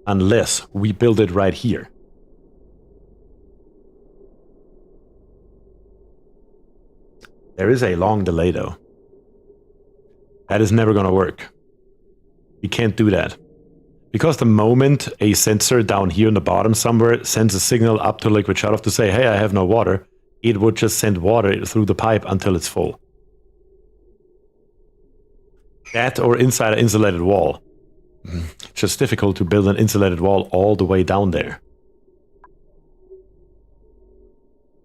Unless we build it right here. There is a long delay though. That is never going to work. We can't do that. Because the moment a sensor down here in the bottom somewhere sends a signal up to liquid shutoff to say, hey, I have no water, it would just send water through the pipe until it's full. That or inside an insulated wall. It's just difficult to build an insulated wall all the way down there.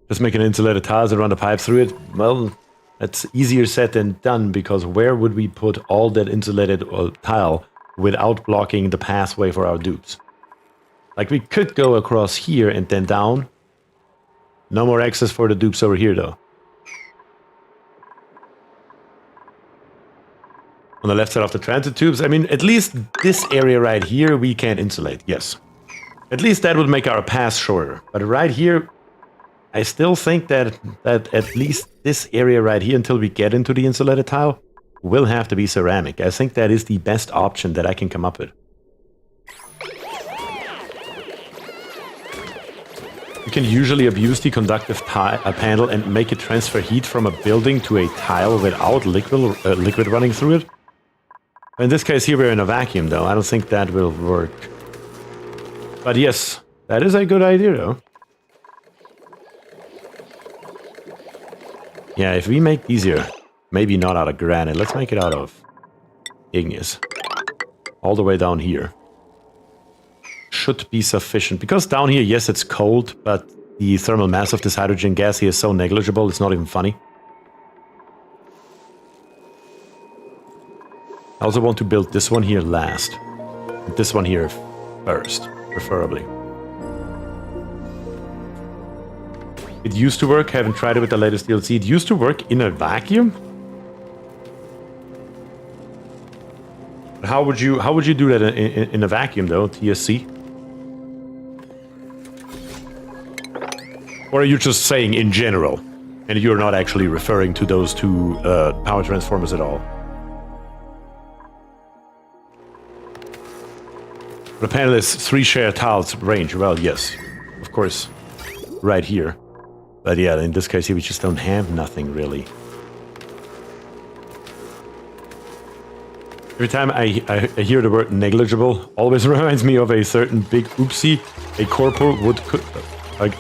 Just make an insulated tiles and run the pipe through it. Well, that's easier said than done, because where would we put all that insulated tile without blocking the pathway for our dupes? Like, we could go across here and then down. No more access for the dupes over here, though. On the left side of the transit tubes, I mean, at least this area right here we can insulate, yes. At least that would make our path shorter. But right here, I still think that at least this area right here, until we get into the insulated tile, will have to be ceramic. I think that is the best option that I can come up with. You can usually abuse the conductive panel and make it transfer heat from a building to a tile without liquid running through it. In this case here we're in a vacuum though. I don't think that will work. But yes, that is a good idea though. Yeah, if we make these here, maybe not out of granite, let's make it out of igneous. All the way down here. Should be sufficient. Because down here, yes, it's cold, but the thermal mass of this hydrogen gas here is so negligible, it's not even funny. I also want to build this one here last. And this one here first, preferably. It used to work. Haven't tried it with the latest DLC. It used to work in a vacuum. How would you do that in a vacuum though? TSC. Or are you just saying in general, and you're not actually referring to those two power transformers at all? The panel is 3 share tiles range. Well, yes, of course, right here. But yeah, in this case here, we just don't have nothing really. Every time I hear the word negligible, always reminds me of a certain big oopsie a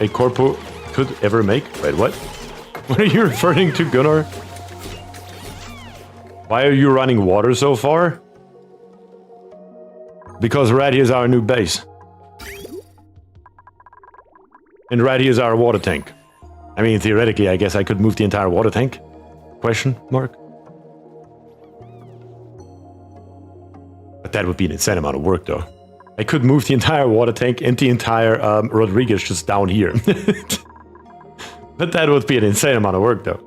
corpo could ever make. Wait, what? What are you referring to, Gunnar? Why are you running water so far? Because right here's our new base. And right here's our water tank. I mean, theoretically, I guess I could move the entire water tank? Question mark? But that would be an insane amount of work, though. I could move the entire water tank and the entire Rodriguez just down here. But that would be an insane amount of work, though.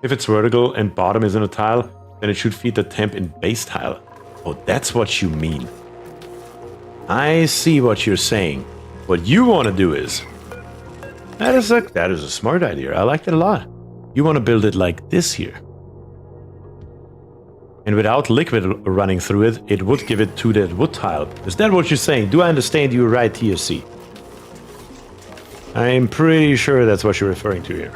If it's vertical and bottom is in a tile, then it should feed the temp in base tile. Oh, that's what you mean. I see what you're saying. What you want to do is... That is a smart idea. I like it a lot. You want to build it like this here. And without liquid running through it, it would give it to that wood tile. Is that what you're saying? Do I understand you right, TSC? I'm pretty sure that's what you're referring to here.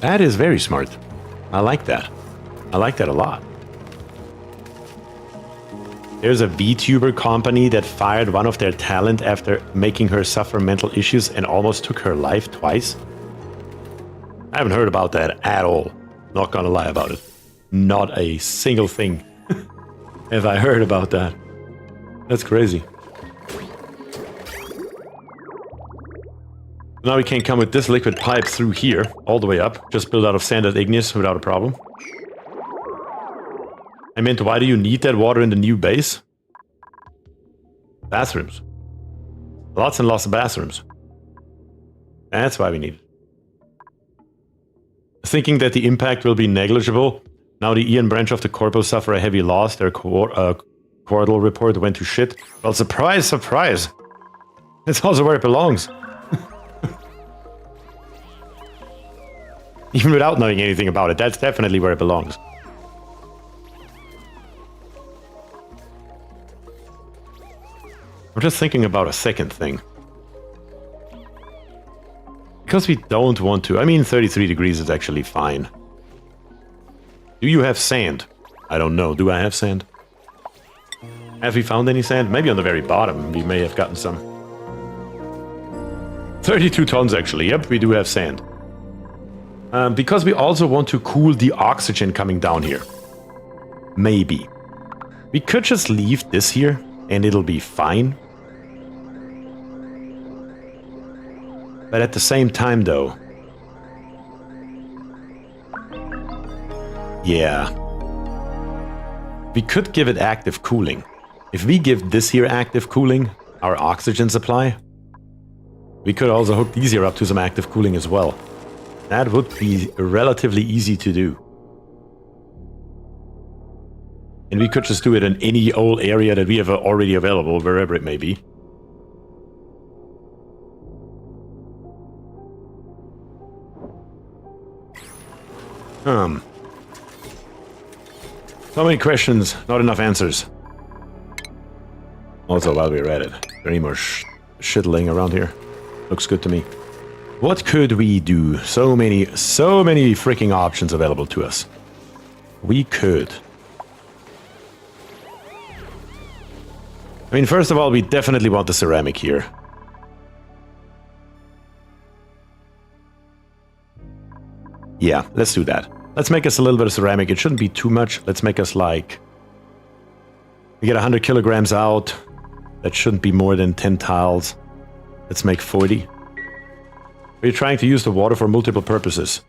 That is very smart. I like that. I like that a lot. There's a VTuber company that fired one of their talent after making her suffer mental issues and almost took her life twice. I haven't heard about that at all. Not gonna lie about it. Not a single thing have I heard about that. That's crazy. Now we can come with this liquid pipe through here, all the way up. Just build out of sand and igneous without a problem. I meant, why do you need that water in the new base? Bathrooms. Lots and lots of bathrooms. That's why we need it. Thinking that the impact will be negligible. Now the Ian branch of the Corpo suffer a heavy loss. Their quartal report went to shit. Well, surprise, surprise. It's also where it belongs. Even without knowing anything about it, that's definitely where it belongs. I'm just thinking about a second thing. Because we don't want to. I mean, 33 degrees is actually fine. Do you have sand? I don't know. Do I have sand? Have we found any sand? Maybe on the very bottom. We may have gotten some. 32 tons, actually. Yep, we do have sand. Because we also want to cool the oxygen coming down here. Maybe. We could just leave this here, and it'll be fine. But at the same time, though... Yeah. We could give it active cooling. If we give this here active cooling, our oxygen supply, we could also hook these here up to some active cooling as well. That would be relatively easy to do. And we could just do it in any old area that we have already available, wherever it may be. So many questions, not enough answers. Also, while we're at it, there any more shit laying around here? Looks good to me. What could we do? So many freaking options available to us. We could. I mean, first of all, we definitely want the ceramic here. Yeah, let's do that. Let's make us a little bit of ceramic. It shouldn't be too much. Let's make us like... We get 100 kilograms out. That shouldn't be more than 10 tiles. Let's make 40. We're trying to use the water for multiple purposes.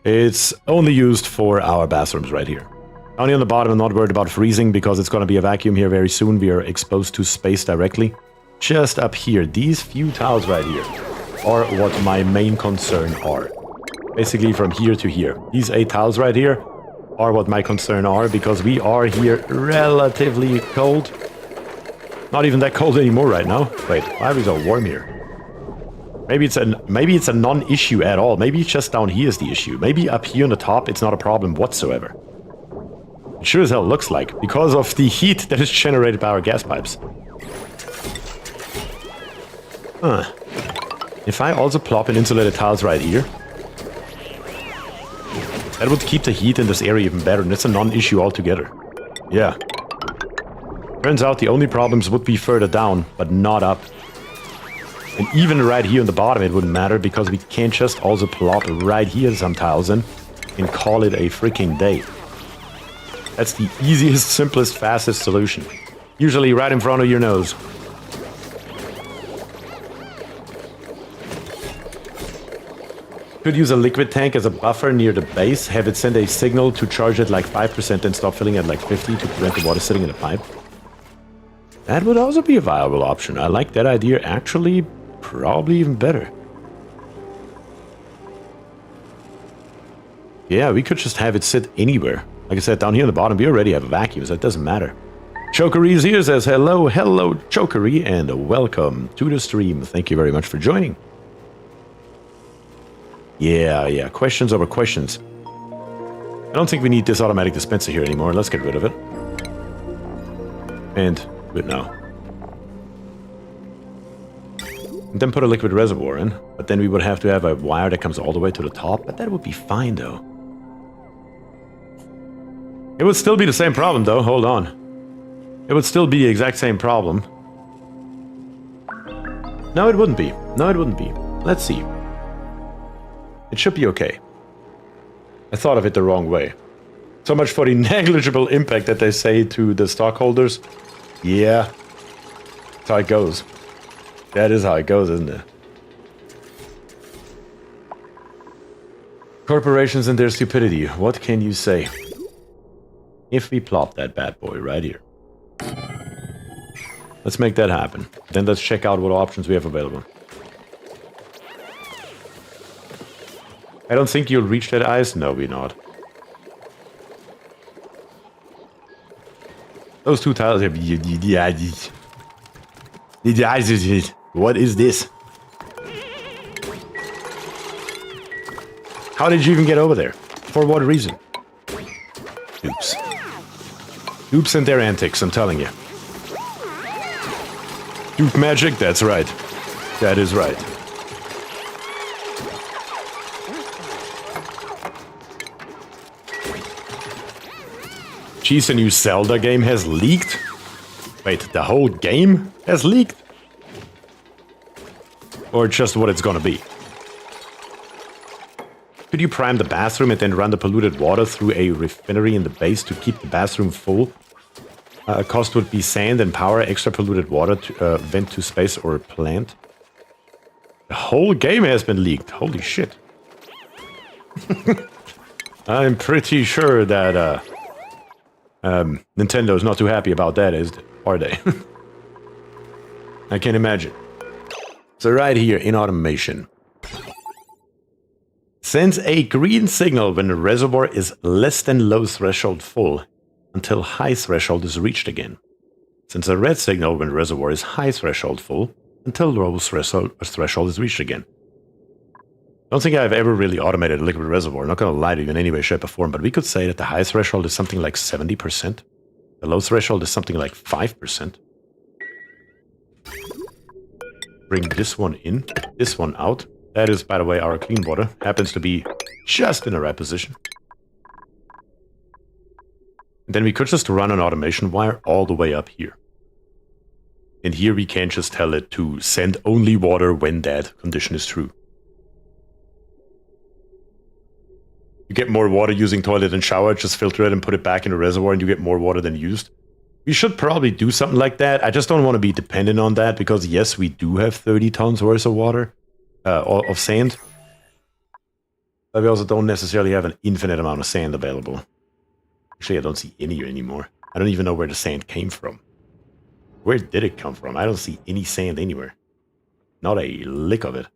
It's only used for our bathrooms right here. Down here on the bottom, I'm not worried about freezing because it's going to be a vacuum here very soon. We are exposed to space directly. Just up here, these few tiles right here are what my main concern are. Basically from here to here. These 8 tiles right here are what my concern are because we are here relatively cold. Not even that cold anymore right now. Wait, why are we so warm here? Maybe it's a non-issue at all. Maybe it's just down here is the issue. Maybe up here on the top it's not a problem whatsoever. It sure as hell looks like, because of the heat that is generated by our gas pipes. Huh. If I also plop in insulated tiles right here, that would keep the heat in this area even better, and it's a non-issue altogether. Yeah. Turns out the only problems would be further down, but not up. And even right here on the bottom it wouldn't matter, because we can't just also plop right here some tiles in and call it a freaking day. That's the easiest, simplest, fastest solution. Usually right in front of your nose. Could use a liquid tank as a buffer near the base, have it send a signal to charge it like 5% and stop filling at like 50 to prevent the water sitting in the pipe. That would also be a viable option. I like that idea actually probably even better. Yeah, we could just have it sit anywhere. Like I said, down here on the bottom, we already have a vacuum, so it doesn't matter. Chokery is here, says hello, hello, Chokery, and welcome to the stream. Thank you very much for joining. Yeah, questions over questions. I don't think we need this automatic dispenser here anymore. Let's get rid of it. And good now. And then put a liquid reservoir in, but then we would have to have a wire that comes all the way to the top, but that would be fine though. It would still be the same problem though, hold on. It would still be the exact same problem. No, it wouldn't be. No, it wouldn't be. Let's see. It should be okay. I thought of it the wrong way. So much for the negligible impact that they say to the stockholders. Yeah. That's how it goes. That is how it goes, isn't it? Corporations and their stupidity. What can you say? If we plop that bad boy right here. Let's make that happen. Then let's check out what options we have available. I don't think you'll reach that ice. No, we're not. Those 2 tiles have... What is this? How did you even get over there? For what reason? Oops. Oops and their antics, I'm telling you. Dupe magic? That's right. That is right. Geez, a new Zelda game has leaked? Wait, the whole game has leaked? Or just what it's gonna be? Could you prime the bathroom and then run the polluted water through a refinery in the base to keep the bathroom full? Cost would be sand and power, extra polluted water to vent to space or plant. The whole game has been leaked. Holy shit. I'm pretty sure that Nintendo's not too happy about that, are they? I can imagine. So right here in automation. Sends a green signal when the reservoir is less than low threshold full until high threshold is reached again. Sends a red signal when the reservoir is high threshold full until low threshold is reached again. I don't think I've ever really automated a liquid reservoir, not gonna lie to you in any way, shape, or form, but we could say that the high threshold is something like 70%. The low threshold is something like 5%. Bring this one in, this one out. That is, by the way, our clean water. Happens to be just in the right position. And then we could just run an automation wire all the way up here. And here we can just tell it to send only water when that condition is true. You get more water using toilet and shower, just filter it and put it back in the reservoir and you get more water than used. We should probably do something like that. I just don't want to be dependent on that because yes, we do have 30 tons worth of water, of sand. But we also don't necessarily have an infinite amount of sand available. Actually, I don't see any anymore. I don't even know where the sand came from. Where did it come from? I don't see any sand anywhere. Not a lick of it.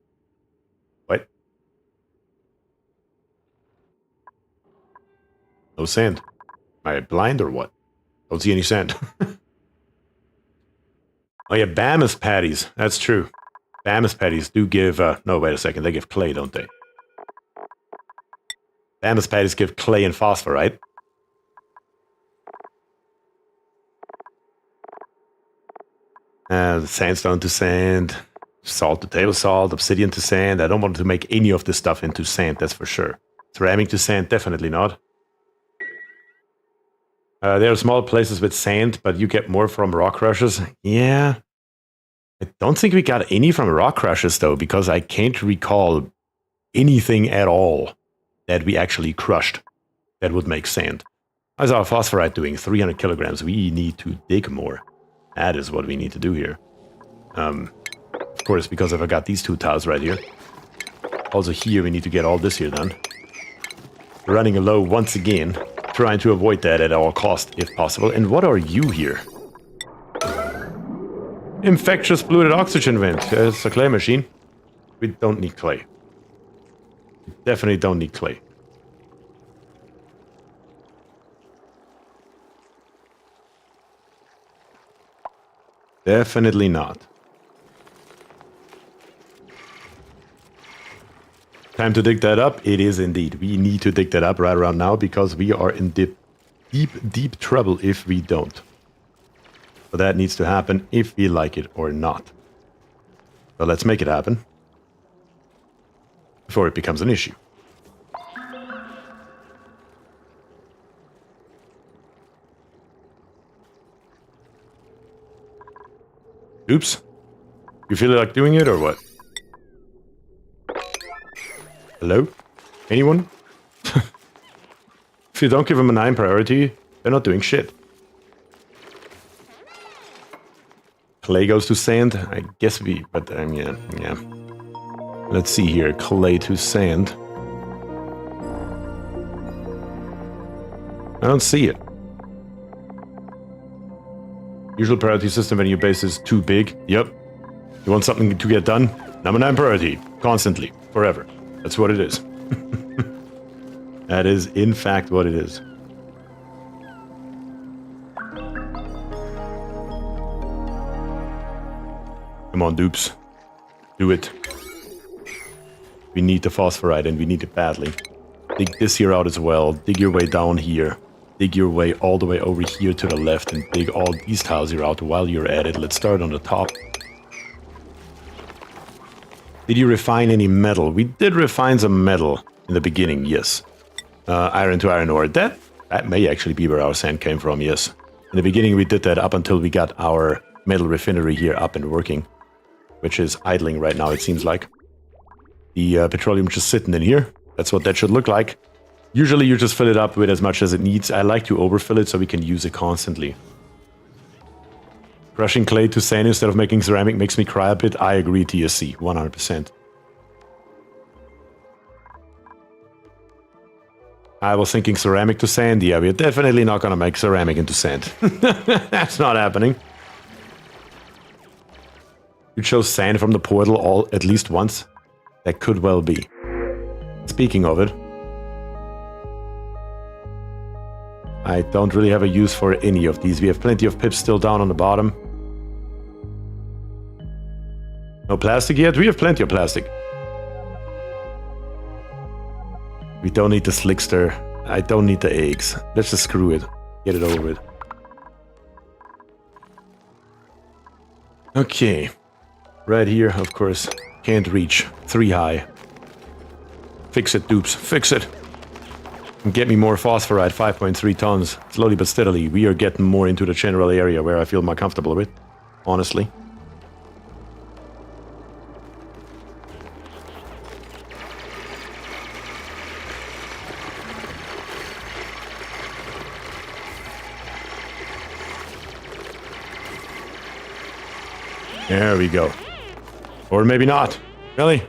What? No sand. Am I blind or what? Don't see any sand. Oh yeah, Bama's patties. That's true. Bama's patties do give... no, wait a second. They give clay, don't they? Bama's patties give clay and phosphor, right? Sandstone to sand. Salt to table salt. Obsidian to sand. I don't want to make any of this stuff into sand, that's for sure. Ceramic to sand, definitely not. There are small places with sand, but you get more from rock crushers. Yeah. I don't think we got any from rock crushers, though, because I can't recall anything at all that we actually crushed that would make sand. How's our phosphorite doing? 300 kilograms. We need to dig more. That is what we need to do here. Of course, because I've got these two tiles right here. Also here, we need to get all this here done. Running low once again. Trying to avoid that at all cost, if possible. And what are you here? Infectious polluted oxygen vent. It's a clay machine. We don't need clay. We definitely don't need clay. Definitely not. Time to dig that up? It is indeed. We need to dig that up right around now because we are in deep, deep trouble if we don't. So that needs to happen if we like it or not. So let's make it happen before it becomes an issue. Oops. You feel like doing it or what? Hello? Anyone? If you don't give them a 9 priority, they're not doing shit. Clay goes to sand? I guess we... But, yeah. Let's see here. Clay to sand. I don't see it. Usual priority system when your base is too big. Yep. You want something to get done? Number 9 priority. Constantly. Forever. That's what it is. That is, in fact, what it is. Come on, dupes. Do it. We need the phosphorite, and we need it badly. Dig this here out as well. Dig your way down here. Dig your way all the way over here to the left, and dig all these tiles here out while you're at it. Let's start on the top. Did you refine any metal? We did refine some metal in the beginning, yes. Iron to iron ore. That may actually be where our sand came from, yes. In the beginning we did that up until we got our metal refinery here up and working. Which is idling right now, it seems like. The petroleum just sitting in here. That's what that should look like. Usually you just fill it up with as much as it needs. I like to overfill it so we can use it constantly. Crushing clay to sand instead of making ceramic makes me cry a bit. I agree, TSC, 100%. I was thinking ceramic to sand. Yeah, we're definitely not gonna make ceramic into sand. That's not happening. You chose sand from the portal at least once? That could well be. Speaking of it, I don't really have a use for any of these. We have plenty of pips still down on the bottom. No plastic yet? We have plenty of plastic. We don't need the slickster. I don't need the eggs. Let's just screw it. Get it over with. Okay. Right here, of course. Can't reach. 3 high. Fix it, dupes. Fix it. And get me more phosphorite, 5.3 tons. Slowly but steadily, we are getting more into the general area where I feel more comfortable with. Honestly. There we go. Or maybe not. Really?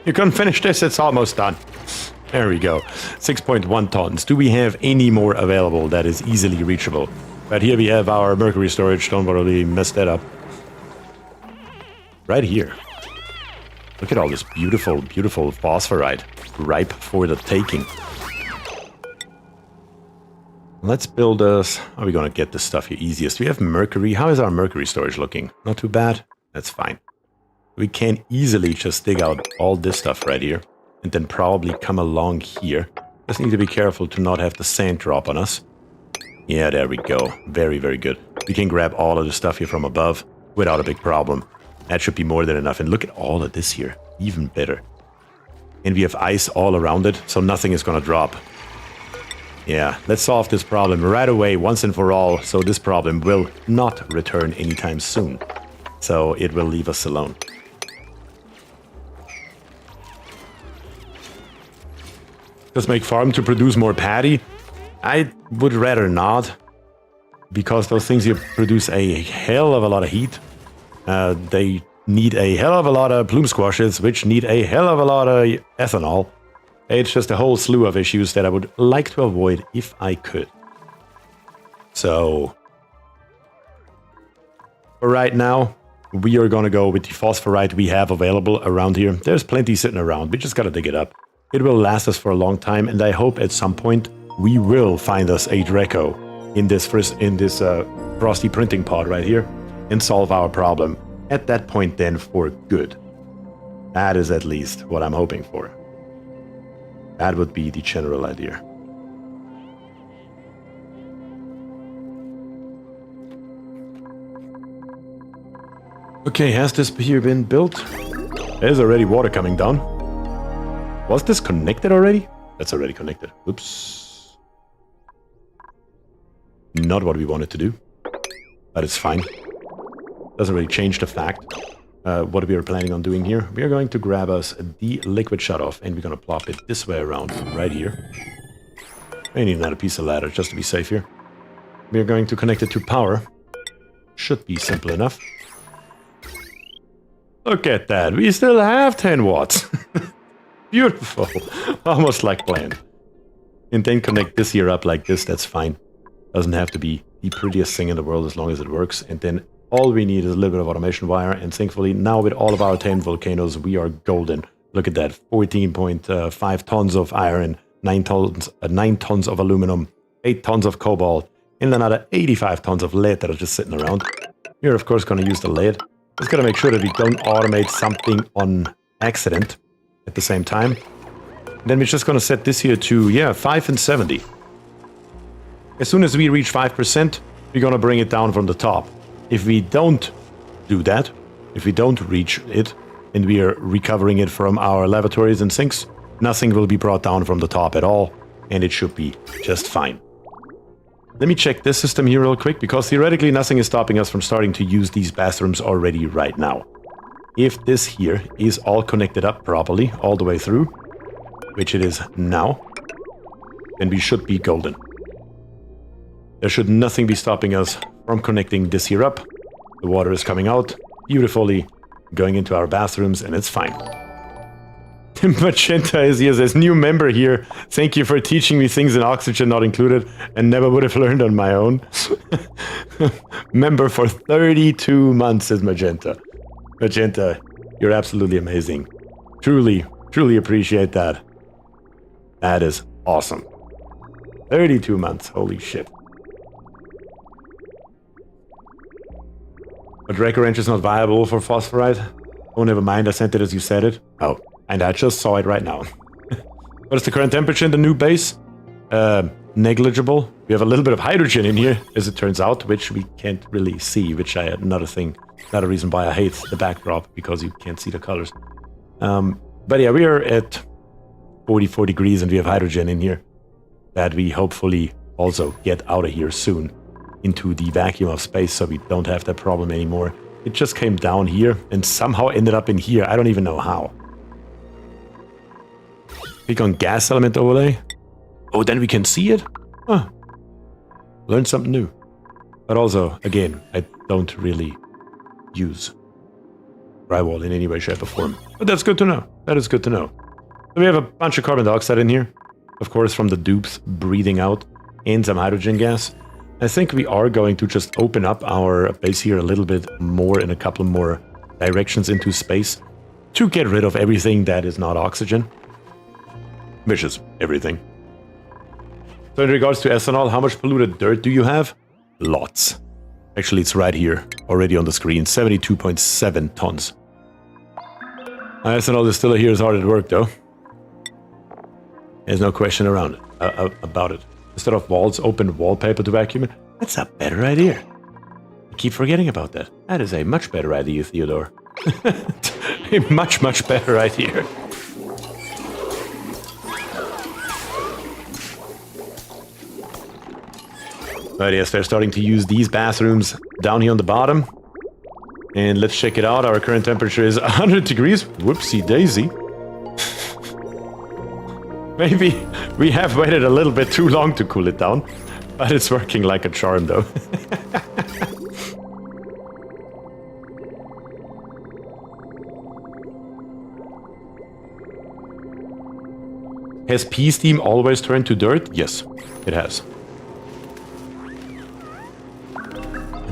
You couldn't finish this? It's almost done. There we go. 6.1 tons. Do we have any more available that is easily reachable? But here we have our mercury storage. Don't worry, mess that up. Right here. Look at all this beautiful, beautiful phosphorite. Ripe for the taking. Let's build us... How are we going to get this stuff here easiest? We have mercury. How is our mercury storage looking? Not too bad. That's fine. We can easily just dig out all this stuff right here. And then probably come along here. Just need to be careful to not have the sand drop on us. Yeah, there we go. Very, very good. We can grab all of the stuff here from above without a big problem. That should be more than enough. And look at all of this here. Even better. And we have ice all around it, so nothing is going to drop. Yeah, let's solve this problem right away, once and for all, so this problem will not return anytime soon. So it will leave us alone. Just make farm to produce more paddy? I would rather not, because those things here produce a hell of a lot of heat. They need a hell of a lot of plume squashes, which need a hell of a lot of ethanol. It's just a whole slew of issues that I would like to avoid if I could. So, for right now, we are gonna go with the phosphorite we have available around here. There's plenty sitting around, we just gotta dig it up. It will last us for a long time, and I hope at some point we will find us a Draco in this frosty printing pod right here and solve our problem. At that point then, for good. That is at least what I'm hoping for. That would be the general idea. Okay, has this here been built? There's already water coming down. Was this connected already? That's already connected. Oops. Not what we wanted to do. But it's fine. Doesn't really change the fact. What we are planning on doing here. We are going to grab us the liquid shutoff and we're going to plop it this way around right here. I need another piece of ladder just to be safe here. We are going to connect it to power. Should be simple enough. Look at that. We still have 10 watts. Beautiful. Almost like planned. And then connect this here up like this. That's fine. Doesn't have to be the prettiest thing in the world as long as it works. And then all we need is a little bit of automation wire, and thankfully now with all of our tamed volcanoes we are golden. Look at that, 14.5 tons of iron, 9 tons of aluminum, 8 tons of cobalt, and another 85 tons of lead that are just sitting around. We're of course going to use the lead. Just got to make sure that we don't automate something on accident at the same time. And then we're just going to set this here to, yeah, 5 and 70. As soon as we reach 5%, we're going to bring it down from the top. If we don't do that, if we don't reach it, and we are recovering it from our lavatories and sinks, nothing will be brought down from the top at all, and it should be just fine. Let me check this system here real quick, because theoretically nothing is stopping us from starting to use these bathrooms already right now. If this here is all connected up properly, all the way through, which it is now, then we should be golden. There should nothing be stopping us from connecting this here up. The water is coming out beautifully, going into our bathrooms, and it's fine. Magenta is here, says, new member here. Thank you for teaching me things in oxygen not included and never would have learned on my own. Member for 32 months, says Magenta. Magenta, you're absolutely amazing. Truly, truly appreciate that. That is awesome. 32 months, holy shit. A Draco wrench is not viable for phosphorite. Oh, never mind, I sent it as you said it. Oh, and I just saw it right now. What is the current temperature in the new base? Negligible. We have a little bit of hydrogen in here, as it turns out, which we can't really see, which another reason why I hate the backdrop, because you can't see the colors. But yeah, we are at 44 degrees and we have hydrogen in here that we hopefully also get out of here soon into the vacuum of space, so we don't have that problem anymore. It just came down here and somehow ended up in here. I don't even know how. Click on gas element overlay. Oh, then we can see it? Huh. Learn something new. But also, again, I don't really use drywall in any way, shape, or form. But that's good to know. That is good to know. So we have a bunch of carbon dioxide in here. Of course, from the dupes breathing out and some hydrogen gas. I think we are going to just open up our base here a little bit more in a couple more directions into space to get rid of everything that is not oxygen. Which is everything. So in regards to ethanol, how much polluted dirt do you have? Lots. Actually, it's right here, already on the screen, 72.7 tons. Ethanol is still here, is hard at work though. There's no question around it, about it. Instead of walls, open wallpaper to vacuum it. That's a better idea. I keep forgetting about that. That is a much better idea, Theodore. A much, much better idea. Right, yes, they're starting to use these bathrooms down here on the bottom. And let's check it out. Our current temperature is 100 degrees. Whoopsie daisy. Maybe we have waited a little bit too long to cool it down. But it's working like a charm, though. Has pea steam always turned to dirt? Yes, it has.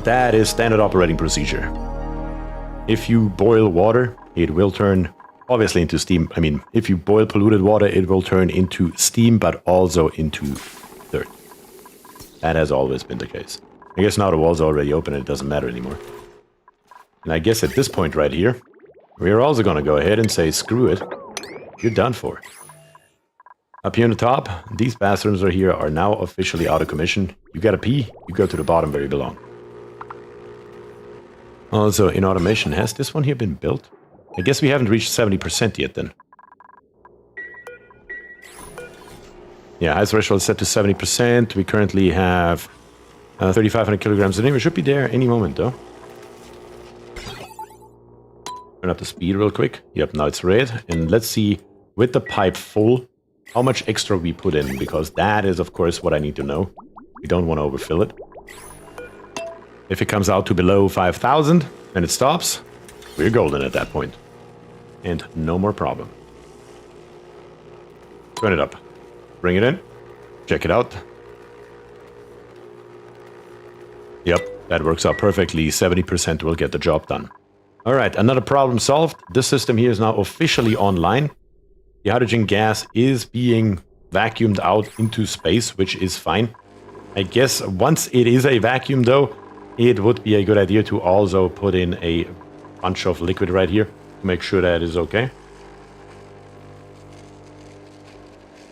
That is standard operating procedure. If you boil water, it will turn obviously into steam. I mean, if you boil polluted water, it will turn into steam, but also into dirt. That has always been the case. I guess now the wall's already open and it doesn't matter anymore. And I guess at this point right here, we're also going to go ahead and say, screw it. You're done for. Up here on the top, these bathrooms right here are now officially out of commission. You gotta pee, you go to the bottom where you belong. Also, in automation, has this one here been built? I guess we haven't reached 70% yet then. Yeah, high threshold is set to 70%. We currently have 3,500 kilograms in it. We should be there any moment though. Turn up the speed real quick. Yep, now it's red. And let's see, with the pipe full, how much extra we put in, because that is, of course, what I need to know. We don't want to overfill it. If it comes out to below 5,000 and it stops, we're golden at that point. And no more problem. Turn it up. Bring it in. Check it out. Yep, that works out perfectly. 70% will get the job done. All right, another problem solved. This system here is now officially online. The hydrogen gas is being vacuumed out into space, which is fine. I guess once it is a vacuum though, it would be a good idea to also put in a bunch of liquid right here to make sure that is okay.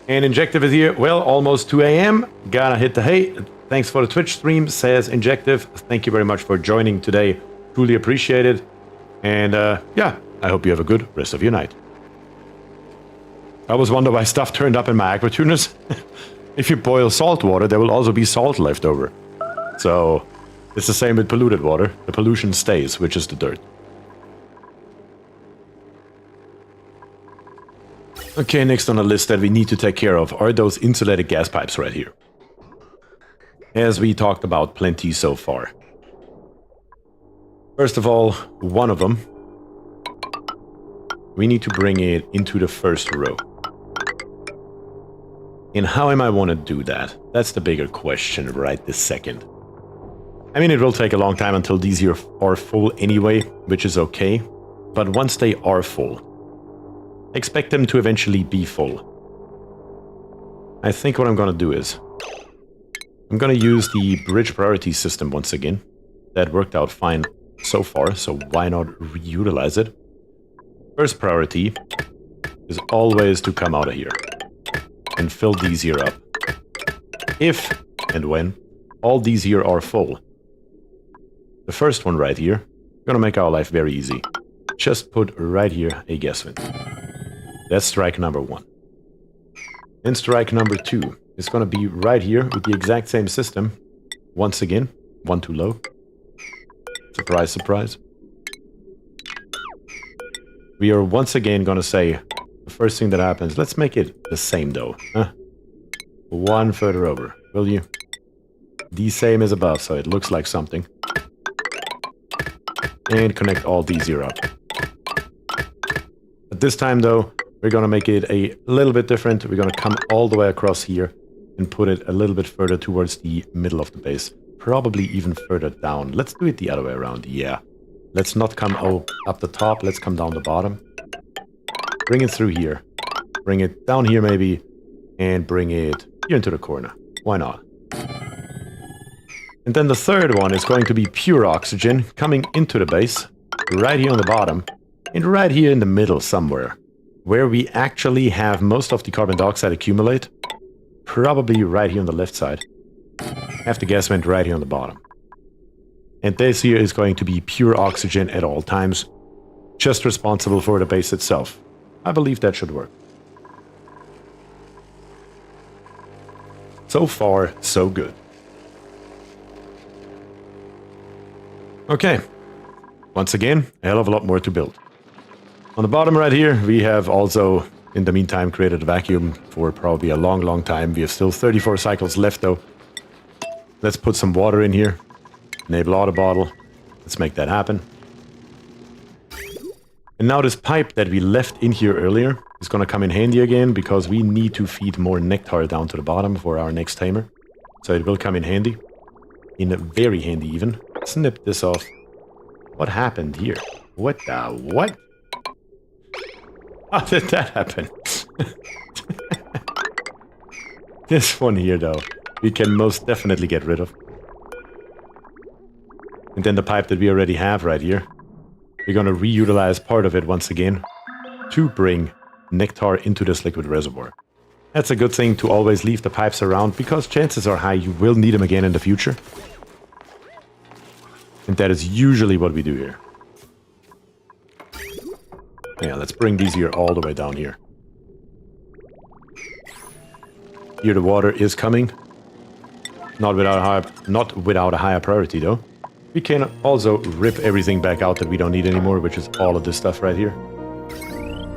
And Injective is here. Well, almost 2 a.m. Gotta hit the hay. Thanks for the Twitch stream, says Injective. Thank you very much for joining today. Truly appreciate it. And yeah, I hope you have a good rest of your night. I always wonder why stuff turned up in my aquatuners. If you boil salt water, there will also be salt left over. So it's the same with polluted water. The pollution stays, which is the dirt. Okay, next on the list that we need to take care of are those insulated gas pipes right here. As we talked about plenty so far. First of all, one of them, we need to bring it into the first row. And how am I want to do that? That's the bigger question right this second. I mean, it will take a long time until these here are full anyway, which is okay. But once they are full, expect them to eventually be full. I think what I'm going to do is, I'm going to use the bridge priority system once again. That worked out fine so far, so why not reutilize it? First priority is always to come out of here and fill these here up. If and when all these here are full, the first one right here, gonna make our life very easy. Just put right here a gas vent. That's strike number 1. And strike number 2 is gonna be right here with the exact same system. Once again, 1 too low. Surprise, surprise. We are once again gonna say, the first thing that happens, let's make it the same though. 1 further over, will you? The same as above, so it looks like something. And connect all these here up. But this time though, we're going to make it a little bit different. We're going to come all the way across here and put it a little bit further towards the middle of the base. Probably even further down. Let's do it the other way around. Yeah. Let's not come up the top. Let's come down the bottom. Bring it through here. Bring it down here maybe. And bring it here into the corner. Why not? And then the third one is going to be pure oxygen coming into the base. Right here on the bottom. And right here in the middle somewhere. Where we actually have most of the carbon dioxide accumulate. Probably right here on the left side. Have to guess went right here on the bottom. And this here is going to be pure oxygen at all times. Just responsible for the base itself. I believe that should work. So far, so good. Okay. Once again, a hell of a lot more to build. On the bottom right here, we have also, in the meantime, created a vacuum for probably a long, long time. We have still 34 cycles left, though. Let's put some water in here. Enable auto bottle. Let's make that happen. And now this pipe that we left in here earlier is going to come in handy again because we need to feed more nectar down to the bottom for our next tamer. So it will come in handy. Very handy even. Snip this off. What happened here? What the what? How did that happen? This one here though, we can most definitely get rid of. And then the pipe that we already have right here. We're going to reutilize part of it once again to bring nectar into this liquid reservoir. That's a good thing to always leave the pipes around because chances are high you will need them again in the future. And that is usually what we do here. Yeah, let's bring these here all the way down here. Here the water is coming. Not without a higher priority though. We can also rip everything back out that we don't need anymore, which is all of this stuff right here.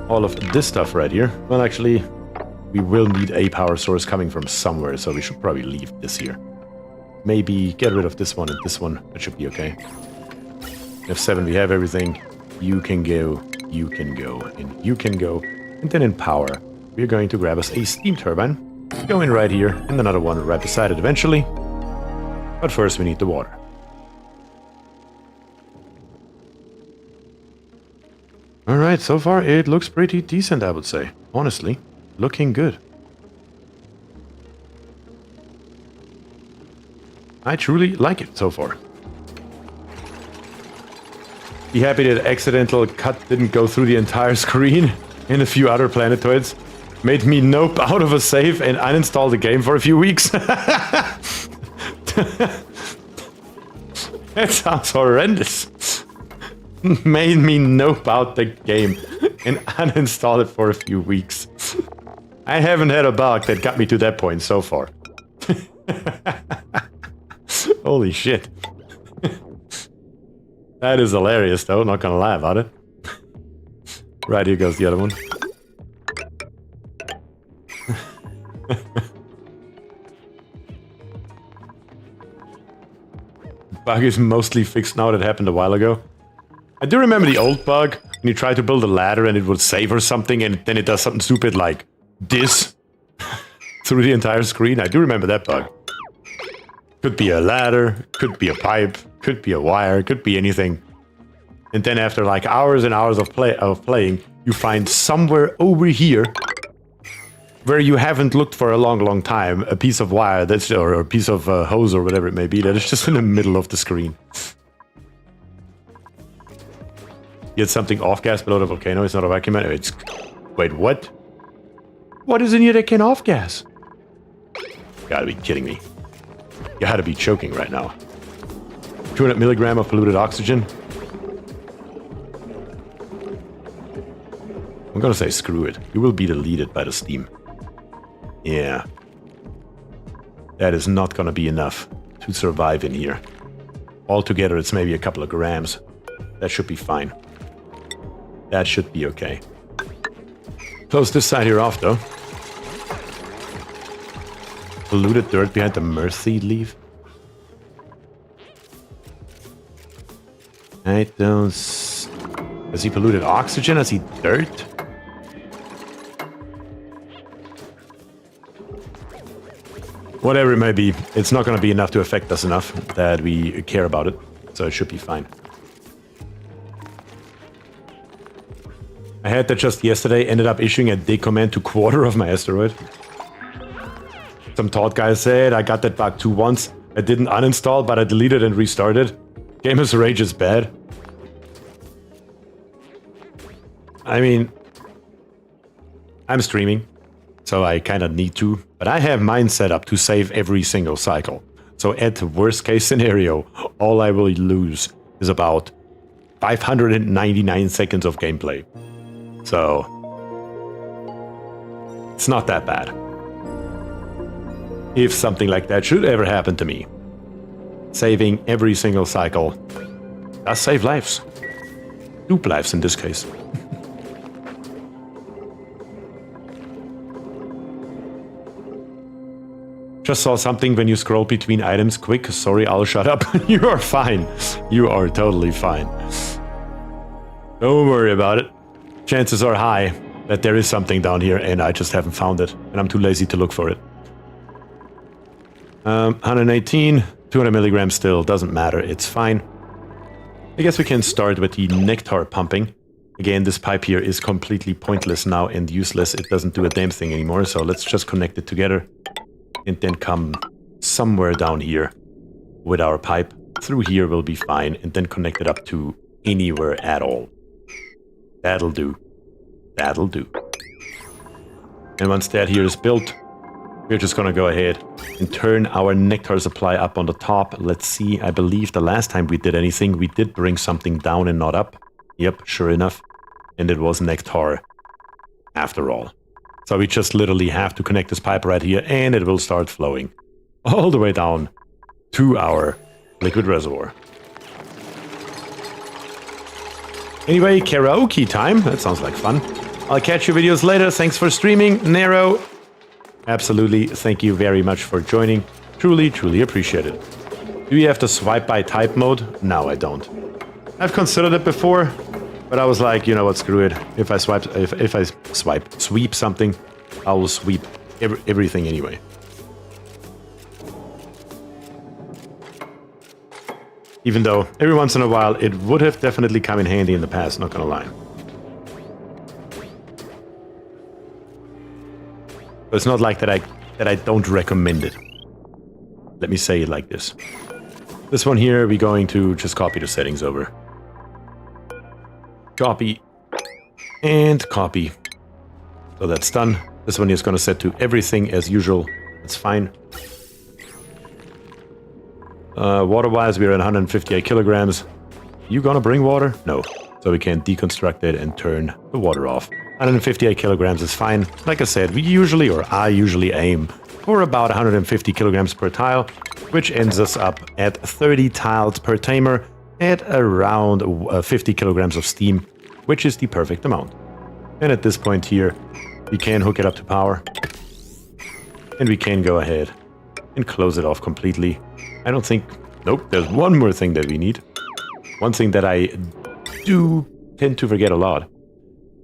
All of this stuff right here. Well, actually, we will need a power source coming from somewhere, so we should probably leave this here. Maybe get rid of this one and this one. That should be okay. F7, we have everything. You can go, you can go, and you can go. And then in power, we're going to grab us a steam turbine. Go in right here, and another one right beside it eventually. But first we need the water. Alright, so far it looks pretty decent, I would say. Honestly, looking good. I truly like it so far. Be happy that accidental cut didn't go through the entire screen and a few other planetoids. Made me nope out of a save and uninstall the game for a few weeks. That sounds horrendous. Made me nope out the game and uninstall it for a few weeks. I haven't had a bug that got me to that point so far. Holy shit. That is hilarious though, not gonna lie about it. Right, here goes the other one. Bug is mostly fixed now, that happened a while ago. I do remember the old bug, when you try to build a ladder and it would save or something, and then it does something stupid like this through the entire screen. I do remember that bug. Could be a ladder, could be a pipe, could be a wire, could be anything. And then after like hours and hours of playing, you find somewhere over here, where you haven't looked for a long, long time, a piece of wire that's, or a piece of hose or whatever it may be, that is just in the middle of the screen. You had something off-gas below the volcano, it's not a vacuum. It's... Wait, what? What is in here that can off-gas? Gotta be kidding me. You gotta be choking right now. 200 milligram of polluted oxygen. I'm gonna say screw it. You will be deleted by the steam. Yeah. That is not gonna be enough to survive in here. Altogether, it's maybe a couple of grams. That should be fine. That should be okay. Close this side here off, though. Polluted dirt behind the Mercy leaf. I don't... Has he polluted oxygen? Has he dirt? Whatever it may be, it's not going to be enough to affect us enough that we care about it. So it should be fine. I had that just yesterday, ended up issuing a dig command to quarter of my asteroid. Some Todd guy said I got that bug too once. I didn't uninstall, but I deleted and restarted. Gamer's rage is bad. I mean, I'm streaming, so I kind of need to, but I have mine set up to save every single cycle. So at the worst case scenario, all I will lose is about 599 seconds of gameplay. So it's not that bad. If something like that should ever happen to me, saving every single cycle does save lives. Loop lives in this case. Just saw something when you scroll between items. Quick, sorry, I'll shut up. You are fine. You are totally fine. Don't worry about it. Chances are high that there is something down here and I just haven't found it. And I'm too lazy to look for it. 118, 200 milligrams still. Doesn't matter. It's fine. I guess we can start with the nectar pumping. Again, this pipe here is completely pointless now and useless. It doesn't do a damn thing anymore. So let's just connect it together. And then come somewhere down here with our pipe. Through here will be fine. And then connect it up to anywhere at all. That'll do. That'll do. And once that here is built, we're just gonna go ahead and turn our nectar supply up on the top. Let's see. I believe the last time we did anything, we did bring something down and not up. Yep, sure enough. And it was nectar after all. So we just literally have to connect this pipe right here and it will start flowing all the way down to our liquid reservoir. Anyway, karaoke time. That sounds like fun. I'll catch you videos later. Thanks for streaming. Nero, absolutely. Thank you very much for joining. Truly, truly appreciate it. Do you have to swipe by type mode? No, I don't. I've considered it before. But I was like, you know what, screw it. If I sweep something, I will sweep everything anyway. Even though every once in a while it would have definitely come in handy in the past, not gonna lie. But it's not like that I don't recommend it. Let me say it like this. This one here, we're going to just copy the settings over. Copy and copy. So that's done. This one is going to set to everything as usual. That's fine. Water-wise, we're at 158 kilograms. You gonna bring water? No. So we can deconstruct it and turn the water off. 158 kilograms is fine. Like I said, I usually aim for about 150 kilograms per tile, which ends us up at 30 tiles per tamer at around 50 kilograms of steam, which is the perfect amount. And at this point here, we can hook it up to power. And we can go ahead and close it off completely. I don't think... Nope, there's one more thing that we need. One thing that I do tend to forget a lot.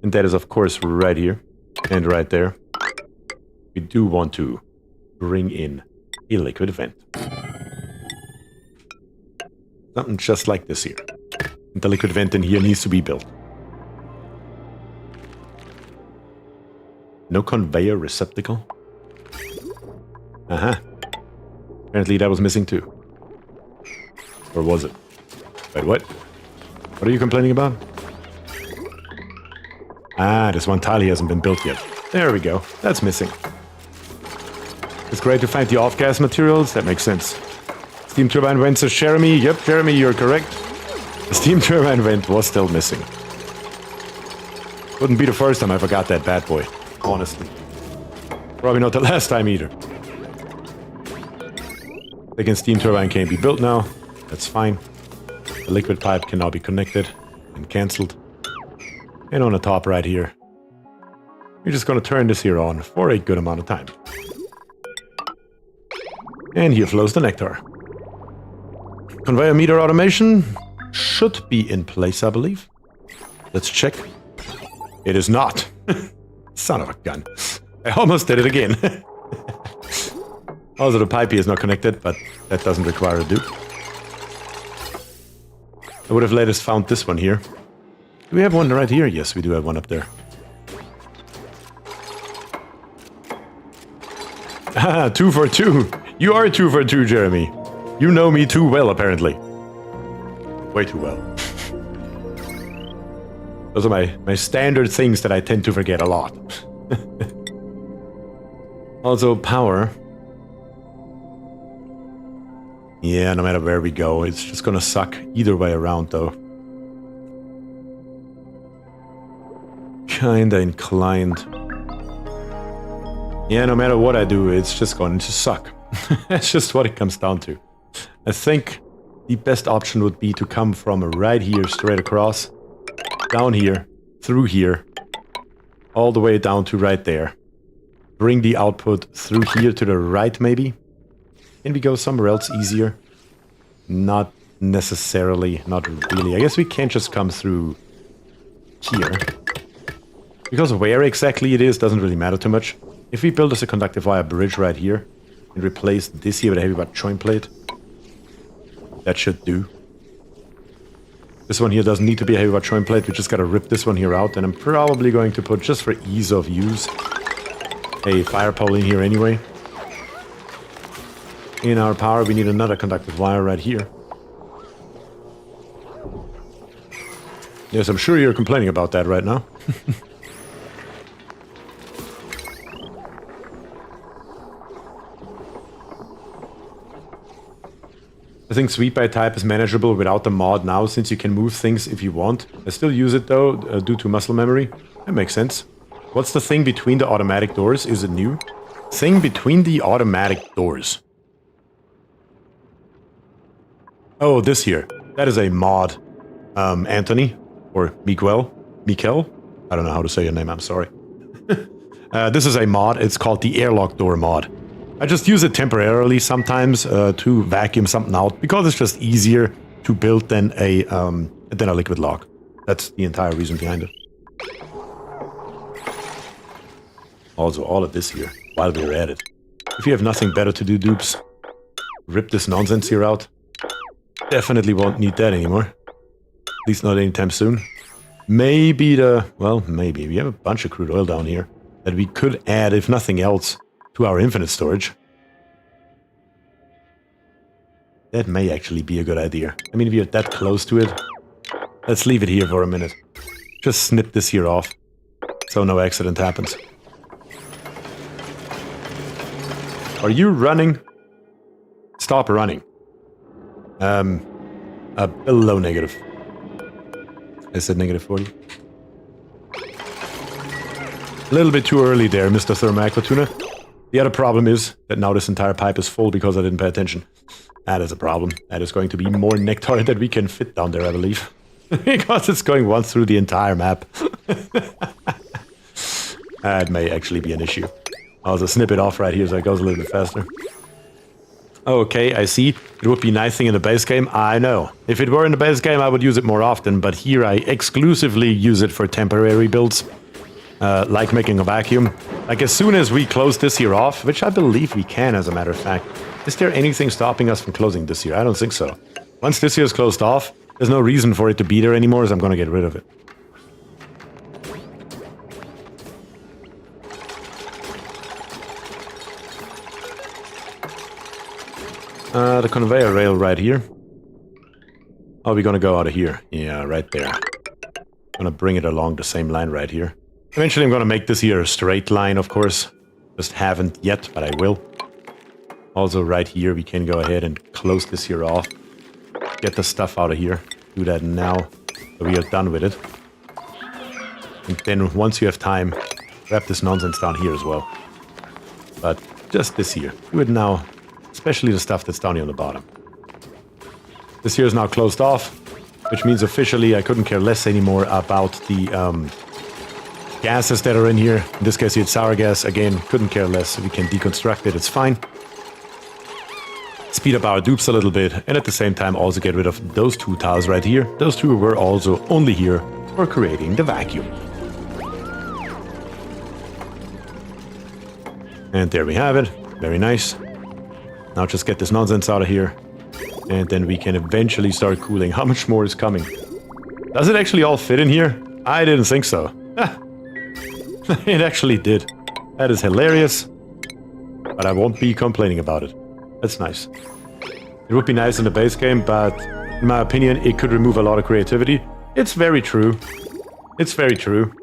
And that is, of course, right here and right there. We do want to bring in a liquid vent. Something just like this here. And the liquid vent in here needs to be built. No conveyor receptacle? Uh-huh. Apparently that was missing too. Or was it? Wait, what? What are you complaining about? Ah, this one tile here hasn't been built yet. There we go. That's missing. It's great to find the off-gas materials. That makes sense. Steam turbine vent, says Jeremy. Yep, Jeremy, you're correct. The steam turbine vent was still missing. Wouldn't be the first time I forgot that bad boy, honestly. Probably not the last time either. Second steam turbine can be built now. That's fine. The liquid pipe can now be connected and cancelled. And on the top right here, we're just going to turn this here on for a good amount of time. And here flows the nectar. Conveyor meter automation should be in place, I believe. Let's check. It is not. Son of a gun. I almost did it again. Also, the pipe here is not connected, but that doesn't require a dupe. I would have latest found this one here. Do we have one right here? Yes, we do have one up there. Ah, 2 for 2. You are 2 for 2, Jeremy. You know me too well, apparently. Way too well. Those are my standard things that I tend to forget a lot. Also, power. Yeah, no matter where we go, it's just gonna suck either way around, though. Kinda inclined. Yeah, no matter what I do, it's just going to suck. That's just what it comes down to. I think the best option would be to come from right here, straight across, down here, through here, all the way down to right there. Bring the output through here to the right, maybe? Can we go somewhere else easier? Not necessarily, not really. I guess we can't just come through here. Because where exactly it is doesn't really matter too much. If we build us a conductive wire bridge right here, and replace this here with a heavy butt joint plate, that should do. This one here doesn't need to be a heavy butt joint plate, we just gotta rip this one here out, and I'm probably going to put, just for ease of use, a fire pole in here anyway. In our power, we need another conductive wire right here. Yes, I'm sure you're complaining about that right now. I think sweep by type is manageable without the mod now, since you can move things if you want. I still use it though, due to muscle memory. That makes sense. What's the thing between the automatic doors? Is it new? Thing between the automatic doors. Oh, this here. That is a mod. Anthony. Or Miguel. Mikel? I don't know how to say your name, I'm sorry. This is a mod. It's called the airlock door mod. I just use it temporarily sometimes to vacuum something out, because it's just easier to build than a liquid lock. That's the entire reason behind it. Also, all of this here, while we're at it. If you have nothing better to do, dupes, rip this nonsense here out. Definitely won't need that anymore. At least not anytime soon. Maybe maybe. We have a bunch of crude oil down here that we could add, if nothing else, to our infinite storage. That may actually be a good idea. I mean, if you're that close to it, let's leave it here for a minute. Just snip this here off, so no accident happens. Are you running? Stop running. Below negative. I said negative 40. A little bit too early there, Mr. Thermaclotuna. The other problem is that now this entire pipe is full because I didn't pay attention. That is a problem. That is going to be more nectar that we can fit down there, I believe. Because it's going once through the entire map. That may actually be an issue. I'll just snip it off right here so it goes a little bit faster. Okay, I see. It would be a nice thing in the base game. I know. If it were in the base game, I would use it more often, but here I exclusively use it for temporary builds. Like making a vacuum. Like as soon as we close this here off, which I believe we can as a matter of fact. Is there anything stopping us from closing this here? I don't think so. Once this here is closed off, there's no reason for it to be there anymore, so I'm gonna get rid of it. The conveyor rail right here. Oh, we're gonna go out of here. Yeah, right there. Gonna bring it along the same line right here. Eventually I'm gonna make this here a straight line, of course. Just haven't yet, but I will. Also right here we can go ahead and close this here off. Get the stuff out of here. Do that now, so we are done with it. And then once you have time, wrap this nonsense down here as well. But just this here. Do it now, especially the stuff that's down here on the bottom. This here is now closed off, which means officially I couldn't care less anymore about the gases that are in here. In this case, it's sour gas. Again, couldn't care less. We can deconstruct it. It's fine. Speed up our dupes a little bit, and at the same time also get rid of those two tiles right here. Those two were also only here for creating the vacuum. And there we have it. Very nice. Now just get this nonsense out of here. And then we can eventually start cooling. How much more is coming? Does it actually all fit in here? I didn't think so. It actually did. That is hilarious. But I won't be complaining about it. That's nice. It would be nice in the base game, but in my opinion, it could remove a lot of creativity. It's very true. It's very true.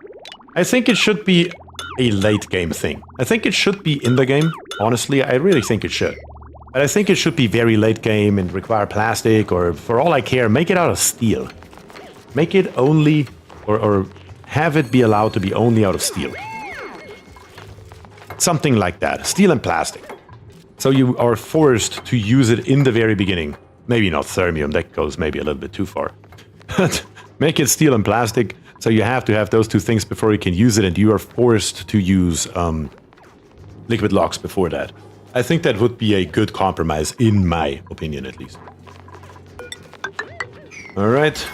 I think it should be a late game thing. I think it should be in the game. Honestly, I really think it should. But I think it should be very late game and require plastic, or for all I care, make it out of steel. Make it only, or have it be allowed to be only out of steel. Something like that. Steel and plastic. So you are forced to use it in the very beginning. Maybe not thermium, that goes maybe a little bit too far. But make it steel and plastic, so you have to have those two things before you can use it, and you are forced to use liquid locks before that. I think that would be a good compromise, in my opinion at least. Alright.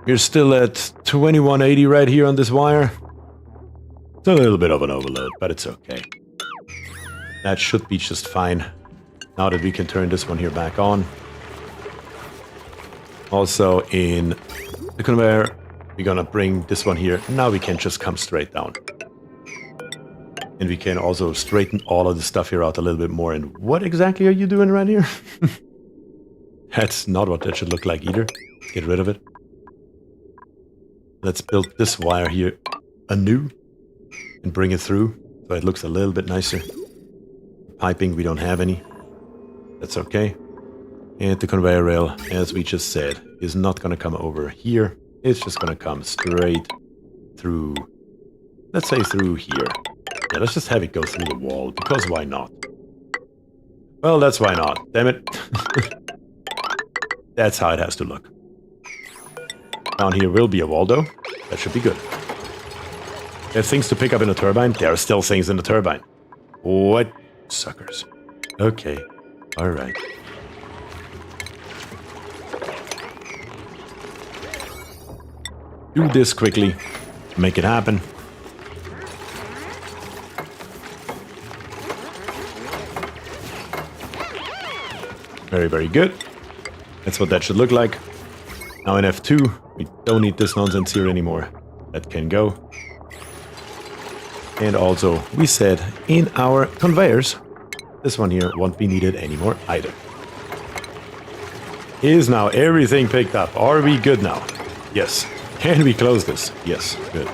You're still at 2180 right here on this wire. It's a little bit of an overload, but it's okay. That should be just fine. Now that we can turn this one here back on. Also in the conveyor, we're gonna bring this one here. Now we can just come straight down. And we can also straighten all of the stuff here out a little bit more. And what exactly are you doing right here? That's not what that should look like either. Get rid of it. Let's build this wire here anew and bring it through so it looks a little bit nicer. Piping, we don't have any. That's okay. And the conveyor rail, as we just said, is not going to come over here. It's just going to come straight through, let's say through here. Yeah, let's just have it go through the wall, because why not? Well, that's why not. Damn it. That's how it has to look. Down here will be a wall, though. That should be good. There's things to pick up in the turbine. There are still things in the turbine. What? Suckers. Okay. Alright. Do this quickly. Make it happen. Very, very good. That's what that should look like. Now in F2, we don't need this nonsense here anymore. That can go. And also, we said in our conveyors, this one here won't be needed anymore either. Is now everything picked up? Are we good now? Yes. Can we close this? Yes. Good.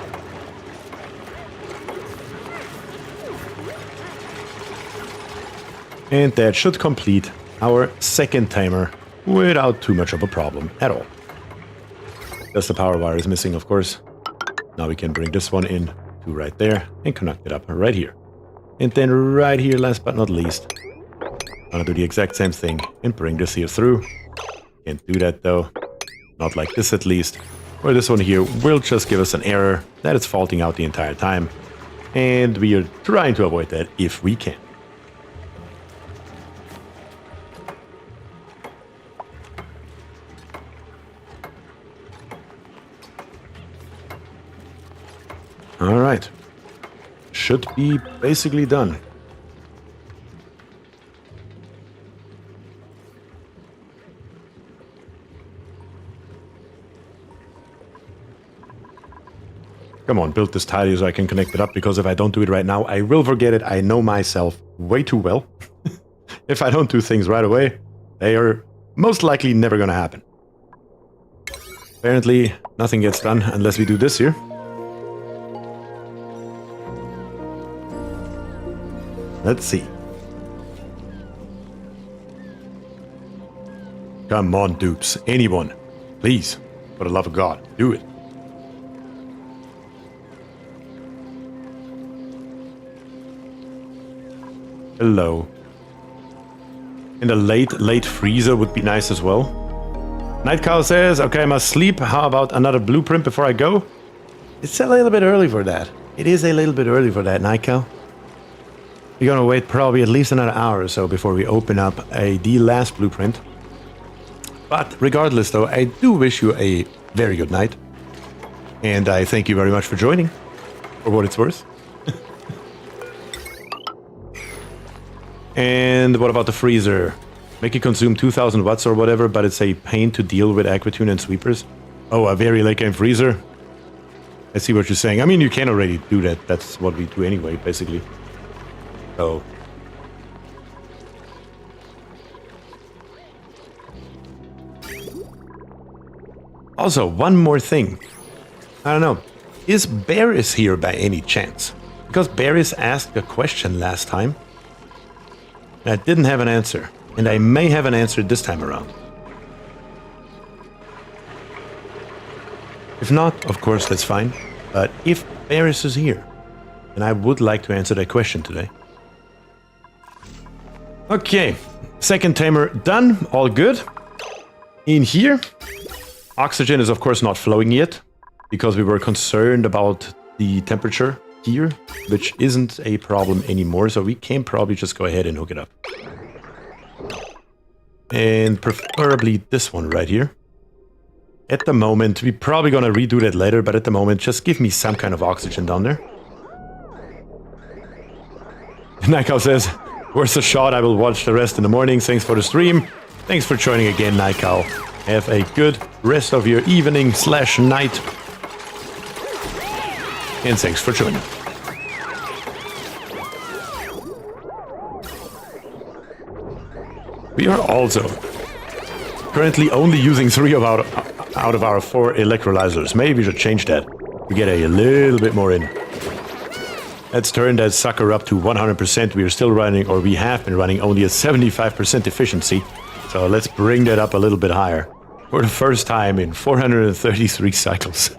And that should complete our second tamer without too much of a problem at all. Just the power wire is missing, of course. Now we can bring this one in to right there and connect it up right here. And then right here, last but not least, I'm gonna do the exact same thing and bring this here through. Can't do that though. Not like this at least. Where this one here will just give us an error that it's faulting out the entire time. And we are trying to avoid that if we can. Alright. Should be basically done. Come on, build this tidy so I can connect it up, because if I don't do it right now, I will forget it. I know myself way too well. If I don't do things right away, they are most likely never gonna happen. Apparently, nothing gets done unless we do this here. Let's see. Come on, dupes. Anyone. Please. For the love of God. Do it. Hello. And a late freezer would be nice as well. Night Cow says, okay, I must sleep. How about another blueprint before I go? It's a little bit early for that. It is a little bit early for that, Night Cow. We're gonna wait probably at least another hour or so before we open up the last blueprint. But regardless though, I do wish you a very good night. And I thank you very much for joining, for what it's worth. And what about the freezer? Make it consume 2000 watts or whatever, but it's a pain to deal with Aquatune and sweepers. Oh, a very late game freezer? I see what you're saying. I mean, you can already do that. That's what we do anyway, basically. So... Also, one more thing. I don't know. Is Barris here by any chance? Because Barris asked a question last time. And I didn't have an answer. And I may have an answer this time around. If not, of course, that's fine. But if Barris is here, then I would like to answer that question today. Okay. Second tamer done. All good. In here... Oxygen is of course not flowing yet, because we were concerned about the temperature here, which isn't a problem anymore, so we can probably just go ahead and hook it up. And preferably this one right here. At the moment, we're probably gonna redo that later, but at the moment, just give me some kind of oxygen down there. Nikau says, worth a shot, I will watch the rest in the morning. Thanks for the stream. Thanks for joining again, Nikau. Have a good rest of your evening / night. And thanks for joining. We are also currently only using 3 out of our 4 electrolyzers. Maybe we should change that to get a little bit more in. Let's turn that sucker up to 100%. We are still running, or we have been running, only at 75% efficiency. So let's bring that up a little bit higher. For the first time in 433 cycles.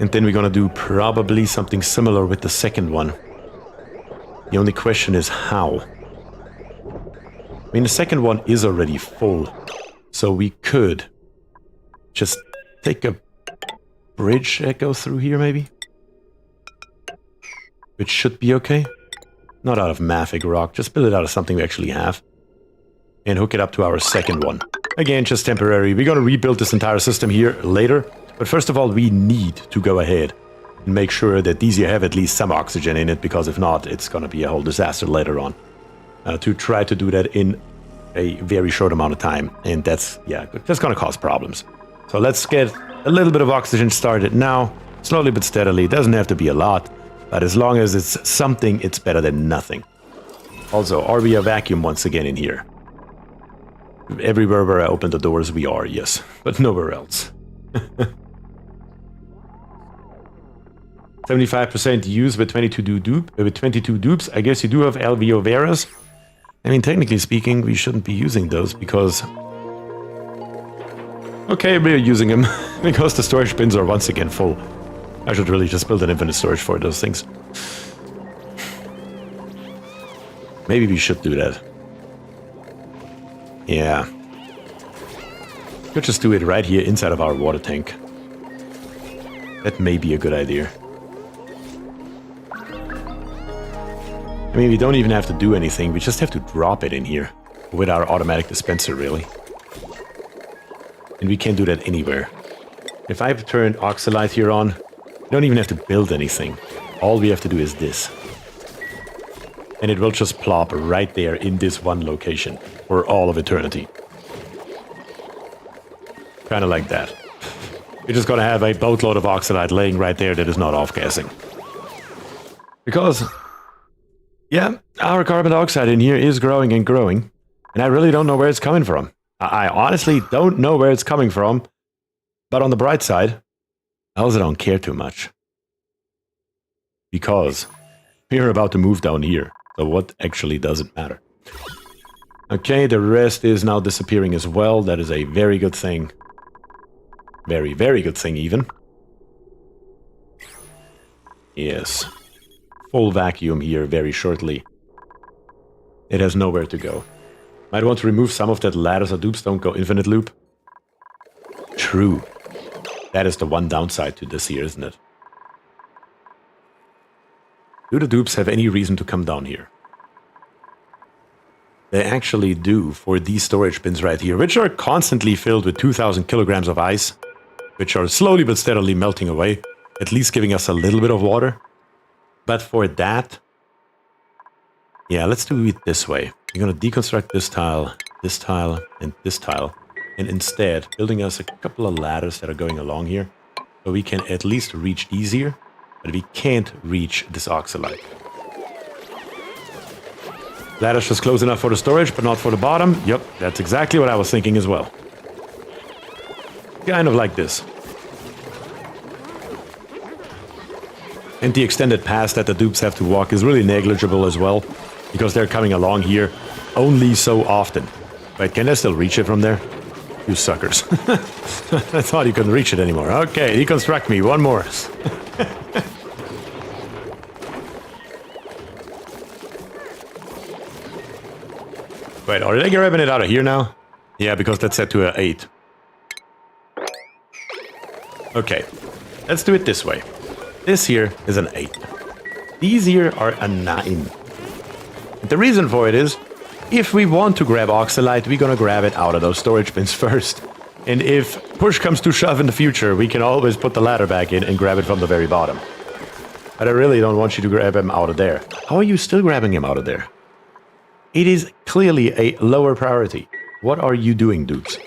And then we're gonna do probably something similar with the second one. The only question is how. I mean, the second one is already full. So we could just take a bridge that goes through here, maybe? Which should be okay. Not out of mafic rock, just build it out of something we actually have. And hook it up to our second one. Again, just temporary. We're gonna rebuild this entire system here later. But first of all, we need to go ahead and make sure that these here have at least some oxygen in it, because if not, it's gonna be a whole disaster later on. To try to do that in a very short amount of time. And that's, yeah, just gonna cause problems. So let's get a little bit of oxygen started now. Slowly but steadily. It doesn't have to be a lot. But as long as it's something, it's better than nothing. Also, are we a vacuum once again in here? Everywhere where I open the doors, we are, yes. But nowhere else. 75% use with 22 dupes. I guess you do have LVO Veras. I mean, technically speaking, we shouldn't be using those because... Okay, we're using them because the storage bins are once again full. I should really just build an infinite storage for those things. Maybe we should do that. Yeah. Could just do it right here inside of our water tank. That may be a good idea. I mean, we don't even have to do anything. We just have to drop it in here with our automatic dispenser, really. And we can do that anywhere. If I've turned Oxalite here on, we don't even have to build anything. All we have to do is this. And it will just plop right there in this one location for all of eternity. Kind of like that. You're just gonna have a boatload of Oxalite laying right there that is not off-gassing. Because, yeah, our carbon dioxide in here is growing and growing. And I really don't know where it's coming from. I honestly don't know where it's coming from. But on the bright side, I also don't care too much. Because we're about to move down here. So what actually doesn't matter? Okay, the rest is now disappearing as well. That is a very good thing. Very, very good thing even. Yes. Full vacuum here very shortly. It has nowhere to go. Might want to remove some of that ladder so dupes don't go infinite loop. True. That is the one downside to this here, isn't it? Do the dupes have any reason to come down here? They actually do for these storage bins right here, which are constantly filled with 2,000 kilograms of ice, which are slowly but steadily melting away. at least giving us a little bit of water. But for that, yeah, let's do it this way. We're going to deconstruct this tile, and this tile. And instead, building us a couple of ladders that are going along here. So we can at least reach these here. But we can't reach this oxalite. Ladder's just close enough for the storage, but not for the bottom. Yep, that's exactly what I was thinking as well. Kind of like this. And the extended path that the dupes have to walk is really negligible as well, because they're coming along here only so often. Wait, can I still reach it from there? You suckers. I thought you couldn't reach it anymore. Okay, deconstruct me. One more. Wait, are they grabbing it out of here now? Yeah, because that's set to an 8. Okay, let's do it this way. This here is an 8. These here are a 9. The reason for it is, if we want to grab oxalite, we're gonna grab it out of those storage bins first. And if push comes to shove in the future, we can always put the ladder back in and grab it from the very bottom. But I really don't want you to grab him out of there. How are you still grabbing him out of there? It is clearly a lower priority. What are you doing, dudes?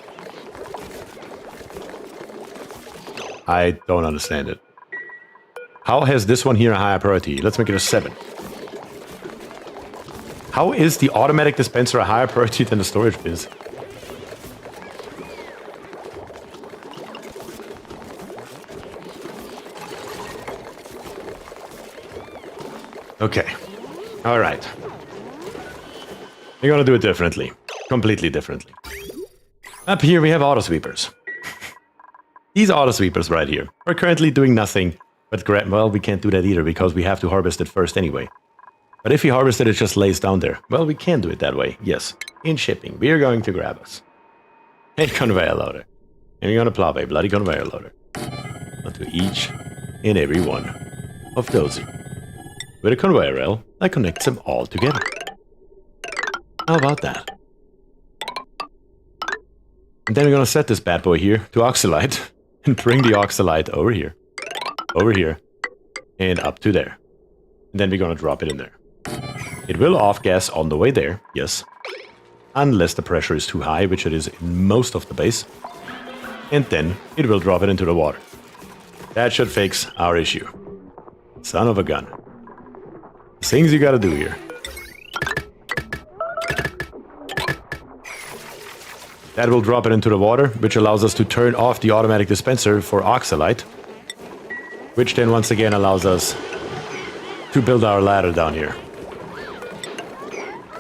I don't understand it. How has this one here a higher priority? Let's make it a 7. How is the automatic dispenser a higher priority than the storage bins? Okay. Alright. We're gonna do it differently. Completely differently. Up here we have auto sweepers. These auto sweepers right here are currently doing nothing but grab. Well, we can't do that either because we have to harvest it first anyway. But if we harvest it, it just lays down there. Well, we can do it that way. Yes. In shipping, we are going to grab us a conveyor loader. And we're gonna plow a bloody conveyor loader onto each and every one of those with a conveyor rail that connects them all together. How about that? And then we're gonna set this bad boy here to oxalite and bring the oxalite over here, and up to there. And then we're gonna drop it in there. It will off-gas on the way there, yes. Unless the pressure is too high, which it is in most of the base. And then it will drop it into the water. That should fix our issue. Son of a gun. Things you gotta do here. That will drop it into the water, which allows us to turn off the automatic dispenser for oxalite. Which then once again allows us to build our ladder down here.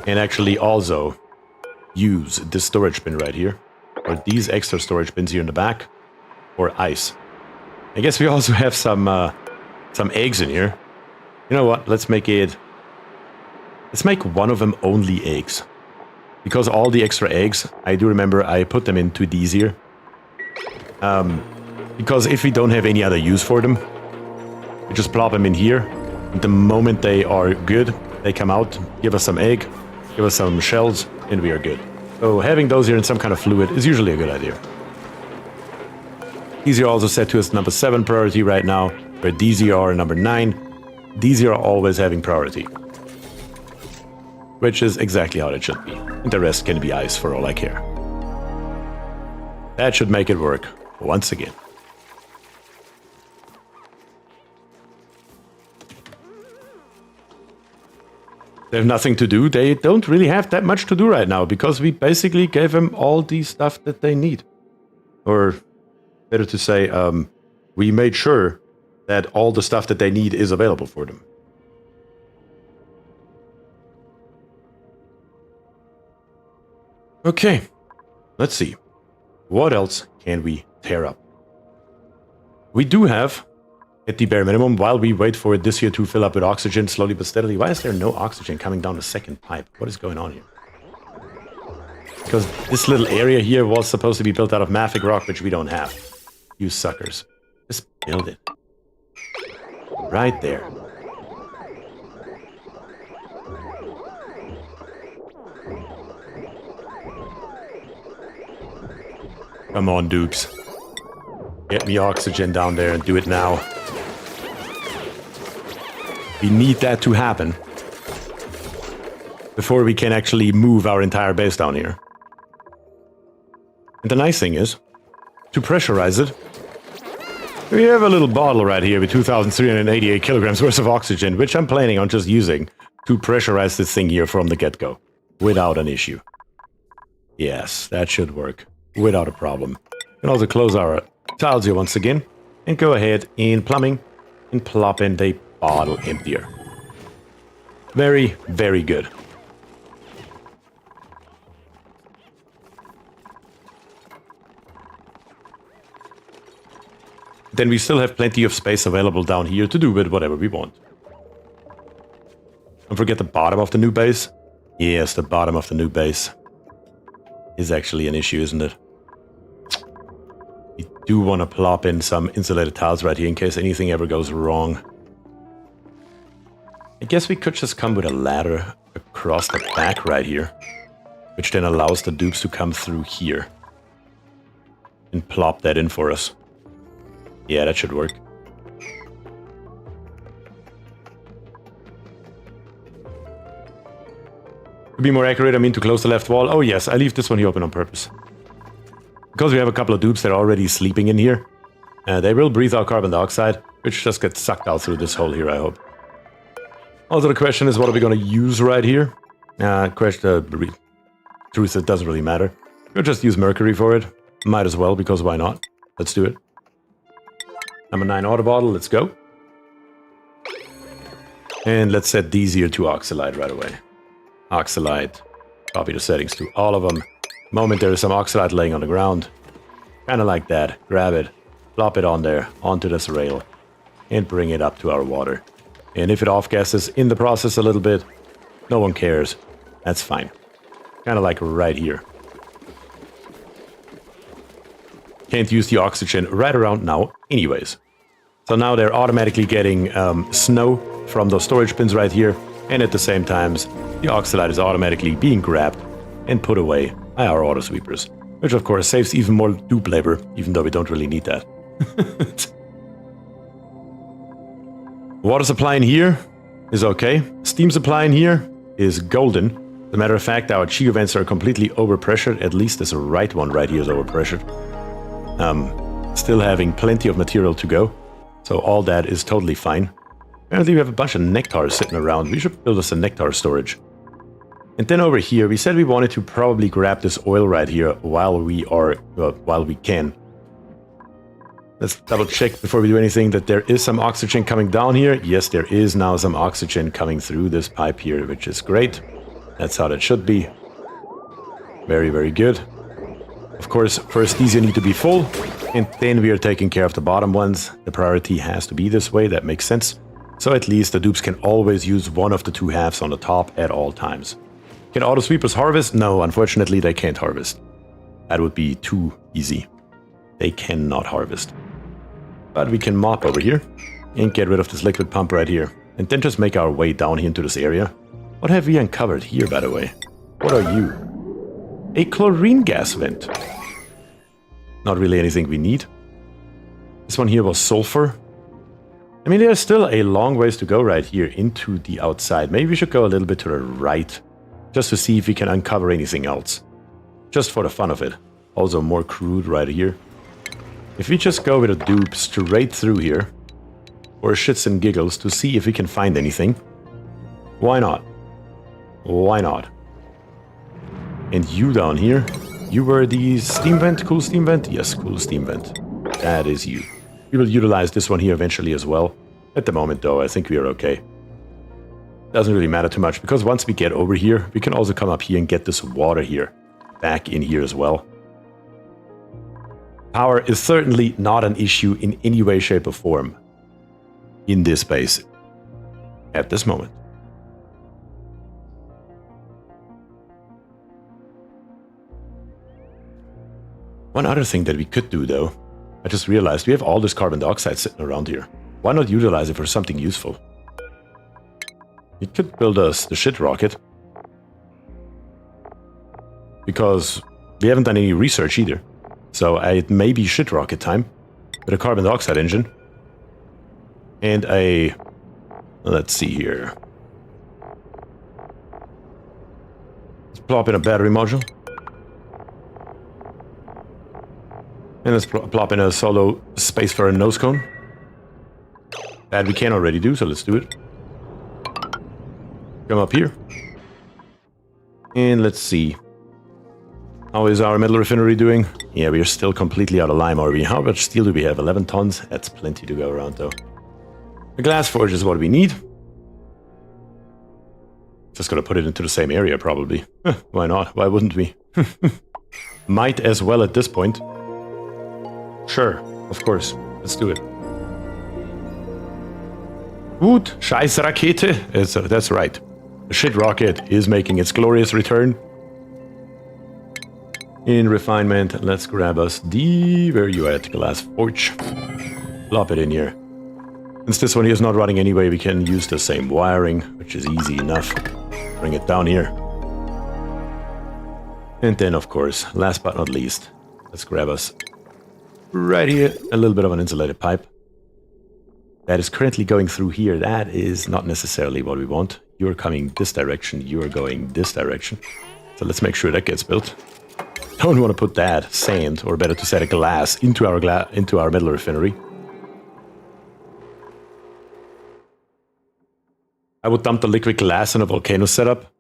And actually also use this storage bin right here. Or these extra storage bins here in the back. For ice. I guess we also have some eggs in here. You know what? Let's make one of them only eggs. Because all the extra eggs, I do remember I put them into these here. Because if we don't have any other use for them, we just plop them in here. And the moment they are good, they come out, give us some egg, give us some shells, and we are good. So having those here in some kind of fluid is usually a good idea. These are also set to as number 7 priority right now, where these here are number 9. These here are always having priority. Which is exactly how it should be. And the rest can be ice for all I care. That should make it work once again. They have nothing to do. They don't really have that much to do right now because we basically gave them all the stuff that they need. Or better to say, we made sure that all the stuff that they need is available for them. Okay, let's see. What else can we tear up? We do have, at the bare minimum, while we wait for this here to fill up with oxygen slowly but steadily. Why is there no oxygen coming down the second pipe? What is going on here? Because this little area here was supposed to be built out of mafic rock, which we don't have. You suckers. Just build it. Right there. Come on, dupes. Get me oxygen down there and do it now. We need that to happen before we can actually move our entire base down here. And the nice thing is, to pressurize it, we have a little bottle right here with 2,388 kilograms worth of oxygen, which I'm planning on just using to pressurize this thing here from the get-go, without an issue. Yes, that should work, without a problem. We can also close our tiles here once again, and go ahead in plumbing, and plop in the bottle emptier. Very, very good. Then we still have plenty of space available down here to do with whatever we want. Don't forget the bottom of the new base. Yes, the bottom of the new base is actually an issue, isn't it? We do want to plop in some insulated tiles right here in case anything ever goes wrong. I guess we could just come with a ladder across the back right here, which then allows the dupes to come through here and plop that in for us. Yeah, that should work. To be more accurate, I mean to close the left wall. Oh yes, I leave this one here open on purpose. Because we have a couple of dupes that are already sleeping in here. They will breathe out carbon dioxide, which just gets sucked out through this hole here, I hope. Also the question is, what are we going to use right here? Truth, it doesn't really matter. We'll just use mercury for it. Might as well, because why not? Let's do it. Number 9 auto bottle, let's go. And let's set these here to oxalide right away. Oxalide. Copy the settings to all of them. Moment there is some oxalide laying on the ground. Kind of like that. Grab it. Plop it on there, onto this rail. And bring it up to our water. And if it off-gasses in the process a little bit, no one cares. That's fine. Kind of like right here. Can't use the oxygen right around now anyways. So now they're automatically getting snow from those storage bins right here, and at the same time the oxalide is automatically being grabbed and put away by our auto sweepers, which of course saves even more dupe labor, even though we don't really need that. Water supply in here is okay. Steam supply in here is golden. As a matter of fact, our Chigo vents are completely overpressured. At least this right one right here is overpressured. Still having plenty of material to go, so all that is totally fine. Apparently we have a bunch of nectars sitting around. We should build us a nectar storage. And then over here, we said we wanted to probably grab this oil right here while we can. Let's double check before we do anything that there is some oxygen coming down here. Yes, there is now some oxygen coming through this pipe here, which is great. That's how that should be. Very, very good. Of course, first these need to be full, and then we are taking care of the bottom ones. The priority has to be this way, that makes sense. So at least the dupes can always use one of the two halves on the top at all times. Can auto sweepers harvest? No, unfortunately they can't harvest. That would be too easy. They cannot harvest. But we can mop over here and get rid of this liquid pump right here. And then just make our way down here into this area. What have we uncovered here, by the way? What are you? A chlorine gas vent. Not really anything we need. This one here was sulfur. I mean, there's still a long ways to go right here into the outside. Maybe we should go a little bit to the right, just to see if we can uncover anything else. Just for the fun of it. Also more crude right here. If we just go with a dupe straight through here, for shits and giggles, to see if we can find anything, why not? Why not? And you down here, you were the steam vent? Cool steam vent? Yes, cool steam vent. That is you. We will utilize this one here eventually as well. At the moment though, I think we are okay. Doesn't really matter too much, because once we get over here, we can also come up here and get this water here back in here as well. Power is certainly not an issue in any way, shape or form in this base at this moment. One other thing that we could do though, I just realized we have all this carbon dioxide sitting around here. Why not utilize it for something useful? We could build us the shit rocket. Because we haven't done any research either. So it may be shit rocket time with a carbon dioxide engine. And a Let's see here. Let's plop in a battery module. And let's plop in a solo spacefarer nose cone. That we can already do, so let's do it. Come up here. And let's see. How is our metal refinery doing? Yeah, we are still completely out of lime, are we? How much steel do we have? 11 tons? That's plenty to go around, though. The glass forge is what we need. Just gonna put it into the same area, probably. Why not? Why wouldn't we? Might as well at this point. Sure, of course. Let's do it. Gut, scheiß Rakete. That's right. The shit rocket is making its glorious return. In refinement, let's grab us the... Where are you at? Glass forge. Plop it in here. Since this one here is not running anyway, we can use the same wiring, which is easy enough. Bring it down here. And then, of course, last but not least, let's grab us right here a little bit of an insulated pipe. That is currently going through here. That is not necessarily what we want. You're coming this direction, you're going this direction. So let's make sure that gets built. Don't want to put that sand, or better to say, a glass into our metal refinery. I would dump the liquid glass in a volcano setup.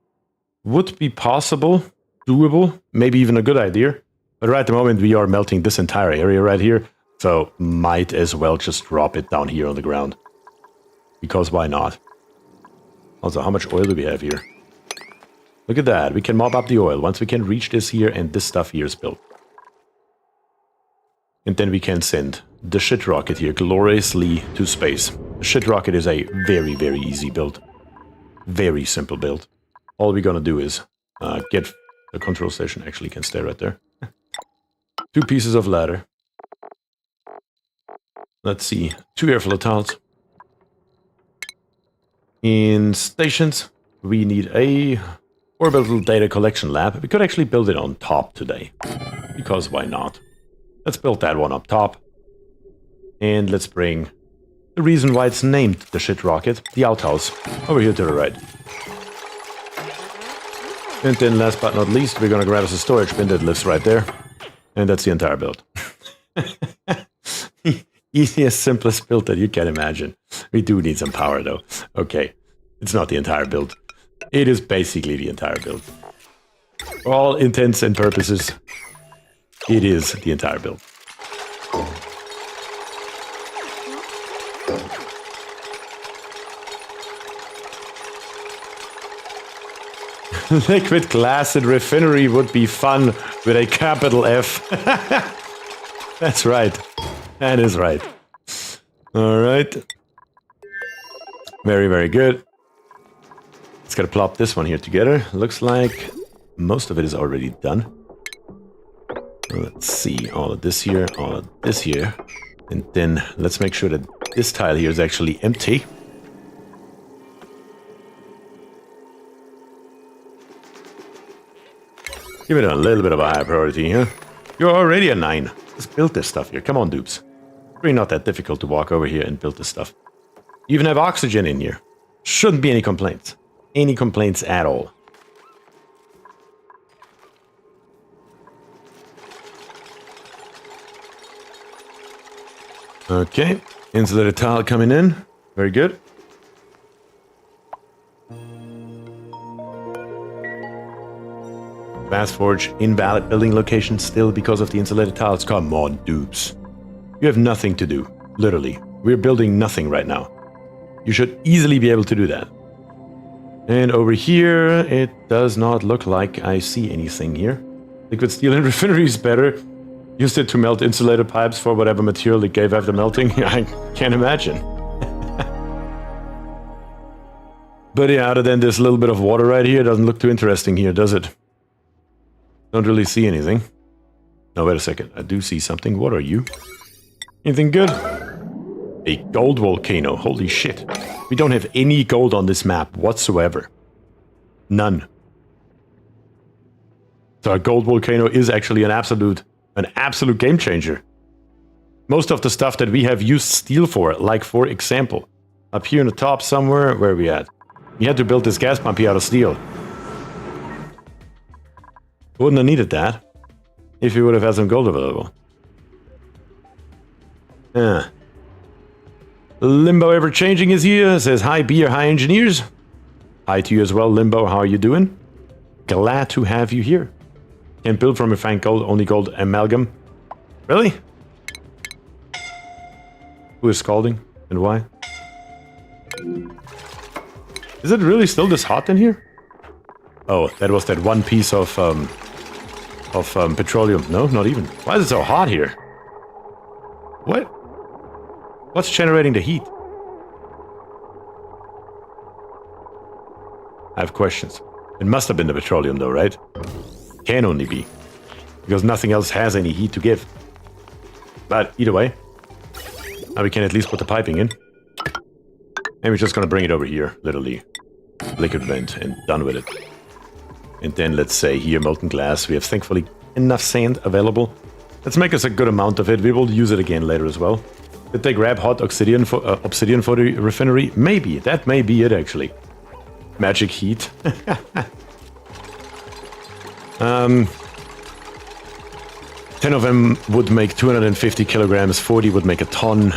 Would be possible, doable, maybe even a good idea. But right at the moment we are melting this entire area right here, so might as well just drop it down here on the ground. Because why not? Also, how much oil do we have here? Look at that, we can mob up the oil once we can reach this here and this stuff here is built. And then we can send the shit rocket here gloriously to space. The shit rocket is a very, very easy build. Very simple build. All we're gonna do is get the control station, actually can stay right there. 2 pieces of ladder. Let's see, 2 air floatals. In stations, we need a orbital data collection lab. We could actually build it on top today, because why not? Let's build that one up top. And let's bring the reason why it's named the shit rocket, the outhouse, over here to the right. And then last but not least, we're gonna grab us a storage bin that lives right there. And that's the entire build. Easiest, simplest build that you can imagine. We do need some power though. Okay, it's not the entire build. It is basically the entire build. For all intents and purposes, it is the entire build. Liquid glass and refinery would be fun with a capital F. That's right. That is right. Alright. Very, very good. Let's gotta plop this one here together. Looks like most of it is already done. Let's see, all of this here, all of this here. And then let's make sure that this tile here is actually empty. Give it a little bit of a higher priority here. You're already a 9. Let's build this stuff here. Come on, dupes. Really not that difficult to walk over here and build this stuff. You even have oxygen in here. Shouldn't be any complaints. Any complaints at all. Okay. Insulated tile coming in. Very good. Glass forge, invalid building location still because of the insulated tiles. Come on, dupes. You have nothing to do. Literally. We're building nothing right now. You should easily be able to do that. And over here, it does not look like I see anything here. Liquid steel and refinery is better. Used it to melt insulated pipes for whatever material it gave after melting. I can't imagine. But yeah, other than this little bit of water right here, doesn't look too interesting here, does it? Don't really see anything. No, wait a second. I do see something. What are you? Anything good? A gold volcano. Holy shit. We don't have any gold on this map whatsoever. None. So a gold volcano is actually an absolute game changer. Most of the stuff that we have used steel for, like for example, Up here in the top somewhere. Where are we at? You had to build this gas pump here out of steel. Wouldn't have needed that if you would have had some gold available. Limbo Ever Changing is here. Says, hi, Bier, hi, engineers. Hi to you as well, Limbo. How are you doing? Glad to have you here. Can't build from refined gold, only gold amalgam. Really? Who is scalding and why? Is it really still this hot in here? Oh, that was that one piece of petroleum. No, not even. Why is it so hot here? What? What's generating the heat? I have questions. It must have been the petroleum though, right? Can only be. Because nothing else has any heat to give. But either way, now we can at least put the piping in. And we're just gonna bring it over here, literally. Liquid vent and done with it. And then let's say here, molten glass. We have thankfully enough sand available. Let's make us a good amount of it. We will use it again later as well. Did they grab hot obsidian for the refinery? Maybe. That may be it, actually. Magic heat. 10 of them would make 250 kilograms. 40 would make a ton.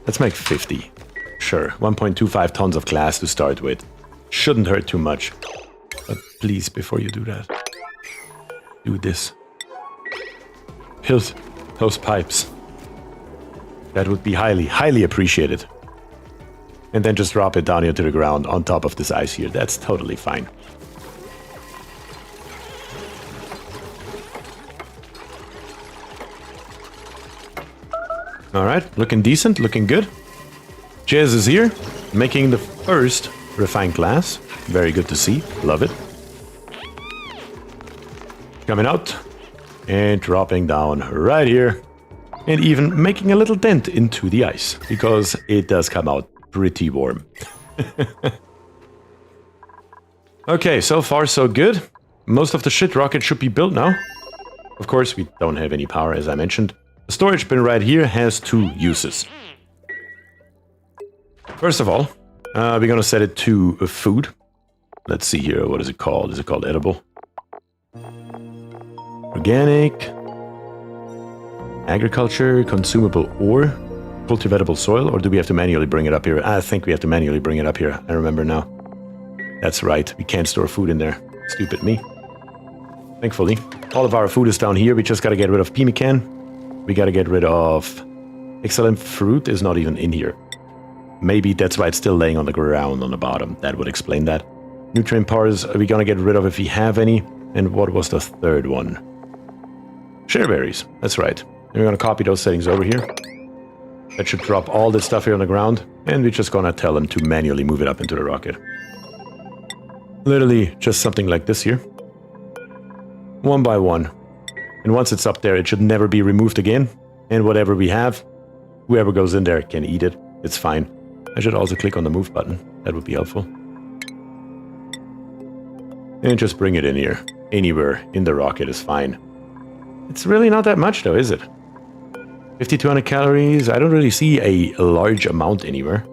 Let's make 50. Sure. 1.25 tons of glass to start with. Shouldn't hurt too much. But please, before you do that, do this. Build those pipes. That would be highly, highly appreciated. And then just drop it down here to the ground on top of this ice here. That's totally fine. Alright, looking decent, looking good. Jez is here, making the first refined glass. Very good to see, love it. Coming out and dropping down right here. And even making a little dent into the ice, because it does come out pretty warm. Okay, so far so good. Most of the shit rocket should be built now. Of course, we don't have any power, as I mentioned. The storage bin right here has two uses. First of all, we're gonna set it to food. Let's see here, what is it called? Is it called edible? Organic. Agriculture, consumable ore, cultivatable soil, or do we have to manually bring it up here? I think we have to manually bring it up here. I remember now. That's right, we can't store food in there. Stupid me. Thankfully, all of our food is down here. We just gotta get rid of pemmican. We gotta get rid of... Excellent fruit is not even in here. Maybe that's why it's still laying on the ground on the bottom. That would explain that. Nutrient bars are we gonna get rid of if we have any. And what was the third one? Shareberries, that's right. And we're gonna copy those settings over here. That should drop all this stuff here on the ground. And we're just gonna tell them to manually move it up into the rocket. Literally just something like this here. One by one. And once it's up there, it should never be removed again. And whatever we have, whoever goes in there can eat it. It's fine. I should also click on the move button. That would be helpful. And just bring it in here. Anywhere in the rocket is fine. It's really not that much though, is it? 5,200 calories. I don't really see a large amount anywhere.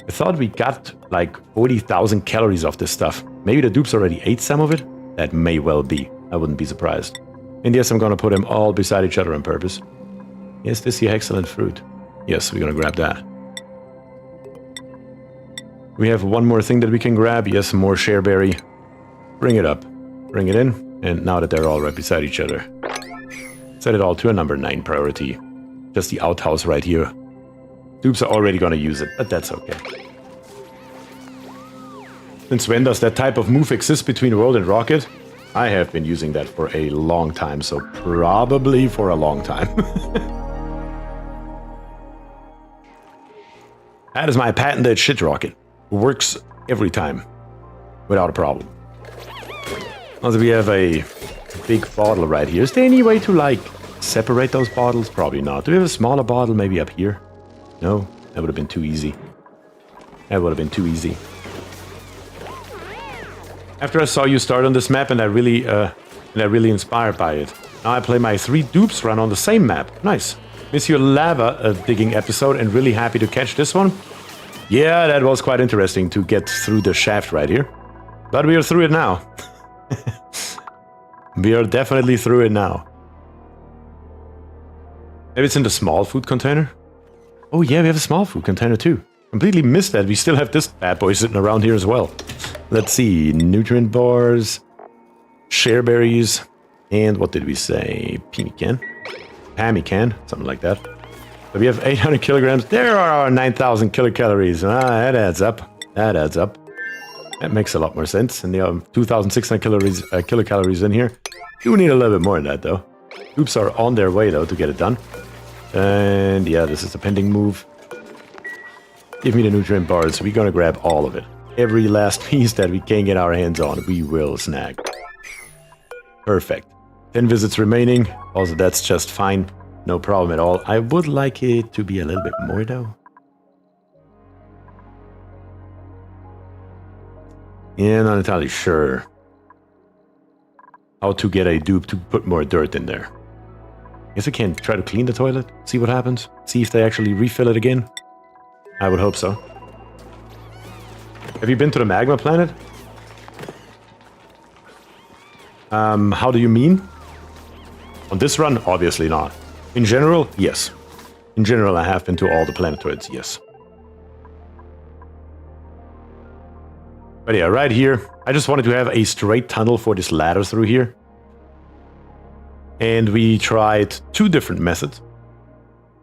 I thought we got like 40,000 calories off this stuff. Maybe the dupes already ate some of it? That may well be. I wouldn't be surprised. And yes, I'm gonna put them all beside each other on purpose. Yes, this here excellent fruit. Yes, we're gonna grab that. We have one more thing that we can grab. Yes, more shareberry. Bring it up. Bring it in. And now that they're all right beside each other, set it all to a number 9 priority. Just the outhouse right here. Dupes are already gonna use it, but that's okay. Since when does that type of move exist between world and rocket? I have been using that for a long time, so probably for a long time. That is my patented shit rocket. Works every time. Without a problem. Also, we have a big bottle right here. Is there any way to, like, separate those bottles? Probably not. Do we have a smaller bottle maybe up here? No? That would have been too easy. That would have been too easy. After I saw you start on this map and I really inspired by it. Now I play my 3 dupes run on the same map. Nice. Miss your lava digging episode and really happy to catch this one. Yeah, that was quite interesting to get through the shaft right here. But we are through it now. We are definitely through it now. Maybe it's in the small food container? Oh yeah, we have a small food container too. Completely missed that. We still have this bad boy sitting around here as well. Let's see. Nutrient bars, share berries, and what did we say? Pemmican? Pemmican, something like that. So we have 800 kilograms. There are our 9,000 kilocalories. That adds up. That adds up. That makes a lot more sense. And the 2,600 kilocalories in here. You need a little bit more than that though. Oops are on their way though to get it done. And yeah, this is a pending move. Give me the nutrient bars. We're gonna grab all of it. Every last piece that we can get our hands on, we will snag. Perfect. 10 visits remaining. Also, that's just fine. No problem at all. I would like it to be a little bit more though. Yeah, not entirely sure how to get a dupe to put more dirt in there. Guess we can try to clean the toilet, see what happens, see if they actually refill it again. I would hope so. Have you been to the magma planet? How do you mean? On this run, obviously not. In general, yes. In general, I have been to all the planetoids, yes. But yeah, right here, I just wanted to have a straight tunnel for this ladder through here. And we tried two different methods.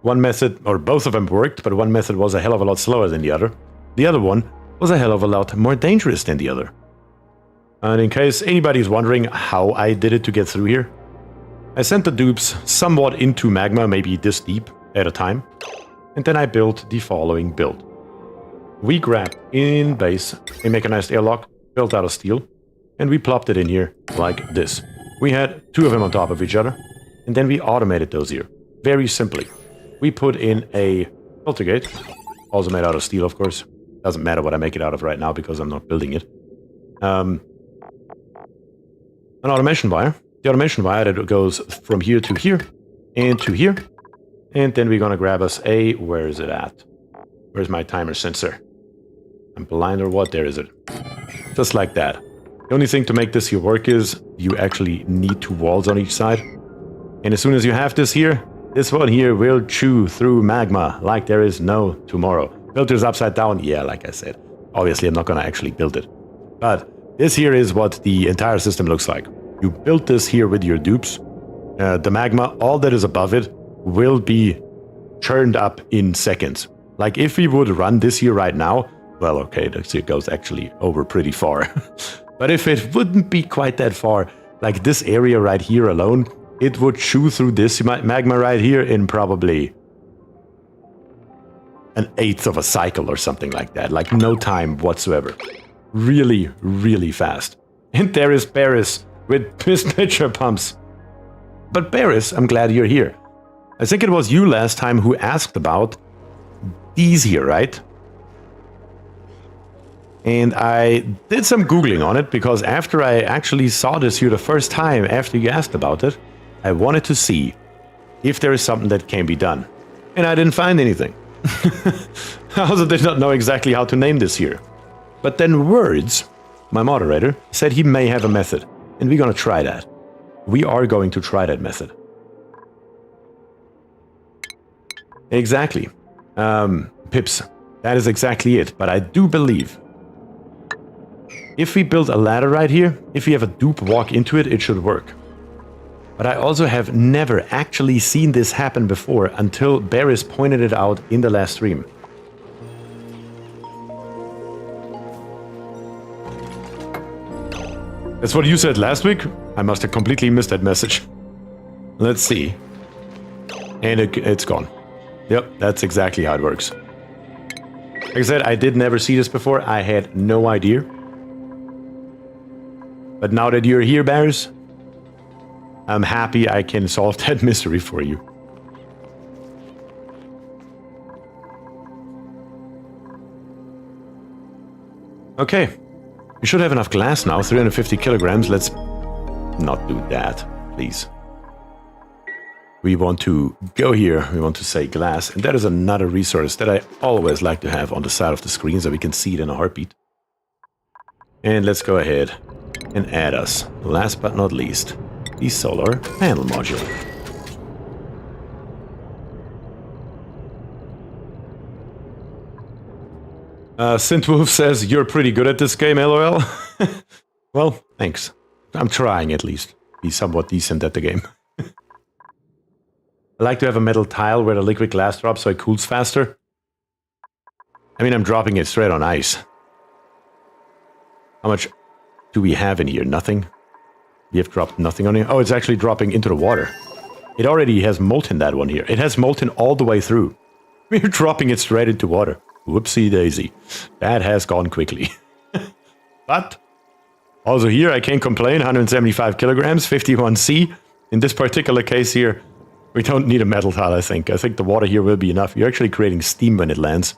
One method, or both of them worked, but one method was a hell of a lot slower than the other. The other one was a hell of a lot more dangerous than the other. And in case anybody's wondering how I did it to get through here, I sent the dupes somewhat into magma, maybe this deep at a time, and then I built the following build. We grabbed in base a mechanized airlock built out of steel, and we plopped it in here like this. We had two of them on top of each other, and then we automated those here. Very simply. We put in a filter gate, also made out of steel, of course. Doesn't matter what I make it out of right now because I'm not building it. An automation wire. The automation wire that goes from here to here and to here. And then we're gonna grab us a... Where is it at? Where's my timer sensor? I'm blind or what? There is it. Just like that. The only thing to make this here work is you actually need two walls on each side. And as soon as you have this here, this one here will chew through magma like there is no tomorrow. Filters upside down? Yeah, like I said. Obviously, I'm not gonna actually build it. But this here is what the entire system looks like. You built this here with your dupes. The magma, all that is above it, will be churned up in seconds. Like if we would run this here right now, well, okay, it goes actually over pretty far. But if it wouldn't be quite that far, like this area right here alone, it would chew through this magma right here in probably an eighth of a cycle or something like that. Like no time whatsoever. Really, really fast. And there is Paris with his pitcher pumps. But Paris, I'm glad you're here. I think it was you last time who asked about these here, right? And I did some Googling on it because after I actually saw this here the first time after you asked about it, I wanted to see if there is something that can be done. And I didn't find anything. I also did not know exactly how to name this here. But then Words, my moderator, said he may have a method. And we're gonna try that. We are going to try that method. Exactly. Pips. That is exactly it. But I do believe if we build a ladder right here, if we have a dupe walk into it, it should work. But I also have never actually seen this happen before until Barris pointed it out in the last stream. That's what you said last week? I must have completely missed that message. Let's see. And it's gone. Yep, that's exactly how it works. Like I said, I did never see this before. I had no idea. But now that you're here, Barris, I'm happy I can solve that mystery for you. Okay. We should have enough glass now, 350 kilograms. Let's not do that, please. we want to go here. We want to say glass. And that is another resource that I always like to have on the side of the screen so we can see it in a heartbeat. And let's go ahead and add us, last but not least, the solar panel module. Synthwolf says, you're pretty good at this game, LOL. Well, thanks. I'm trying at least. Be somewhat decent at the game. I like to have a metal tile where the liquid glass drops so it cools faster. I mean, I'm dropping it straight on ice. How much do we have in here? Nothing? We have dropped nothing on here. Oh, it's actually dropping into the water. It already has molten, that one here. It has molten all the way through. We're dropping it straight into water. Whoopsie daisy. That has gone quickly. But also here, I can't complain. 175 kilograms, 51C. In this particular case here, we don't need a metal tile, I think. I think the water here will be enough. You're actually creating steam when it lands.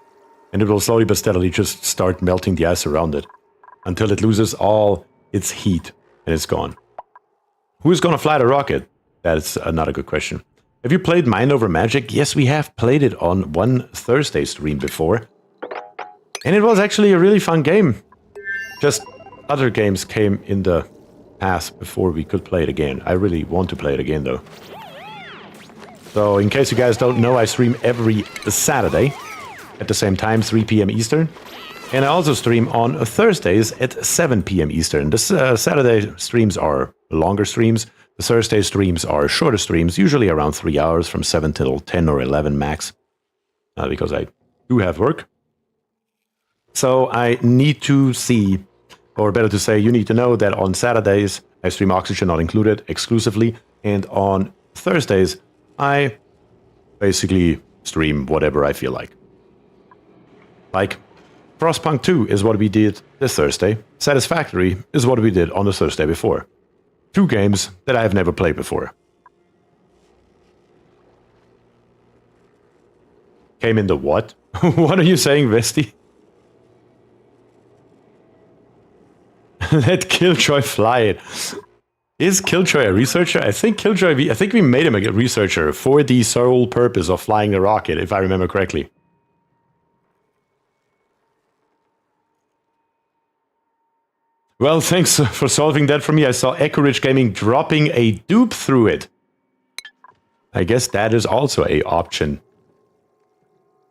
And it will slowly but steadily just start melting the ice around it. Until it loses all its heat and it's gone. Who's gonna fly the rocket? That's another good question. Have you played Mind Over Magic? Yes, we have played it on one Thursday stream before. And it was actually a really fun game. Just other games came in the past before we could play it again. I really want to play it again though. So in case you guys don't know, I stream every Saturday at the same time, 3 p.m. Eastern. And I also stream on Thursdays at 7 p.m. Eastern. The Saturday streams are longer streams. The Thursday streams are shorter streams, usually around 3 hours from 7 till 10 or 11 max. Because I do have work. So I need to see, or better to say, you need to know that on Saturdays, I stream Oxygen Not Included exclusively. And on Thursdays, I basically stream whatever I feel like. Like, Frostpunk 2 is what we did this Thursday. Satisfactory is what we did on the Thursday before. 2 games that I have never played before. Came in the what? What are you saying, Vesti? Let Killjoy fly it. Is Killjoy a researcher? I think Killjoy, I think we made him a researcher for the sole purpose of flying the rocket, if I remember correctly. Well, thanks for solving that for me. I saw Echo Gaming dropping a dupe through it. I guess that is also a option.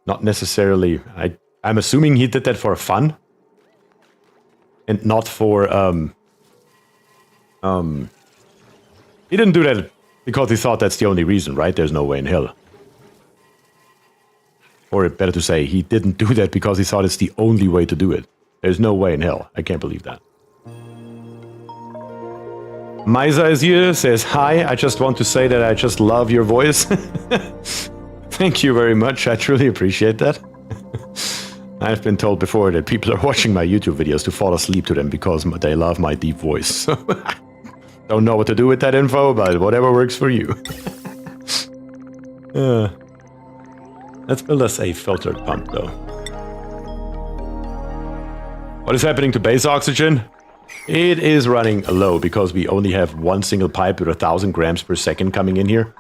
Not necessarily... I'm assuming he did that for fun. And not for... He didn't do that because he thought that's the only reason, right? There's no way in hell. Or better to say, he didn't do that because he thought it's the only way to do it. There's no way in hell. I can't believe that. Misa is here, says, hi, I just want to say that I just love your voice. Thank you very much, I truly appreciate that. I've been told before that people are watching my YouTube videos to fall asleep to them because they love my deep voice. Don't know what to do with that info, but whatever works for you. Let's build us a filtered pump, though. What is happening to base oxygen? It is running low because we only have one single pipe with 1,000 grams per second coming in here.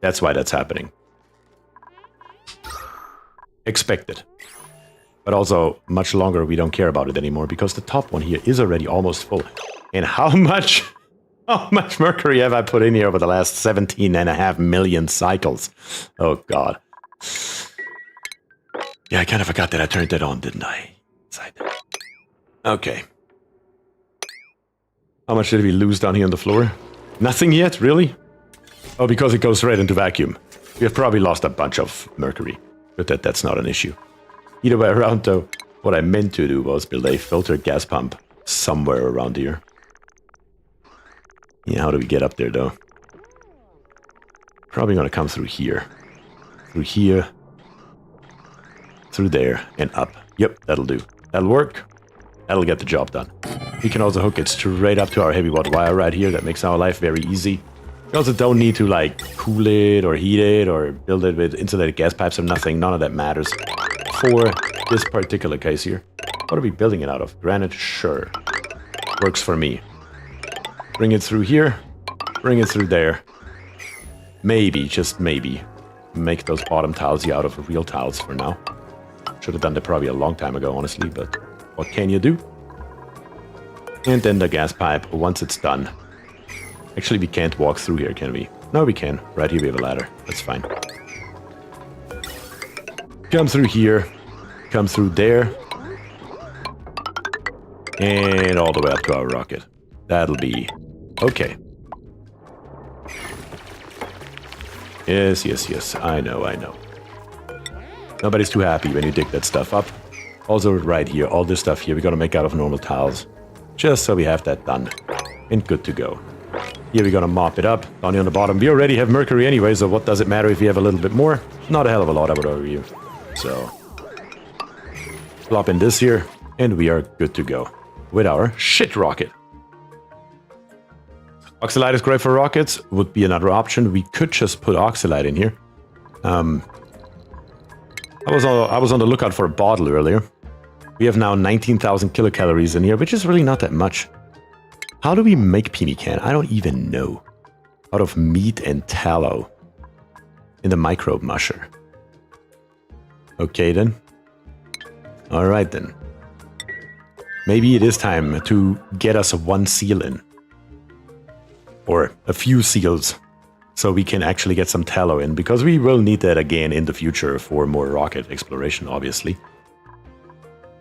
That's why that's happening. Expected. But also, much longer we don't care about it anymore because the top one here is already almost full. And how much mercury have I put in here over the last 17.5 million cycles? Oh god. Yeah, I kind of forgot that I turned that on, didn't I? Okay. How much did we lose down here on the floor? Nothing yet, really? Oh, because it goes right into vacuum. We have probably lost a bunch of mercury. But that's not an issue. Either way around, though, what I meant to do was build a filtered gas pump somewhere around here. Yeah, how do we get up there, though? Probably gonna come through here. Through here. Through there, and up. Yep, that'll do. That'll work. That'll get the job done. We can also hook it straight up to our heavy watt wire right here. That makes our life very easy. We also don't need to, like, cool it or heat it or build it with insulated gas pipes or nothing. None of that matters for this particular case here. What are we building it out of? Granite? Sure. Works for me. Bring it through here. Bring it through there. maybe, just maybe, make those bottom tiles here out of real tiles for now. Should have done that probably a long time ago, honestly, but what can you do? And then the gas pipe, once it's done. Actually, we can't walk through here, can we? No, we can. Right here we have a ladder. That's fine. Come through here. Come through there. And all the way up to our rocket. That'll be okay. Yes, yes, yes. I know, I know. Nobody's too happy when you dig that stuff up. Also, right here, all this stuff here, we're gonna make out of normal tiles. Just so we have that done. And good to go. Here we're gonna mop it up. Down here on the bottom, we already have mercury anyway, so what does it matter if we have a little bit more? Not a hell of a lot, I would argue. So, plop in this here, and we are good to go. With our shit rocket. Oxalite is great for rockets, would be another option. We could just put oxalite in here. I was on the lookout for a bottle earlier. We have now 19,000 kilocalories in here, which is really not that much. How do we make pemmican? I don't even know. Out of meat and tallow. In the microbe musher. Okay then. Alright then. Maybe it is time to get us one seal in. Or a few seals. So we can actually get some tallow in. Because we will need that again in the future for more rocket exploration, obviously.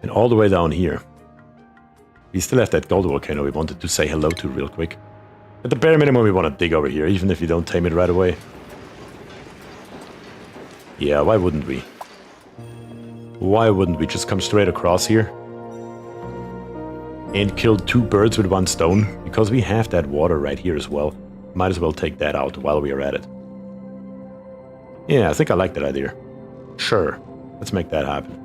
And all the way down here. We still have that gold volcano we wanted to say hello to real quick. At the bare minimum we want to dig over here, even if we don't tame it right away. Yeah, why wouldn't we? Why wouldn't we just come straight across here? And kill two birds with one stone? Because we have that water right here as well. Might as well take that out while we are at it. Yeah, I think I like that idea. Sure, let's make that happen.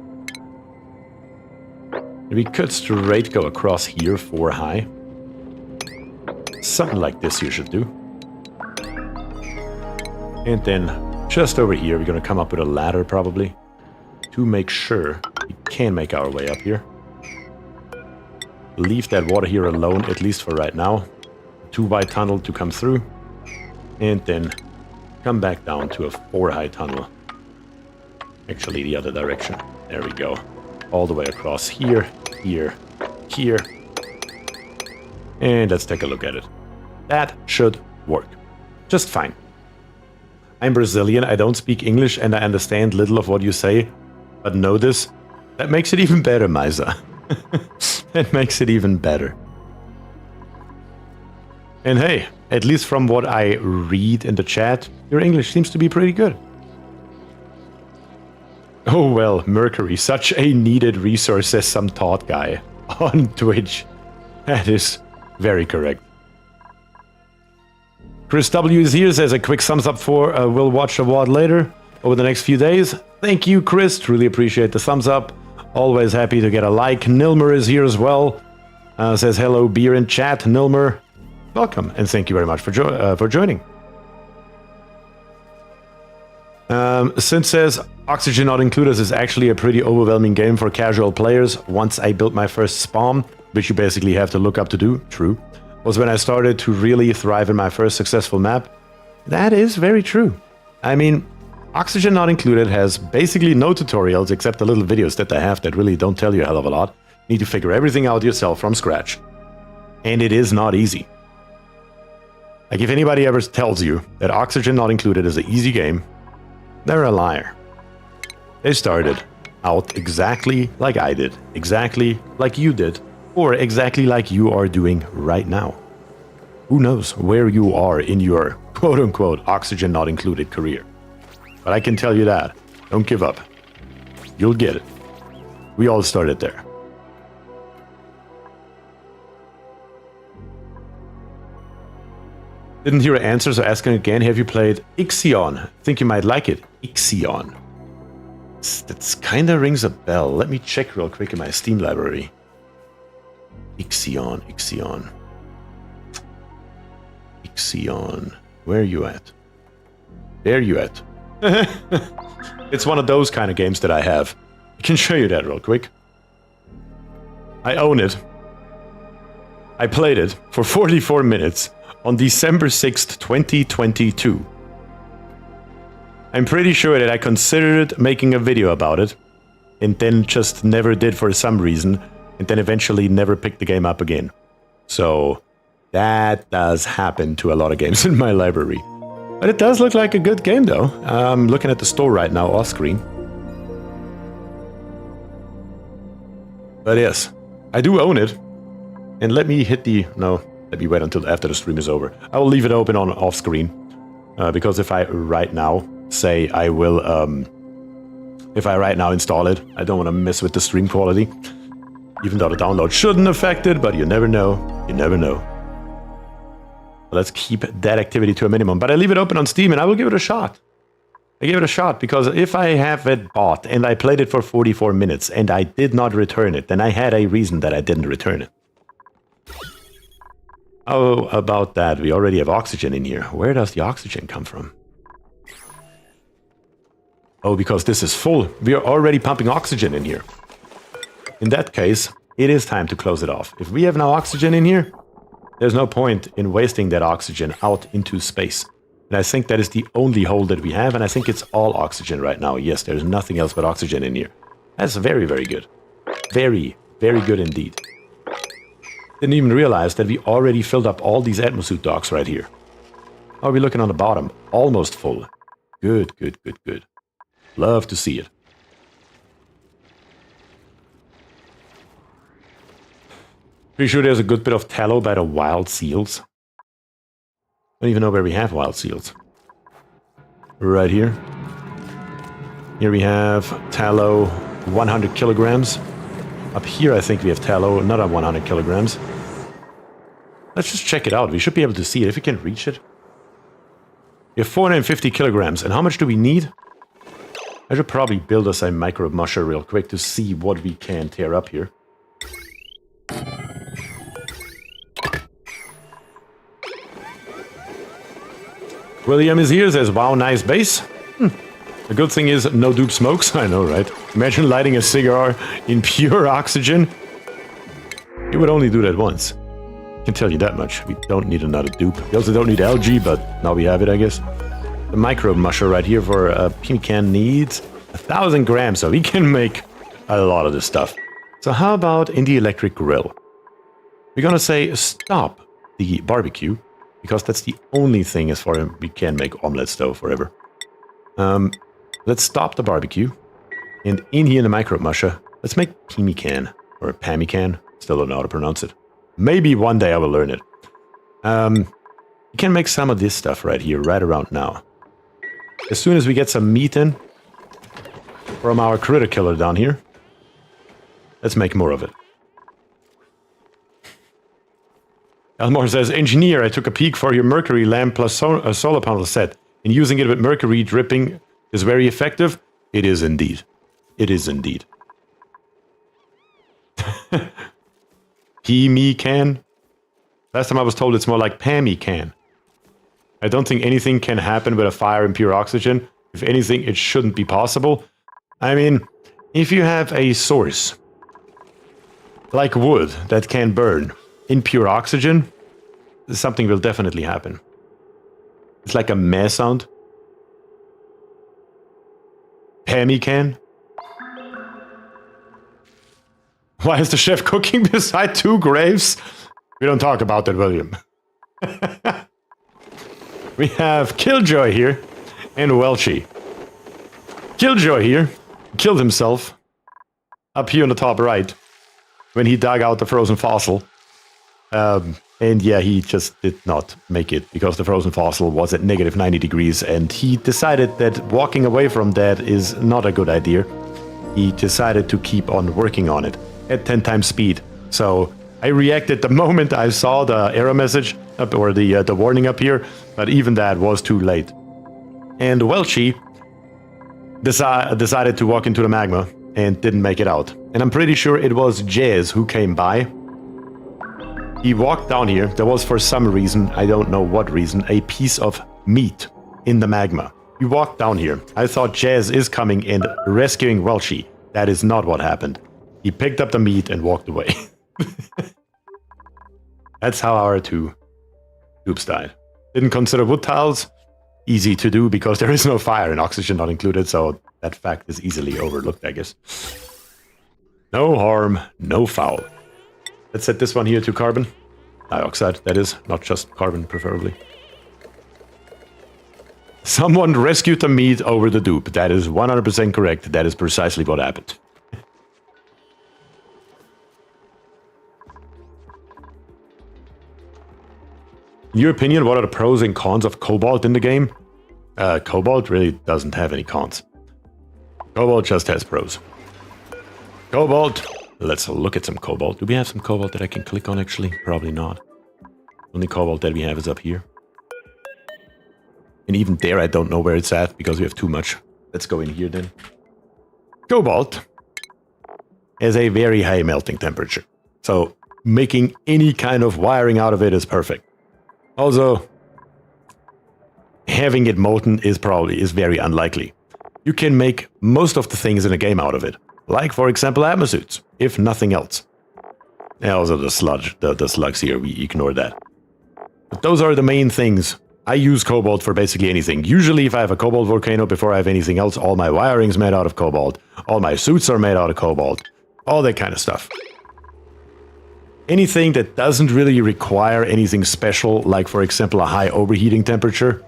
We could straight go across here 4 high. Something like this you should do. And then just over here we're gonna come up with a ladder probably. To make sure we can make our way up here. Leave that water here alone, at least for right now. 2 wide tunnel to come through. And then come back down to a 4 high tunnel. Actually the other direction. There we go. All the way across here, here, here. And let's take a look at it. That should work. Just fine. I'm Brazilian, I don't speak English and I understand little of what you say. But know this, that makes it even better, Misa. That makes it even better. And hey, at least from what I read in the chat, your English seems to be pretty good. Oh well, Mercury, such a needed resource, says some Todd guy on Twitch. That is very correct. Chris W is here, says a quick thumbs up for we'll watch the VOD later over the next few days. Thank you, Chris. Truly appreciate the thumbs up. Always happy to get a like. Nilmer is here as well. Says hello, beer in chat. Nilmer, welcome and thank you very much for joining. Sin says, Oxygen Not Included is actually a pretty overwhelming game for casual players. Once I built my first spawn, which you basically have to look up to do, true, was when I started to really thrive in my first successful map. That is very true. I mean, Oxygen Not Included has basically no tutorials except the little videos that they have that really don't tell you a hell of a lot. You need to figure everything out yourself from scratch. And it is not easy. Like if anybody ever tells you that Oxygen Not Included is an easy game, they're a liar. They started out exactly like I did, exactly like you did, or exactly like you are doing right now. Who knows where you are in your quote-unquote Oxygen Not Included career. But I can tell you that, don't give up. You'll get it. We all started there. Didn't hear an answer, so asking again, have you played Ixion? Think you might like it. Ixion. That kind of rings a bell. Let me check real quick in my Steam library. Ixion, Ixion. Ixion. Where are you at? There you at. It's one of those kind of games that I have. I can show you that real quick. I own it. I played it for 44 minutes on December 6th, 2022. I'm pretty sure that I considered making a video about it, and then just never did for some reason, and then eventually never picked the game up again. So that does happen to a lot of games in my library. But it does look like a good game though. I'm looking at the store right now off screen. But yes, I do own it. And let me hit the... No, let me wait until after the stream is over. I will leave it open on off screen. Because if I right now say I will... if I right now install it, I don't want to mess with the stream quality. Even though the download shouldn't affect it, but you never know. You never know. Let's keep that activity to a minimum. But I leave it open on Steam and I will give it a shot. I give it a shot because if I have it bought and I played it for 44 minutes and I did not return it, then I had a reason that I didn't return it. How about that? We already have oxygen in here. Where does the oxygen come from? Oh, because this is full. We are already pumping oxygen in here. In that case, it is time to close it off. If we have no oxygen in here, there's no point in wasting that oxygen out into space. And I think that is the only hole that we have, and I think it's all oxygen right now. Yes, there's nothing else but oxygen in here. That's very, very good. Very, very good indeed. Didn't even realize that we already filled up all these atmosuit docks right here. How are we looking on the bottom? Almost full. Good, good, good, good. Love to see it. Pretty sure there's a good bit of tallow by the wild seals. I don't even know where we have wild seals. Right here. Here we have tallow, 100 kilograms. Up here I think we have tallow, another 100 kilograms. Let's just check it out. We should be able to see it if we can reach it. We have 450 kilograms. And how much do we need? I should probably build us a micro musher real quick to see what we can tear up here. William is here, says, wow, nice base. The good thing is, no dupe smokes. I know, right? Imagine lighting a cigar in pure oxygen. You would only do that once. I can tell you that much. We don't need another dupe. We also don't need algae, but now we have it, I guess. The micro musher right here for Pinican needs 1,000 grams, so we can make a lot of this stuff. So how about in the electric grill? We're gonna say stop the barbecue, because that's the only thing as far as we can make omelette stove forever. Let's stop the barbecue. And in here in the micro musher, let's make pemican or pamican. Still don't know how to pronounce it. Maybe one day I will learn it. We can make some of this stuff right here, right around now. As soon as we get some meat in from our critter killer down here, let's make more of it. Elmore says, engineer, I took a peek for your mercury lamp plus solar panel set, and using it with mercury dripping is very effective. It is indeed. It is indeed. Pemican? Last time I was told it's more like pamican. I don't think anything can happen with a fire in pure oxygen. If anything, it shouldn't be possible. I mean, if you have a source like wood that can burn in pure oxygen, something will definitely happen. It's like a meh sound. Pemican? Why is the chef cooking beside two graves? We don't talk about that, William. We have Killjoy here and Welchie. Killjoy here killed himself up here on the top right when he dug out the frozen fossil. And yeah, he just did not make it because the frozen fossil was at negative 90 degrees and he decided that walking away from that is not a good idea. He decided to keep on working on it at 10 times speed. So I reacted the moment I saw the error message up, or the warning up here, but even that was too late. And Welchie decided to walk into the magma and didn't make it out. And I'm pretty sure it was Jez who came by. He walked down here. There was, for some reason, I don't know what reason, a piece of meat in the magma. He walked down here. I thought Jez is coming and rescuing Welchie. That is not what happened. He picked up the meat and walked away. That's how our two dupes died. Didn't consider wood tiles. easy to do because there is no fire and oxygen not included, so that fact is easily overlooked, I guess. No harm, no foul. Let's set this one here to carbon dioxide, that is, not just carbon, preferably. Someone rescued the meat over the dupe. That is 100% correct. That is precisely what happened. In your opinion, what are the pros and cons of cobalt in the game? Cobalt really doesn't have any cons. Cobalt just has pros. Cobalt. Let's look at some cobalt. Do we have some cobalt that I can click on, actually? Probably not. Only cobalt that we have is up here. And even there, I don't know where it's at, because we have too much. Let's go in here, then. Cobalt has a very high melting temperature. So, making any kind of wiring out of it is perfect. Also, having it molten is very unlikely. You can make most of the things in a game out of it. Like, for example, atmosuits, if nothing else. And also the sludge, the slugs here, we ignore that. But those are the main things. I use cobalt for basically anything. Usually if I have a cobalt volcano, before I have anything else, all my wiring's made out of cobalt. All my suits are made out of cobalt. All that kind of stuff. Anything that doesn't really require anything special, like for example a high overheating temperature,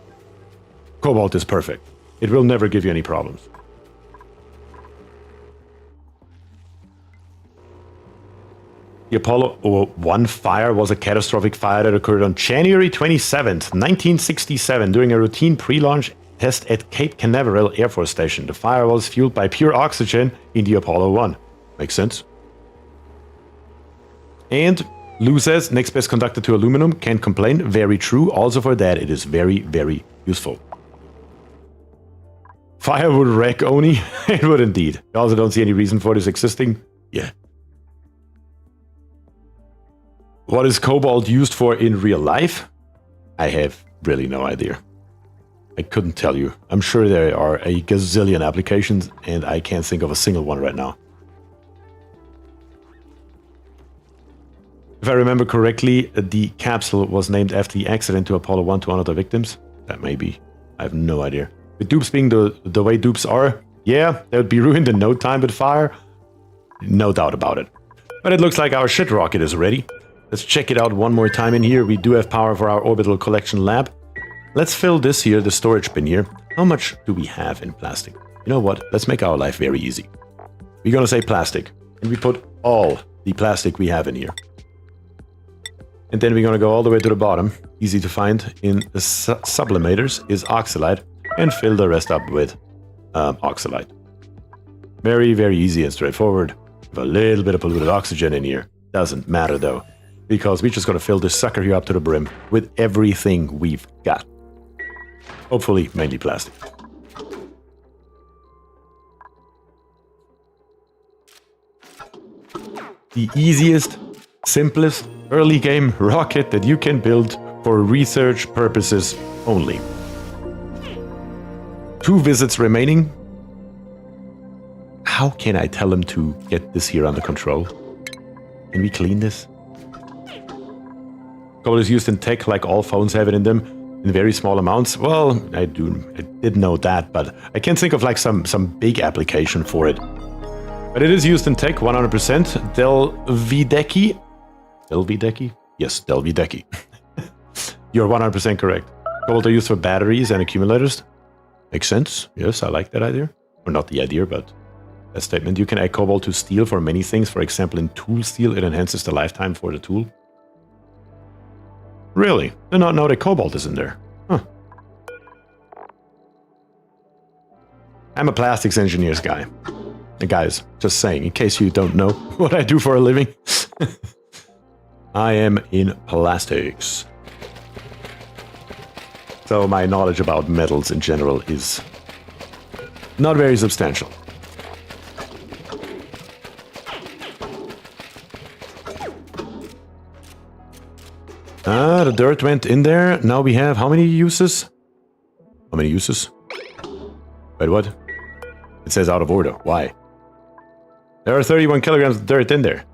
cobalt is perfect. It will never give you any problems. The Apollo 1 fire was a catastrophic fire that occurred on January 27th, 1967, during a routine pre-launch test at Cape Canaveral Air Force Station. The fire was fueled by pure oxygen in the Apollo 1. Makes sense. And Lou says, next best conductor to aluminum, can't complain. Very true. Also for that, it is very, very useful. Fire would wreck Oni. It would indeed. I also don't see any reason for this existing. Yeah. What is cobalt used for in real life? I have really no idea. I couldn't tell you. I'm sure there are a gazillion applications, and I can't think of a single one right now. If I remember correctly, the capsule was named after the accident to Apollo 1 to honor the victims. That may be. I have no idea. With dupes being the way dupes are, yeah, they would be ruined in no time with fire. No doubt about it. But it looks like our shit rocket is ready. Let's check it out one more time in here. We do have power for our orbital collection lab. Let's fill this here, the storage bin here. How much do we have in plastic? You know what? Let's make our life very easy. We're gonna say plastic. And we put all the plastic we have in here. And then we're gonna go all the way to the bottom. Easy to find in the sublimators is oxalate. And fill the rest up with oxalate. Very, very easy and straightforward. With a little bit of polluted oxygen in here. Doesn't matter though. Because we're just gonna fill this sucker here up to the brim with everything we've got. Hopefully, mainly plastic. The easiest, simplest early game rocket that you can build for research purposes only. 2 visits remaining. How can I tell him to get this here under control? Can we clean this? Cobalt is used in tech, like all phones have it in them, in very small amounts. Well, I did know that, but I can't think of like some big application for it. But it is used in tech, 100%. Delvideki? Delvideki? Yes, Delvideki. You're 100% correct. Cobalt are used for batteries and accumulators. Makes sense. Yes, I like that idea. Or not the idea, but that statement. You can add cobalt to steel for many things. For example, in tool steel, it enhances the lifetime for the tool. Really? Did not know that cobalt is in there. Huh. I'm a plastics engineers guy. And guys, just saying, in case you don't know what I do for a living. I am in plastics. So my knowledge about metals in general is not very substantial. The dirt went in there. Now we have how many uses? How many uses? Wait, what? It says out of order. Why? There are 31 kilograms of dirt in there.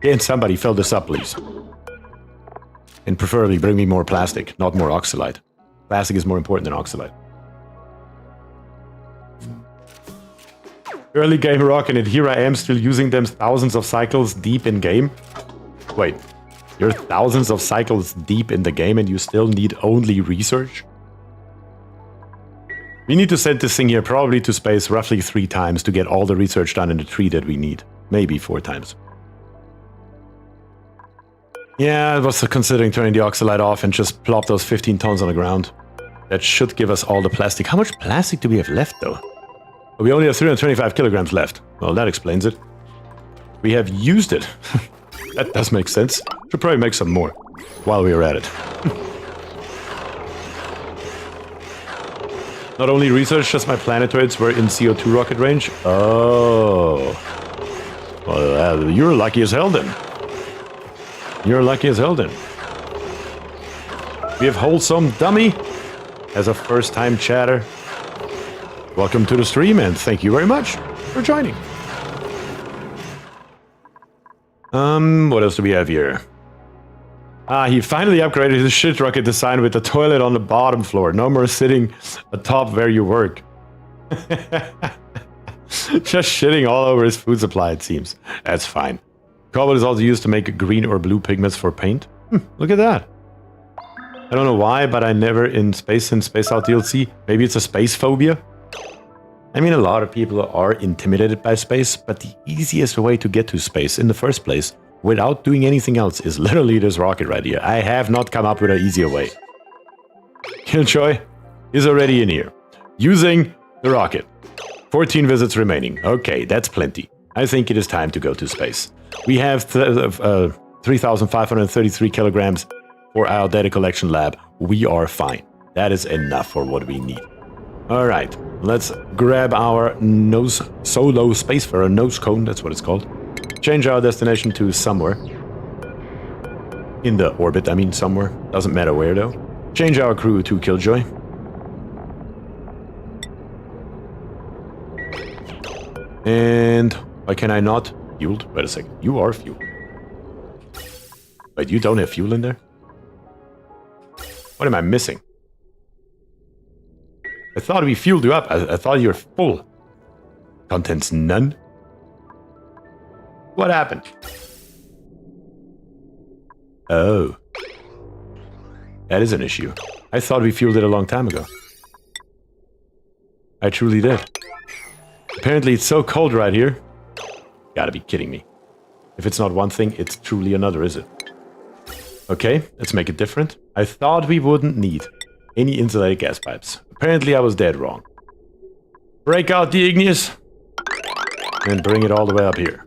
Can somebody fill this up, please? And preferably bring me more plastic, not more oxalate. Plastic is more important than oxalate. Early game rock, and here I am still using them thousands of cycles deep in game. Wait, you're thousands of cycles deep in the game and you still need only research? We need to send this thing here probably to space roughly 3 times to get all the research done in the tree that we need. Maybe 4 times. Yeah, I was considering turning the oxalate off and just plop those 15 tons on the ground. That should give us all the plastic. How much plastic do we have left, though? We only have 325 kilograms left. Well, that explains it. We have used it. That does make sense. Should probably make some more while we are at it. Not only research, just my planetoids were in CO2 rocket range. Oh. Well, you're lucky as hell then. You're lucky as hell then. We have Wholesome Dummy as a first-time chatter. Welcome to the stream and thank you very much for joining. What else do we have here? He finally upgraded his shit rocket design with the toilet on the bottom floor. No more sitting atop where you work. Just shitting all over his food supply, it seems. That's fine. Cobalt is also used to make green or blue pigments for paint. Look at that. I don't know why, but I never in Space and Space Out DLC. Maybe it's a space phobia? I mean, a lot of people are intimidated by space, but the easiest way to get to space in the first place, without doing anything else, is literally this rocket right here. I have not come up with an easier way. Killjoy is already in here, using the rocket. 14 visits remaining. Okay, that's plenty. I think it is time to go to space. We have 3,533 kilograms for our data collection lab. We are fine. That is enough for what we need. Alright, let's grab our solo spacefarer nose cone, that's what it's called. Change our destination to somewhere. In the orbit, I mean somewhere. Doesn't matter where though. Change our crew to Killjoy. And why can I not? Fueled? Wait a second. You are fueled. Wait, you don't have fuel in there? What am I missing? I thought we fueled you up. I thought you were full. Contents none. What happened? Oh. That is an issue. I thought we fueled it a long time ago. I truly did. Apparently it's so cold right here. Gotta be kidding me. If it's not one thing, it's truly another, is it? Okay, let's make it different. I thought we wouldn't need any insulated gas pipes. Apparently I was dead wrong. Break out the igneous and bring it all the way up here.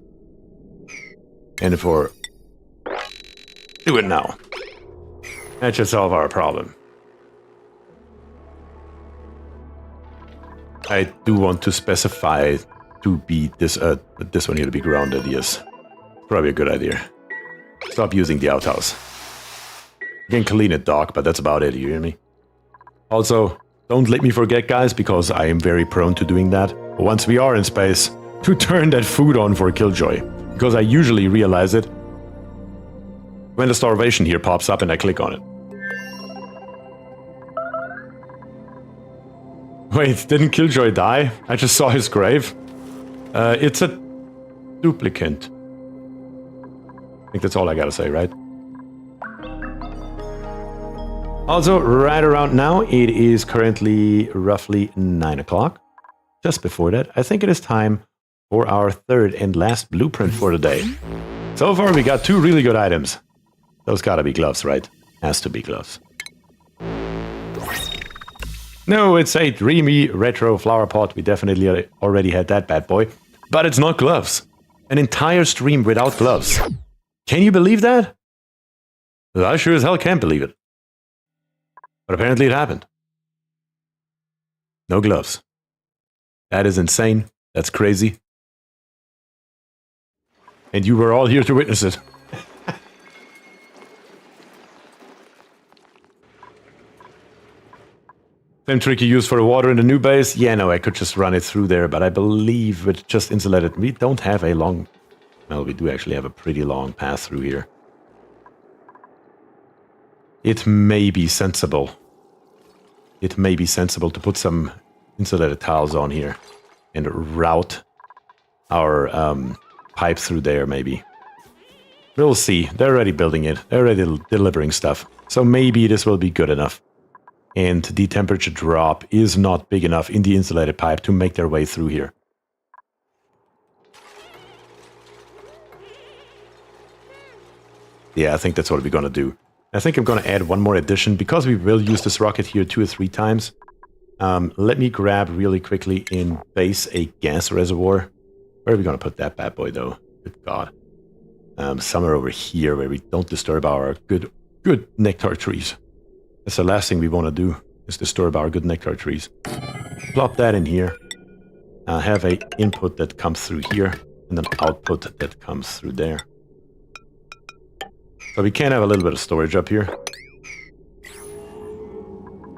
And do it now. That should solve our problem. I do want to specify to be this one here to be grounded, yes. Probably a good idea. Stop using the outhouse. You can clean it, Doc, but that's about it, you hear me? Also, don't let me forget, guys, because I am very prone to doing that. Once we are in space, to turn that food on for Killjoy. Because I usually realize it when the starvation here pops up and I click on it. Wait, didn't Killjoy die? I just saw his grave. It's a Duplicant. I think that's all I gotta say, right? Also, right around now, it is currently roughly 9 o'clock. Just before that, I think it is time for our third and last blueprint for the day. So far, we got 2 really good items. Those gotta be gloves, right? Has to be gloves. No, it's a dreamy retro flower pot. We definitely already had that bad boy. But it's not gloves. An entire stream without gloves. Can you believe that? I sure as hell can't believe it. But apparently it happened. No gloves. That is insane. That's crazy. And you were all here to witness it. Same trick you used for the water in the new base? Yeah, no, I could just run it through there, but I believe with just insulated, we don't have a long... Well, we do actually have a pretty long path through here. It may be sensible it may be sensible to put some insulated tiles on here and route our pipe through there, maybe. We'll see. They're already building it. They're already delivering stuff. So maybe this will be good enough. And the temperature drop is not big enough in the insulated pipe to make their way through here. Yeah, I think that's what we're going to do. I think I'm going to add one more addition because we will use this rocket here 2 or 3 times. Let me grab really quickly in base a gas reservoir. Where are we going to put that bad boy, though? Good God. Somewhere over here where we don't disturb our good nectar trees. That's the last thing we want to do, is disturb our good nectar trees. Plop that in here. Have a input that comes through here, and an output that comes through there. So we can have a little bit of storage up here.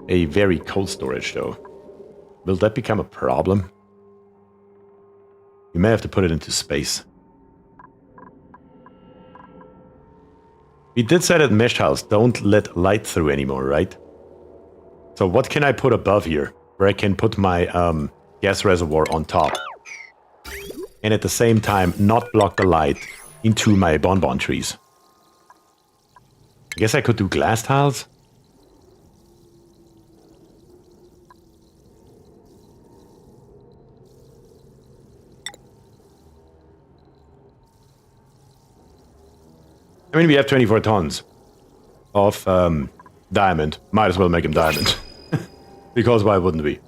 A very cold storage, though. Will that become a problem? You may have to put it into space. We did say that mesh tiles don't let light through anymore, right? So what can I put above here, where I can put my gas reservoir on top? And at the same time, not block the light into my bonbon trees. I guess I could do glass tiles? I mean, we have 24 tons of diamond. Might as well make them diamond. Because why wouldn't we?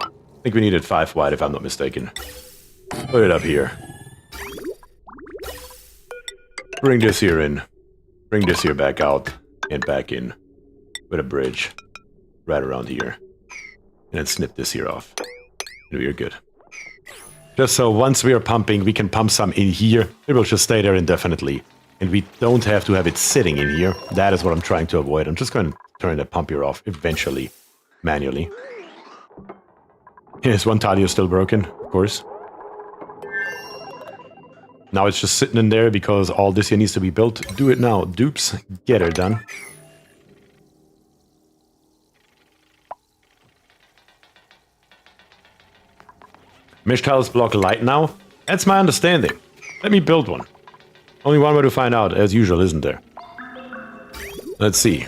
I think we needed 5 wide, if I'm not mistaken. Put it up here. Bring this here in. Bring this here back out and back in. With a bridge. Right around here. And then snip this here off. And we're good. Just so once we are pumping, we can pump some in here. It will just stay there indefinitely. And we don't have to have it sitting in here. That is what I'm trying to avoid. I'm just going to turn that pump here off eventually. Manually. Yes, one tile is still broken, of course. Now it's just sitting in there because all this here needs to be built. Do it now, dupes. Get her done. Mesh tiles block light now? That's my understanding. Let me build one. Only one way to find out, as usual, isn't there? Let's see.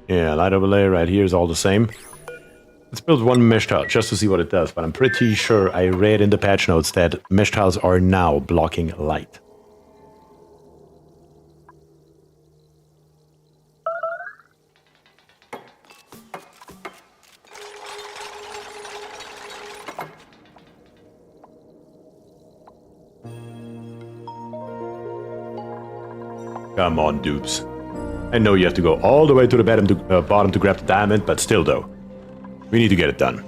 Yeah, light overlay right here is all the same. Let's build one mesh tile just to see what it does, but I'm pretty sure I read in the patch notes that mesh tiles are now blocking light. Come on, dupes. I know you have to go all the way to the bottom to grab the diamond, but still though. We need to get it done.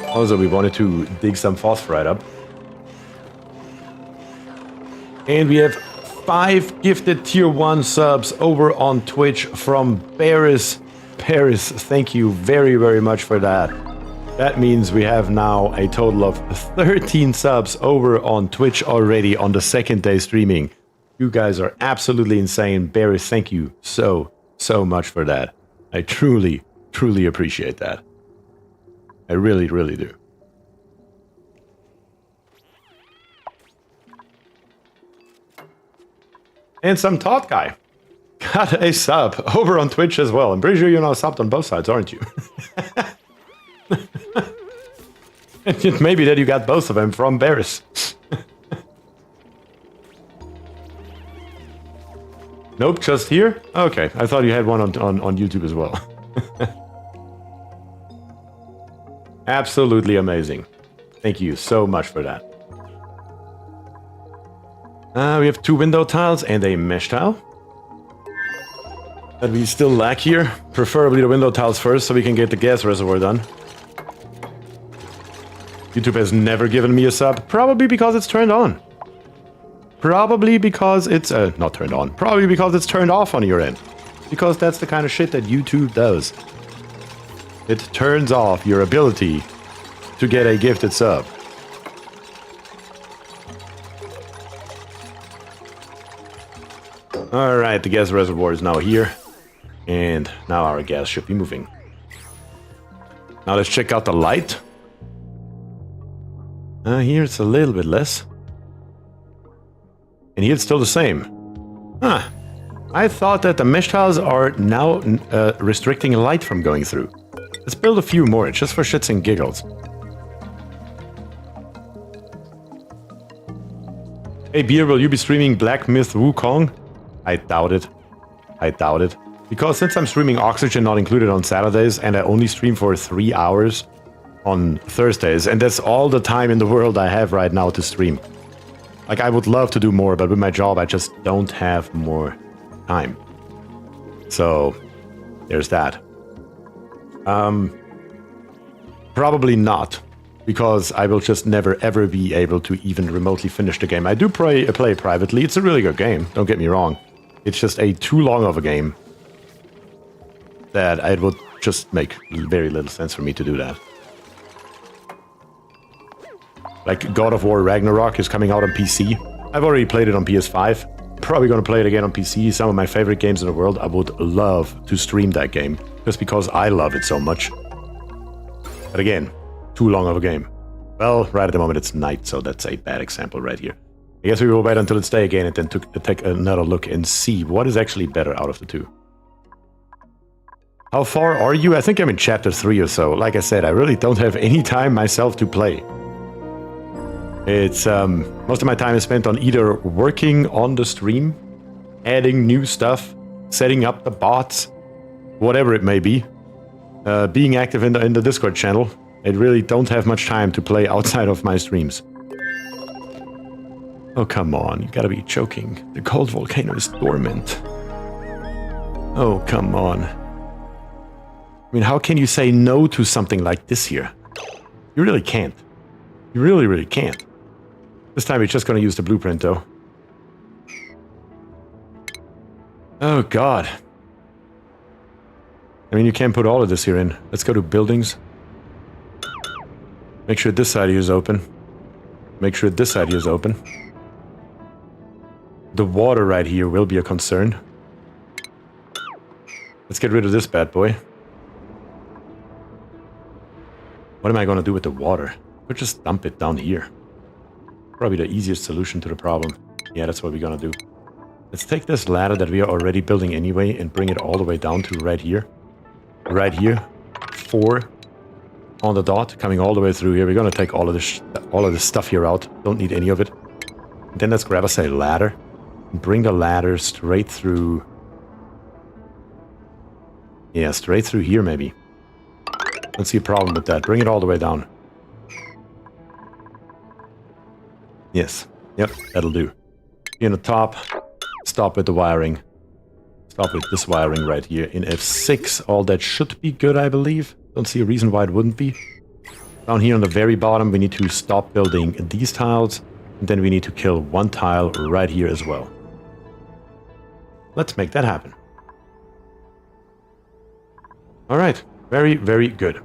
Also, we wanted to dig some phosphorite up. And we have 5 gifted tier 1 subs over on Twitch from Paris. Paris, thank you very, very much for that. That means we have now a total of 13 subs over on Twitch already on the 2nd day streaming. You guys are absolutely insane. Paris, thank you so much for that. I truly appreciate that. I really do. And some Todd guy got a sub over on Twitch as well. I'm pretty sure you're now subbed on both sides, aren't you? And maybe that you got both of them from Barris. Nope, just here? Okay, I thought you had one on YouTube as well. Absolutely amazing. Thank you so much for that. We have 2 window tiles and a mesh tile. That we still lack here. Preferably the window tiles first so we can get the gas reservoir done. YouTube has never given me a sub. Probably because it's turned on. Probably because it's... not turned on. Probably because it's turned off on your end. Because that's the kind of shit that YouTube does. It turns off your ability to get a gifted sub. Alright, the gas reservoir is now here. And now our gas should be moving. Now let's check out the light. Here it's a little bit less. And here it's still the same. Huh. I thought that the mesh tiles are now restricting light from going through. Let's build a few more, just for shits and giggles. Hey Bier, will you be streaming Black Myth Wukong? I doubt it. I doubt it. Because since I'm streaming Oxygen not included on Saturdays, and I only stream for 3 hours on Thursdays, and that's all the time in the world I have right now to stream. Like, I would love to do more, but with my job I just don't have more time. So, there's that. Probably not. Because I will just never ever be able to even remotely finish the game. I do play privately. It's a really good game, don't get me wrong. It's just too long of a game that it would just make very little sense for me to do that. Like God of War Ragnarok is coming out on PC. I've already played it on PS5. Probably gonna play it again on PC. Some of my favorite games in the world. I would love to stream that game just because I love it so much. But again, too long of a game. Well, right at the moment it's night, so that's a bad example right here. I guess we will wait until it's day again and then take another look and see what is actually better out of the two. How far are you? I think I'm in chapter 3 or so. Like I said, I really don't have any time myself to play. It's most of my time is spent on either working on the stream, adding new stuff, setting up the bots, whatever it may be, being active in the Discord channel. I really don't have much time to play outside of my streams. Oh, come on. You gotta be joking. The cold volcano is dormant. Oh, come on. I mean, how can you say no to something like this here? You really can't. You really, really can't. This time we're just gonna use the blueprint, though. Oh, God. I mean, you can't put all of this here in. Let's go to buildings. Make sure this side here is open. Make sure this side here is open. The water right here will be a concern. Let's get rid of this bad boy. What am I going to do with the water? We'll just dump it down here. Probably the easiest solution to the problem. Yeah, that's what we're going to do. Let's take this ladder that we are already building anyway and bring it all the way down to right here. Right here. 4 on the dot, coming all the way through here. We're going to take all of this stuff here out. Don't need any of it. And then let's grab us a ladder. And bring the ladder straight through. Yeah, straight through here maybe. Don't see a problem with that. Bring it all the way down. Yes. Yep, that'll do. Here on the top. Stop with the wiring. Stop with this wiring right here. In F6, all that should be good, I believe. Don't see a reason why it wouldn't be. Down here on the very bottom, we need to stop building these tiles. And then we need to kill one tile right here as well. Let's make that happen. Alright. Very, very good.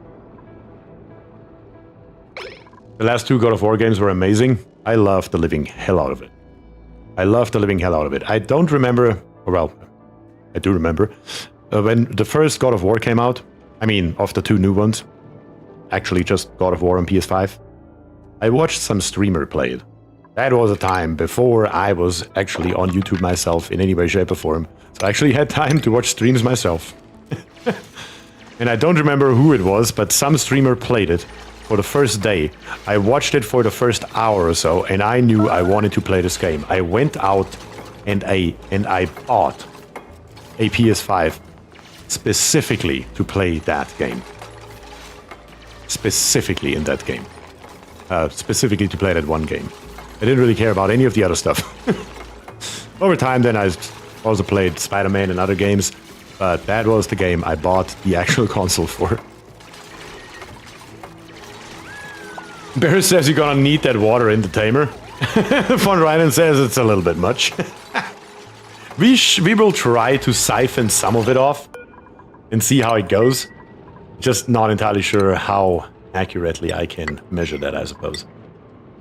The last 2 God of War games were amazing. I loved the living hell out of it. I loved the living hell out of it. I don't remember... Well, I do remember. When the first God of War came out... I mean, of the 2 new ones. Actually, just God of War on PS5. I watched some streamer play it. That was a time before I was actually on YouTube myself in any way, shape, or form. So I actually had time to watch streams myself. And I don't remember who it was, but some streamer played it for the first day. I watched it for the first hour or so, and I knew I wanted to play this game. I went out and I bought a PS5 specifically to play that game. Specifically in that game. Specifically to play that one game. I didn't really care about any of the other stuff. Over time then I also played Spider-Man and other games, but that was the game I bought the actual console for. Bear says you're gonna need that water in the tamer. Von Ryden says it's a little bit much. We will try to siphon some of it off and see how it goes. Just not entirely sure how accurately I can measure that, I suppose.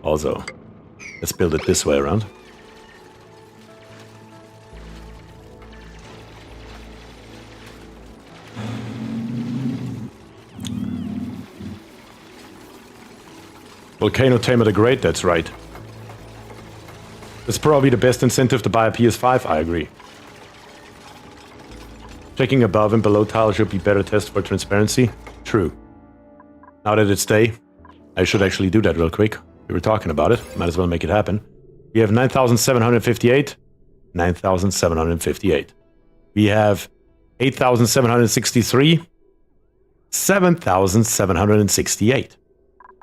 Also, let's build it this way around. Volcano Tamer the Great, that's right. It's probably the best incentive to buy a PS5, I agree. Checking above and below tiles should be better test for transparency. True. Now that it's day, I should actually do that real quick. We were talking about it. Might as well make it happen. We have 9,758. 9,758. We have 8,763. 7,768.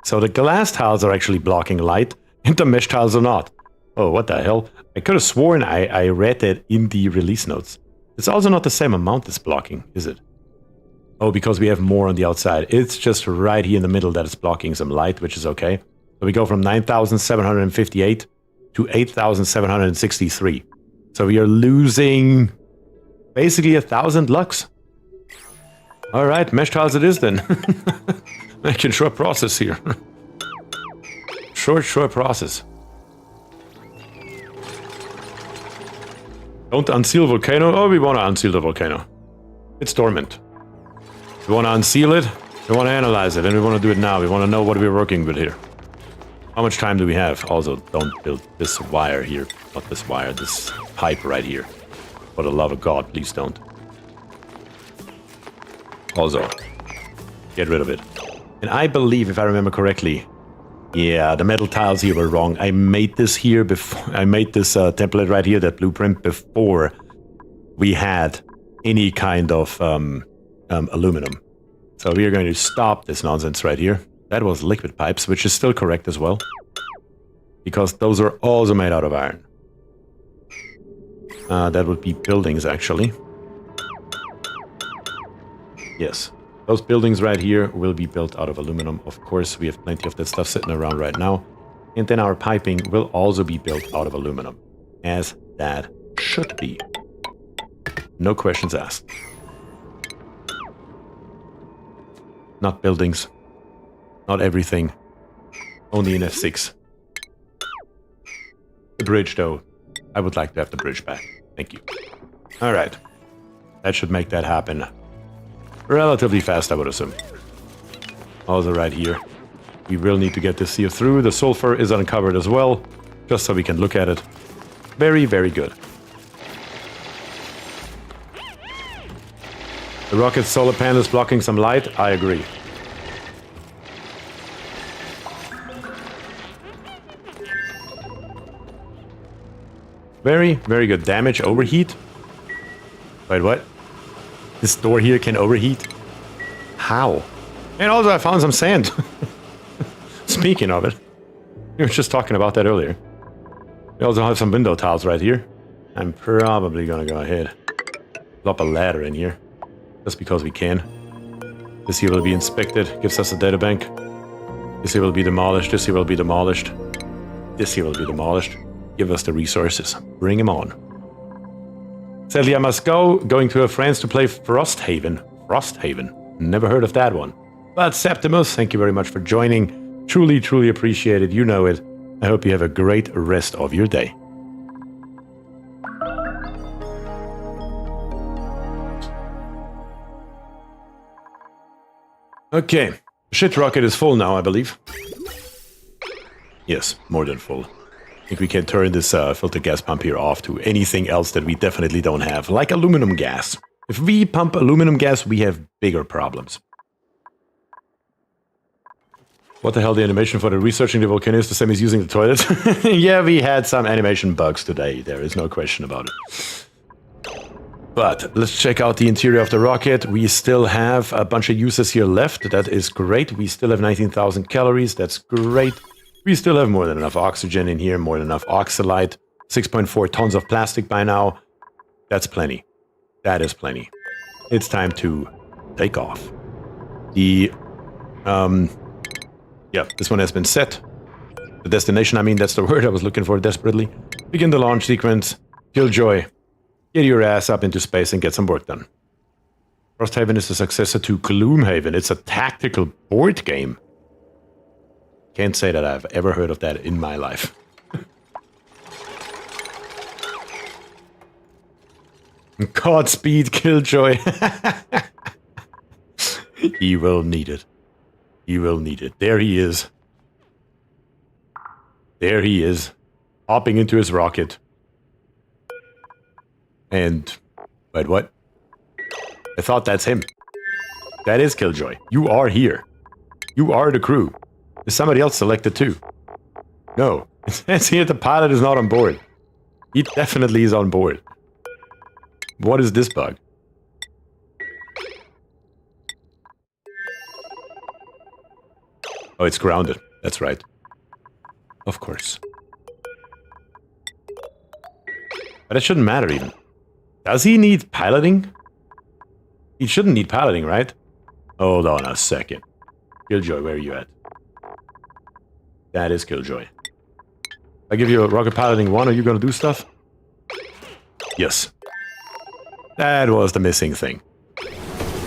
So the glass tiles are actually blocking light, and the mesh tiles are not. Oh, what the hell? I could have sworn I read that in the release notes. It's also not the same amount that's blocking, is it? Oh, because we have more on the outside. It's just right here in the middle that it's blocking some light, which is okay. So we go from 9,758 to 8,763. So we are losing basically 1,000 lux. All right, mesh tiles it is then. Making short process here. Short process. Don't unseal volcano. Oh, we want to unseal the volcano. It's dormant. We want to unseal it. We want to analyze it, and we want to do it now. We want to know what we're working with here. How much time do we have? Also, don't build this wire here. Not this wire, this pipe right here. For the love of God, please don't. Also, get rid of it. And I believe, if I remember correctly, yeah, the metal tiles here were wrong. I made this here before. I made this template right here, that blueprint, before we had any kind of aluminum. So we are going to stop this nonsense right here. That was liquid pipes, which is still correct as well, because those are also made out of iron. That would be buildings, actually. Yes. Those buildings right here will be built out of aluminum. Of course, we have plenty of that stuff sitting around right now. And then our piping will also be built out of aluminum, as that should be. No questions asked. Not buildings. Not everything. Only in F6. The bridge, though. I would like to have the bridge back. Thank you. Alright. That should make that happen relatively fast, I would assume. Also right here. We will need to get this here through. The sulfur is uncovered as well, just so we can look at it. Very, very good. The rocket solar panel is blocking some light. I agree. Very, very good. Damage, overheat. Wait, what? This door here can overheat? How? And also I found some sand. Speaking of it. We were just talking about that earlier. We also have some window tiles right here. I'm probably gonna go ahead. Drop a ladder in here. Just because we can. This here will be inspected. Gives us a data bank. This here will be demolished. This here will be demolished. This here will be demolished. Give us the resources. Bring them on. Sadly, I must go. Going to a friend's to play Frosthaven. Frosthaven. Never heard of that one. But Septimus, thank you very much for joining. Truly, truly appreciate it. You know it. I hope you have a great rest of your day. Okay. The shit rocket is full now, I believe. Yes, more than full. I think we can turn this filter gas pump here off to anything else that we definitely don't have, like aluminum gas. If we pump aluminum gas, we have bigger problems. What the hell, the animation for the researching the volcano is the same as using the toilet? Yeah, we had some animation bugs today, there is no question about it. But let's check out the interior of the rocket. We still have a bunch of uses here left, that is great. We still have 19,000 calories, that's great. We still have more than enough oxygen in here, more than enough oxalite. 6.4 tons of plastic by now. That's plenty. That is plenty. It's time to take off. The, yeah, this one has been set. The destination, I mean, that's the word I was looking for desperately. Begin the launch sequence. Killjoy. Get your ass up into space and get some work done. Frosthaven is the successor to Gloomhaven. It's a tactical board game. Can't say that I've ever heard of that in my life. Godspeed, Killjoy. He will need it. He will need it. There he is. There he is, hopping into his rocket. And... wait, what? I thought that's him. That is Killjoy. You are here. You are the crew. Is somebody else selected too? No. It says here the pilot is not on board. He definitely is on board. What is this bug? Oh, it's grounded. That's right. Of course. But it shouldn't matter even. Does he need piloting? He shouldn't need piloting, right? Hold on a second. Killjoy, where are you at? That is Killjoy. I give you a rocket piloting 1, are you gonna do stuff? Yes. That was the missing thing.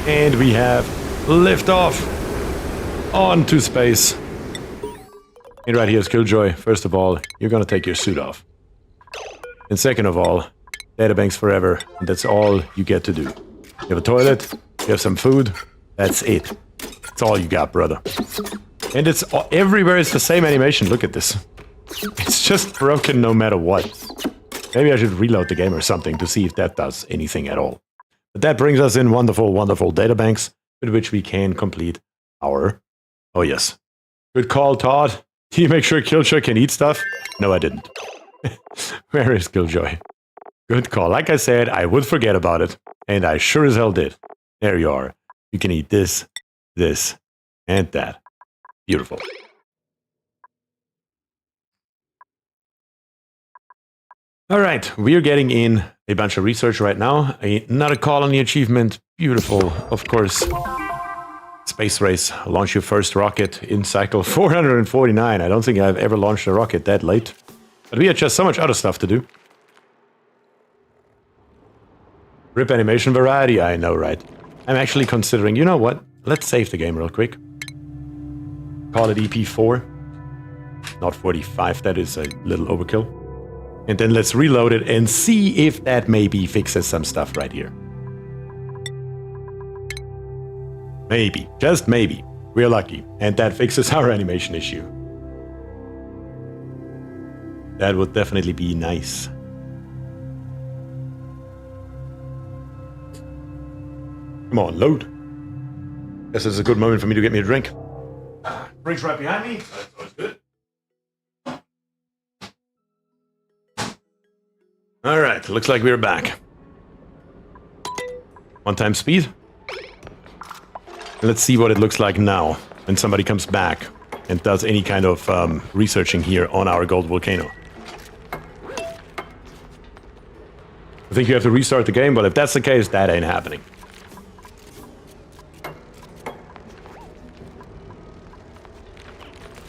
And we have liftoff on to space. And right here is Killjoy. First of all, you're gonna take your suit off. And second of all, databanks forever, and that's all you get to do. You have a toilet, you have some food, that's it. That's all you got, brother. And it's everywhere it's the same animation, look at this. It's just broken no matter what. Maybe I should reload the game or something to see if that does anything at all. But that brings us in wonderful, wonderful databanks with which we can complete our... Oh yes. Good call, Todd. Did you make sure Killjoy can eat stuff? No, I didn't. Where is Killjoy? Good call. Like I said, I would forget about it. And I sure as hell did. There you are. You can eat this, this, and that. Beautiful. Alright, we're getting in a bunch of research right now. Another colony achievement. Beautiful, of course. Space race. Launch your first rocket in cycle 449. I don't think I've ever launched a rocket that late. But we had just so much other stuff to do. Rip animation variety, I know, right? I'm actually considering, you know what? Let's save the game real quick. Call it EP4. Not 45, that is a little overkill. And then let's reload it and see if that maybe fixes some stuff right here. Maybe, just maybe. We're lucky. And that fixes our animation issue. That would definitely be nice. Come on, load. Guess this is a good moment for me to get me a drink. Drink's right behind me. That's good. Alright, looks like we're back. One-time speed. Let's see what it looks like now when somebody comes back and does any kind of researching here on our gold volcano. I think you have to restart the game, but if that's the case, that ain't happening.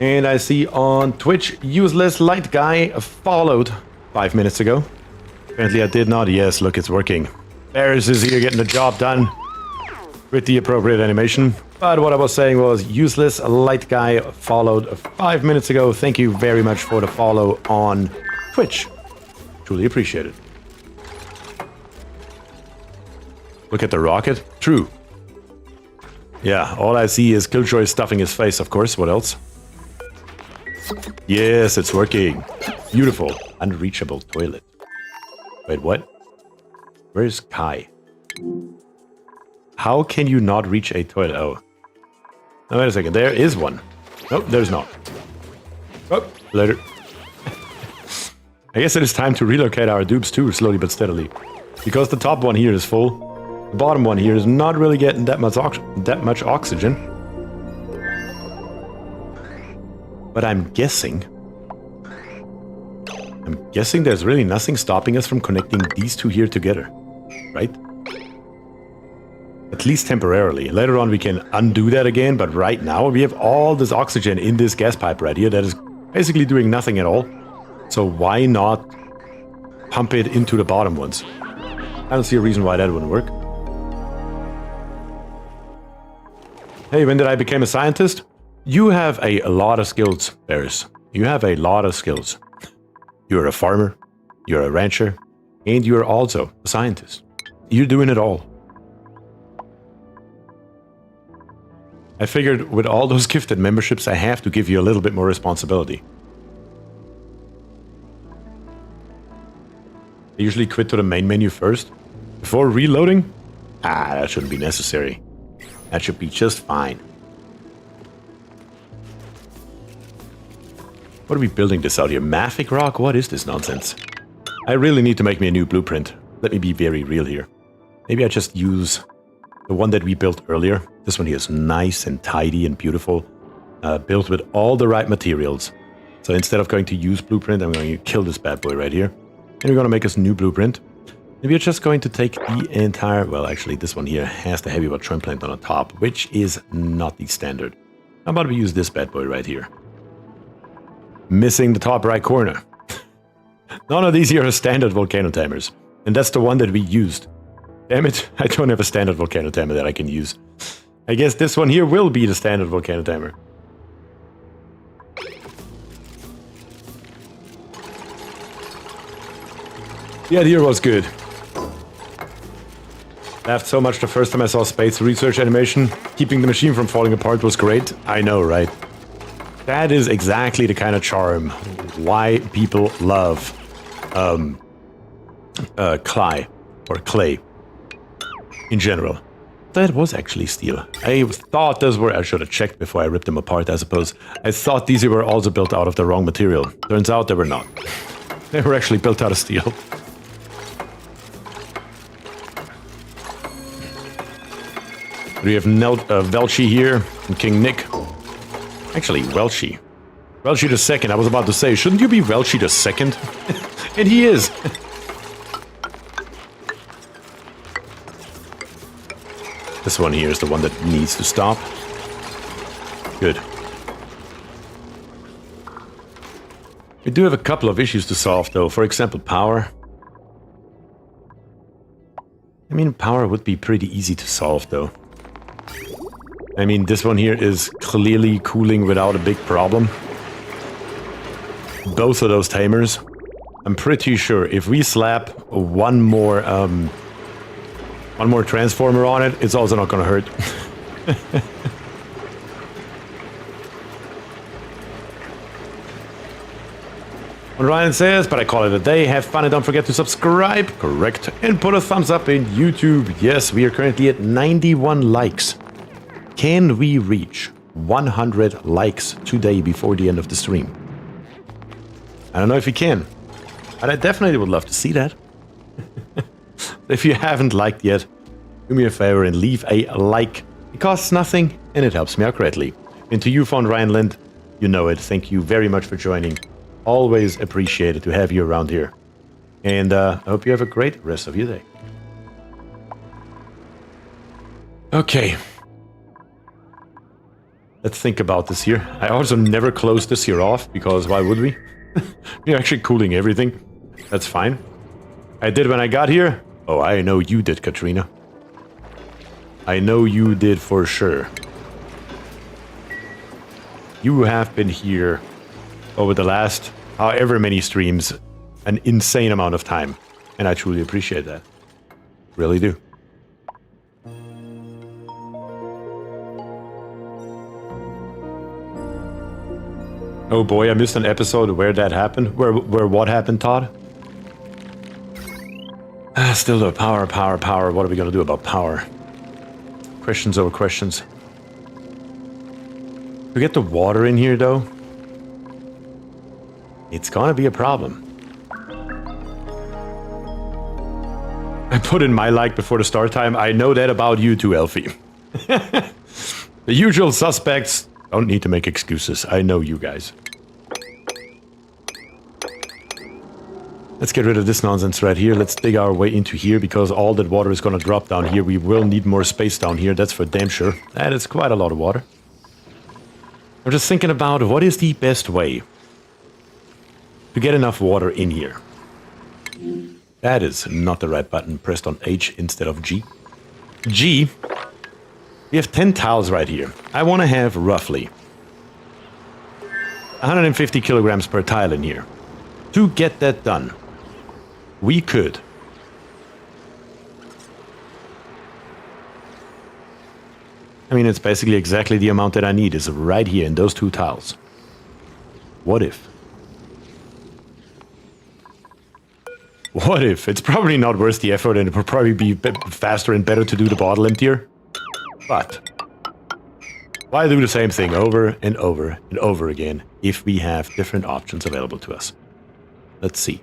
And I see on Twitch, Useless Light Guy followed 5 minutes ago. Apparently I did not. Yes, look, it's working. Barris is here getting the job done with the appropriate animation. But what I was saying was Useless Light Guy followed 5 minutes ago. Thank you very much for the follow on Twitch. Truly appreciate it. Look at the rocket. True. Yeah, all I see is Killjoy stuffing his face, of course. What else? Yes, it's working. Beautiful. Unreachable toilet. Wait, what? Where's Kai? How can you not reach a toilet? Oh. No, wait a second. There is one. Nope, there's not. Oh, later. I guess it is time to relocate our dupes too, slowly but steadily. Because the top one here is full. The bottom one here is not really getting that much oxygen. But I'm guessing there's really nothing stopping us from connecting these two here together, right? At least temporarily. Later on we can undo that again, but right now we have all this oxygen in this gas pipe right here that is basically doing nothing at all. So why not pump it into the bottom ones? I don't see a reason why that wouldn't work. Hey, when did I become a scientist? You have a lot of skills, Barris. You have a lot of skills. You're a farmer, you're a rancher, and you're also a scientist. You're doing it all. I figured with all those gifted memberships, I have to give you a little bit more responsibility. I usually quit to the main menu first. Before reloading? Ah, that shouldn't be necessary. That should be just fine. What are we building this out here? Mafic rock? What is this nonsense? I really need to make me a new blueprint. Let me be very real here. Maybe I just use the one that we built earlier. This one here is nice and tidy and beautiful. Built with all the right materials. So instead of going to use blueprint, I'm going to kill this bad boy right here. And we're going to make us a new blueprint. And we're just going to take the entire... Well, actually, this one here has the heavy trim plant on the top, which is not the standard. How about we use this bad boy right here? Missing the top right corner. None of these here are standard volcano tamers. And that's the one that we used. Damn it, I don't have a standard volcano tamer that I can use. I guess this one here will be the standard volcano tamer. The idea was good. Laughed so much the first time I saw space research animation. Keeping the machine from falling apart was great. I know, right? That is exactly the kind of charm why people love clay or clay in general. That was actually steel. I thought those were... I should have checked before I ripped them apart, I suppose. I thought these were also built out of the wrong material. Turns out they were not. They were actually built out of steel. We have Welchie here and King Nick. Actually, Welchie. Welchie the second. I was about to say, shouldn't you be Welchie the second? And he is. This one here is the one that needs to stop. Good. We do have a couple of issues to solve, though. For example, power. I mean, power would be pretty easy to solve, though. I mean, this one here is clearly cooling without a big problem. Both of those tamers. I'm pretty sure if we slap one more transformer on it, it's also not gonna hurt. What Ryan says, but I call it a day. Have fun and don't forget to subscribe. Correct. And put a thumbs up in YouTube. Yes, we are currently at 91 likes. Can we reach 100 likes today before the end of the stream? I don't know if we can, but I definitely would love to see that. If you haven't liked yet, do me a favor and leave a like. It costs nothing and it helps me out greatly. And to you, Von Ryan Lind, you know it. Thank you very much for joining. Always appreciated to have you around here. And I hope you have a great rest of your day. Okay. Let's think about this here. I also never closed this here off, because why would we? We're actually cooling everything. That's fine. I did when I got here. Oh, I know you did, Katrina. I know you did for sure. You have been here over the last however many streams an insane amount of time. And I truly appreciate that. Really do. Oh boy, I missed an episode where that happened. Where what happened, Todd? Still though, power. What are we gonna do about power? Questions over questions. To get the water in here, though, it's gonna be a problem. I put in my like before the start time. I know that about you too, Elfie. The usual suspects don't need to make excuses. I know you guys. Let's get rid of this nonsense right here. Let's dig our way into here, because all that water is going to drop down here. We will need more space down here. That's for damn sure. And it's quite a lot of water. I'm just thinking about what is the best way to get enough water in here. That is not the right button. Pressed on H instead of G. G. We have 10 tiles right here. I want to have roughly 150 kilograms per tile in here. To get that done, we could I mean, it's basically exactly the amount that I need is right here in those two tiles. What if? What if? It's probably not worth the effort and it would probably be faster and better to do the bottle emptier. But why do the same thing over and over and over again if we have different options available to us? Let's see.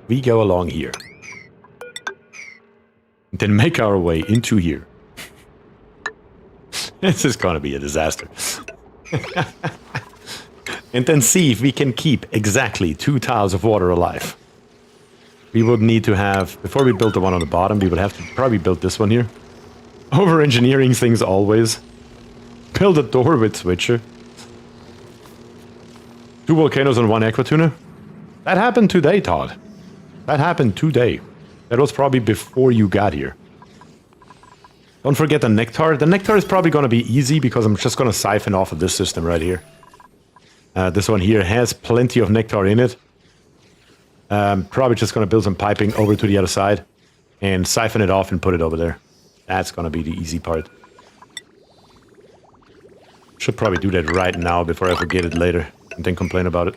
We go along here. And then make our way into here. This is gonna be a disaster. And then see if we can keep exactly 2 tiles of water alive. We would need to have, before we build the one on the bottom, we would have to probably build this one here. Over-engineering things always. Build a door with switcher. 2 volcanoes and 1 aquatuna. That happened today, Todd. That happened today. That was probably before you got here. Don't forget the nectar. The nectar is probably going to be easy because I'm just going to siphon off of this system right here. This one here has plenty of nectar in it. Probably just going to build some piping over to the other side and siphon it off and put it over there. That's going to be the easy part. Should probably do that right now before I forget it later and then complain about it.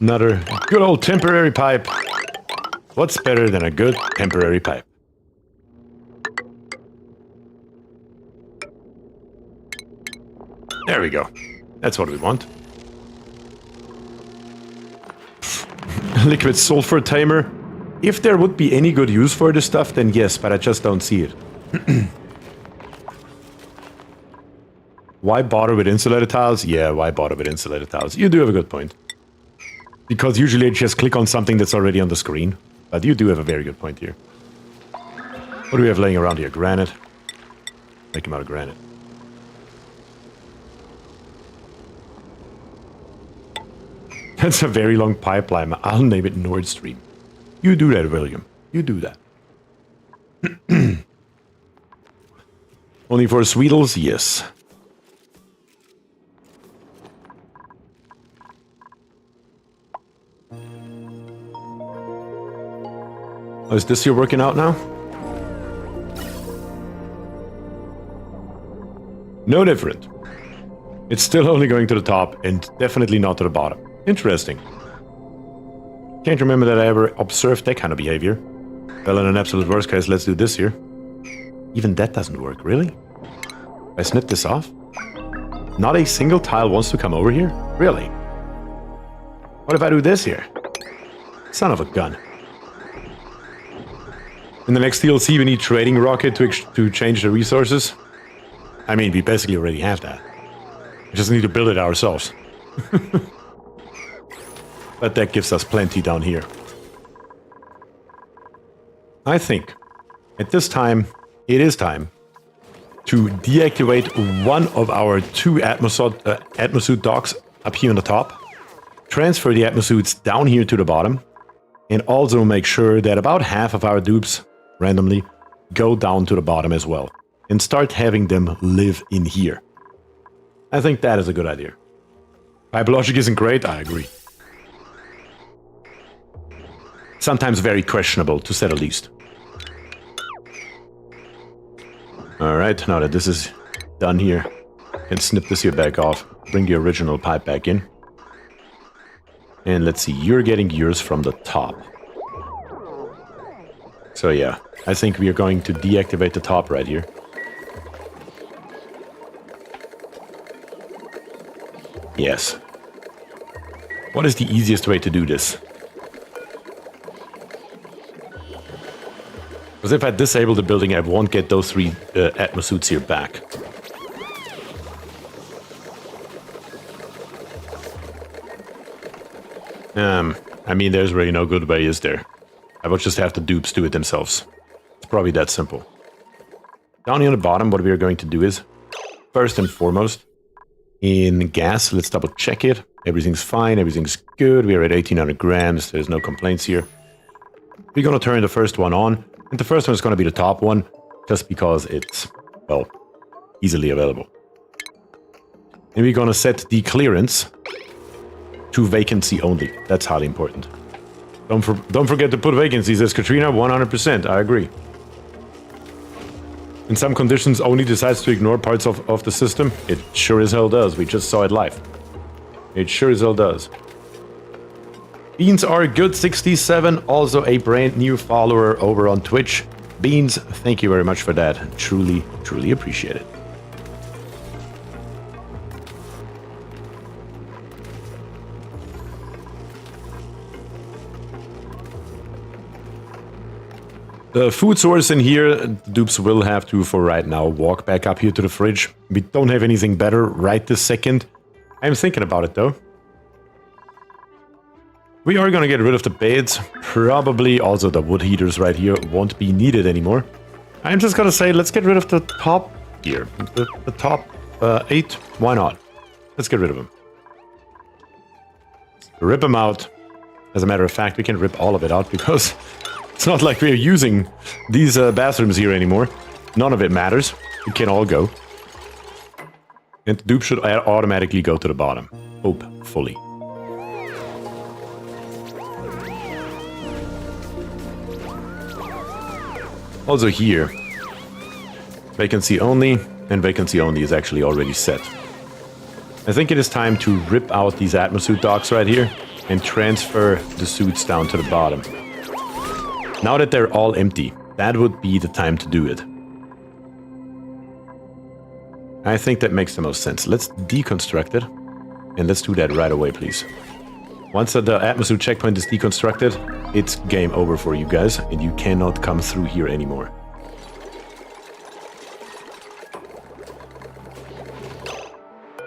Another good old temporary pipe. What's better than a good temporary pipe? There we go. That's what we want. Liquid sulfur tamer. If there would be any good use for this stuff, then yes, but I just don't see it. Why bother with insulated tiles? Yeah, why bother with insulated tiles? You do have a good point. Because usually I just click on something that's already on the screen. But you do have a very good point here. What do we have laying around here? Granite. Make him out of granite. That's a very long pipeline. I'll name it Nord Stream. You do that, William. You do that. Only for Sweetles? Yes. Oh, is this your working out now? No different. It's still only going to the top and definitely not to the bottom. Interesting. Can't remember that I ever observed that kind of behavior. Well, in an absolute worst case, let's do this here. Even that doesn't work, really? I snip this off? Not a single tile wants to come over here? Really? What if I do this here? Son of a gun. In the next DLC, we need trading rocket to change the resources. I mean, we basically already have that. We just need to build it ourselves. But that gives us plenty down here. I think at this time, it is time to deactivate one of our 2 atmosuit docks up here on the top, transfer the atmosuits down here to the bottom, and also make sure that about half of our dupes randomly go down to the bottom as well, and start having them live in here. I think that is a good idea. Pipe logic isn't great, I agree. Sometimes very questionable, to say the least. Alright, now that this is done here, I can snip this here back off, bring the original pipe back in. And let's see, you're getting yours from the top. So yeah, I think we are going to deactivate the top right here. Yes. What is the easiest way to do this? Because if I disable the building, I won't get those 3 atmosuits here back. I mean, there's really no good way, is there? I will just have the dupes do it themselves. It's probably that simple. Down here on the bottom, what we are going to do is, first and foremost, in gas, let's double check it. Everything's fine, everything's good. We are at 1800 grams, there's no complaints here. We're going to turn the first one on. And the first one is going to be the top one, just because it's, well, easily available. And we're going to set the clearance to vacancy only. That's highly important. Don't forget to put vacancies, says Katrina, 100%, I agree. In some conditions, only decides to ignore parts of the system. It sure as hell does, we just saw it live. It sure as hell does. Beans are good 67, also a brand new follower over on Twitch. Beans, thank you very much for that. Truly, truly appreciate it. The food source in here, the dupes will have to, for right now, walk back up here to the fridge. We don't have anything better right this second. I'm thinking about it, though. We are gonna get rid of the beds. Probably also the wood heaters right here won't be needed anymore. I'm just gonna say, let's get rid of the top here. The top 8, why not? Let's get rid of them. Rip them out. As a matter of fact, we can rip all of it out because it's not like we're using these bathrooms here anymore. None of it matters. It can all go. And the dupe should automatically go to the bottom. Hopefully. Also here, vacancy only, and vacancy only is actually already set. I think it is time to rip out these atmosuit docks right here and transfer the suits down to the bottom. Now that they're all empty, that would be the time to do it. I think that makes the most sense. Let's deconstruct it, and let's do that right away, please. Once the atmosuit checkpoint is deconstructed, it's game over for you guys, and you cannot come through here anymore.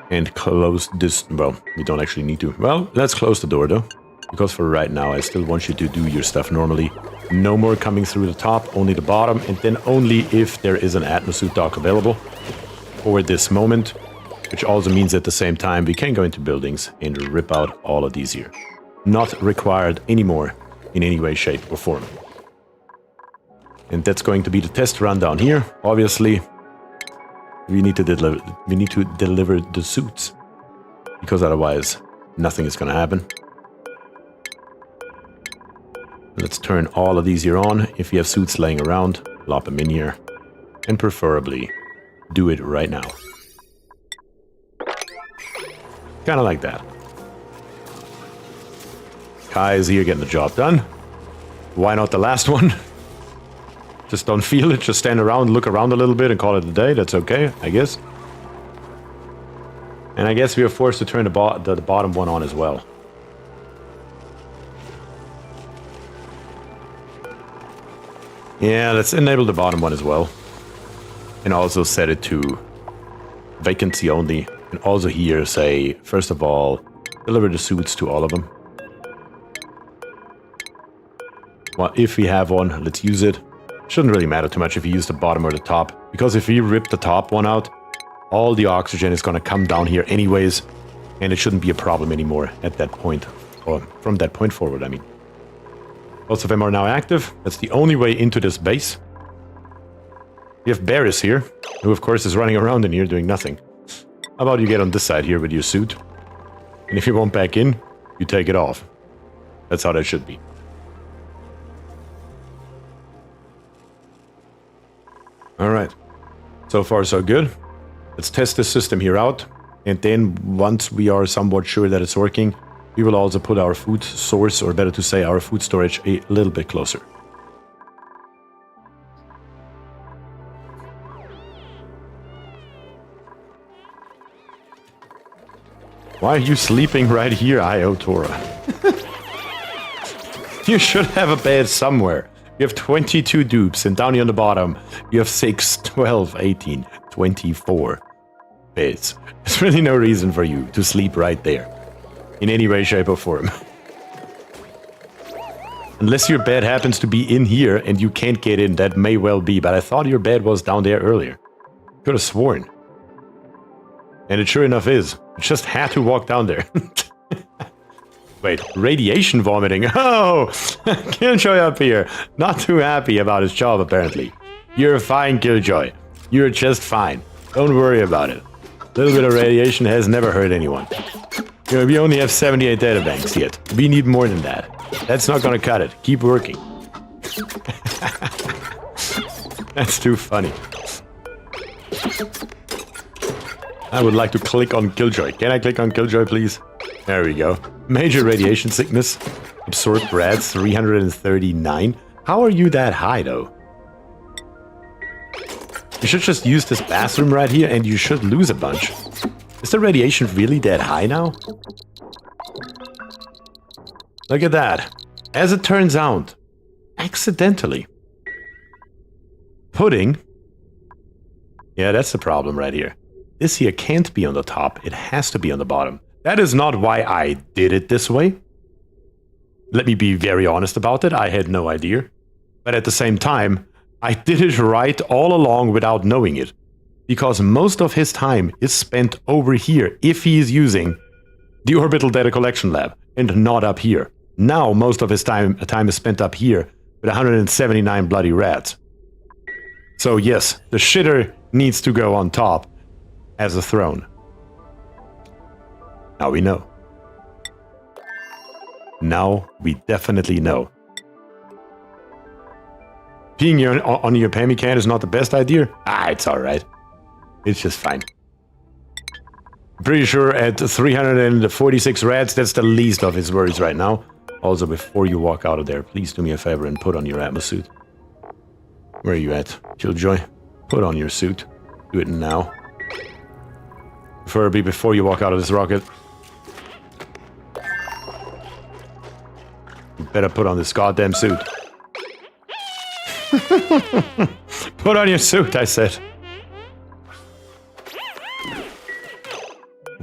And close this... well, we don't actually need to. Well, let's close the door, though. Because for right now, I still want you to do your stuff normally. No more coming through the top, only the bottom, and then only if there is an atmosuit dock available for this moment. Which also means at the same time, we can go into buildings and rip out all of these here. Not required anymore in any way, shape, or form. And that's going to be the test run down here. Obviously, we need to deliver the suits, because otherwise nothing is going to happen. Let's turn all of these here on. If you have suits laying around, plop them in here, and preferably do it right now. Kind of like that. Kai is here getting the job done. Why not the last one? Just don't feel it, just stand around, look around a little bit and call it a day. That's okay, I guess. And I guess we are forced to turn the bottom one on as well. Yeah, let's enable the bottom one as well. And also set it to vacancy only. And also here say, first of all, deliver the suits to all of them. Well, if we have one, let's use it. Shouldn't really matter too much if you use the bottom or the top, because if we rip the top one out, all the oxygen is going to come down here anyways, and it shouldn't be a problem anymore at that point, or from that point forward, I mean. Both of them are now active. That's the only way into this base. We have Barris here, who of course is running around in here doing nothing. How about you get on this side here with your suit, and if you want back in, you take it off. That's how that should be. Alright, so far so good. Let's test this system here out, and then once we are somewhat sure that it's working, we will also put our food source, or better to say our food storage, a little bit closer. Why are you sleeping right here, Io Tora? You should have a bed somewhere. You have 22 dupes, and down here on the bottom, you have 6, 12, 18, 24 beds. There's really no reason for you to sleep right there. In any way, shape, or form. Unless your bed happens to be in here, and you can't get in, that may well be, but I thought your bed was down there earlier. Could have sworn. And it sure enough is. You just had to walk down there. Wait, radiation vomiting. Oh, Killjoy up here. Not too happy about his job, apparently. You're fine, Killjoy. You're just fine. Don't worry about it. A little bit of radiation has never hurt anyone. You know, we only have 78 databanks yet. We need more than that. That's not gonna cut it. Keep working. That's too funny. I would like to click on Killjoy. Can I click on Killjoy, please? There we go. Major radiation sickness. Absorbed rads 339. How are you that high though? You should just use this bathroom right here and you should lose a bunch. Is the radiation really that high now? Look at that. As it turns out, accidentally putting... Yeah, that's the problem right here. This here can't be on the top. It has to be on the bottom. That is not why I did it this way. Let me be very honest about it. I had no idea. But at the same time, I did it right all along without knowing it. Because most of his time is spent over here if he is using the orbital data collection lab and not up here. Now most of his time is spent up here with 179 bloody rats. So yes, the shitter needs to go on top as a throne. Now we know. Now we definitely know. Peeing on your Pammy can is not the best idea? Ah, it's alright. It's just fine. Pretty sure at 346 rats, that's the least of his worries right now. Also, before you walk out of there, please do me a favor and put on your Atmos suit. Where are you at, Killjoy? Put on your suit. Do it now. Preferably before you walk out of this rocket. You better put on this goddamn suit. Put on your suit, I said.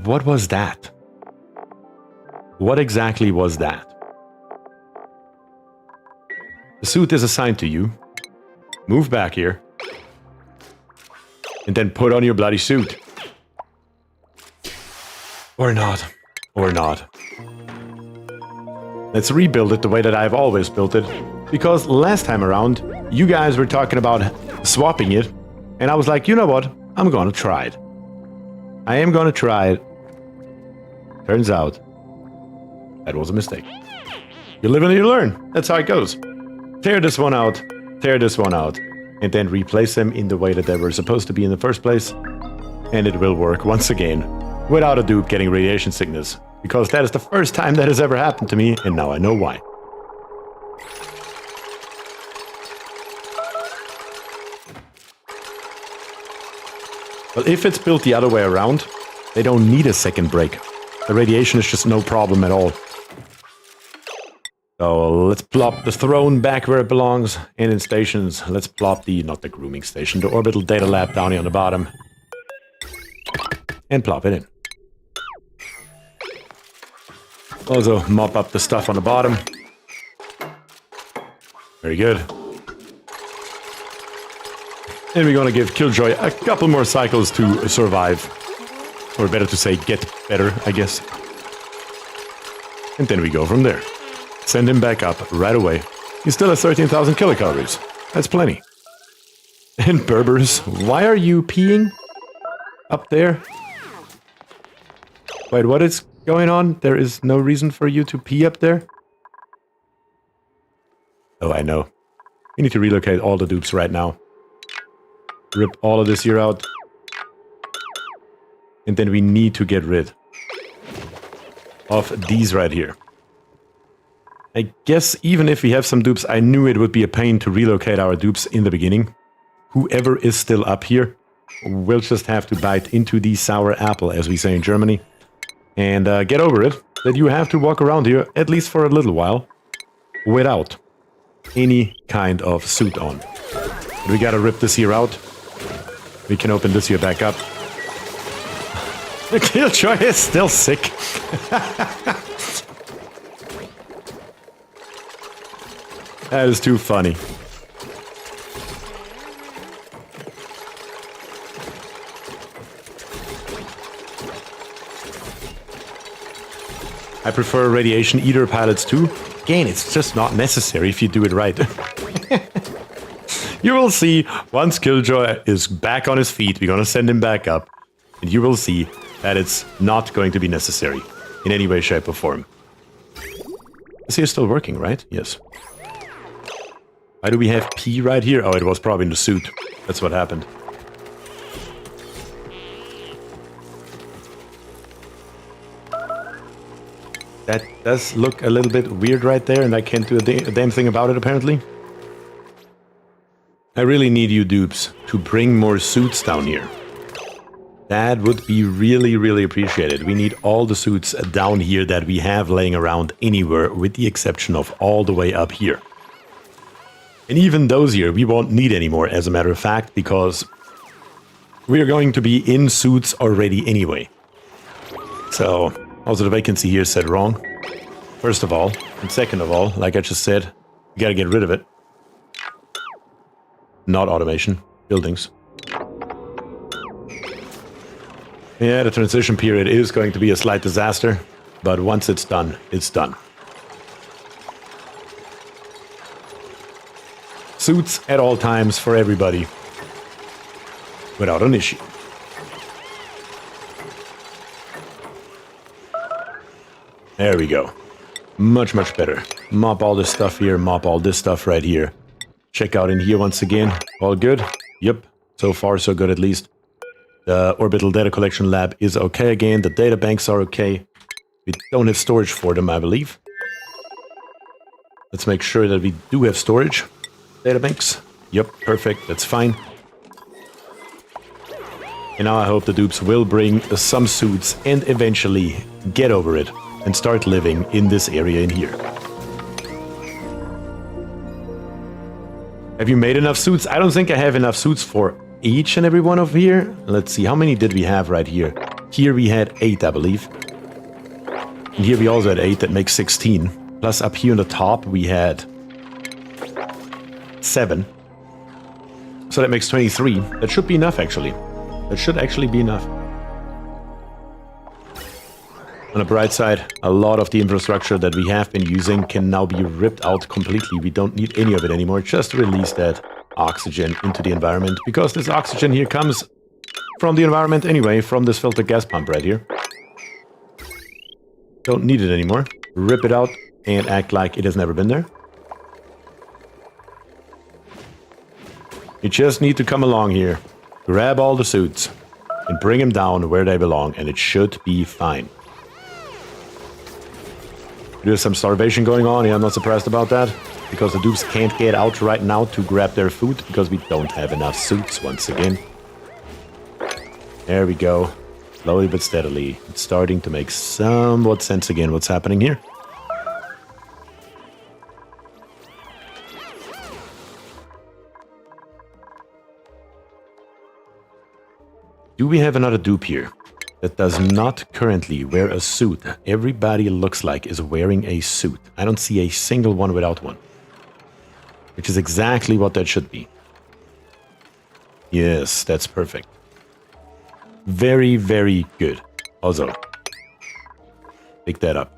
What was that? What exactly was that? The suit is assigned to you. Move back here. And then put on your bloody suit. Or not. Or not. Let's rebuild it the way that I've always built it. Because last time around, you guys were talking about swapping it. And I was like, you know what? I'm gonna try it. I am gonna try it. Turns out, that was a mistake. You live and you learn. That's how it goes. Tear this one out, and then replace them in the way that they were supposed to be in the first place. And it will work once again, without a dupe getting radiation sickness. Because that is the first time that has ever happened to me, and now I know why. Well, if it's built the other way around, they don't need a second break. The radiation is just no problem at all. So let's plop the throne back where it belongs. And in stations, let's plop not the grooming station, the orbital data lab down here on the bottom. And plop it in. Also mop up the stuff on the bottom. Very good. And we're gonna give Killjoy a couple more cycles to survive. Or better to say, get better, I guess. And then we go from there. Send him back up right away. He still has 13,000 kilocalories. That's plenty. And Berbers, why are you peeing up there? Wait, what is going on? There is no reason for you to pee up there? Oh, I know. We need to relocate all the dupes right now. Rip all of this here out. And then we need to get rid of these right here. I guess even if we have some dupes, I knew it would be a pain to relocate our dupes in the beginning. Whoever is still up here will just have to bite into the sour apple, as we say in Germany. And get over it, that you have to walk around here, at least for a little while, without any kind of suit on. We gotta rip this here out. We can open this here back up. The Killjoy is still sick. That is too funny. I prefer radiation eater pilots too. Again, it's just not necessary if you do it right. You will see, once Killjoy is back on his feet, we're gonna send him back up, and you will see that it's not going to be necessary in any way, shape, or form. This here is still working, right? Yes. Why do we have P right here? Oh, it was probably in the suit. That's what happened. That does look a little bit weird right there, and I can't do a damn thing about it, apparently. I really need you dupes to bring more suits down here. That would be really, really appreciated. We need all the suits down here that we have laying around anywhere, with the exception of all the way up here. And even those here, we won't need anymore, as a matter of fact, because we are going to be in suits already anyway. So, also the vacancy here is set wrong, first of all. And second of all, like I just said, we gotta get rid of it. Not automation, buildings. Yeah, the transition period is going to be a slight disaster, but once it's done, it's done. Suits at all times for everybody, without an issue. There we go. Much, much better. Mop all this stuff here, mop all this stuff right here. Check out in here once again. All good? Yep. So far, so good at least. The orbital data collection lab is okay again. The data banks are okay. We don't have storage for them, I believe. Let's make sure that we do have storage. Data banks. Yep, perfect. That's fine. And now I hope the dupes will bring some suits and eventually get over it and start living in this area in here. Have you made enough suits? I don't think I have enough suits for each and every one of here. Let's see, how many did we have right here? Here we had 8, I believe. And here we also had 8, that makes 16. Plus up here on the top we had 7. So that makes 23. That should be enough, actually. That should actually be enough. On the bright side, a lot of the infrastructure that we have been using can now be ripped out completely. We don't need any of it anymore. Just release that oxygen into the environment, because this oxygen here comes from the environment anyway, from this filtered gas pump right here. Don't need it anymore. Rip it out and act like it has never been there. You just need to come along here, grab all the suits, and bring them down where they belong, and it should be fine. There's some starvation going on. Yeah, I'm not surprised about that, because the dupes can't get out right now to grab their food, because we don't have enough suits once again. There we go. Slowly but steadily. It's starting to make somewhat sense again what's happening here. Do we have another dupe here that does not currently wear a suit? Everybody looks like is wearing a suit. I don't see a single one without one. Which is exactly what that should be. Yes, that's perfect. Very, very good. Also, pick that up.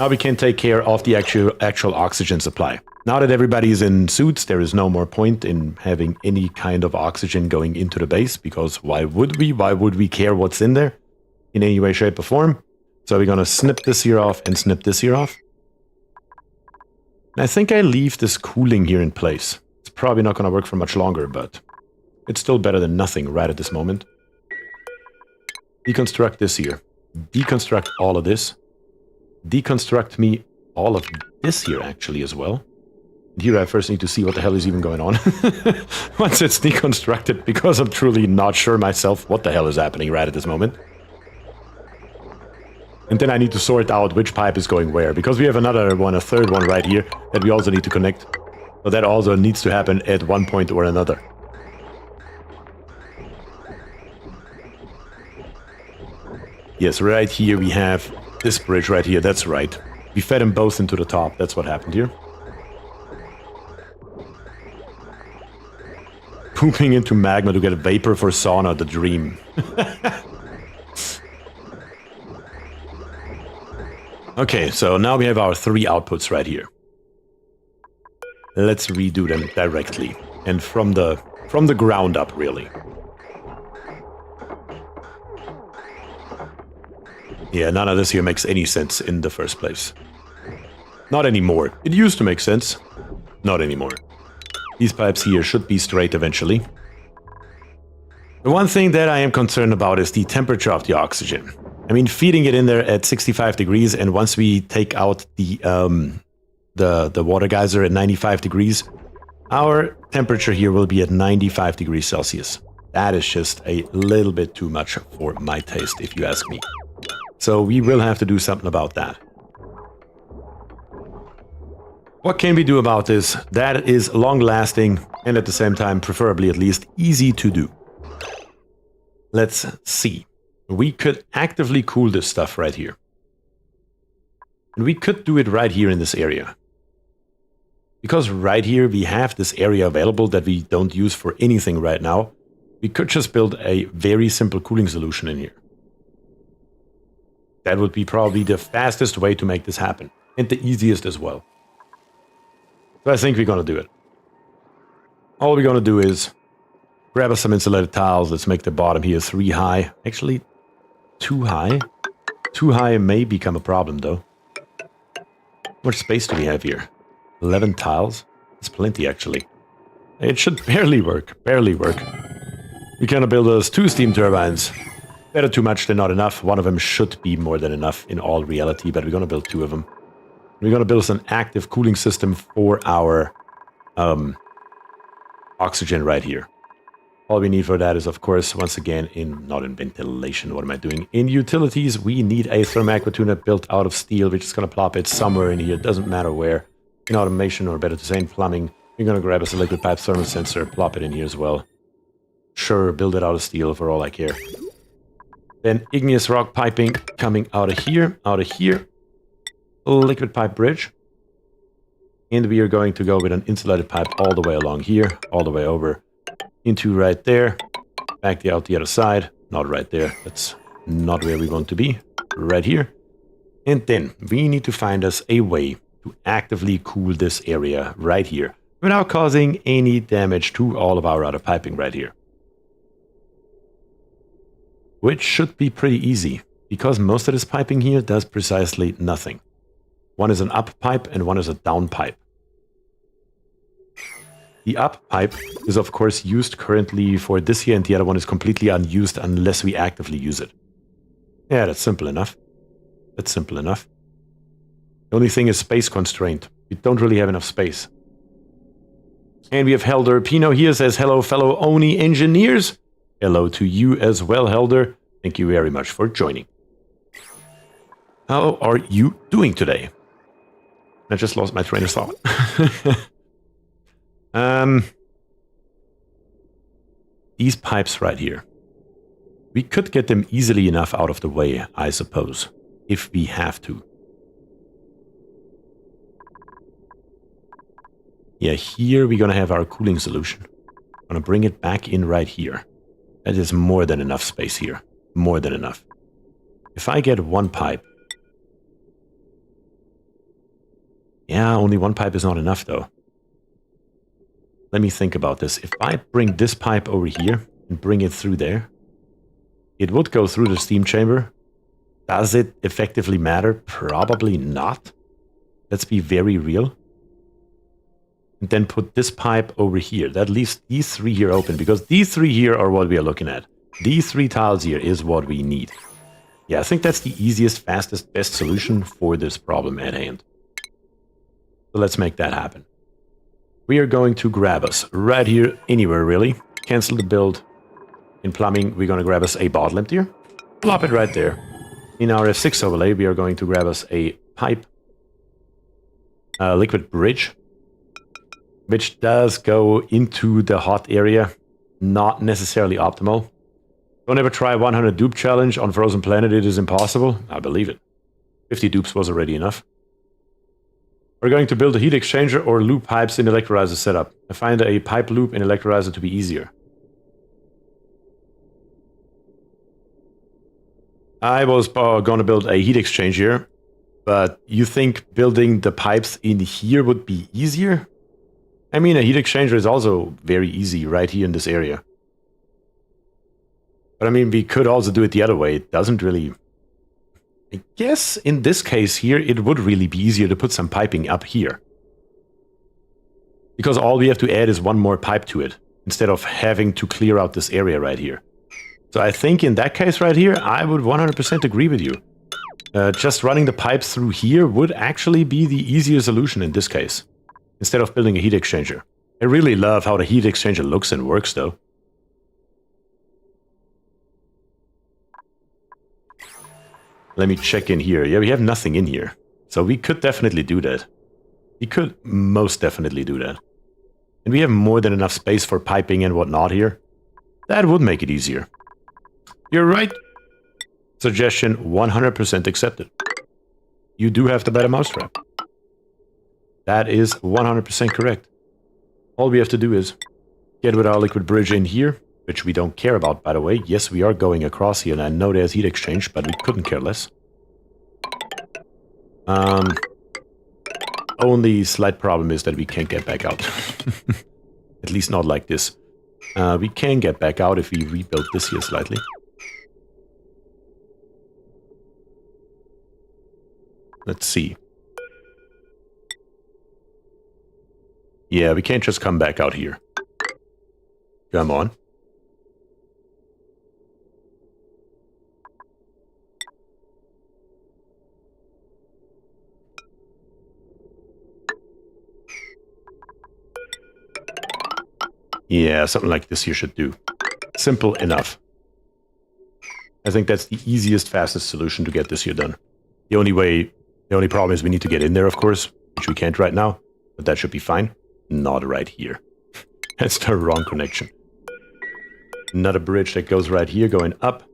Now we can take care of the actual oxygen supply. Now that everybody is in suits, there is no more point in having any kind of oxygen going into the base, because why would we? Why would we care what's in there in any way, shape, or form? So we're going to snip this here off and snip this here off. And I think I leave this cooling here in place. It's probably not going to work for much longer, but it's still better than nothing right at this moment. Deconstruct this here. Deconstruct all of this. Deconstruct me all of this here actually as well. Here I first need to see what the hell is even going on. Once it's deconstructed, because I'm truly not sure myself what the hell is happening right at this moment. And then I need to sort out which pipe is going where, because we have another one, a third one right here, that we also need to connect. So that also needs to happen at one point or another. Yes, right here we have this bridge right here, that's right. We fed them both into the top, that's what happened here. Pooping into magma to get a vapor for sauna, the dream. Okay, so now we have our 3 outputs right here. Let's redo them directly. And from the ground up, really. Yeah, none of this here makes any sense in the first place. Not anymore. It used to make sense. Not anymore. These pipes here should be straight eventually. The one thing that I am concerned about is the temperature of the oxygen. I mean, feeding it in there at 65 degrees, and once we take out the water geyser at 95 degrees, our temperature here will be at 95 degrees Celsius. That is just a little bit too much for my taste, if you ask me. So we will have to do something about that. What can we do about this? That is long-lasting and at the same time, preferably at least, easy to do. Let's see. We could actively cool this stuff right here. And we could do it right here in this area. Because right here we have this area available that we don't use for anything right now. We could just build a very simple cooling solution in here. That would be probably the fastest way to make this happen. And the easiest as well. So I think we're going to do it. All we're going to do is grab us some insulated tiles. Let's make the bottom here 3 high. Actually, 2 high. 2 high may become a problem though. How much space do we have here? 11 tiles? That's plenty actually. It should barely work. Barely work. We're going to build us 2 steam turbines. Better too much than not enough. One of them should be more than enough in all reality, but we're going to build 2 of them. We're going to build an active cooling system for our oxygen right here. All we need for that is, of course, once again, not in ventilation, what am I doing? In utilities, we need a thermaqueous unit built out of steel. We're just going to plop it somewhere in here. Doesn't matter where. In automation, or better to say in plumbing. We're going to grab us a liquid pipe thermal sensor, plop it in here as well. Sure, build it out of steel for all I care. Then igneous rock piping coming out of here, liquid pipe bridge. And we are going to go with an insulated pipe all the way along here, all the way over into right there, back out the other side, not right there, that's not where we want to be, right here. And then we need to find us a way to actively cool this area right here without causing any damage to all of our other piping right here. Which should be pretty easy, because most of this piping here does precisely nothing. One is an up pipe and one is a down pipe. The up pipe is of course used currently for this here, and the other one is completely unused unless we actively use it. Yeah, that's simple enough. That's simple enough. The only thing is space constraint. We don't really have enough space. And we have Helder Pino here, says, hello fellow Oni engineers. Hello to you as well, Helder. Thank you very much for joining. How are you doing today? I just lost my train of thought. These pipes right here. We could get them easily enough out of the way, I suppose, if we have to. Yeah, here we're going to have our cooling solution. I'm going to bring it back in right here. That is more than enough space here. More than enough. If I get 1 pipe. Yeah, only 1 pipe is not enough though. Let me think about this. If I bring this pipe over here and bring it through there, it would go through the steam chamber. Does it effectively matter? Probably not. Let's be very real. And then put this pipe over here. That leaves these 3 here open, because these 3 here are what we are looking at. These 3 tiles here is what we need. Yeah, I think that's the easiest, fastest, best solution for this problem at hand. So let's make that happen. We are going to grab us right here, anywhere really. Cancel the build. In plumbing, we're going to grab us a bottle emptier. Plop it right there. In our F6 overlay, we are going to grab us a pipe. Liquid bridge. Which does go into the hot area. Not necessarily optimal. Don't ever try 100 dupe challenge on Frozen Planet. It is impossible. I believe it. 50 dupes was already enough. We're going to build a heat exchanger or loop pipes in electrolyzer setup. I find a pipe loop in electrolyzer to be easier. I was going to build a heat exchanger, but you think building the pipes in here would be easier? I mean, a heat exchanger is also very easy right here in this area. But I mean, we could also do it the other way. It doesn't really... I guess in this case here, it would really be easier to put some piping up here. Because all we have to add is 1 more pipe to it, instead of having to clear out this area right here. So I think in that case right here, I would 100% agree with you. Just running the pipes through here would actually be the easier solution in this case, instead of building a heat exchanger. I really love how the heat exchanger looks and works though. Let me check in here. Yeah, we have nothing in here. So we could definitely do that. We could most definitely do that. And we have more than enough space for piping and whatnot here. That would make it easier. You're right. Suggestion 100% accepted. You do have the better mousetrap. That is 100% correct. All we have to do is get with our liquid bridge in here, which we don't care about, by the way. Yes, we are going across here, and I know there's heat exchange, but we couldn't care less. Only slight problem is that we can't get back out. At least not like this. We can get back out if we rebuild this here slightly. Let's see. Yeah, we can't just come back out here. Come on. Yeah, something like this here should do. Simple enough. I think that's the easiest, fastest solution to get this here done. The only problem is we need to get in there, of course, which we can't right now, but that should be fine. Not right here. That's the wrong connection. Another bridge that goes right here, going up.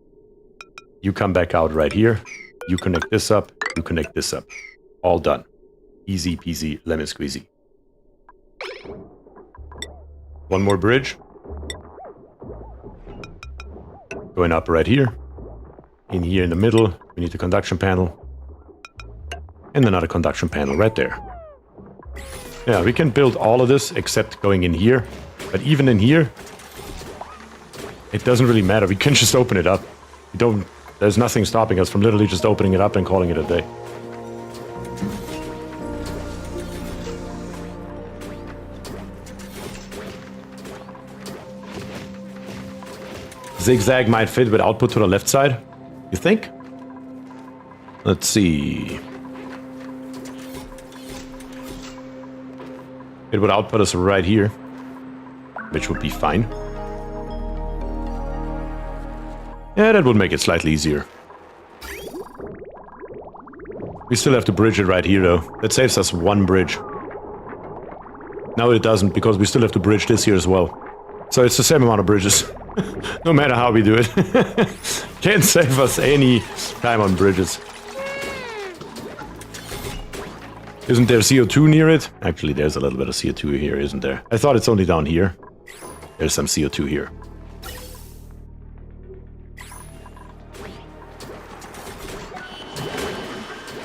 You come back out right here. You connect this up. You connect this up. All done. Easy peasy, lemon squeezy. One more bridge. Going up right here. In here in the middle, we need the conduction panel. And another conduction panel right there. Yeah, we can build all of this except going in here. But even in here, it doesn't really matter. We can just open it up. There's nothing stopping us from literally just opening it up and calling it a day. Zigzag might fit with output to the left side, you think? Let's see. It would output us right here, which would be fine. Yeah, that would make it slightly easier. We still have to bridge it right here, though. That saves us one bridge. No, it doesn't, because we still have to bridge this here as well. So it's the same amount of bridges. No matter how we do it. Can't save us any time on bridges. Isn't there CO2 near it? Actually, there's a little bit of CO2 here, isn't there? I thought it's only down here. There's some CO2 here.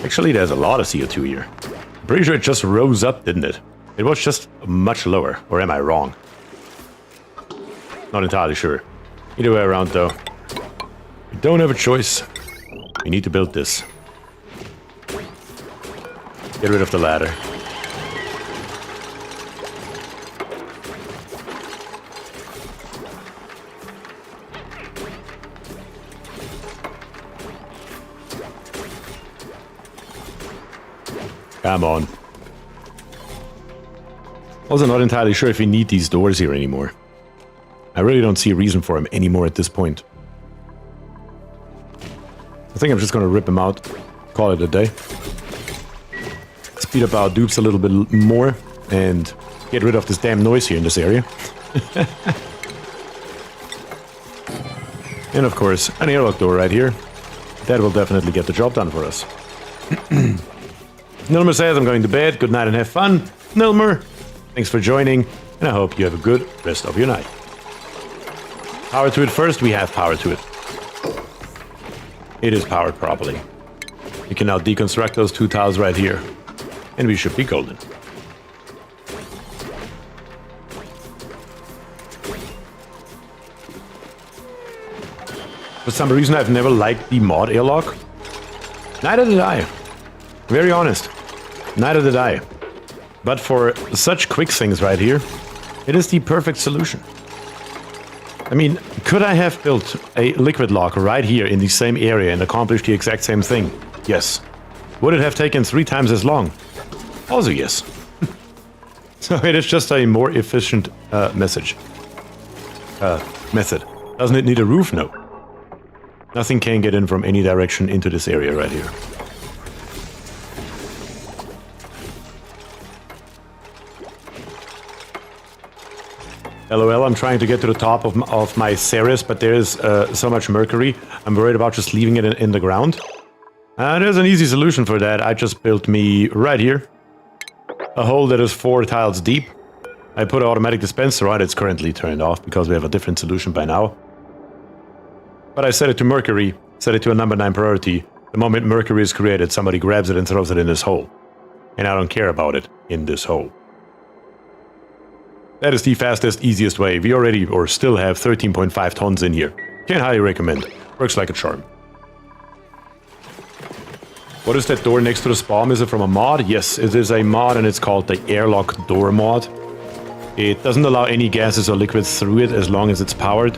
Actually, there's a lot of CO2 here. I'm pretty sure it just rose up, didn't it? It was just much lower. Or am I wrong? Not entirely sure. Either way around, though. We don't have a choice. We need to build this. Get rid of the ladder. Come on. Also not entirely sure if we need these doors here anymore. I really don't see a reason for them anymore at this point. I think I'm just gonna rip them out, call it a day. Speed up our dupes a little bit more, and get rid of this damn noise here in this area. And of course, an airlock door right here. That will definitely get the job done for us. Nilmer says, I'm going to bed. Good night and have fun. Nilmer, thanks for joining, and I hope you have a good rest of your night. Power to it first, we have power to it. It is powered properly. We can now deconstruct those two tiles right here, and we should be golden. For some reason, I've never liked the mod airlock. Neither did I. Very honest. Neither did I. But for such quick things right here, it is the perfect solution. I mean, could I have built a liquid lock right here in the same area and accomplished the exact same thing? Yes. Would it have taken 3 times as long? Also yes. So it is just a more efficient method. Doesn't it need a roof? No. Nothing can get in from any direction into this area right here. LOL, I'm trying to get to the top of my Ceres, but there's so much mercury. I'm worried about just leaving it in the ground. There's an easy solution for that. I just built me right here a hole that is 4 tiles deep. I put an automatic dispenser on it. It's currently turned off because we have a different solution by now. But I set it to mercury, set it to a number 9 priority. The moment mercury is created, somebody grabs it and throws it in this hole. And I don't care about it in this hole. That is the fastest, easiest way. We already, or still have 13.5 tons in here. Can't highly recommend. Works like a charm. What is that door next to the spawn? Is it from a mod? Yes, it is a mod and it's called the airlock door mod. It doesn't allow any gases or liquids through it as long as it's powered.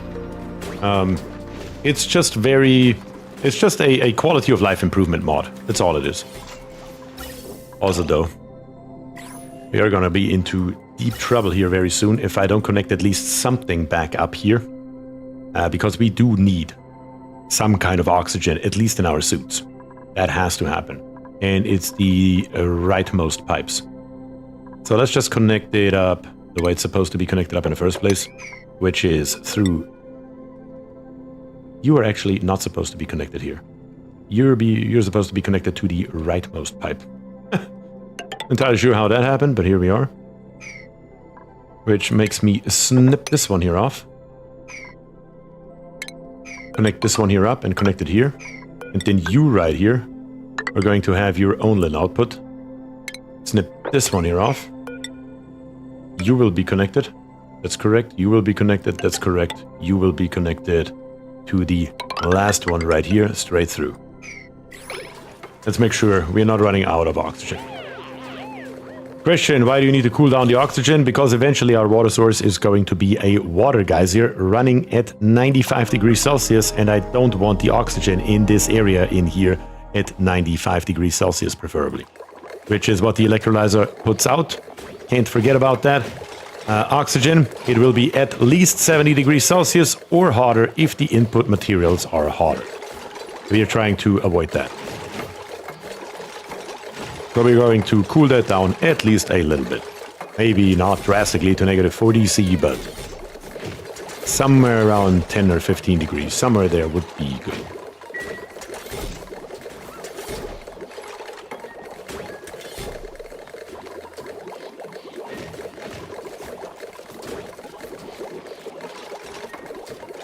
It's just a quality of life improvement mod. That's all it is. Also though, we are gonna be into deep trouble here very soon if I don't connect at least something back up here. Because we do need some kind of oxygen, at least in our suits. That has to happen. And it's the rightmost pipes. So let's just connect it up the way it's supposed to be connected up in the first place, which is through... You are actually not supposed to be connected here. You're supposed to be connected to the rightmost pipe. Entirely sure how that happened, but here we are. Which makes me snip this one here off. Connect this one here up and connect it here. And then you right here are going to have your own little output. Snip this one here off. You will be connected. That's correct. You will be connected. That's correct. You will be connected to the last one right here, straight through. Let's make sure we're not running out of oxygen. Question, why do you need to cool down the oxygen? Because eventually our water source is going to be a water geyser running at 95 degrees Celsius, and I don't want the oxygen in this area in here at 95 degrees Celsius preferably. Which is what the electrolyzer puts out. Can't forget about that. Oxygen, it will be at least 70 degrees Celsius or hotter if the input materials are hotter. We are trying to avoid that. So we're going to cool that down at least a little bit. Maybe not drastically to negative 40 C, but somewhere around 10 or 15 degrees. Somewhere there would be good.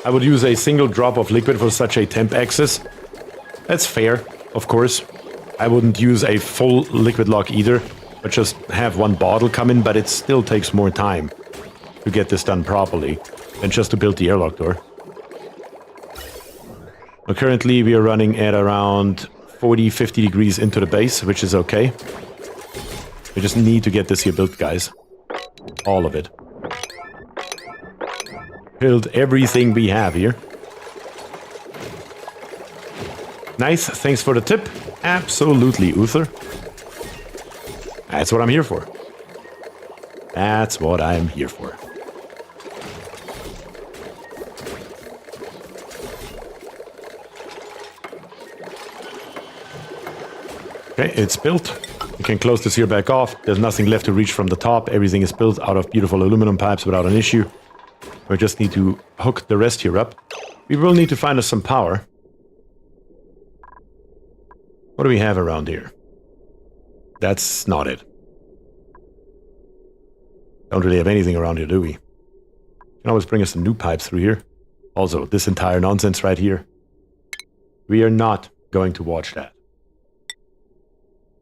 I would use a single drop of liquid for such a temp access. That's fair, of course. I wouldn't use a full liquid lock either, but just have one bottle come in, but it still takes more time to get this done properly than just to build the airlock door. Well, currently we are running at around 40-50 degrees into the base, which is okay. We just need to get this here built, guys. All of it. Build everything we have here. Nice, thanks for the tip. Absolutely, Uther. That's what I'm here for. That's what I'm here for. Okay, it's built. We can close this here back off. There's nothing left to reach from the top. Everything is built out of beautiful aluminum pipes without an issue. We just need to hook the rest here up. We will need to find us some power. What do we have around here? That's not it. Don't really have anything around here, do we? Can always bring us some new pipes through here. Also, this entire nonsense right here. We are not going to watch that.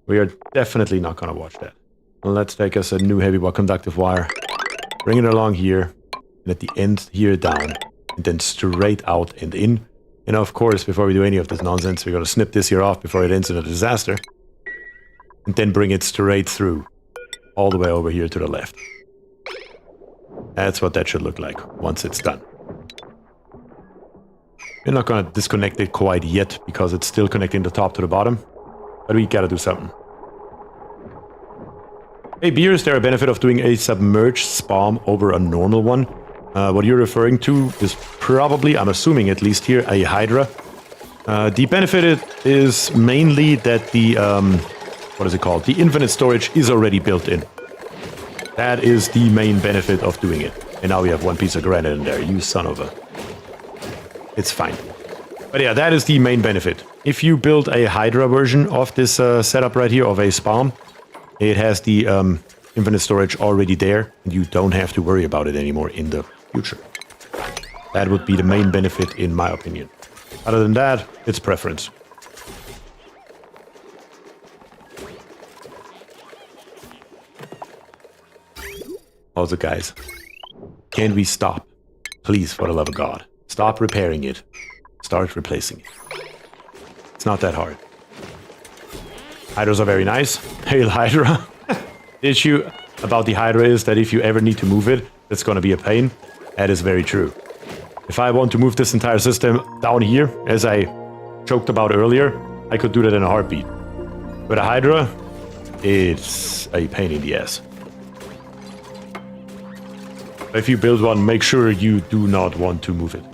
We are definitely not going to watch that. Well, let's take us a new heavy conductive wire. Bring it along here. And at the end here down. And then straight out and in. And of course, before we do any of this nonsense, we're going to snip this here off before it ends in a disaster. And then bring it straight through. All the way over here to the left. That's what that should look like once it's done. We're not gonna disconnect it quite yet because it's still connecting the top to the bottom. But we gotta do something. Hey Bier, is there a benefit of doing a submerged spawn over a normal one? What you're referring to is probably, I'm assuming at least here, a Hydra. The benefit is mainly that the, what is it called? The infinite storage is already built in. That is the main benefit of doing it. And now we have one piece of granite in there, you son of a... It's fine. But yeah, that is the main benefit. If you build a Hydra version of this setup right here, of a spawn, it has the infinite storage already there, and you don't have to worry about it anymore in the future. That would be the main benefit in my opinion. Other than that, it's preference. Also guys, can we stop? Please, for the love of God. Stop repairing it. Start replacing it. It's not that hard. Hydras are very nice. Hail Hydra. The issue about the Hydra is that if you ever need to move it, it's going to be a pain. That is very true. If I want to move this entire system down here, as I joked about earlier, I could do that in a heartbeat. With a Hydra, it's a pain in the ass. If you build one, make sure you do not want to move it.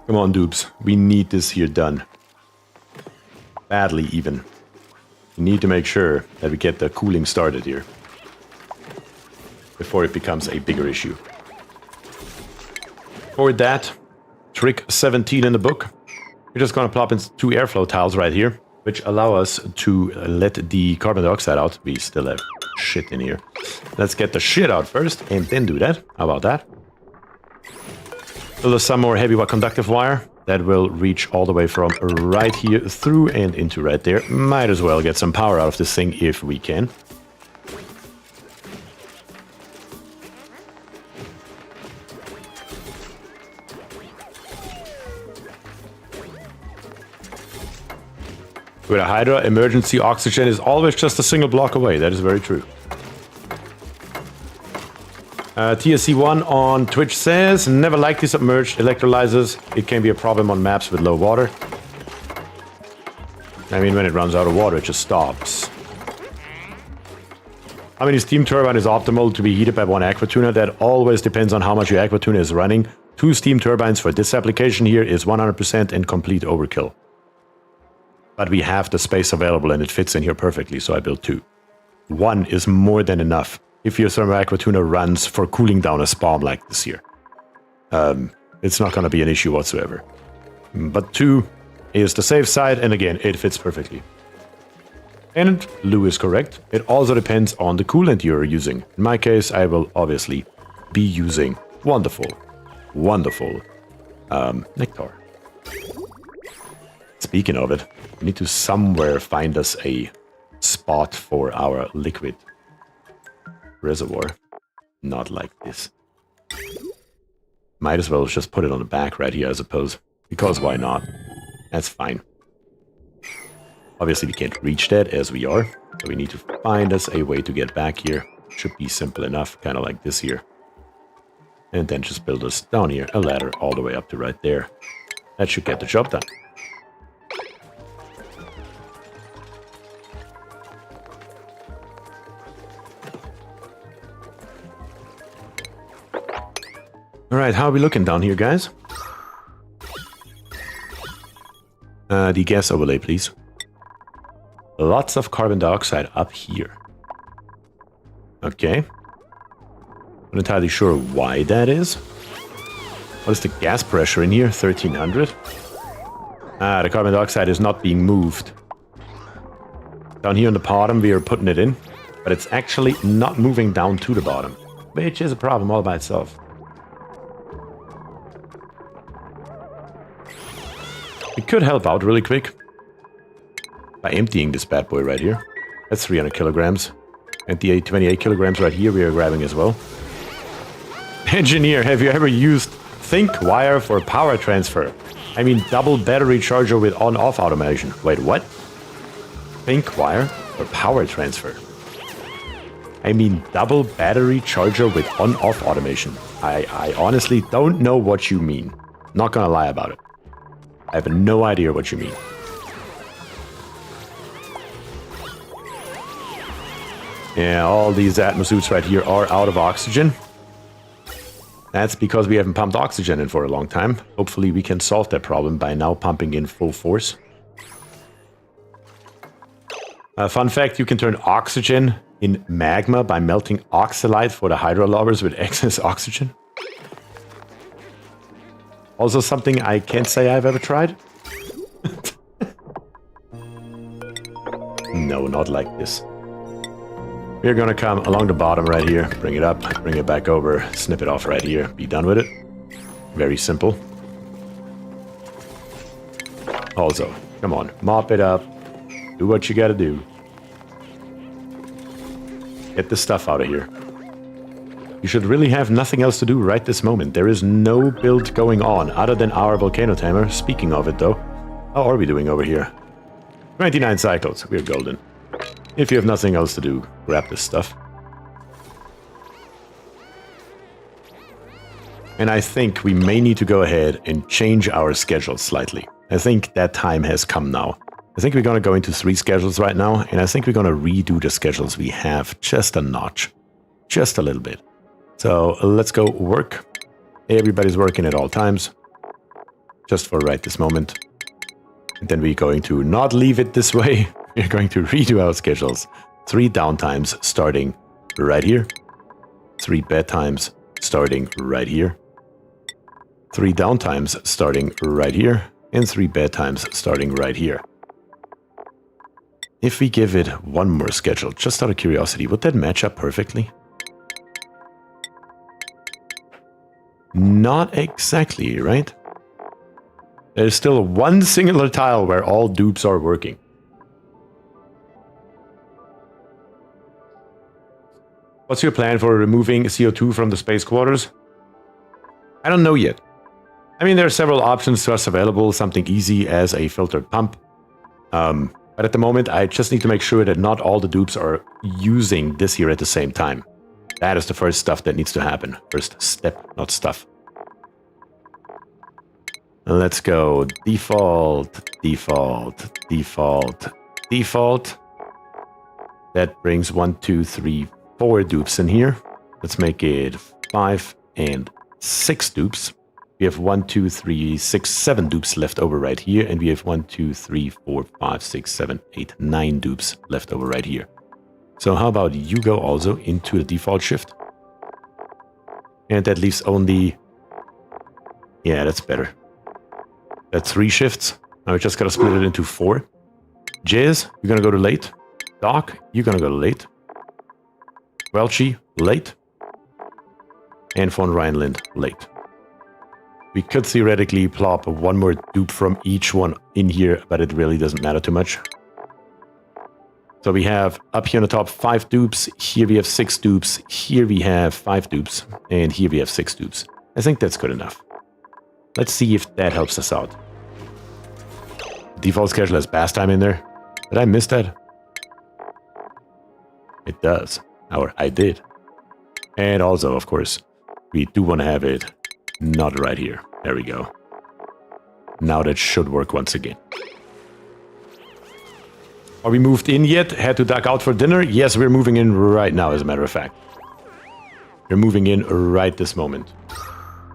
Come on, dupes. We need this here done. Badly, even. We need to make sure that we get the cooling started here. Before it becomes a bigger issue. For that, trick 17 in the book. We're just gonna plop in 2 airflow tiles right here, which allow us to let the carbon dioxide out. We still have shit in here. Let's get the shit out first, and then do that. How about that? Build some more heavy conductive wire that will reach all the way from right here through and into right there. Might as well get some power out of this thing if we can. With a Hydra, emergency oxygen is always just a single block away. That is very true. TSC1 on Twitch says, never liked the submerged electrolyzers. It can be a problem on maps with low water. I mean, when it runs out of water, it just stops. How many steam turbine is optimal to be heated by one aqua tuner? That always depends on how much your aqua tuner is running. 2 steam turbines for this application here is 100% and complete overkill. But we have the space available and it fits in here perfectly, so I built 2. 1 is more than enough if your thermal aqua tuner runs for cooling down a spawn like this here. It's not going to be an issue whatsoever. But 2 is the safe side, and again, it fits perfectly. And Lou is correct. It also depends on the coolant you're using. In my case, I will obviously be using wonderful nectar. Speaking of it, we need to somewhere find us a spot for our liquid reservoir. Not like this. Might as well just put it on the back right here, I suppose. Because why not? That's fine. Obviously we can't reach that as we are. So we need to find us a way to get back here. Should be simple enough, kind of like this here. And then just build us down here a ladder all the way up to right there. That should get the job done. Alright, how are we looking down here, guys? The gas overlay, please. Lots of carbon dioxide up here. Okay. Not entirely sure why that is. What is the gas pressure in here? 1300? Ah, the carbon dioxide is not being moved. Down here on the bottom, we are putting it in. But it's actually not moving down to the bottom. Which is a problem all by itself. We could help out really quick by emptying this bad boy right here. That's 300 kilograms. And the 28 kilograms right here we are grabbing as well. Engineer, have you ever used ThinkWire for power transfer? I mean, double battery charger with on-off automation. Wait, what? Pink wire or power transfer? I mean, double battery charger with on-off automation. I honestly don't know what you mean. Not gonna lie about it. I have no idea what you mean. Yeah, all these atmosuits right here are out of oxygen. That's because we haven't pumped oxygen in for a long time. Hopefully we can solve that problem by now pumping in full force. Fun fact, you can turn oxygen in magma by melting oxalite for the hydrolovers with excess oxygen. Also something I can't say I've ever tried. No, not like this. We're gonna come along the bottom right here, bring it up, bring it back over, snip it off right here, be done with it. Very simple. Also, come on, mop it up, do what you gotta do. Get the stuff out of here. You should really have nothing else to do right this moment. There is no build going on other than our volcano tamer. Speaking of it though, how are we doing over here? 29 cycles, we're golden. If you have nothing else to do, grab this stuff. And I think we may need to go ahead and change our schedule slightly. I think that time has come now. I think we're going to go into 3 schedules right now, and I think we're going to redo the schedules we have just a notch. Just a little bit. So let's go work. Everybody's working at all times. Just for right this moment. And then we're going to not leave it this way. We're going to redo our schedules. 3 downtimes starting right here. 3 bedtimes starting right here. 3 downtimes starting right here. And 3 bedtimes starting right here. If we give it one more schedule, just out of curiosity, would that match up perfectly? Not exactly, right? There's still one singular tile where all dupes are working. What's your plan for removing CO2 from the space quarters? I don't know yet. I mean, there are several options to us available, something easy as a filtered pump. But at the moment, I just need to make sure that not all the dupes are using this here at the same time. That is the first stuff that needs to happen. First step, not stuff. Let's go default, default, default, default. That brings 1, 2, 3, 4 dupes in here. Let's make it 5 and 6 dupes. We have 1, 2, 3, 6, 7 dupes left over right here. And we have 1, 2, 3, 4, 5, 6, 7, 8, 9 dupes left over right here. So how about you go also into the default shift? And that leaves only... Yeah, that's better. That's 3 shifts. Now we just gotta split it into 4. Jizz, you're gonna go to late. Doc, you're gonna go to late. Welchie, late. And von Reinlind, late. We could theoretically plop 1 more dupe from each one in here, but it really doesn't matter too much. So we have up here on the top 5 dupes, here we have 6 dupes, here we have 5 dupes, and here we have 6 dupes. I think that's good enough. Let's see if that helps us out. Default schedule has bath time in there. Did I miss that? It does. Or I did. And also, of course, we do want to have it not right here. There we go. Now that should work once again. Are we moved in yet? Had to duck out for dinner? Yes, we're moving in right now, as a matter of fact. We're moving in right this moment.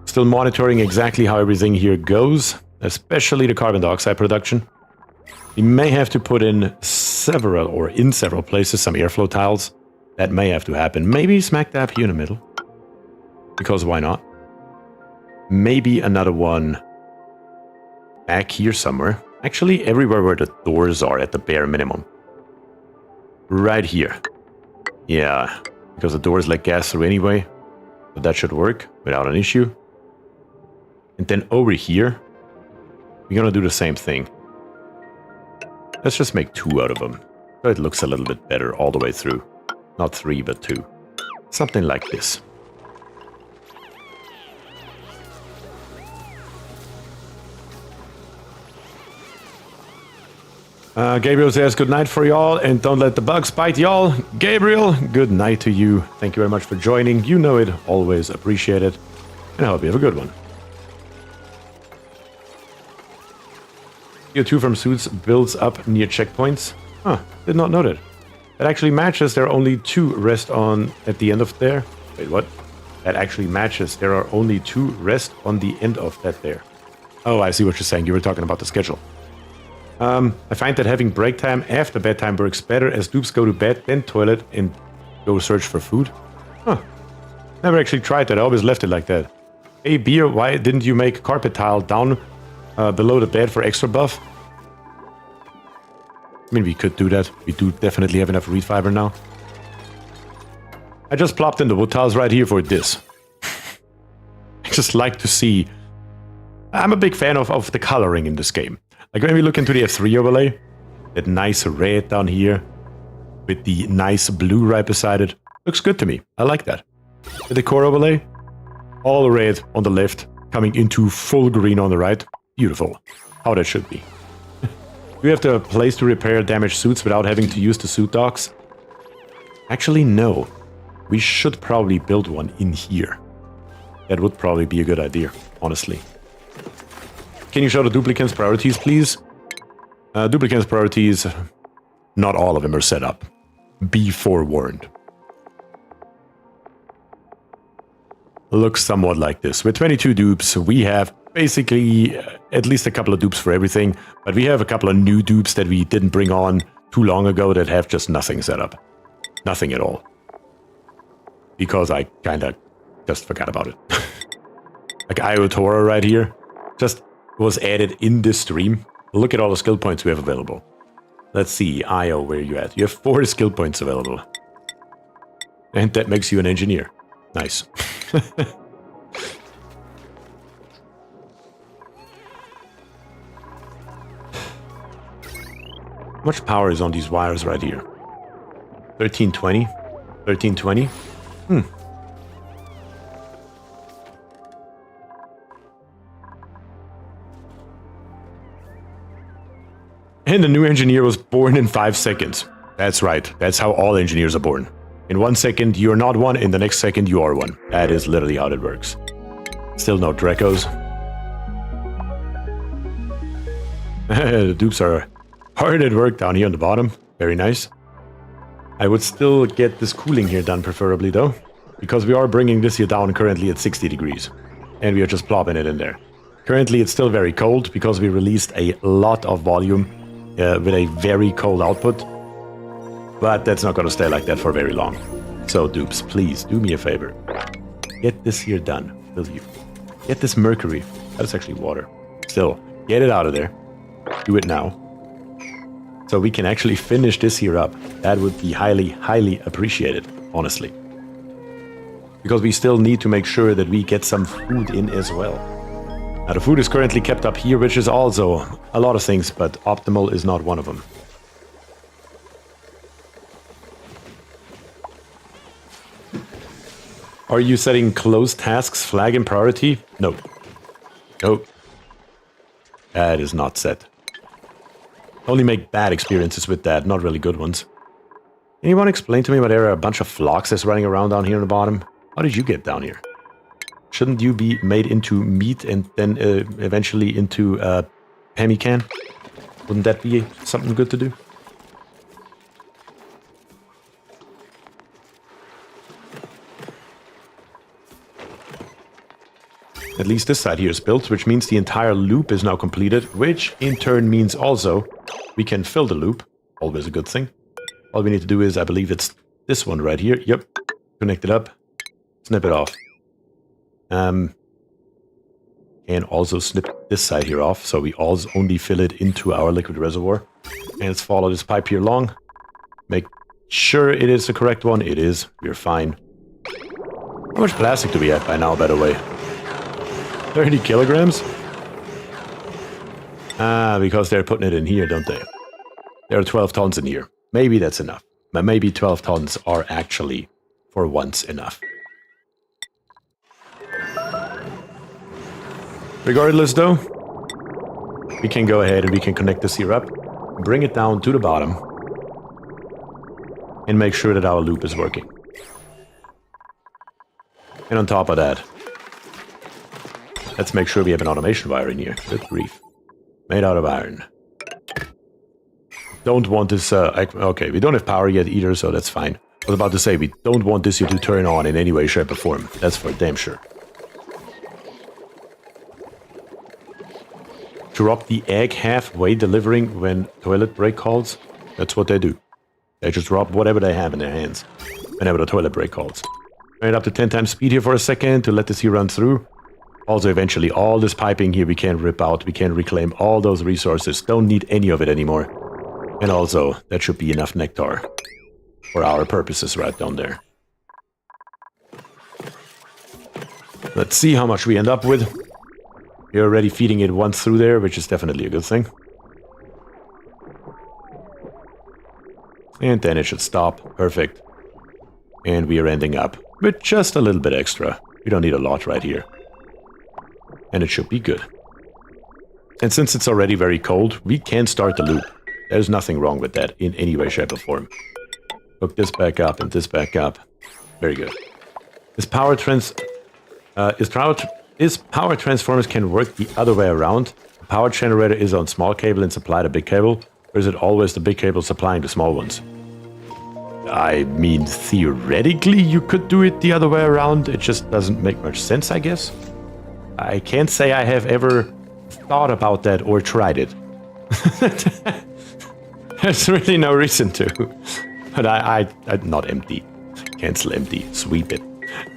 Still monitoring exactly how everything here goes, especially the carbon dioxide production. We may have to put in several places some airflow tiles. That may have to happen. Maybe smack dab here in the middle. Because why not? Maybe another one back here somewhere. Actually, everywhere where the doors are at the bare minimum. Right here. Yeah, because the doors let gas through anyway. So that should work without an issue. And then over here, we're gonna do the same thing. Let's just make 2 out of them. So it looks a little bit better all the way through. Not 3, but 2. Something like this. Gabriel says good night for y'all, and don't let the bugs bite y'all. Gabriel, good night to you. Thank you very much for joining. You know it, always appreciate it. And I hope you have a good one. CO2 from suits builds up near checkpoints. Huh, did not know that. That actually matches. There are only 2 rest on at the end of there. Wait, what? That actually matches. There are only 2 rest on the end of that there. Oh, I see what you're saying. You were talking about the schedule. I find that having break time after bedtime works better, as dupes go to bed, then toilet, and go search for food. Huh. Never actually tried that. I always left it like that. Hey, Beer, why didn't you make carpet tile down below the bed for extra buff? I mean, we could do that. We do definitely have enough reed fiber now. I just plopped in the wood tiles right here for this. I just like to see... I'm a big fan of the coloring in this game. Like when we look into the F3 overlay, that nice red down here with the nice blue right beside it. Looks good to me. I like that. The decor overlay, all red on the left, coming into full green on the right. Beautiful. How that should be. Do we have the place to repair damaged suits without having to use the suit docks? Actually, no. We should probably build one in here. That would probably be a good idea, honestly. Can you show the Duplicant's priorities, please? Duplicant's priorities, not all of them are set up. Be forewarned. Looks somewhat like this. With 22 dupes, we have basically at least a couple of dupes for everything, but we have a couple of new dupes that we didn't bring on too long ago that have just nothing set up. Nothing at all. Because I kinda just forgot about it. Like Iotora right here. Just was added in this stream. Look at all the skill points we have available. Let's see, Io, where are you at? You have 4 skill points available. And that makes you an engineer. Nice. How much power is on these wires right here? 1320? 1320? And the new engineer was born in 5 seconds. That's right. That's how all engineers are born. In 1 second, you're not one. In the next second, you are one. That is literally how it works. Still no Dracos. The dupes are hard at work down here on the bottom. Very nice. I would still get this cooling here done, preferably, though. Because we are bringing this here down currently at 60 degrees. And we are just plopping it in there. Currently, it's still very cold because we released a lot of volume with a very cold output. But that's not going to stay like that for very long. So, dupes, please, do me a favor. Get this here done, will you? Get this mercury. That's actually water. Still, get it out of there. Do it now. So we can actually finish this here up. That would be highly, highly appreciated, honestly. Because we still need to make sure that we get some food in as well. Now, the food is currently kept up here, which is also a lot of things, but optimal is not one of them. Are you setting closed tasks flag in priority? No. No. That is not set. Only make bad experiences with that, not really good ones. Anyone explain to me why there are a bunch of floxes running around down here on the bottom? How did you get down here? Shouldn't you be made into meat and then eventually into pemmican? Wouldn't that be something good to do? At least this side here is built, which means the entire loop is now completed, which in turn means also we can fill the loop. Always a good thing. All we need to do is, I believe it's this one right here. Yep. Connect it up. Snip it off. And also snip this side here off, so we also only fill it into our liquid reservoir. And let's follow this pipe here long. Make sure it is the correct one. It is. We're fine. How much plastic do we have by now, by the way? 30 kilograms? Ah, because they're putting it in here, don't they? There are 12 tons in here. Maybe that's enough. But maybe 12 tons are actually, for once, enough. Regardless, though, we can go ahead and we can connect this here up. bring it down to the bottom, and make sure that our loop is working. And on top of that, let's make sure we have an automation wire in here. Good grief. Made out of iron. Don't want this, okay, we don't have power yet either, so that's fine. I was about to say, we don't want this here to turn on in any way, shape, or form. That's for damn sure. Drop the egg halfway delivering when toilet break calls. That's what they do. They just drop whatever they have in their hands whenever the toilet break calls. Turn it up to 10 times speed here for a second to let this here run through. Also, eventually, all this piping here we can rip out. We can reclaim all those resources. Don't need any of it anymore. And also, that should be enough nectar for our purposes right down there. Let's see how much we end up with. We're already feeding it once through there, which is definitely a good thing. And then it should stop. Perfect. And we are ending up with just a little bit extra. We don't need a lot right here. And it should be good. And since it's already very cold, we can start the loop. There's nothing wrong with that in any way, shape, or form. Hook this back up and this back up. Very good. Is power transformers can work the other way around? The power generator is on small cable and supply the big cable? Or is it always the big cable supplying the small ones? I mean, theoretically, you could do it the other way around. It just doesn't make much sense, I guess. I can't say I have ever thought about that or tried it. There's really no reason to. But I not empty. Cancel empty. Sweep it.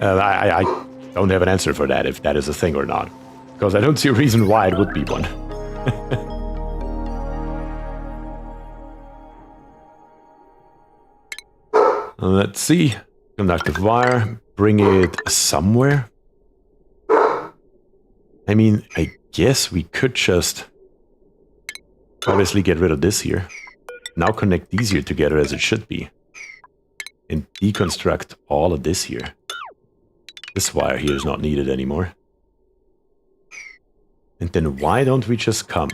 I don't have an answer for that, if that is a thing or not. Because I don't see a reason why it would be one. Let's see. Conductive wire. Bring it somewhere. I mean, I guess we could just obviously get rid of this here. Now connect these here together as it should be. And deconstruct all of this here. This wire here is not needed anymore. And then why don't we just come?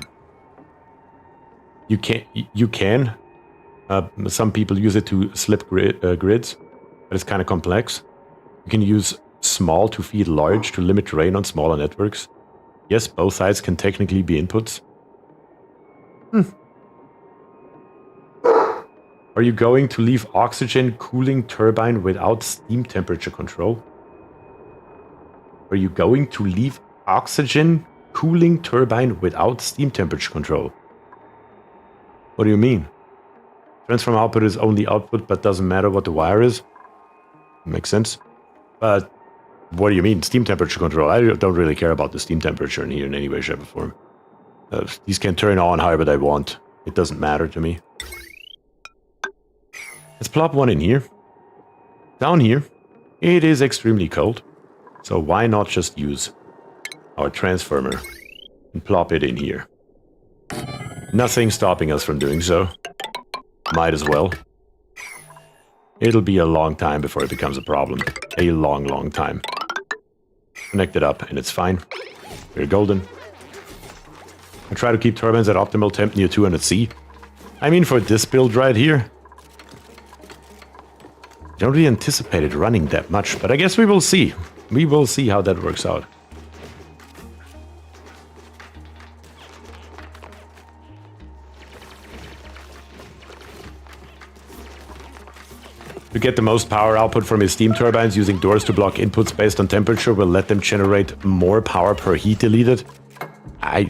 You can. Some people use it to slip grids, but it's kind of complex. You can use small to feed large to limit drain on smaller networks. Yes, both sides can technically be inputs. Are you going to leave oxygen cooling turbine without steam temperature control? Are you going to leave oxygen cooling turbine without steam temperature control? What do you mean? Transform output is only output, but doesn't matter what the wire is? Makes sense. But what do you mean, steam temperature control? I don't really care about the steam temperature in here in any way, shape, or form. These can turn on however they want. It doesn't matter to me. Let's plop one in here. Down here, it is extremely cold. So why not just use our transformer and plop it in here? Nothing stopping us from doing so. Might as well. It'll be a long time before it becomes a problem. A long, long time. Connect it up and it's fine. We're golden. I try to keep turbines at optimal temp near 200 C. I mean, for this build right here, I don't really anticipate it running that much, but I guess we will see. We will see how that works out. To get the most power output from his steam turbines, using doors to block inputs based on temperature will let them generate more power per heat deleted. I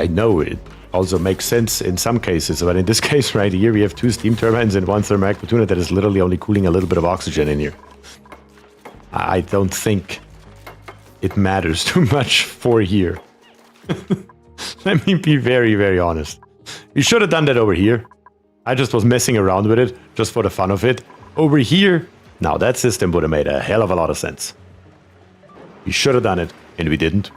know it also makes sense in some cases, but in this case right here, we have 2 steam turbines and 1 thermoactive unit that is literally only cooling a little bit of oxygen in here. I don't think it matters too much for here. Let me be very, very honest. We should have done that over here. I just was messing around with it, just for the fun of it. Over here, now that system would have made a hell of a lot of sense. We should have done it, and we didn't.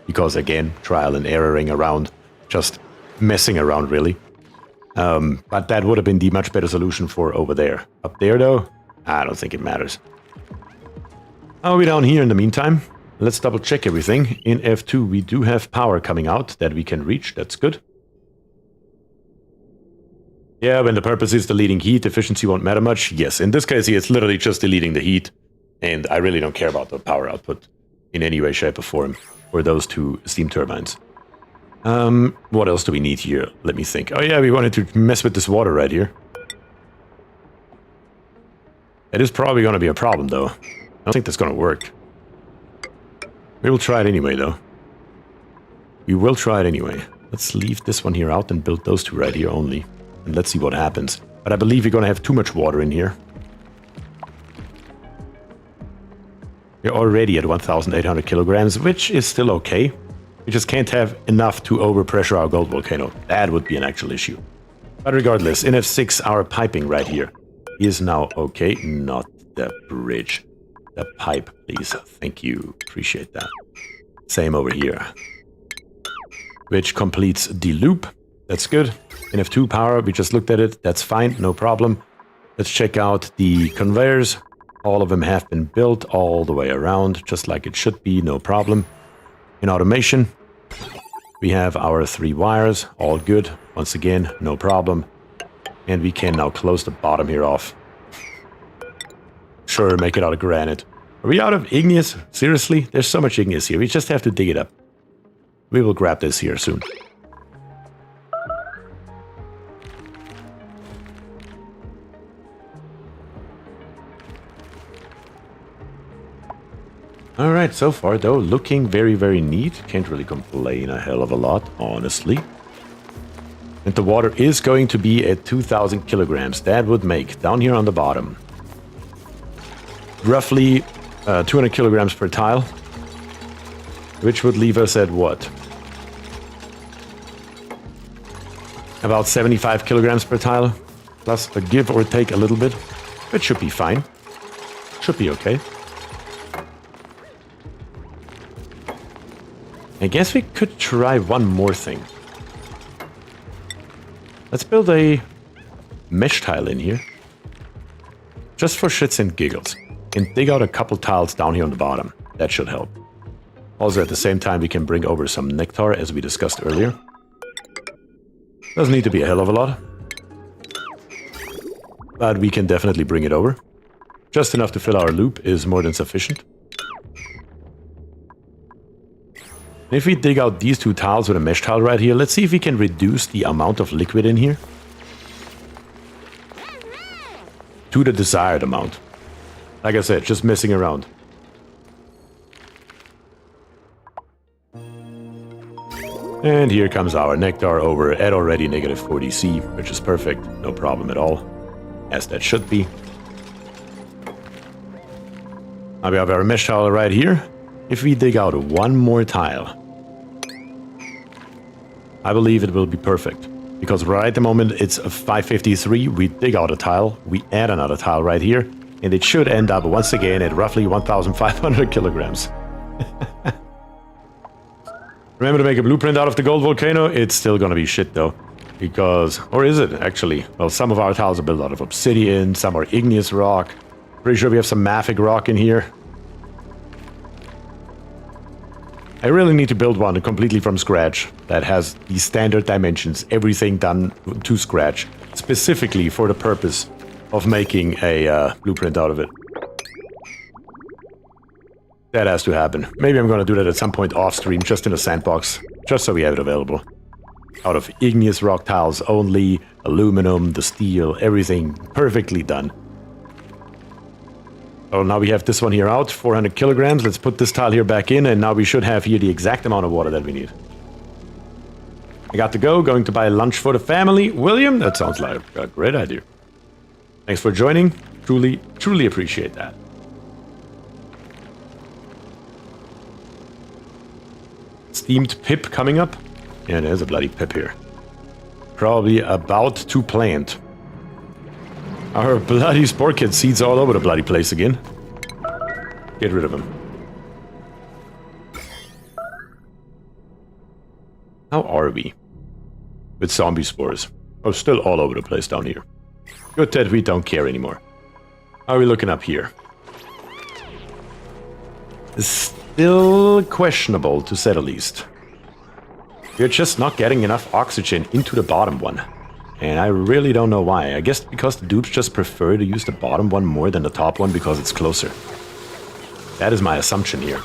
Because again, trial and erroring around, just messing around really. But that would have been the much better solution for over there. Up there though, I don't think it matters. How are we down here in the meantime? Let's double check everything. In F2 we do have power coming out that we can reach, that's good. Yeah, when the purpose is deleting heat, efficiency won't matter much. Yes, in this case here, it's literally just deleting the heat. And I really don't care about the power output in any way, shape, or form for those two steam turbines. What else do we need here? Let me think. Oh yeah, we wanted to mess with this water right here. It is probably going to be a problem, though. I don't think that's going to work. We will try it anyway, though. We will try it anyway. Let's leave this one here out and build those two right here only. And let's see what happens. But I believe we're going to have too much water in here. We're already at 1,800 kilograms, which is still okay. We just can't have enough to overpressure our gold volcano. That would be an actual issue. But regardless, in F6, our piping right here is now okay. Not the bridge. The pipe, please. Thank you. Appreciate that. Same over here. Which completes the loop. That's good. In F2 power, we just looked at it. That's fine. No problem. Let's check out the conveyors. All of them have been built all the way around, just like it should be. No problem. In automation, we have our 3 wires. All good. Once again, no problem. And we can now close the bottom here off. Sure, make it out of granite. Are we out of igneous? Seriously? There's so much igneous here. We just have to dig it up. We will grab this here soon. Alright, so far though, looking very, very neat. Can't really complain a hell of a lot, honestly. And the water is going to be at 2,000 kilograms. That would make, down here on the bottom, roughly 200 kilograms per tile. Which would leave us at what? About 75 kilograms per tile. Plus a give or take a little bit. It should be fine. Should be okay. I guess we could try one more thing. Let's build a mesh tile in here. Just for shits and giggles. And dig out a couple tiles down here on the bottom. That should help. Also, at the same time, we can bring over some nectar, as we discussed earlier. Doesn't need to be a hell of a lot. But we can definitely bring it over. Just enough to fill our loop is more than sufficient. And if we dig out these 2 tiles with a mesh tile right here, let's see if we can reduce the amount of liquid in here to the desired amount. Like I said, just messing around. And here comes our nectar over at already negative 40C, which is perfect. No problem at all. As that should be. Now we have our mesh tile right here. If we dig out one more tile, I believe it will be perfect. Because right at the moment it's a 553, we dig out a tile, we add another tile right here, and it should end up once again at roughly 1,500 kilograms. Remember to make a blueprint out of the gold volcano? It's still gonna be shit though. Because, or is it actually? Well, some of our tiles are built out of obsidian, some are igneous rock. Pretty sure we have some mafic rock in here. I really need to build one completely from scratch that has the standard dimensions, everything done to scratch, specifically for the purpose of making a blueprint out of it. That has to happen. Maybe I'm gonna do that at some point off stream, just in a sandbox, just so we have it available. Out of igneous rock tiles only, aluminum, the steel, everything perfectly done. Oh, now we have this one here out, 400 kilograms. Let's put this tile here back in, and now we should have here the exact amount of water that we need. I got to go, going to buy lunch for the family. William, that sounds like a great idea. Thanks for joining. Truly, truly appreciate that. Steamed pip coming up. Yeah, there's a bloody pip here. Probably about to plant. Our bloody spore kid seeds all over the bloody place again. Get rid of them. How are we with zombie spores? Oh, still all over the place down here. Good that we don't care anymore. How are we looking up here? Still questionable, to say the least. We're just not getting enough oxygen into the bottom one. And I really don't know why. I guess because the dupes just prefer to use the bottom one more than the top one because it's closer. That is my assumption here.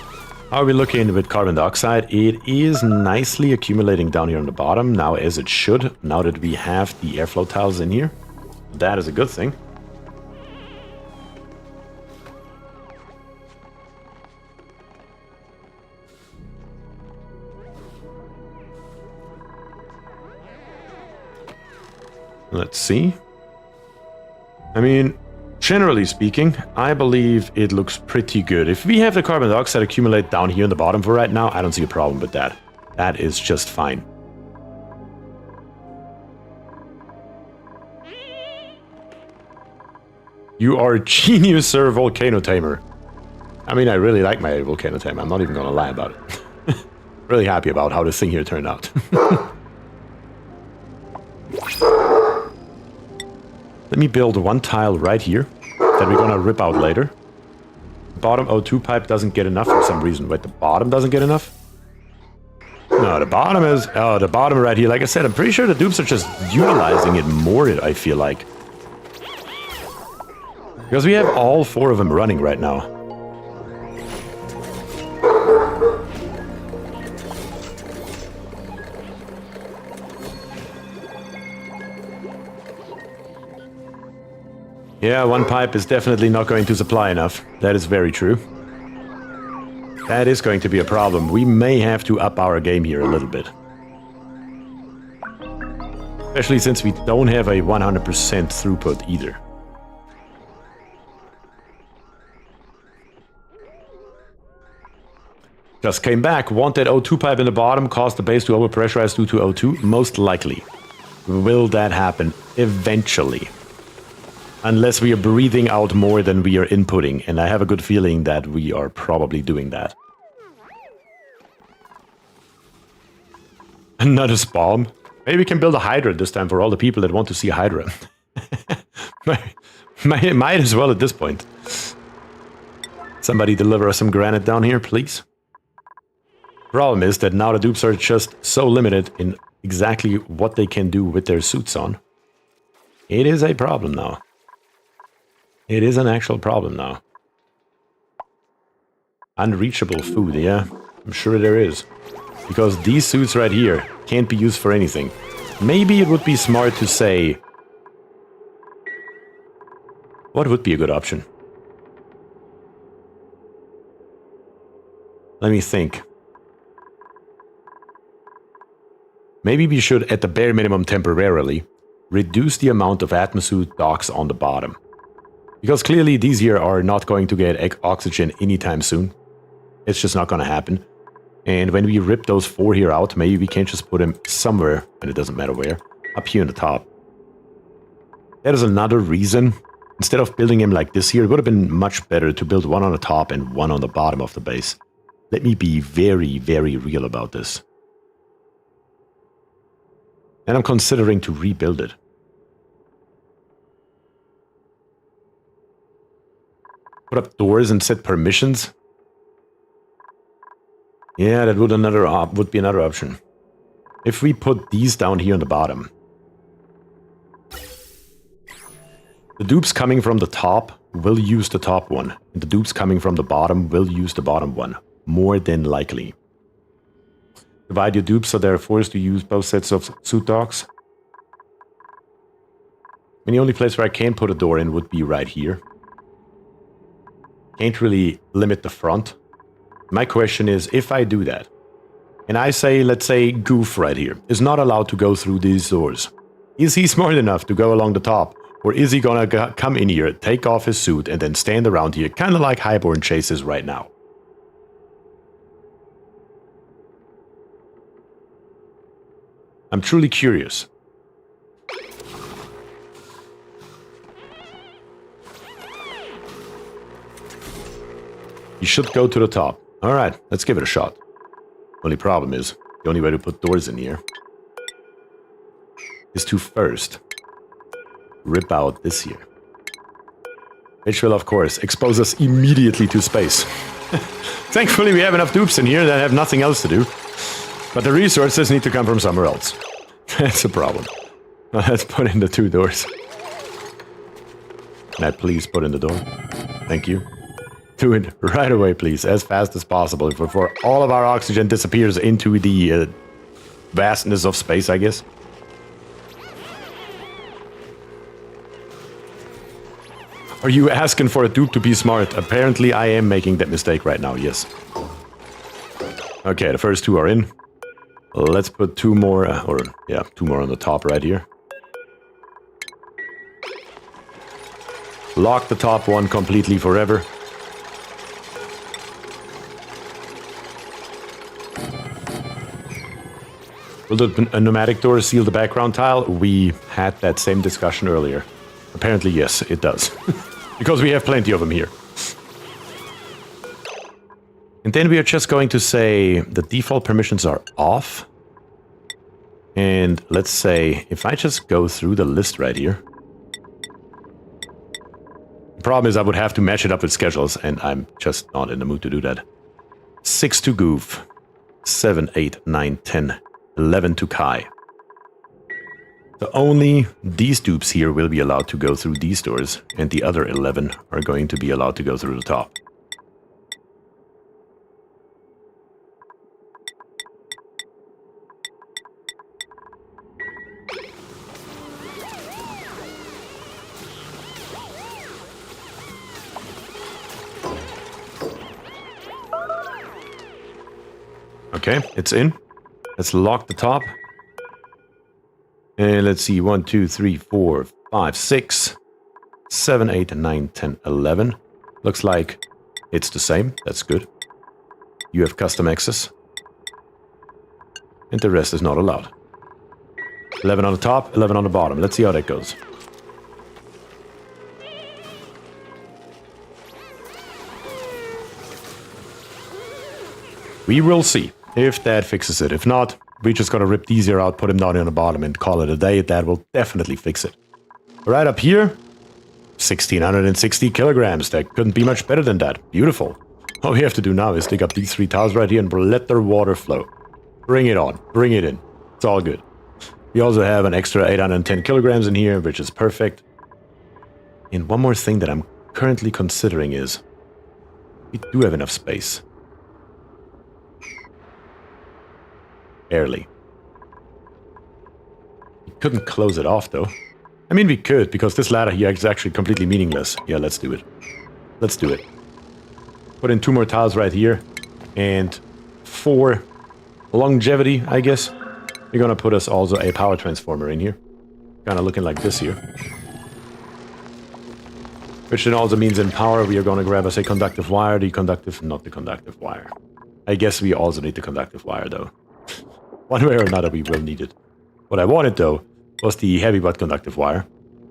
How are we looking with carbon dioxide? It is nicely accumulating down here on the bottom, now as it should, now that we have the airflow tiles in here. That is a good thing. Let's see. I mean, generally speaking, I believe it looks pretty good. If we have the carbon dioxide accumulate down here in the bottom for right now, I don't see a problem with that. That is just fine. You are a genius, sir, volcano tamer. I mean, I really like my volcano tamer. I'm not even gonna lie about it. Really happy about how this thing here turned out. Let me build one tile right here that we're gonna rip out later. Bottom O2 pipe doesn't get enough for some reason. Wait, the bottom doesn't get enough? No, the bottom is... Oh, the bottom right here. Like I said, I'm pretty sure the dupes are just utilizing it more, I feel like. Because we have all 4 of them running right now. Yeah, one pipe is definitely not going to supply enough. That is very true. That is going to be a problem. We may have to up our game here a little bit. Especially since we don't have a 100% throughput either. Just came back. Want that O2 pipe in the bottom caused the base to overpressurize due to O2? Most likely. Will that happen? Eventually. Unless we are breathing out more than we are inputting, and I have a good feeling that we are probably doing that. Another spawn. Maybe we can build a Hydra this time for all the people that want to see a Hydra. might as well at this point. Somebody deliver us some granite down here, please. Problem is that now the dupes are just so limited in exactly what they can do with their suits on. It is a problem now. It is an actual problem now. Unreachable food, yeah. I'm sure there is. Because these suits right here can't be used for anything. Maybe it would be smart to say... What would be a good option? Let me think. Maybe we should, at the bare minimum temporarily, reduce the amount of atmosuit docks on the bottom. Because clearly these here are not going to get oxygen anytime soon. It's just not going to happen. And when we rip those 4 here out, maybe we can just put them somewhere, and it doesn't matter where, up here on the top. That is another reason. Instead of building them like this here, it would have been much better to build one on the top and one on the bottom of the base. Let me be very, very real about this. And I'm considering to rebuild it. Put up doors and set permissions. Yeah, that would be another option. If we put these down here on the bottom. The dupes coming from the top will use the top one. And the dupes coming from the bottom will use the bottom one. More than likely. Divide your dupes so they're forced to use both sets of suit docks. I mean, the only place where I can put a door in would be right here. Can't really limit the front. My question is, if I do that, and I say, let's say, Goof right here, is not allowed to go through these doors. Is he smart enough to go along the top? Or is he gonna come in here, take off his suit, and then stand around here, kind of like Highborn chases right now? I'm truly curious. You should go to the top. Alright, let's give it a shot. Only problem is, the only way to put doors in here is to first rip out this here. Which will, of course, expose us immediately to space. Thankfully, we have enough dupes in here that have nothing else to do. But the resources need to come from somewhere else. That's a problem. Let's put in the 2 doors. Can I please put in the door? Thank you. Do it right away, please, as fast as possible before all of our oxygen disappears into the vastness of space, I guess. Are you asking for a dupe to be smart? Apparently, I am making that mistake right now, yes. Okay, the first 2 are in. Let's put 2 more, 2 more on the top right here. Lock the top one completely forever. Will the pneumatic door seal the background tile? We had that same discussion earlier. Apparently, yes, it does. Because we have plenty of them here. And then we are just going to say the default permissions are off. And let's say, if I just go through the list right here. The problem is I would have to match it up with schedules, and I'm just not in the mood to do that. 6 to Goof. 7, 8, 9, 10, 11 to Kai. So only these dupes here will be allowed to go through these doors, and the other 11 are going to be allowed to go through the top. Okay, it's in. Let's lock the top. And let's see, 1, 2, 3, 4, 5, 6, 7, 8, 9, 10, 11. Looks like it's the same. That's good. You have custom access. And the rest is not allowed. 11 on the top, 11 on the bottom. Let's see how that goes. We will see if that fixes it. If not, we just gotta rip these here out, put them down on the bottom and call it a day. That will definitely fix it. Right up here, 1,660 kilograms. That couldn't be much better than that. Beautiful. All we have to do now is dig up these 3 tiles right here and let their water flow. Bring it on. Bring it in. It's all good. We also have an extra 810 kilograms in here, which is perfect. And one more thing that I'm currently considering is we do have enough space. Barely. We couldn't close it off, though. I mean, we could, because this ladder here is actually completely meaningless. Yeah, let's do it. Let's do it. Put in 2 more tiles right here. And 4 longevity, I guess. We're gonna put us also a power transformer in here. Kind of looking like this here. Which then also means in power we are gonna grab us a conductive wire. Not the conductive wire. I guess we also need the conductive wire, though. One way or another we will need it. What I wanted, though, was the heavy but conductive wire,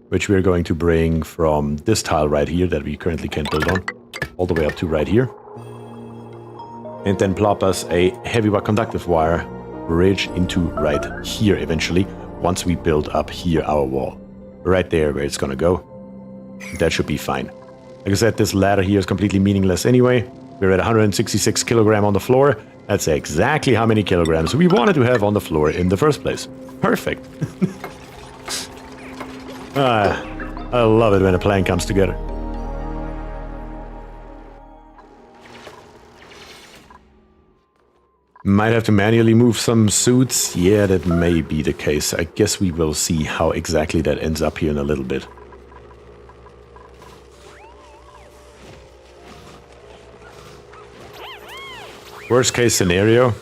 which we're going to bring from this tile right here that we currently can't build on, all the way up to right here. And then plop us a heavy but conductive wire bridge into right here eventually, once we build up here our wall. Right there where it's gonna go. That should be fine. Like I said, this ladder here is completely meaningless anyway. We're at 166 kilogram on the floor. That's exactly how many kilograms we wanted to have on the floor in the first place. Perfect. I love it when a plan comes together. Might have to manually move some suits. Yeah, that may be the case. I guess we will see how exactly that ends up here in a little bit. Worst case scenario,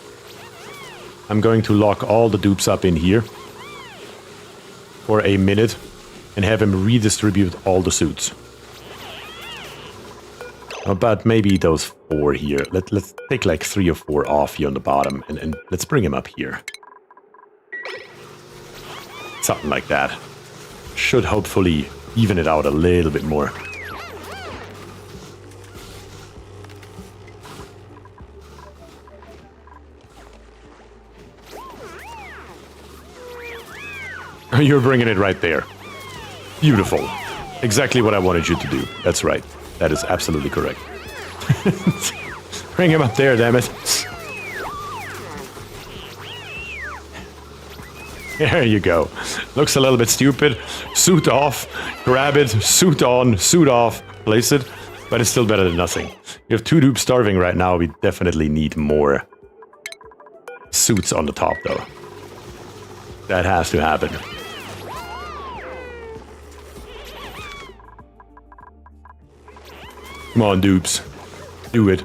I'm going to lock all the dupes up in here for a minute and have him redistribute all the suits. But maybe those 4 here. Let's take like 3 or 4 off here on the bottom and let's bring him up here. Something like that. Should hopefully even it out a little bit more. You're bringing it right there. Beautiful. Exactly what I wanted you to do. That's right. That is absolutely correct. Bring him up there, damn it. There you go. Looks a little bit stupid. Suit off, grab it, suit on, suit off, place it. But it's still better than nothing. We have 2 dupes starving right now. We definitely need more suits on the top, though. That has to happen. Come on, dupes. Do it.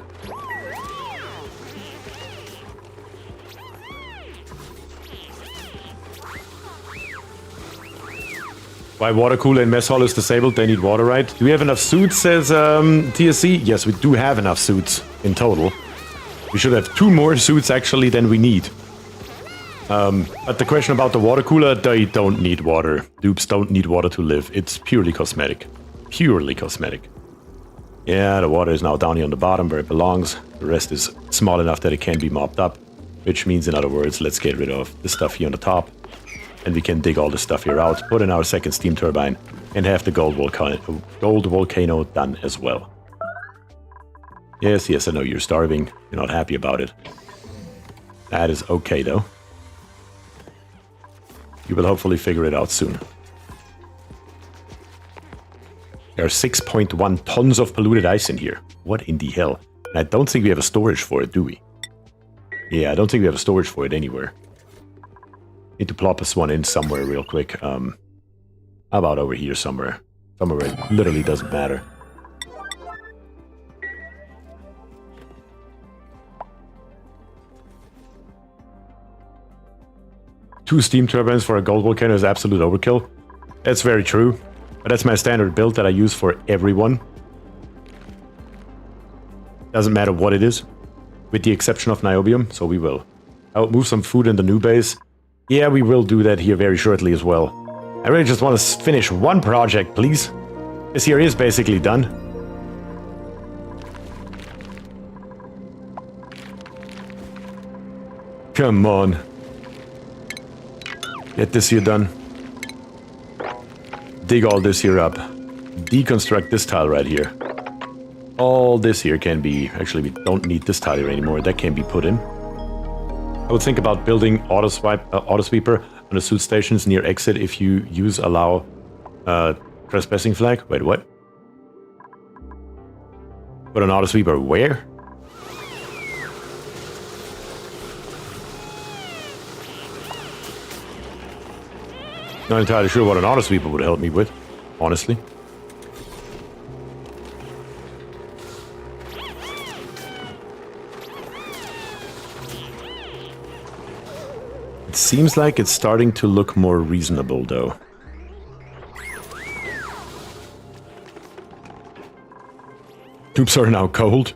Why water cooler in mess hall is disabled? They need water, right? Do we have enough suits, says TSC? Yes, we do have enough suits in total. We should have 2 more suits, actually, than we need. But the question about the water cooler, they don't need water. Dupes don't need water to live. It's purely cosmetic. Purely cosmetic. Yeah, the water is now down here on the bottom where it belongs. The rest is small enough that it can be mopped up. Which means, in other words, let's get rid of the stuff here on the top. And we can dig all the stuff here out, put in our second steam turbine, and have the gold volcano done as well. Yes, I know you're starving. You're not happy about it. That is okay, though. You will hopefully figure it out soon. There are 6.1 tons of polluted ice in here. What in the hell? And I don't think we have a storage for it, do we? Yeah, I don't think we have a storage for it anywhere. Need to plop us one in somewhere real quick. How about over here somewhere? Somewhere where it literally doesn't matter. Two steam turbines for a gold volcano is absolute overkill. That's very true. But that's my standard build that I use for everyone. Doesn't matter what it is. With the exception of niobium, so we will. I'll move some food in the new base. Yeah, we will do that here very shortly as well. I really just want to finish one project, please. This here is basically done. Come on. Get this here done. Dig all this here up. Deconstruct this tile right here. All this here can be... Actually, we don't need this tile here anymore. That can be put in. I would think about building auto sweeper on the suit stations near exit if you use allow trespassing flag. Wait, what? Put an auto sweeper where? Not entirely sure what an auto sweeper would help me with, honestly. Seems like it's starting to look more reasonable, though. Tubes are now cold?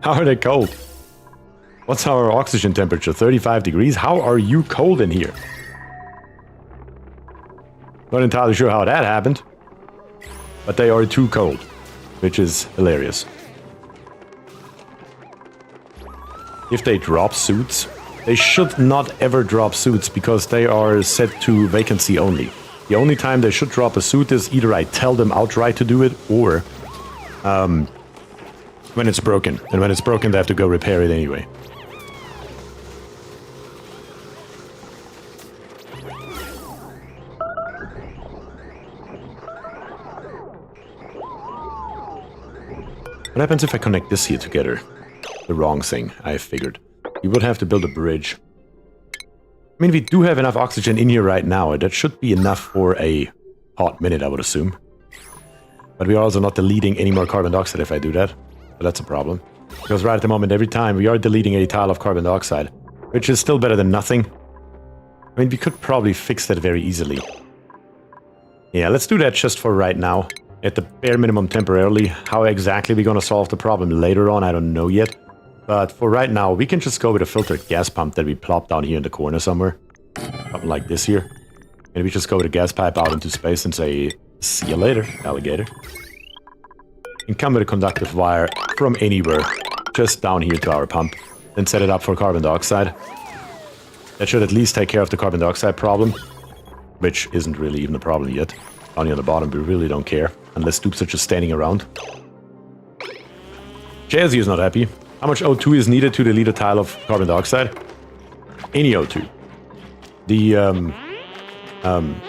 How are they cold? What's our oxygen temperature? 35 degrees? How are you cold in here? Not entirely sure how that happened. But they are too cold, which is hilarious. If they drop suits... They should not ever drop suits because they are set to vacancy only. The only time they should drop a suit is either I tell them outright to do it or when it's broken. And when it's broken, they have to go repair it anyway. What happens if I connect this here together? The wrong thing, I figured. We would have to build a bridge. I mean, we do have enough oxygen in here right now. That should be enough for a hot minute, I would assume. But we are also not deleting any more carbon dioxide if I do that. So that's a problem. Because right at the moment, every time we are deleting a tile of carbon dioxide. Which is still better than nothing. I mean, we could probably fix that very easily. Yeah, let's do that just for right now. At the bare minimum temporarily. How exactly we're going to solve the problem later on, I don't know yet. But for right now, we can just go with a filtered gas pump that we plop down here in the corner somewhere. Something like this here. And we just go with a gas pipe out into space and say, see you later, alligator. And come with a conductive wire from anywhere, just down here to our pump. Then set it up for carbon dioxide. That should at least take care of the carbon dioxide problem. Which isn't really even a problem yet. Down here on the bottom, we really don't care. Unless dupes are just standing around. Jazzy is not happy. How much O2 is needed to delete a tile of carbon dioxide? Any O2. The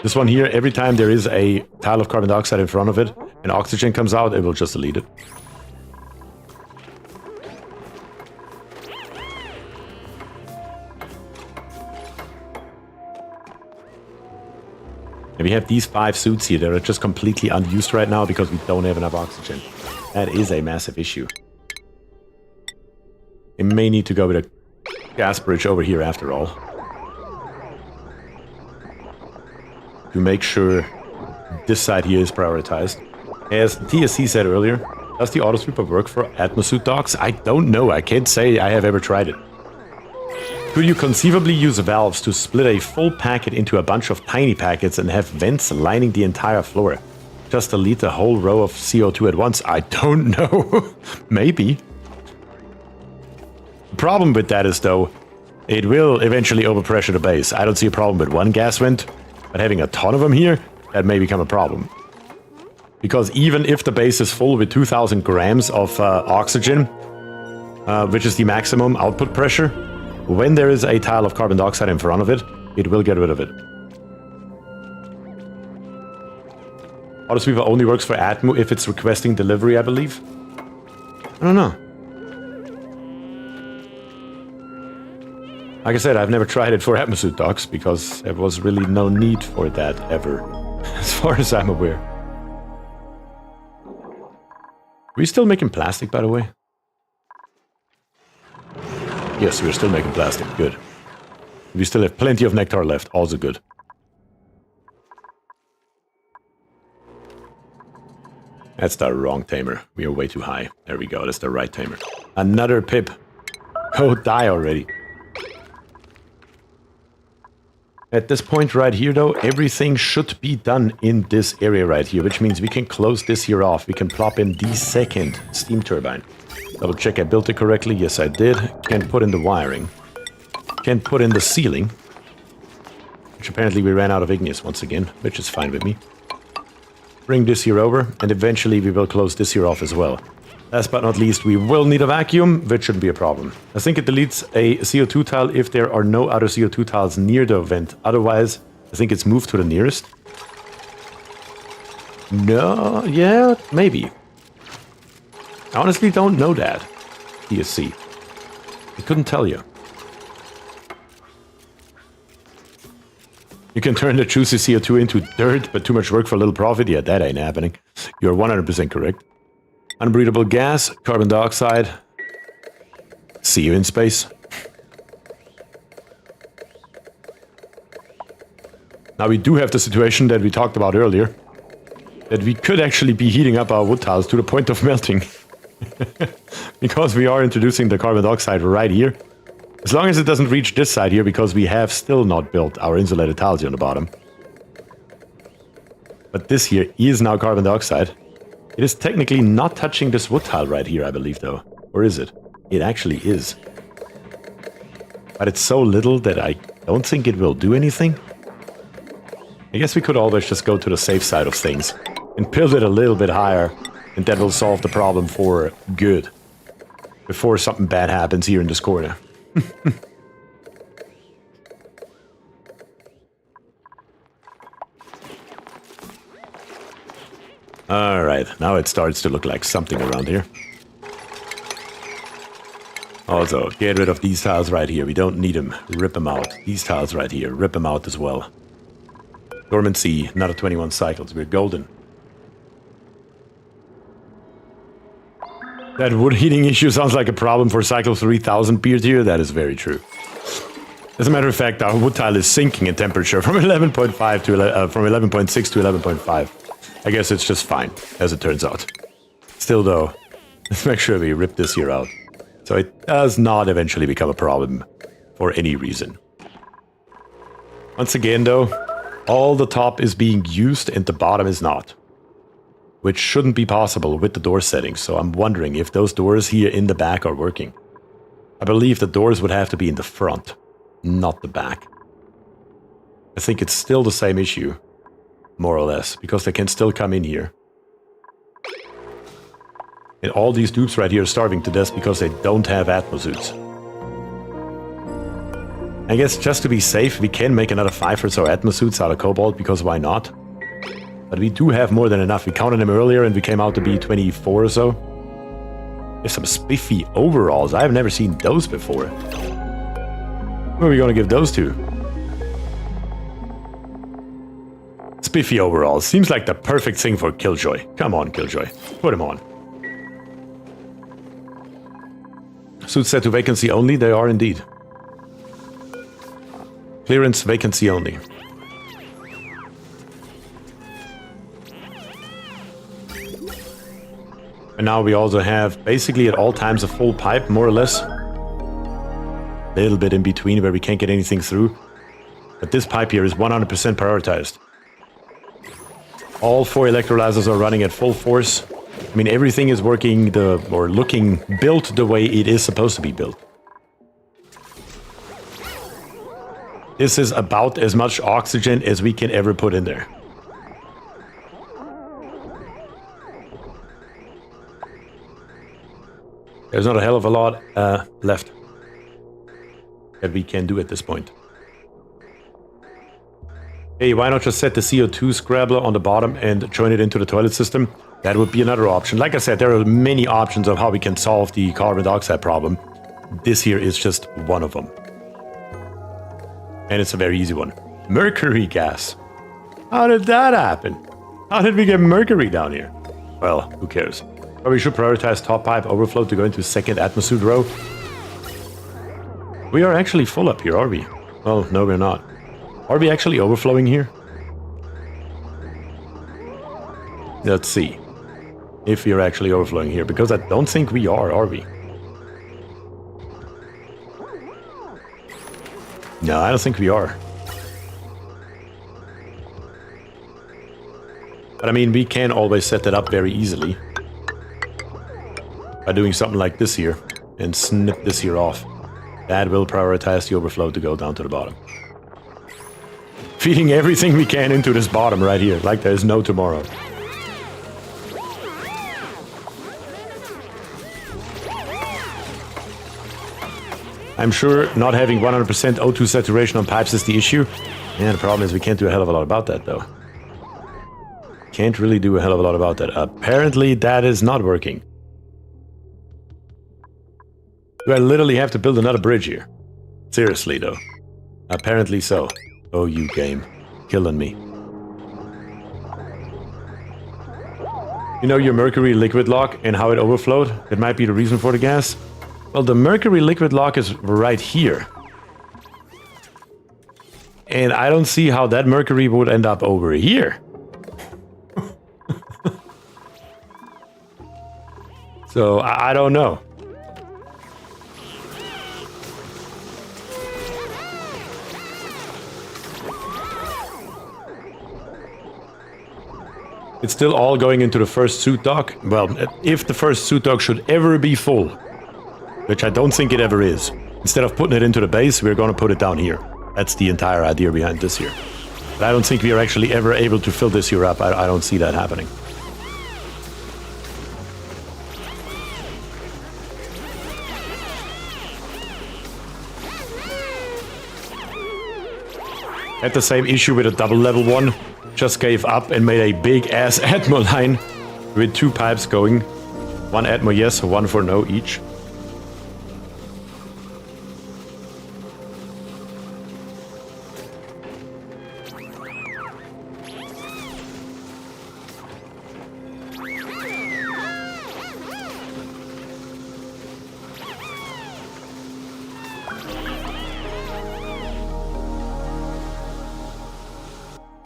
This one here, every time there is a tile of carbon dioxide in front of it and oxygen comes out, it will just delete it. And we have these 5 suits here that are just completely unused right now because we don't have enough oxygen. That is a massive issue. We may need to go with a gas bridge over here after all. To make sure this side here is prioritized. As TSC said earlier, does the auto sweeper work for atmosuit docks? I don't know. I can't say I have ever tried it. Could you conceivably use valves to split a full packet into a bunch of tiny packets and have vents lining the entire floor? Just delete the whole row of CO2 at once? I don't know. Maybe. The problem with that is, though, it will eventually overpressure the base. I don't see a problem with one gas vent, but having a ton of them here, that may become a problem. Because even if the base is full with 2,000 grams of oxygen, which is the maximum output pressure, when there is a tile of carbon dioxide in front of it, it will get rid of it. Autosweeper only works for Atmo if it's requesting delivery, I believe. I don't know. Like I said, I've never tried it for atmosuit docks because there was really no need for that ever, as far as I'm aware. Are we still making plastic, by the way? Yes, we're still making plastic. Good. We still have plenty of nectar left. Also good. That's the wrong tamer. We are way too high. There we go. That's the right tamer. Another pip. Oh, die already. At this point right here, though, everything should be done in this area right here, which means we can close this here off. We can plop in the second steam turbine. Double check I built it correctly. Yes, I did. Can't put in the wiring. Can't put in the ceiling. Which apparently we ran out of igneous once again, which is fine with me. Bring this here over, and eventually we will close this here off as well. Last but not least, we will need a vacuum, which shouldn't be a problem. I think it deletes a CO2 tile if there are no other CO2 tiles near the vent. Otherwise, I think it's moved to the nearest. No, yeah, maybe. I honestly don't know that. TSC. I couldn't tell you. You can turn the juicy CO2 into dirt, but too much work for a little profit? Yeah, that ain't happening. You're 100% correct. Unbreathable gas, carbon dioxide. See you in space. Now we do have the situation that we talked about earlier. That we could actually be heating up our wood tiles to the point of melting. Because we are introducing the carbon dioxide right here. As long as it doesn't reach this side here, because we have still not built our insulated tiles here on the bottom. But this here is now carbon dioxide. It is technically not touching this wood tile right here, I believe, though. Or is it? It actually is. But it's so little that I don't think it will do anything. I guess we could always just go to the safe side of things and build it a little bit higher, and that will solve the problem for good. Before something bad happens here in this corner. Alright, now it starts to look like something around here. Also, get rid of these tiles right here. We don't need them. Rip them out. These tiles right here. Rip them out as well. Dormancy, another 21 cycles. We're golden. That wood heating issue sounds like a problem for cycle 3000 BierTier. That is very true. As a matter of fact, our wood tile is sinking in temperature from 11.5 to from 11.6 to 11.5. I guess it's just fine, as it turns out. Still though, let's make sure we rip this here out. So it does not eventually become a problem for any reason. Once again though, all the top is being used and the bottom is not. Which shouldn't be possible with the door settings, so I'm wondering if those doors here in the back are working. I believe the doors would have to be in the front, not the back. I think it's still the same issue, more or less, because they can still come in here. And all these dupes right here are starving to death because they don't have atmosuits. I guess just to be safe, we can make another 5 or so atmosuits out of cobalt, because why not? But we do have more than enough. We counted them earlier and we came out to be 24 or so. There's some spiffy overalls. I've never seen those before. Who are we going to give those to? Spiffy overalls. Seems like the perfect thing for Killjoy. Come on, Killjoy. Put him on. Suits set to vacancy only? They are indeed. Clearance vacancy only. And now we also have basically at all times a full pipe, more or less. A little bit in between where we can't get anything through. But this pipe here is 100% prioritized. All 4 electrolyzers are running at full force. I mean, everything is working looking built the way it is supposed to be built. This is about as much oxygen as we can ever put in there. There's not a hell of a lot left that we can do at this point. Hey, why not just set the CO2 scrabbler on the bottom and join it into the toilet system? That would be another option. Like I said, there are many options of how we can solve the carbon dioxide problem. This here is just one of them. And it's a very easy one. Mercury gas. How did that happen? How did we get mercury down here? Well, who cares? But we should prioritize top pipe overflow to go into second atmosuit row. We are actually full up here, are we? Well, no, we're not. Are we actually overflowing here? Let's see if we are actually overflowing here, because I don't think we are we? No, I don't think we are. But I mean, we can always set that up very easily by doing something like this here and snip this here off. That will prioritize the overflow to go down to the bottom. Feeding everything we can into this bottom right here, like there's no tomorrow. I'm sure not having 100% O2 saturation on pipes is the issue. Yeah, the problem is we can't do a hell of a lot about that, though. Can't really do a hell of a lot about that. Apparently, that is not working. Do I literally have to build another bridge here? Seriously, though. Apparently so. Oh, you game. Killing me. You know your mercury liquid lock and how it overflowed? That might be the reason for the gas? Well, the mercury liquid lock is right here. And I don't see how that mercury would end up over here. So, I don't know. It's still all going into the first suit dock. Well, if the first suit dock should ever be full, which I don't think it ever is, instead of putting it into the base, we're going to put it down here. That's the entire idea behind this here. But I don't think we are actually ever able to fill this here up. I don't see that happening. Had the same issue with a double level one. Just gave up and made a big ass Atmo line with 2 pipes going. 1 Atmo yes, 1 for no each.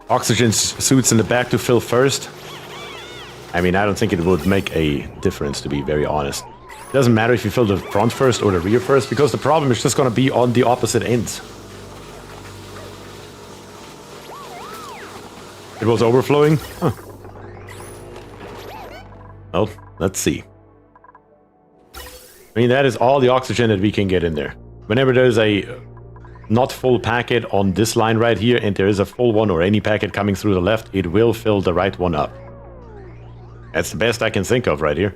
Oxygen suits in the back to fill first. I mean, I don't think it would make a difference, to be very honest. It doesn't matter if you fill the front first or the rear first, because the problem is just going to be on the opposite ends. It was overflowing? Huh. Well, let's see. I mean, that is all the oxygen that we can get in there. Whenever there's a not full packet on this line right here, and there is a full one or any packet coming through the left, it will fill the right one up. That's the best I can think of right here.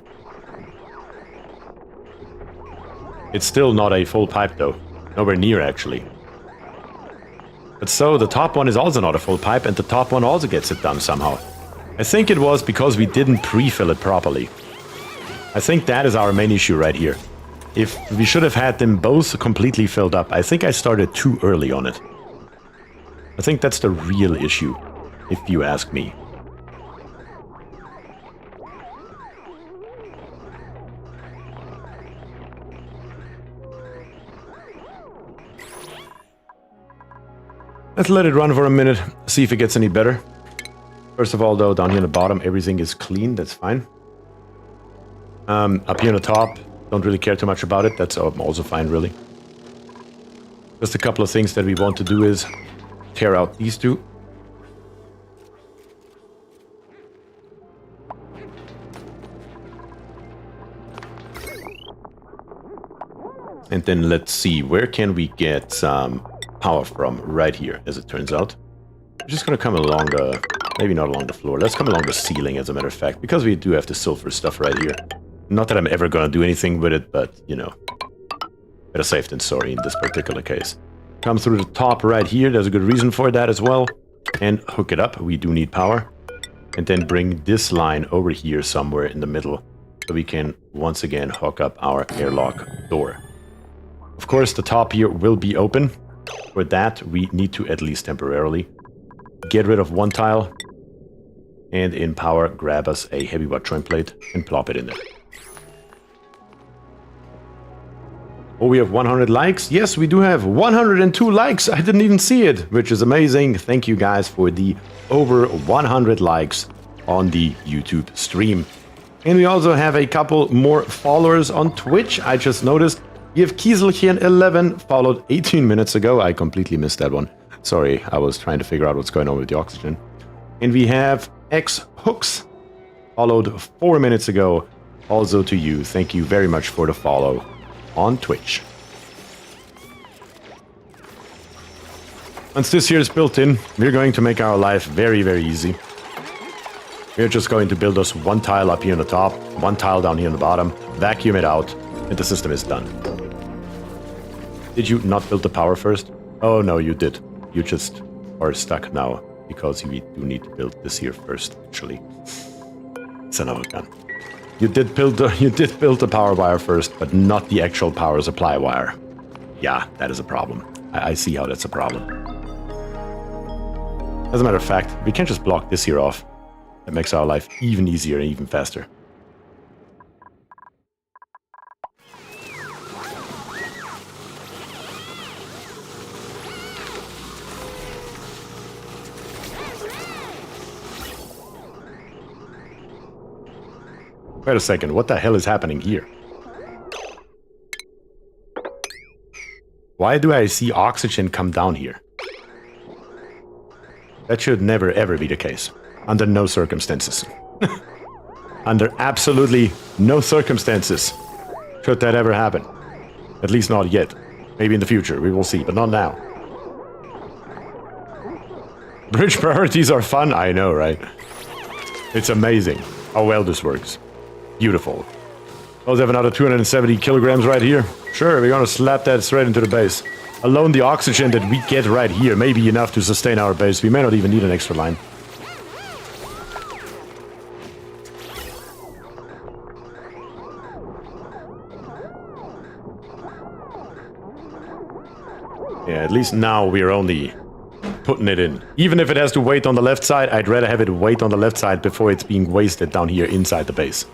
It's still not a full pipe though. Nowhere near, actually. But so the top one is also not a full pipe, and the top one also gets it done somehow. I think it was because we didn't pre-fill it properly. I think that is our main issue right here. If we should have had them both completely filled up, I think I started too early on it. I think that's the real issue, if you ask me. Let's let it run for a minute, see if it gets any better. First of all, though, down here in the bottom, everything is clean. That's fine. Up here on the top, don't really care too much about it. That's also fine, really. Just a couple of things that we want to do is tear out these two. And then let's see, where can we get some power from? Right here, as it turns out. We're just gonna come along the, maybe not along the floor, let's come along the ceiling, as a matter of fact, because we do have the sulfur stuff right here. Not that I'm ever gonna do anything with it, but, you know, better safe than sorry in this particular case. Come through the top right here, there's a good reason for that as well. And hook it up, we do need power. And then bring this line over here somewhere in the middle, so we can once again hook up our airlock door. Of course, the top here will be open. For that, we need to, at least temporarily, get rid of one tile. And in power, grab us a heavy watt trim plate and plop it in there. Oh, we have 100 likes? Yes, we do have 102 likes. I didn't even see it, which is amazing. Thank you guys for the over 100 likes on the YouTube stream. And we also have a couple more followers on Twitch. I just noticed. We have Kieselchen11 followed 18 minutes ago. I completely missed that one. Sorry, I was trying to figure out what's going on with the oxygen. And we have X Hooks followed 4 minutes ago. Also to you, thank you very much for the follow on Twitch. Once this here is built in, we're going to make our life very, very easy. We're just going to build us one tile up here on the top, one tile down here on the bottom, vacuum it out, and the system is done. Did you not build the power first? Oh no, you did. You just are stuck now, because we do need to build this here first, actually. Son of a gun. You did build the power wire first, but not the actual power supply wire. Yeah, that is a problem. I see how that's a problem. As a matter of fact, we can just block this here off. That makes our life even easier and even faster. Wait a second, what the hell is happening here? Why do I see oxygen come down here? That should never ever be the case. Under no circumstances. Under absolutely no circumstances should that ever happen. At least not yet. Maybe in the future, we will see, but not now. Bridge priorities are fun, I know, right? It's amazing how well this works. Beautiful. Also have another 270 kilograms right here. Sure, we're gonna slap that straight into the base. Alone the oxygen that we get right here may be enough to sustain our base. We may not even need an extra line. Yeah, at least now we're only putting it in. Even if it has to wait on the left side, I'd rather have it wait on the left side before it's being wasted down here inside the base.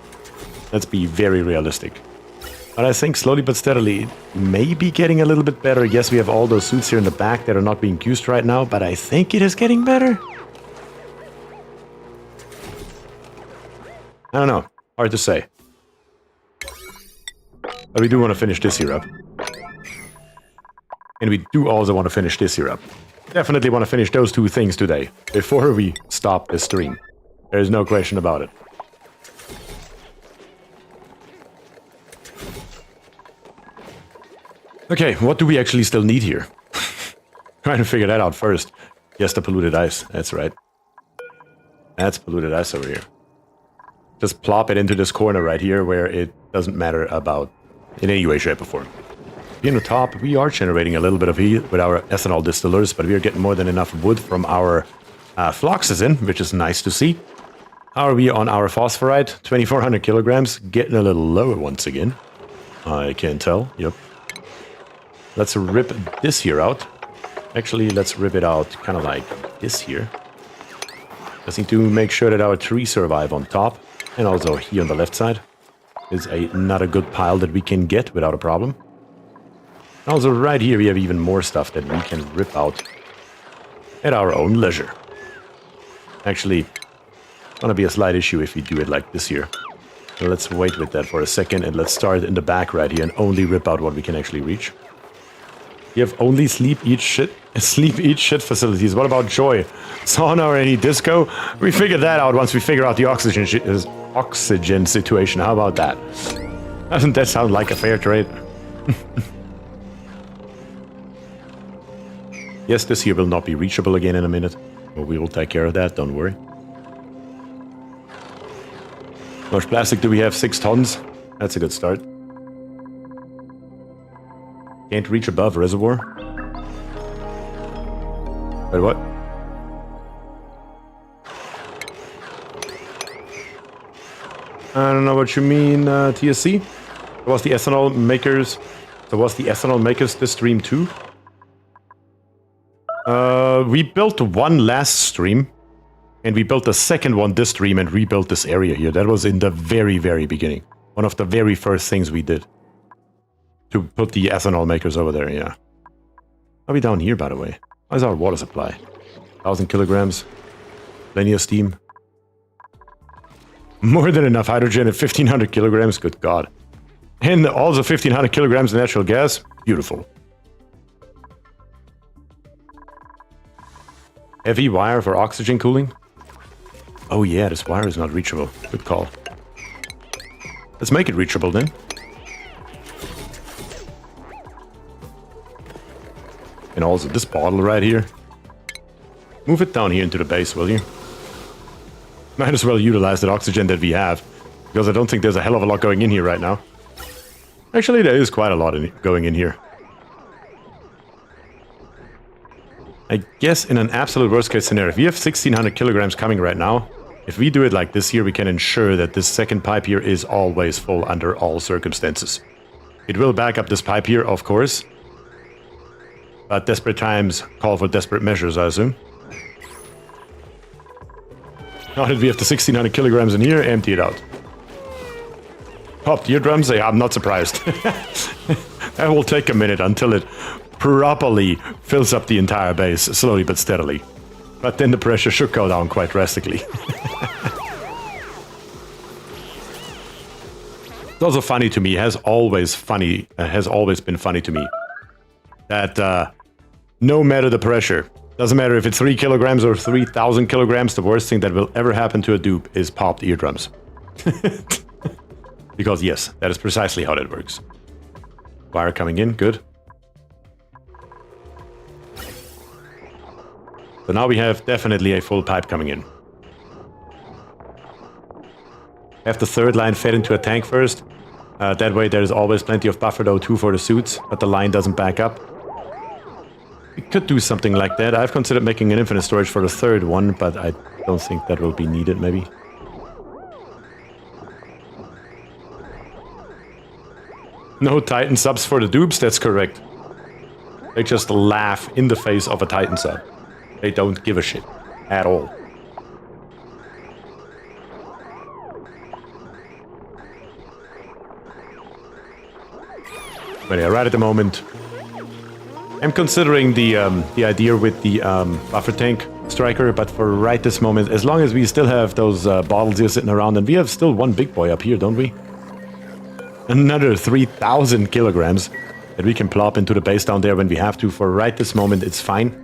Let's be very realistic. But I think slowly but steadily, it may be getting a little bit better. Yes, we have all those suits here in the back that are not being used right now, but I think it is getting better. I don't know. Hard to say. But we do want to finish this here up. And we do also want to finish this here up. Definitely want to finish those two things today, before we stop the stream. There's no question about it. Okay, what do we actually still need here? Trying to figure that out first. Yes, the polluted ice. That's right. That's polluted ice over here. Just plop it into this corner right here where it doesn't matter about in any way, shape, or form. Here on the top, we are generating a little bit of heat with our ethanol distillers, but we are getting more than enough wood from our floxes in, which is nice to see. How are we on our phosphorite? 2,400 kilograms, getting a little lower once again. I can tell, yep. Let's rip this here out. Actually, let's rip it out kind of like this here. Just need to make sure that our trees survive on top. And also here on the left side is another good pile that we can get without a problem. Also right here we have even more stuff that we can rip out at our own leisure. Actually, gonna be a slight issue if we do it like this here. So let's wait with that for a second and let's start in the back right here and only rip out what we can actually reach. You have only sleep eat shit facilities. What about joy? Sauna or any disco? We figured that out once we figure out the oxygen situation. How about that? Doesn't that sound like a fair trade? Yes, this here will not be reachable again in a minute. But we will take care of that, don't worry. How much plastic do we have? 6 tons. That's a good start. Can't reach above reservoir. Wait, what? I don't know what you mean, TSC. Was the ethanol makers... So was the ethanol makers this stream too? We built one last stream. And we built the second one this stream and rebuilt this area here. That was in the very, very beginning. One of the very first things we did. To put the ethanol makers over there, yeah. Are we down here, by the way? How's our water supply? 1,000 kilograms. Plenty of steam. More than enough hydrogen at 1,500 kilograms. Good God. And also 1,500 kilograms of natural gas. Beautiful. Heavy wire for oxygen cooling. Oh yeah, this wire is not reachable. Good call. Let's make it reachable then. And also this bottle right here. Move it down here into the base, will you? Might as well utilize that oxygen that we have. Because I don't think there's a hell of a lot going in here right now. Actually, there is quite a lot going in here. I guess in an absolute worst case scenario, if we have 1,600 kilograms coming right now, if we do it like this here, we can ensure that this second pipe here is always full under all circumstances. It will back up this pipe here, of course. But desperate times call for desperate measures, I assume. Now that we have the 1,600 kilograms in here, empty it out. Pop eardrums? Yeah, I'm not surprised. That will take a minute until it properly fills up the entire base, slowly but steadily. But then the pressure should go down quite drastically. It's also funny to me, has always been funny to me, that no matter the pressure, doesn't matter if it's 3 kilograms or 3,000 kilograms, the worst thing that will ever happen to a dupe is popped eardrums. Because yes, that is precisely how that works. Wire coming in, good. So now we have definitely a full pipe coming in. Have the third line fed into a tank first. That way there's always plenty of buffered O2 for the suits, but the line doesn't back up. We could do something like that. I've considered making an infinite storage for the third one, but I don't think that will be needed, maybe. No Titan subs for the dupes, that's correct. They just laugh in the face of a Titan sub. They don't give a shit. At all. But yeah, right at the moment, I'm considering the idea with the buffer tank striker, but for right this moment, as long as we still have those bottles here sitting around, and we have still one big boy up here, don't we? Another 3,000 kilograms that we can plop into the base down there when we have to. For right this moment, it's fine.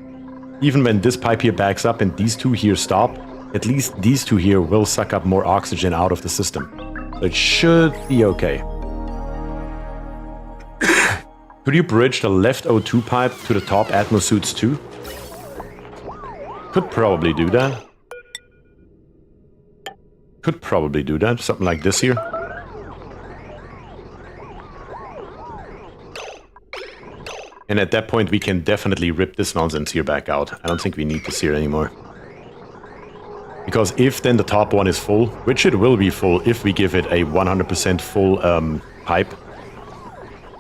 Even when this pipe here backs up and these two here stop, at least these two here will suck up more oxygen out of the system. So it should be okay. Could you bridge the left O2 pipe to the top Atmo suits too? Could probably do that. Could probably do that. Something like this here. And at that point, we can definitely rip this nonsense here back out. I don't think we need this here anymore. Because if then the top one is full, which it will be full if we give it a 100% full pipe,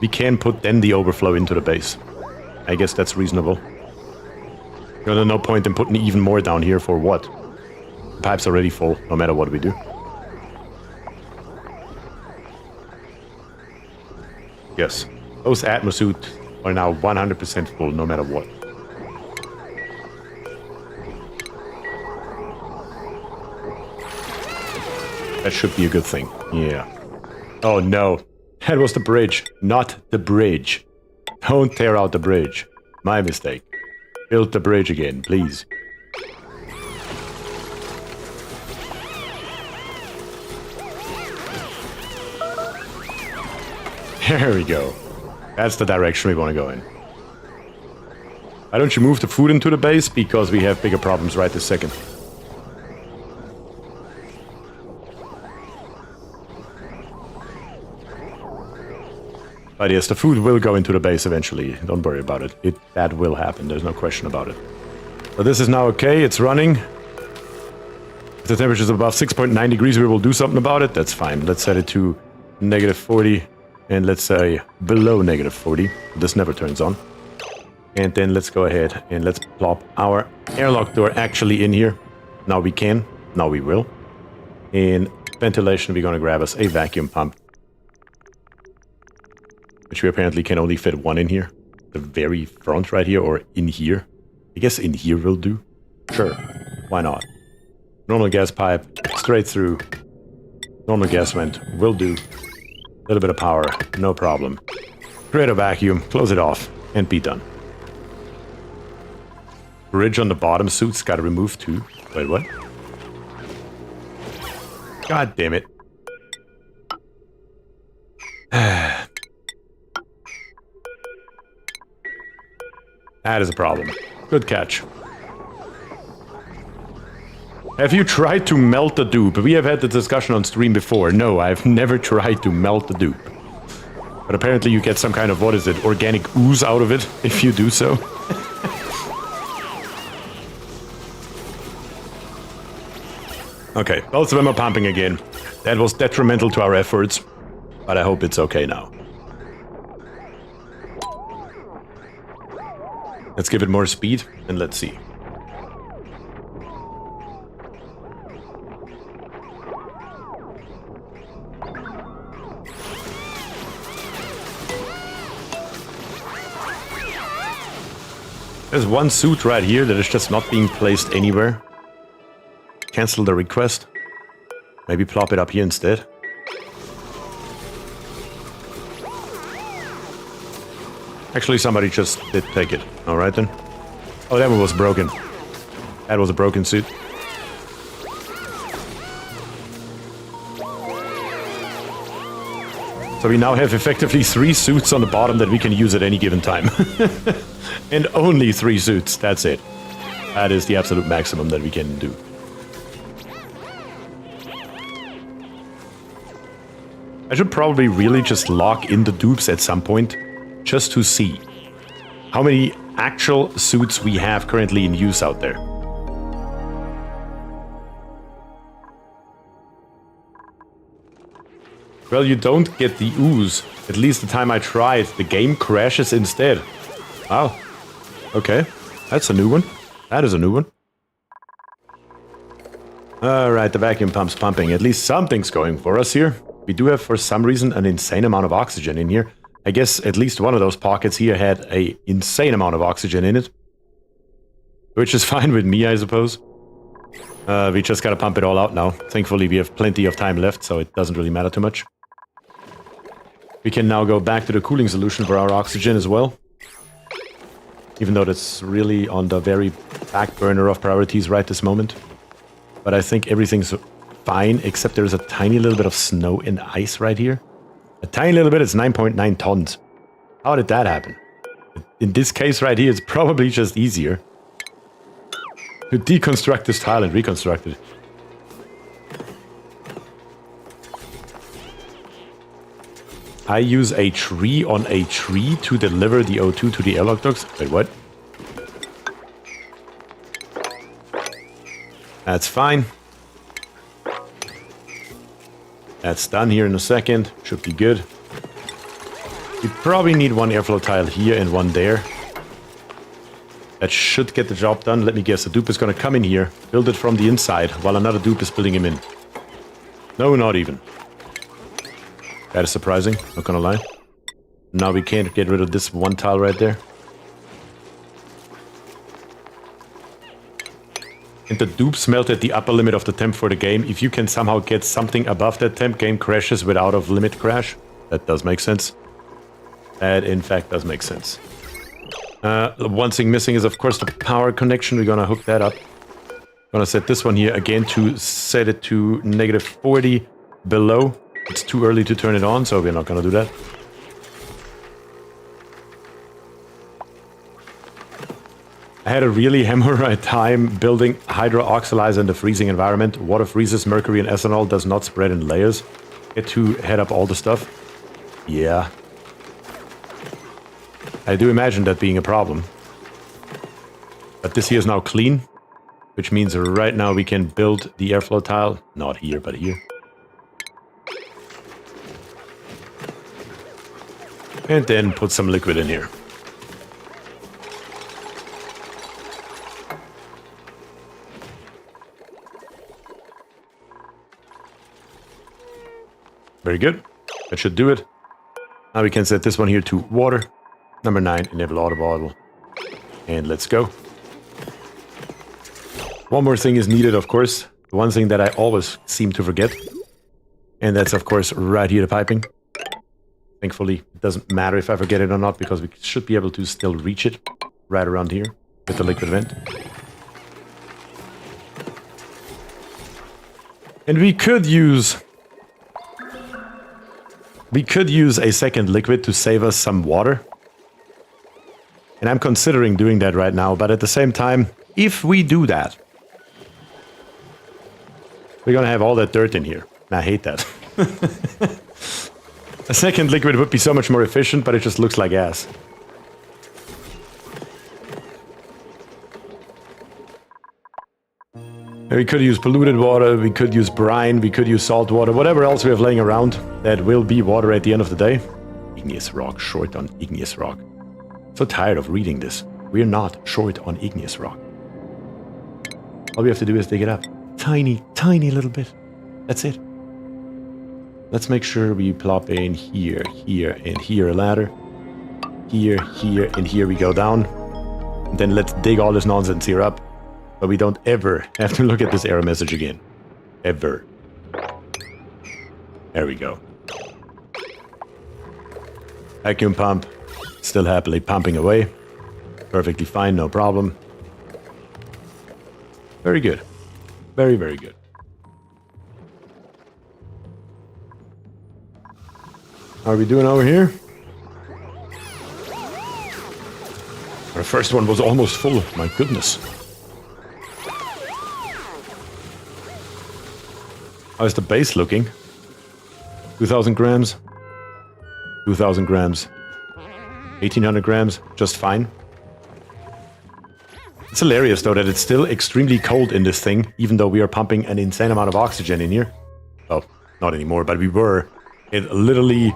we can put then the overflow into the base. I guess that's reasonable. There's no point in putting even more down here for what? The pipe's already full, no matter what we do. Yes, those Atmos suits are now 100% full, no matter what. That should be a good thing. Yeah. Oh no. That was the bridge, not the bridge. Don't tear out the bridge. My mistake. Build the bridge again, please. There we go. That's the direction we want to go in. Why don't you move the food into the base? Because we have bigger problems right this second. But yes, the food will go into the base eventually. Don't worry about it. That will happen. There's no question about it. So this is now okay. It's running. If the temperature is above 6.9 degrees, we will do something about it. That's fine. Let's set it to -40. And let's say below -40. This never turns on. And then let's go ahead and let's plop our airlock door actually in here. Now we can. Now we will. In ventilation, we're going to grab us a vacuum pump. Which we apparently can only fit one in here. The very front right here, or in here. I guess in here will do. Sure, why not? Normal gas pipe, straight through. Normal gas vent, will do. A little bit of power, no problem. Create a vacuum, close it off, and be done. Bridge on the bottom suit's gotta remove too. Wait, what? God damn it. That is a problem. Good catch. Have you tried to melt the dupe? We have had the discussion on stream before. No, I've never tried to melt the dupe. But apparently you get some kind of, what is it, organic ooze out of it if you do so. Okay, both of them are pumping again. That was detrimental to our efforts, but I hope it's okay now. Let's give it more speed, and let's see. There's one suit right here that is just not being placed anywhere. Cancel the request. Maybe plop it up here instead. Actually, somebody just did take it. Alright then. Oh, that one was broken. That was a broken suit. So we now have effectively 3 suits on the bottom that we can use at any given time. And only 3 suits, that's it. That is the absolute maximum that we can do. I should probably really just lock in the dupes at some point, just to see how many actual suits we have currently in use out there. Well, you don't get the ooze. At least the time I tried, the game crashes instead. Wow. Okay, that's a new one. That is a new one. Alright, the vacuum pump's pumping. At least something's going for us here. We do have, for some reason, an insane amount of oxygen in here. I guess at least one of those pockets here had an insane amount of oxygen in it. Which is fine with me, I suppose. We just gotta pump it all out now. Thankfully, we have plenty of time left, so it doesn't really matter too much. We can now go back to the cooling solution for our oxygen as well. Even though that's really on the very back burner of priorities right this moment. But I think everything's fine, except there's a tiny little bit of snow and ice right here. A tiny little bit, it's 9.9 tons. How did that happen? In this case right here, it's probably just easier to deconstruct this tile and reconstruct it. I use a tree on a tree to deliver the O2 to the airlock ducts. Wait, what? That's fine. That's done here in a second. Should be good. We probably need one airflow tile here and one there. That should get the job done. Let me guess. The dupe is going to come in here, build it from the inside, while another dupe is building him in. No, not even. That is surprising. Not going to lie. Now we can't get rid of this one tile right there. And the dupe smelt at the upper limit of the temp for the game. If you can somehow get something above that temp, game crashes without a limit crash. That does make sense. That, in fact, does make sense. The one thing missing is, of course, the power connection. We're gonna hook that up. Gonna set this one here again to set it to -40 below. It's too early to turn it on, so we're not gonna do that. I had a really hemorrhoid time building hydroxylizer in the freezing environment. Water freezes, mercury and ethanol does not spread in layers. Get to head up all the stuff. Yeah. I do imagine that being a problem. But this here is now clean, which means right now we can build the airflow tile. Not here, but here. And then put some liquid in here. Very good. That should do it. Now we can set this one here to water. Number 9, enable water bottle. And let's go. One more thing is needed, of course. The one thing that I always seem to forget. And that's, of course, right here, the piping. Thankfully, it doesn't matter if I forget it or not, because we should be able to still reach it right around here with the liquid vent. And we could use a second liquid to save us some water. And I'm considering doing that right now, but at the same time, if we do that, we're gonna have all that dirt in here. And I hate that. A second liquid would be so much more efficient, but it just looks like ass. And we could use polluted water, we could use brine, we could use salt water, whatever else we have laying around that will be water at the end of the day. Igneous rock, short on igneous rock. So tired of reading this. We're not short on igneous rock. All we have to do is dig it up. Tiny, tiny little bit. That's it. Let's make sure we plop in here, here, and here a ladder. Here, here, and here we go down. And then let's dig all this nonsense here up. But we don't ever have to look at this error message again. Ever. There we go. Vacuum pump. Still happily pumping away. Perfectly fine, no problem. Very good. Very, very good. How are we doing over here? Our first one was almost full. My goodness. How's the base looking? 2,000 grams. 2,000 grams. 1,800 grams. Just fine. It's hilarious, though, that it's still extremely cold in this thing, even though we are pumping an insane amount of oxygen in here. Well, not anymore, but we were. It literally...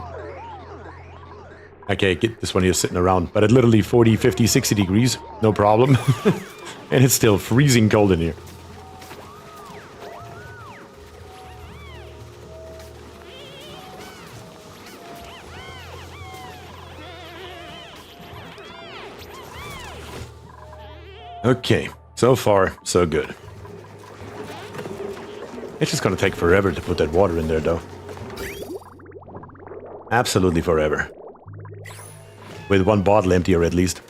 Okay, get this one here sitting around. But at literally 40, 50, 60 degrees. No problem. And it's still freezing cold in here. Okay, so far, so good. It's just gonna take forever to put that water in there, though. Absolutely forever. With one bottle emptier, at least.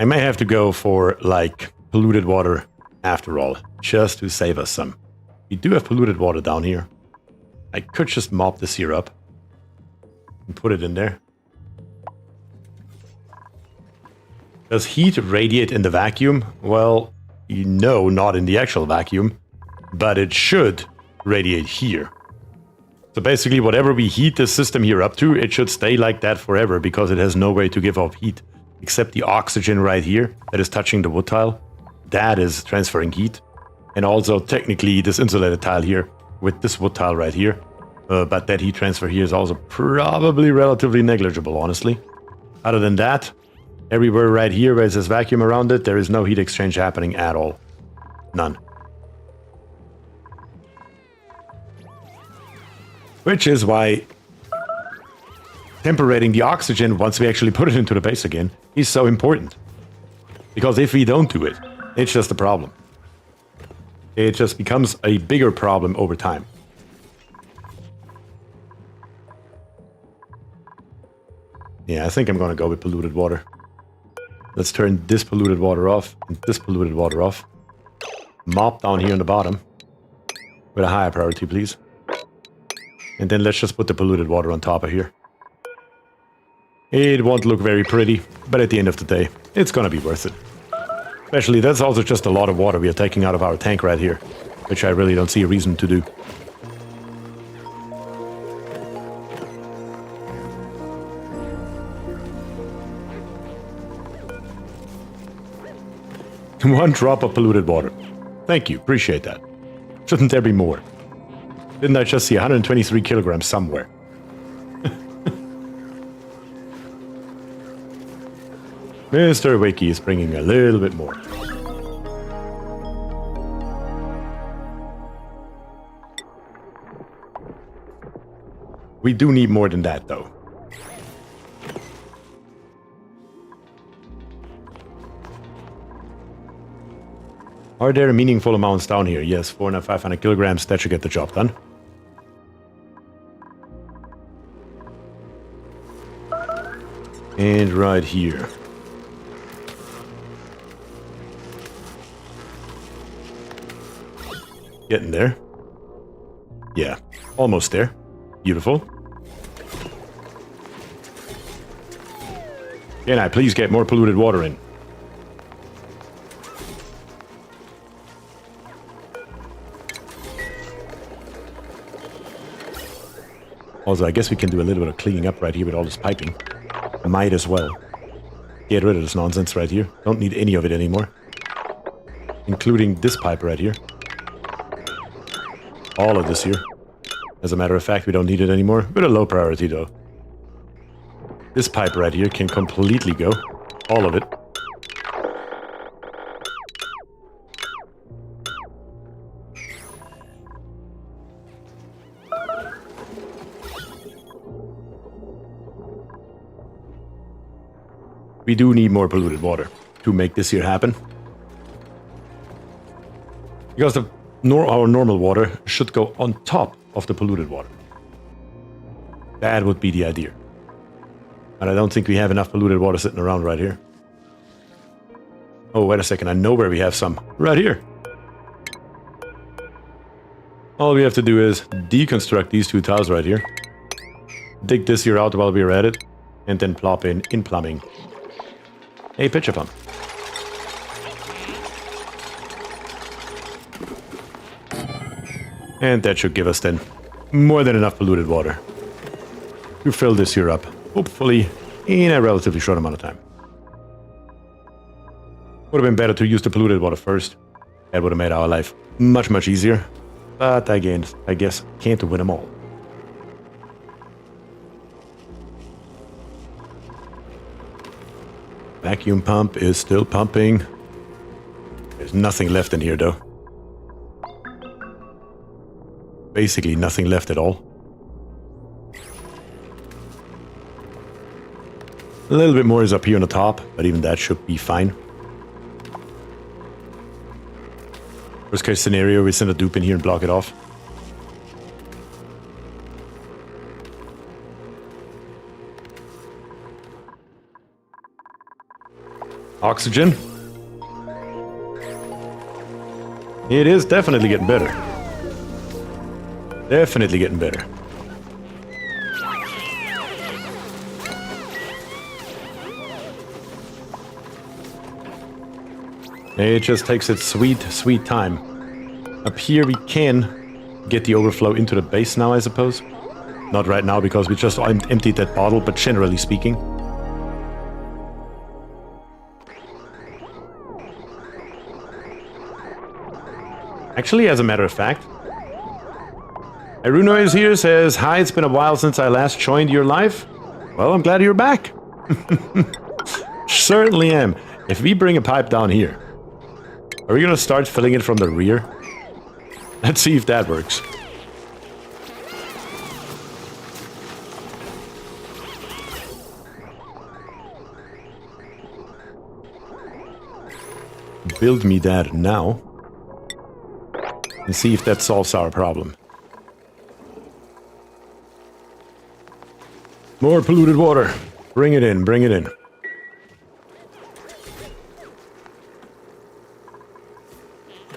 I may have to go for, like, polluted water after all, just to save us some. We do have polluted water down here. I could just mop this here up and put it in there. Does heat radiate in the vacuum? Well, no, not in the actual vacuum, but it should radiate here. So basically, whatever we heat the system here up to, it should stay like that forever because it has no way to give off heat except the oxygen right here that is touching the wood tile. That is transferring heat. And also, technically, this insulated tile here with this wood tile right here. But that heat transfer here is also probably relatively negligible, honestly. Other than that, everywhere right here where it says vacuum around it, there is no heat exchange happening at all. None. Which is why temperating the oxygen once we actually put it into the base again is so important. Because if we don't do it, it's just a problem. It just becomes a bigger problem over time. Yeah, I think I'm gonna go with polluted water. Let's turn this polluted water off and this polluted water off. Mop down here on the bottom. With a higher priority, please. And then let's just put the polluted water on top of here. It won't look very pretty, but at the end of the day, it's gonna be worth it. Especially, that's also just a lot of water we are taking out of our tank right here, which I really don't see a reason to do. One drop of polluted water. Thank you, appreciate that. Shouldn't there be more? Didn't I just see 123 kilograms somewhere? Mr. Wiki is bringing a little bit more. We do need more than that, though. Are there meaningful amounts down here? Yes, 400, 500 kilograms. That should get the job done. And right here. Getting there. Yeah, almost there. Beautiful. Can I please get more polluted water in? Also, I guess we can do a little bit of cleaning up right here with all this piping. Might as well. Get rid of this nonsense right here. Don't need any of it anymore. Including this pipe right here. All of this here. As a matter of fact, we don't need it anymore. With a low priority, though. This pipe right here can completely go. All of it. We do need more polluted water to make this here happen. Because our normal water should go on top of the polluted water. That would be the idea. And I don't think we have enough polluted water sitting around right here. Oh, wait a second. I know where we have some. Right here. All we have to do is deconstruct these two tiles right here. Dig this here out while we're at it. And then plop in plumbing. A pitcher pump. And that should give us then more than enough polluted water to fill this here up, hopefully in a relatively short amount of time. Would have been better to use the polluted water first. That would have made our life much, much easier. But again, I guess can't win them all. Vacuum pump is still pumping. There's nothing left in here, though. Basically nothing left at all. A little bit more is up here on the top, but even that should be fine. Worst case scenario, we send a dupe in here and block it off. Oxygen. It is definitely getting better. Definitely getting better. It just takes its sweet, sweet time. Up here we can get the overflow into the base now, I suppose. Not right now because we just emptied that bottle, but generally speaking. Actually, as a matter of fact, Aruno is here, says, hi, it's been a while since I last joined your live. Well, I'm glad you're back. Certainly am. If we bring a pipe down here, are we going to start filling it from the rear? Let's see if that works. Build me that now. And see if that solves our problem. More polluted water. Bring it in, bring it in.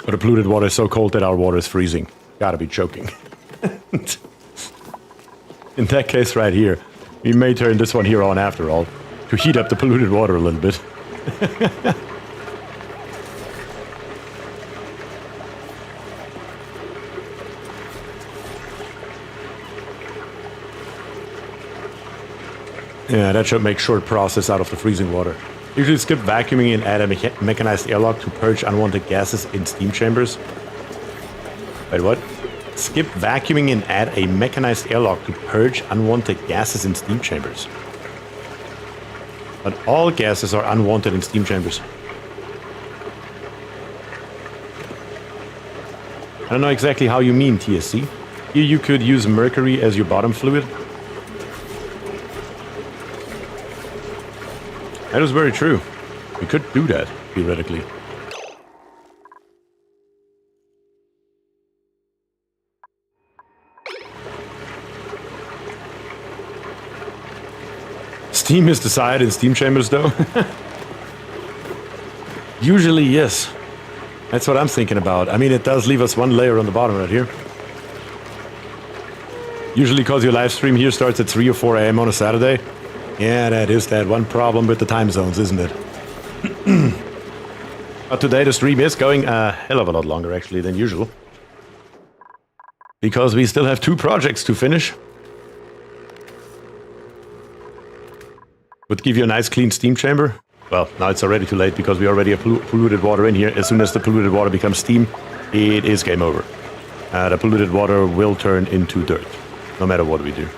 But the polluted water is so cold that our water is freezing. Gotta be joking. In that case right here, we may turn this one here on after all, to heat up the polluted water a little bit. Yeah, that should make short process out of the freezing water. Usually skip vacuuming and add a mechanized airlock to purge unwanted gases in steam chambers. Wait, what? Skip vacuuming and add a mechanized airlock to purge unwanted gases in steam chambers. But all gases are unwanted in steam chambers. I don't know exactly how you mean, TSC. Here you could use mercury as your bottom fluid. That is very true. We could do that, theoretically. Steam is desired in steam chambers, though? Usually, yes. That's what I'm thinking about. I mean, it does leave us one layer on the bottom right here. Usually because your live stream here starts at 3 or 4 a.m. on a Saturday. Yeah, that is that one problem with the time zones, isn't it? But today the stream is going a hell of a lot longer, actually, than usual. Because we still have 2 projects to finish. Would give you a nice clean steam chamber. Well, now it's already too late because we already have polluted water in here. As soon as the polluted water becomes steam, it is game over. The polluted water will turn into dirt, no matter what we do.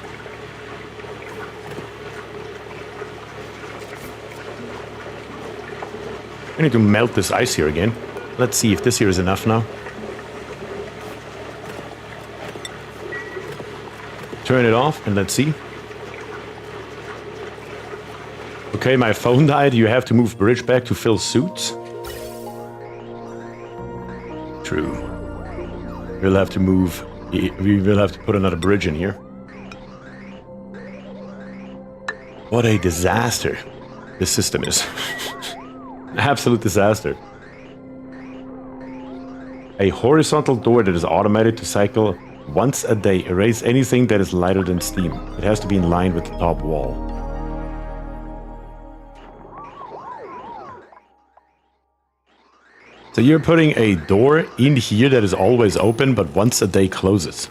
I need to melt this ice here again. Let's see if this here is enough now. Turn it off and let's see. Okay, my phone died. You have to move bridge back to fill suits. True. We'll have to move. We will have to put another bridge in here. What a disaster this system is. Absolute disaster. A horizontal door that is automated to cycle once a day. Erase anything that is lighter than steam. It has to be in line with the top wall. So you're putting a door in here that is always open, but once a day closes.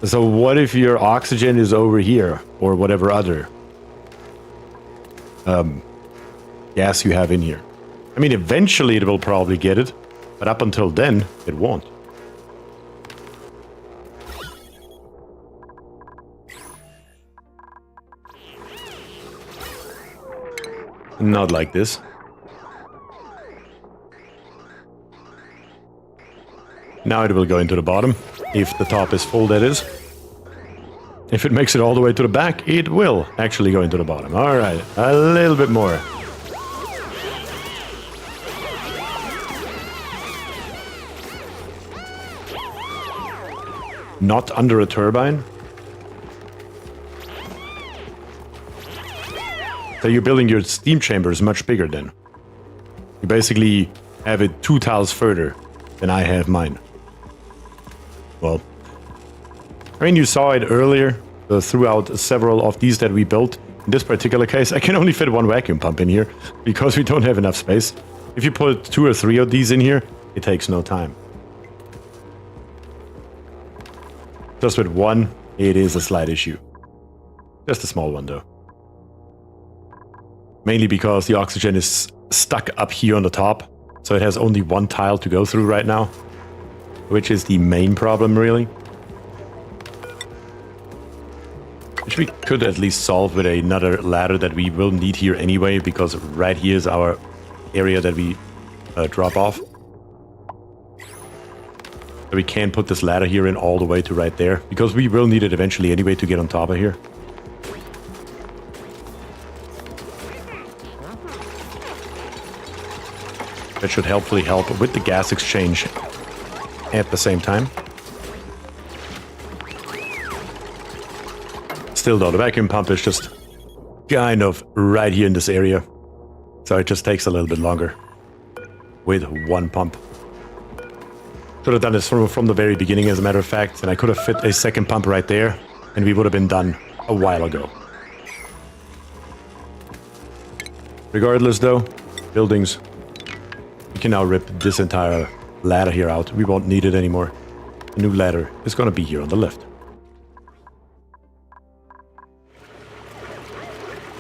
So what if your oxygen is over here, or whatever other gas you have in here? I mean, eventually it will probably get it, but up until then, it won't. Not like this. Now it will go into the bottom, if the top is full, that is. If it makes it all the way to the back, it will actually go into the bottom. Alright, a little bit more. Not under a turbine. So you're building your steam chambers much bigger then. You basically have it 2 tiles further than I have mine. Well, I mean, you saw it earlier throughout several of these that we built. In this particular case, I can only fit 1 vacuum pump in here because we don't have enough space. If you put 2 or 3 of these in here, it takes no time. Just with one, it is a slight issue. Just a small one, though. Mainly because the oxygen is stuck up here on the top, so it has only one tile to go through right now, which is the main problem, really. Which we could at least solve with another ladder that we will need here anyway, because right here is our area that we drop off. So we can put this ladder here in all the way to right there, because we will need it eventually anyway to get on top of here. That should helpfully help with the gas exchange at the same time. Still though, the vacuum pump is just kind of right here in this area. So it just takes a little bit longer with one pump. Should have done this from the very beginning, as a matter of fact, and I could have fit a second pump right there, and we would have been done a while ago. Regardless though, buildings, we can now rip this entire ladder here out. We won't need it anymore. The new ladder is going to be here on the left.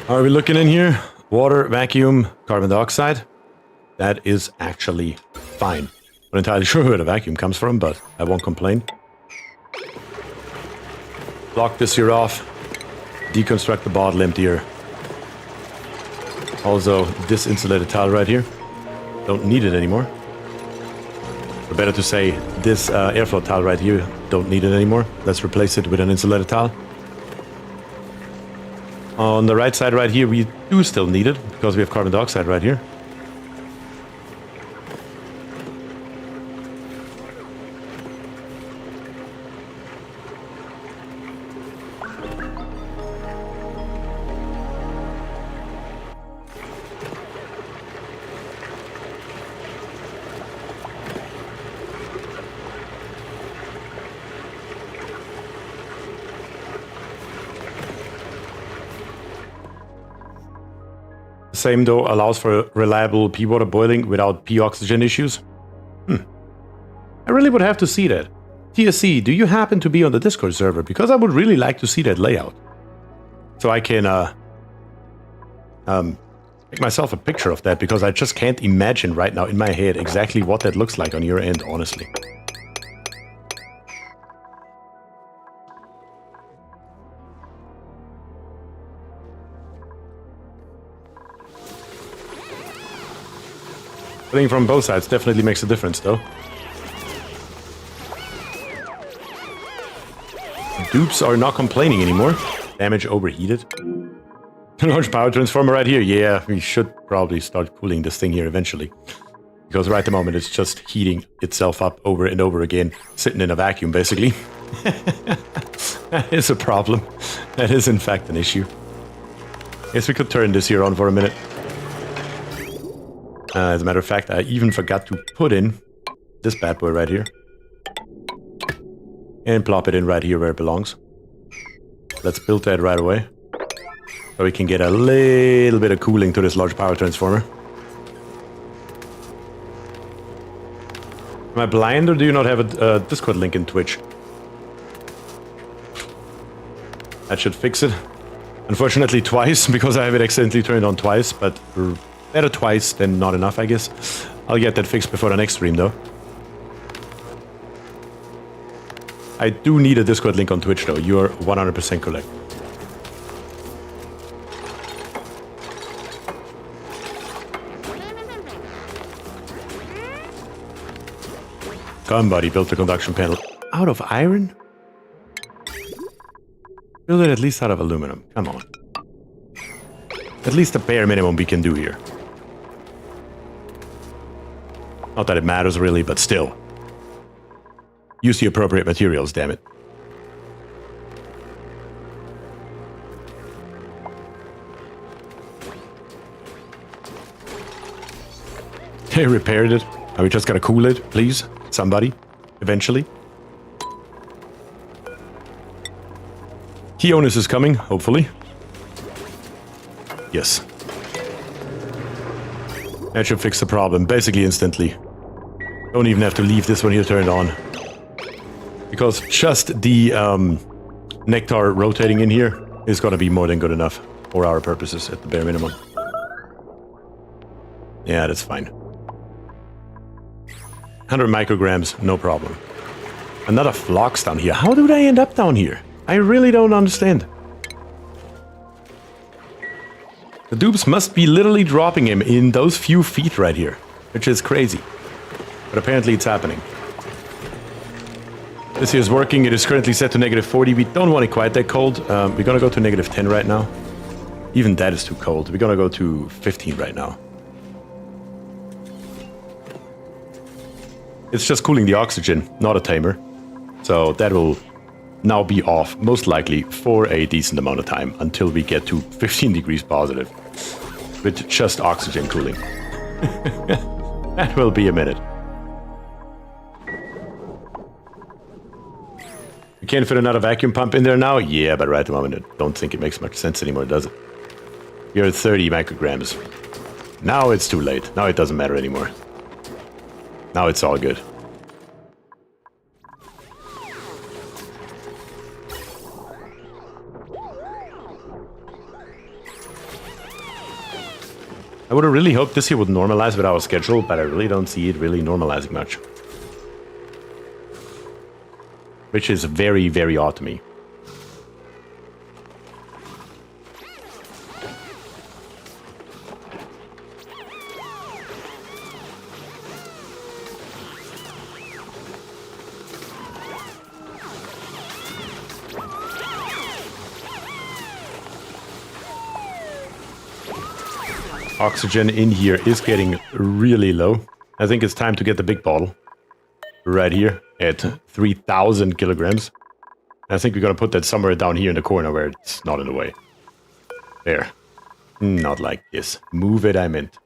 Are we looking in here? Water, vacuum, carbon dioxide. That is actually fine. Not entirely sure where the vacuum comes from, but I won't complain. Block this here off. Deconstruct the bottle emptier. Also, this insulated tile right here. Don't need it anymore. Or better to say, this airflow tile right here, don't need it anymore. Let's replace it with an insulated tile. On the right side right here, we do still need it, because we have carbon dioxide right here. Same though allows for reliable pea water boiling without pea oxygen issues. I really would have to see that. TSC, do you happen to be on the Discord server? Because I would really like to see that layout. So I can make myself a picture of that, because I just can't imagine right now in my head exactly what that looks like on your end, honestly. Playing from both sides definitely makes a difference, though. Dupes are not complaining anymore. Damage overheated. Large power transformer right here. Yeah, we should probably start cooling this thing here eventually. Because right at the moment it's just heating itself up over and over again, sitting in a vacuum, basically. That is a problem. That is in fact an issue. Guess we could turn this here on for a minute. As a matter of fact, I even forgot to put in this bad boy right here. And plop it in right here where it belongs. Let's build that right away. So we can get a little bit of cooling to this large power transformer. Am I blind, or do you not have a Discord link in Twitch? That should fix it. Unfortunately twice, because I have it accidentally turned on twice, but better twice than not enough, I guess. I'll get that fixed before the next stream, though. I do need a Discord link on Twitch, though. You're 100% correct. Somebody built the conduction panel out of iron? Build it at least out of aluminum. Come on. At least the bare minimum we can do here. Not that it matters really, but still. Use the appropriate materials, damn it. They repaired it. Are we just gonna cool it, please? Somebody. Eventually. Key onus is coming, hopefully. Yes. That should fix the problem, basically instantly. Don't even have to leave this one here turned on. Because just the nectar rotating in here is going to be more than good enough for our purposes at the bare minimum. Yeah, that's fine. 100 micrograms, no problem. Another phlox down here. How do they end up down here? I really don't understand. The dupes must be literally dropping him in those few feet right here, which is crazy. But apparently it's happening. This here is working. It is currently set to -40. We don't want it quite that cold. We're gonna go to -10 right now. Even that is too cold. We're gonna go to 15 right now. It's just cooling the oxygen, not a tamer. So that will now be off, most likely, for a decent amount of time until we get to 15 degrees positive with just oxygen cooling. That will be a minute. You can't fit another vacuum pump in there now? Yeah, but right at the moment, I don't think it makes much sense anymore, does it? You're at 30 micrograms. Now it's too late. Now it doesn't matter anymore. Now it's all good. I would have really hoped this here would normalize with our schedule, but I really don't see it really normalizing much. Which is very, very odd to me. Oxygen in here is getting really low. I think it's time to get the big bottle. Right here at 3,000 kilograms. I think we're gonna put that somewhere down here in the corner where it's not in the way. There. Not like this. Move it, I meant.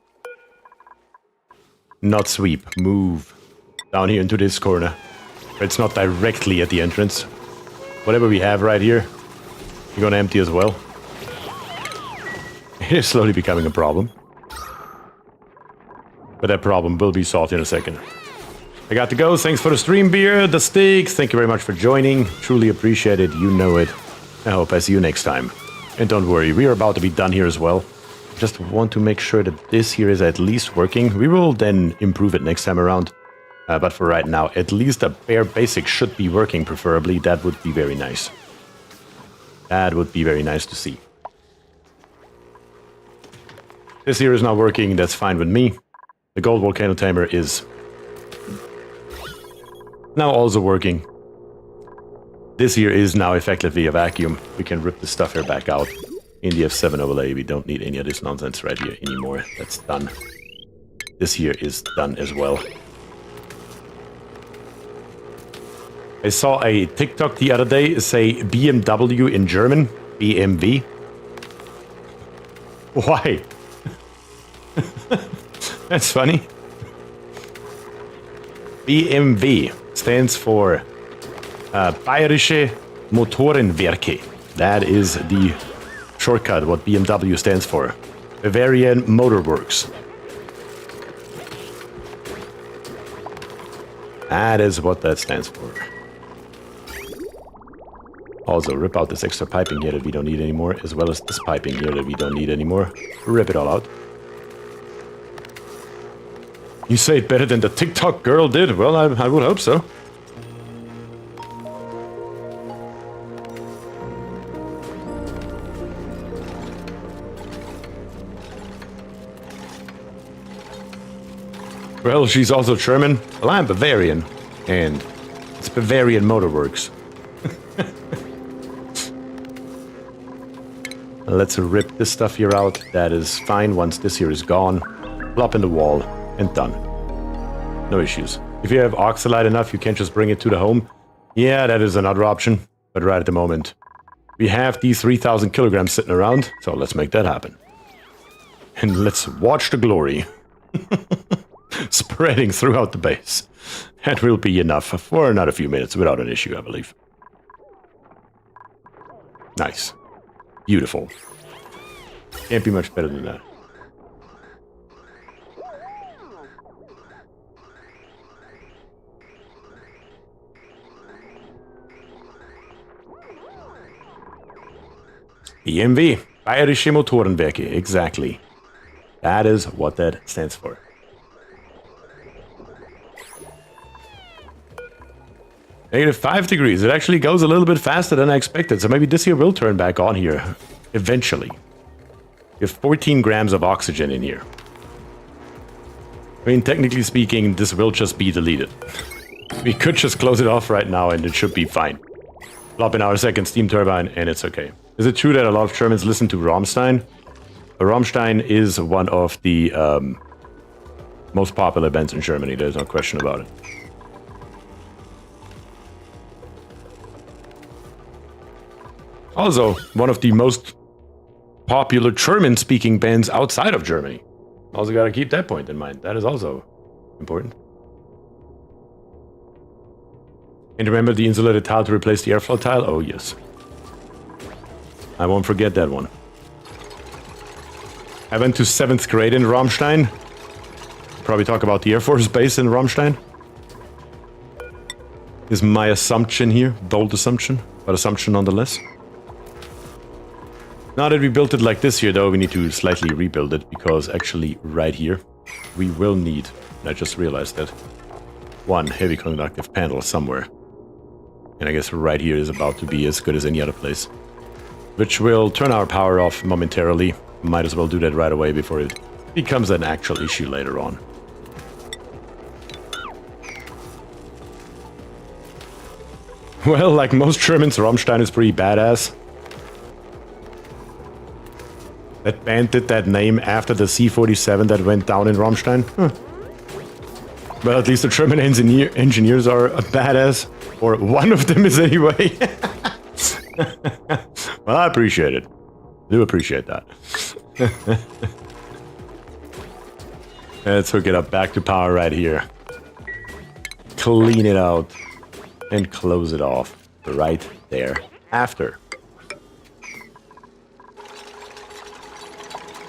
Not sweep. Move. Down here into this corner. Where it's not directly at the entrance. Whatever we have right here, we're gonna empty as well. It is slowly becoming a problem. But that problem will be solved in a second. I got to go. Thanks for the stream, beer, the steaks. Thank you very much for joining. Truly appreciate it. You know it. I hope I see you next time. And don't worry, we are about to be done here as well. Just want to make sure that this here is at least working. We will then improve it next time around. But for right now, at least a bare basic should be working, preferably. That would be very nice. That would be very nice to see. This here is not working. That's fine with me. The gold volcano tamer is now also working. This here is now effectively a vacuum. We can rip the stuff here back out. In the F7 overlay, we don't need any of this nonsense right here anymore. That's done. This here is done as well. I saw a TikTok the other day say BMW in German. BMW. Why? That's funny. BMW stands for Bayerische Motorenwerke. That is the shortcut, what BMW stands for. Bavarian Motor Works. That is what that stands for. Also, rip out this extra piping here that we don't need anymore, as well as this piping here that we don't need anymore. Rip it all out. You say it better than the TikTok girl did? Well, I would hope so. Well, she's also German. Well, I'm Bavarian. And it's Bavarian Motor Works. Let's rip this stuff here out. That is fine once this here is gone. Plop in the wall. And done. No issues. If you have oxalate enough, you can just bring it to the home. Yeah, that is another option. But right at the moment, we have these 3,000 kilograms sitting around. So let's make that happen. And let's watch the glory. Spreading throughout the base. That will be enough for another few minutes without an issue, I believe. Nice. Beautiful. Can't be much better than that. BMW, Bayerische Motorenwerke, exactly. That is what that stands for. -5 degrees. It actually goes a little bit faster than I expected, so maybe this here will turn back on here eventually. You have 14 grams of oxygen in here. I mean, technically speaking, this will just be deleted. We could just close it off right now and it should be fine. Plop in our second steam turbine and it's okay. Is it true that a lot of Germans listen to Rammstein? Rammstein is one of the most popular bands in Germany, there's no question about it. Also, one of the most popular German-speaking bands outside of Germany. Also gotta keep that point in mind. That is also important. And remember the insulated tile to replace the airflow tile? Oh yes. I won't forget that one. I went to 7th grade in Rammstein. Probably talk about the Air Force base in Rammstein. Is my assumption here. Bold assumption, but assumption nonetheless. Now that we built it like this here though, we need to slightly rebuild it, because actually right here we will need, and I just realized that, one heavy conductive panel somewhere. And I guess right here is about to be as good as any other place. Which will turn our power off momentarily. Might as well do that right away before it becomes an actual issue later on. Well, like most Germans, Rammstein is pretty badass. That band did that name after the C-47 that went down in Rammstein. Huh. Well, at least the German engineers are a badass. Or one of them is anyway. Well, I appreciate it. I do appreciate that. Let's hook it up back to power right here. Clean it out. And close it off right there after.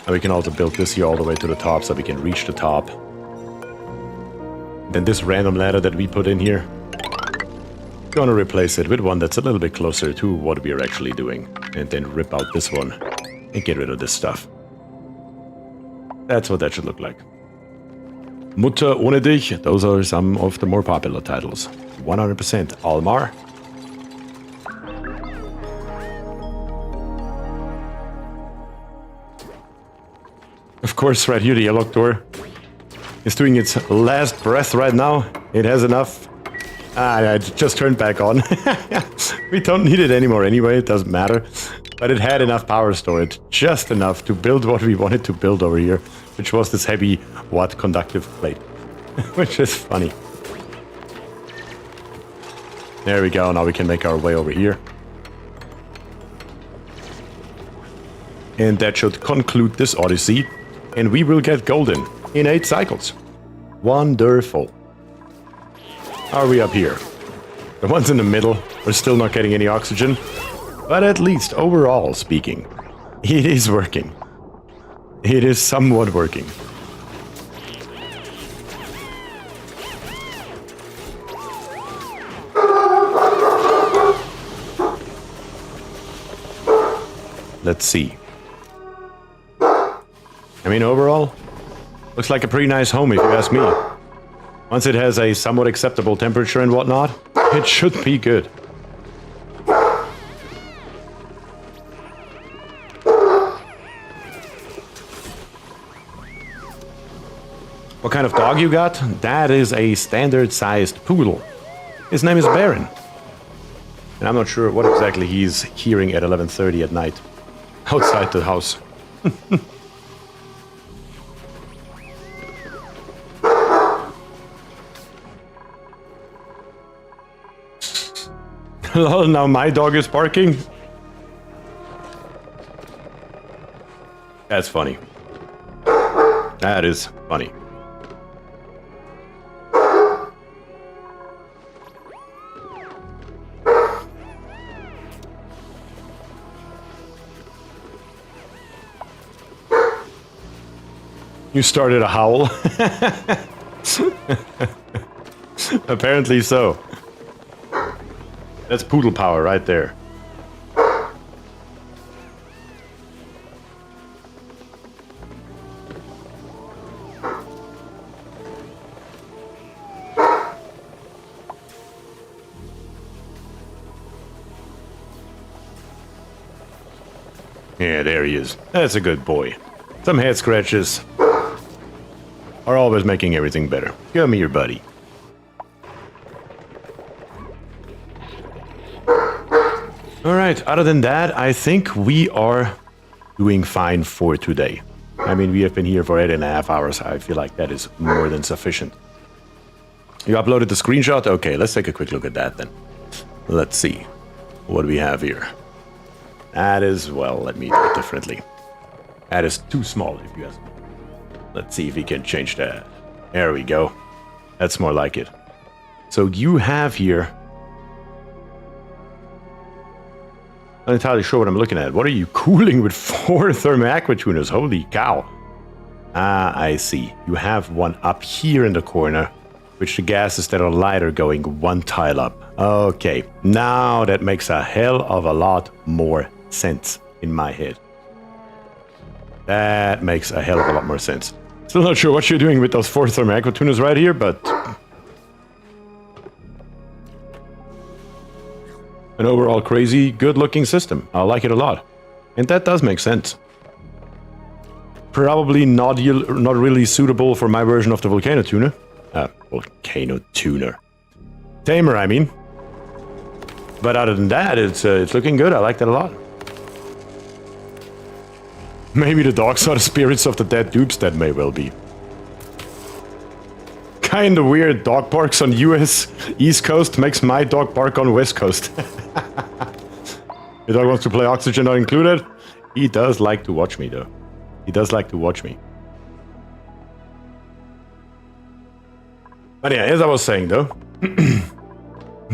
And we can also build this here all the way to the top so we can reach the top. Then this random ladder that we put in here, gonna replace it with one that's a little bit closer to what we are actually doing. And then rip out this one and get rid of this stuff. That's what that should look like. Mutter ohne dich, those are some of the more popular titles. 100% Almar. Of course, right here, the airlock door is doing its last breath right now. It has enough. I just turned back on. We don't need it anymore anyway, it doesn't matter. But it had enough power storage, just enough to build what we wanted to build over here, which was this heavy watt conductive plate. Which is funny. There we go, now we can make our way over here. And that should conclude this odyssey. And we will get golden in 8 cycles. Wonderful. Are we up here? The ones in the middle are still not getting any oxygen. But at least, overall speaking, it is working. It is somewhat working. Let's see. I mean, overall, looks like a pretty nice home if you ask me. Once it has a somewhat acceptable temperature and whatnot, it should be good. What kind of dog you got? That is a standard-sized poodle. His name is Baron. And I'm not sure what exactly he's hearing at 11:30 at night. Outside the house. Lol, now my dog is barking? That's funny. That is funny. You started a howl? Apparently so. That's poodle power right there. Yeah, there he is. That's a good boy. Some head scratches are always making everything better. Come here, buddy. Alright, other than that, I think we are doing fine for today. I mean, we have been here for 8.5 hours. I feel like that is more than sufficient. You uploaded the screenshot? Okay, let's take a quick look at that then. Let's see. What do we have here? That is, well, let me do it differently. That is too small, if you ask me. Let's see if we can change that. There we go. That's more like it. So you have here... I'm not entirely sure what I'm looking at. What are you cooling with 4 thermal aqua tuners? Holy cow. Ah, I see. You have one up here in the corner, which the gases that are light are going 1 tile up. Okay, now that makes a hell of a lot more sense in my head. That makes a hell of a lot more sense. Still not sure what you're doing with those 4 thermal aqua tuners right here, but... an overall crazy, good-looking system. I like it a lot. And that does make sense. Probably not really suitable for my version of the Volcano tuner. Volcano tuner. Tamer, I mean. But other than that, it's looking good. I like that a lot. Maybe the dogs are the spirits of the dead dupes. That may well be. Kinda weird dog parks on US East Coast makes my dog bark on West Coast. The dog wants to play Oxygen Not Included. He does like to watch me though. He does like to watch me. But yeah, as I was saying though.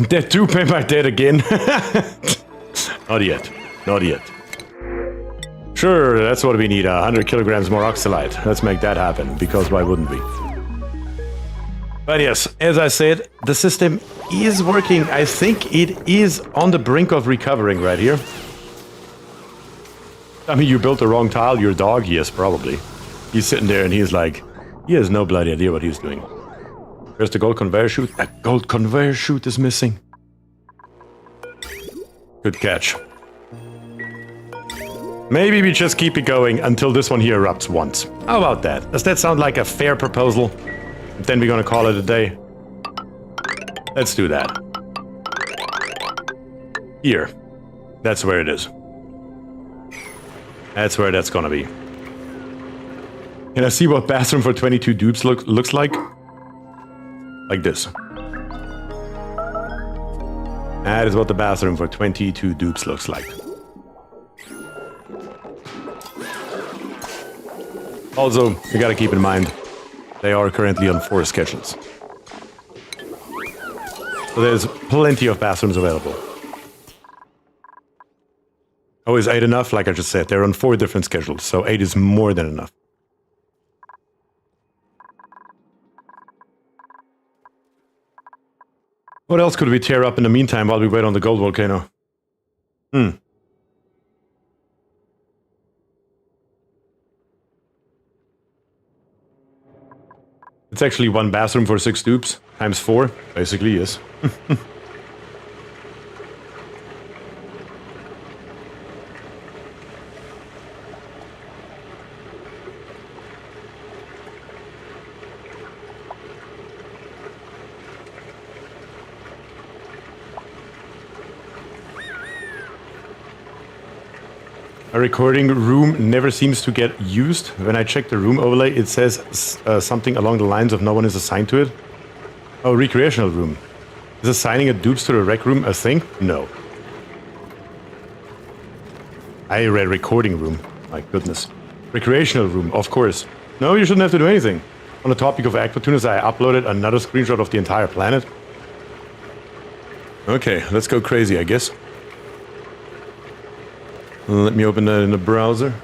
Dead dupe, am I dead again? Not yet. Not yet. Sure, that's what we need. 100 kilograms more oxalite. Let's make that happen, because why wouldn't we? But yes, as I said, the system is working. I think it is on the brink of recovering right here. I mean, you built the wrong tile, your dog? Yes, probably. He's sitting there and he's like, he has no bloody idea what he's doing. There's the gold conveyor chute. A gold conveyor chute is missing. Good catch. Maybe we just keep it going until this one here erupts once. How about that? Does that sound like a fair proposal? Then we're gonna call it a day. Let's do that. Here. That's where it is. That's where that's gonna be. Can I see what bathroom for 22 dupes looks like? Like this. That is what the bathroom for 22 dupes looks like. Also, you gotta keep in mind, they are currently on 4 schedules. So there's plenty of bathrooms available. Oh, is 8 enough? Like I just said, they're on 4 different schedules, so 8 is more than enough. What else could we tear up in the meantime while we wait on the gold volcano? It's actually 1 bathroom for 6 dupes, times 4, basically, yes. A recording room never seems to get used. When I check the room overlay, it says something along the lines of no one is assigned to it. Oh, recreational room. Is assigning a dupes to the rec room a thing? No. I read recording room. My goodness. Recreational room, of course. No, you shouldn't have to do anything. On the topic of aquatunas, I uploaded another screenshot of the entire planet. Okay, let's go crazy, I guess. Let me open that in the browser.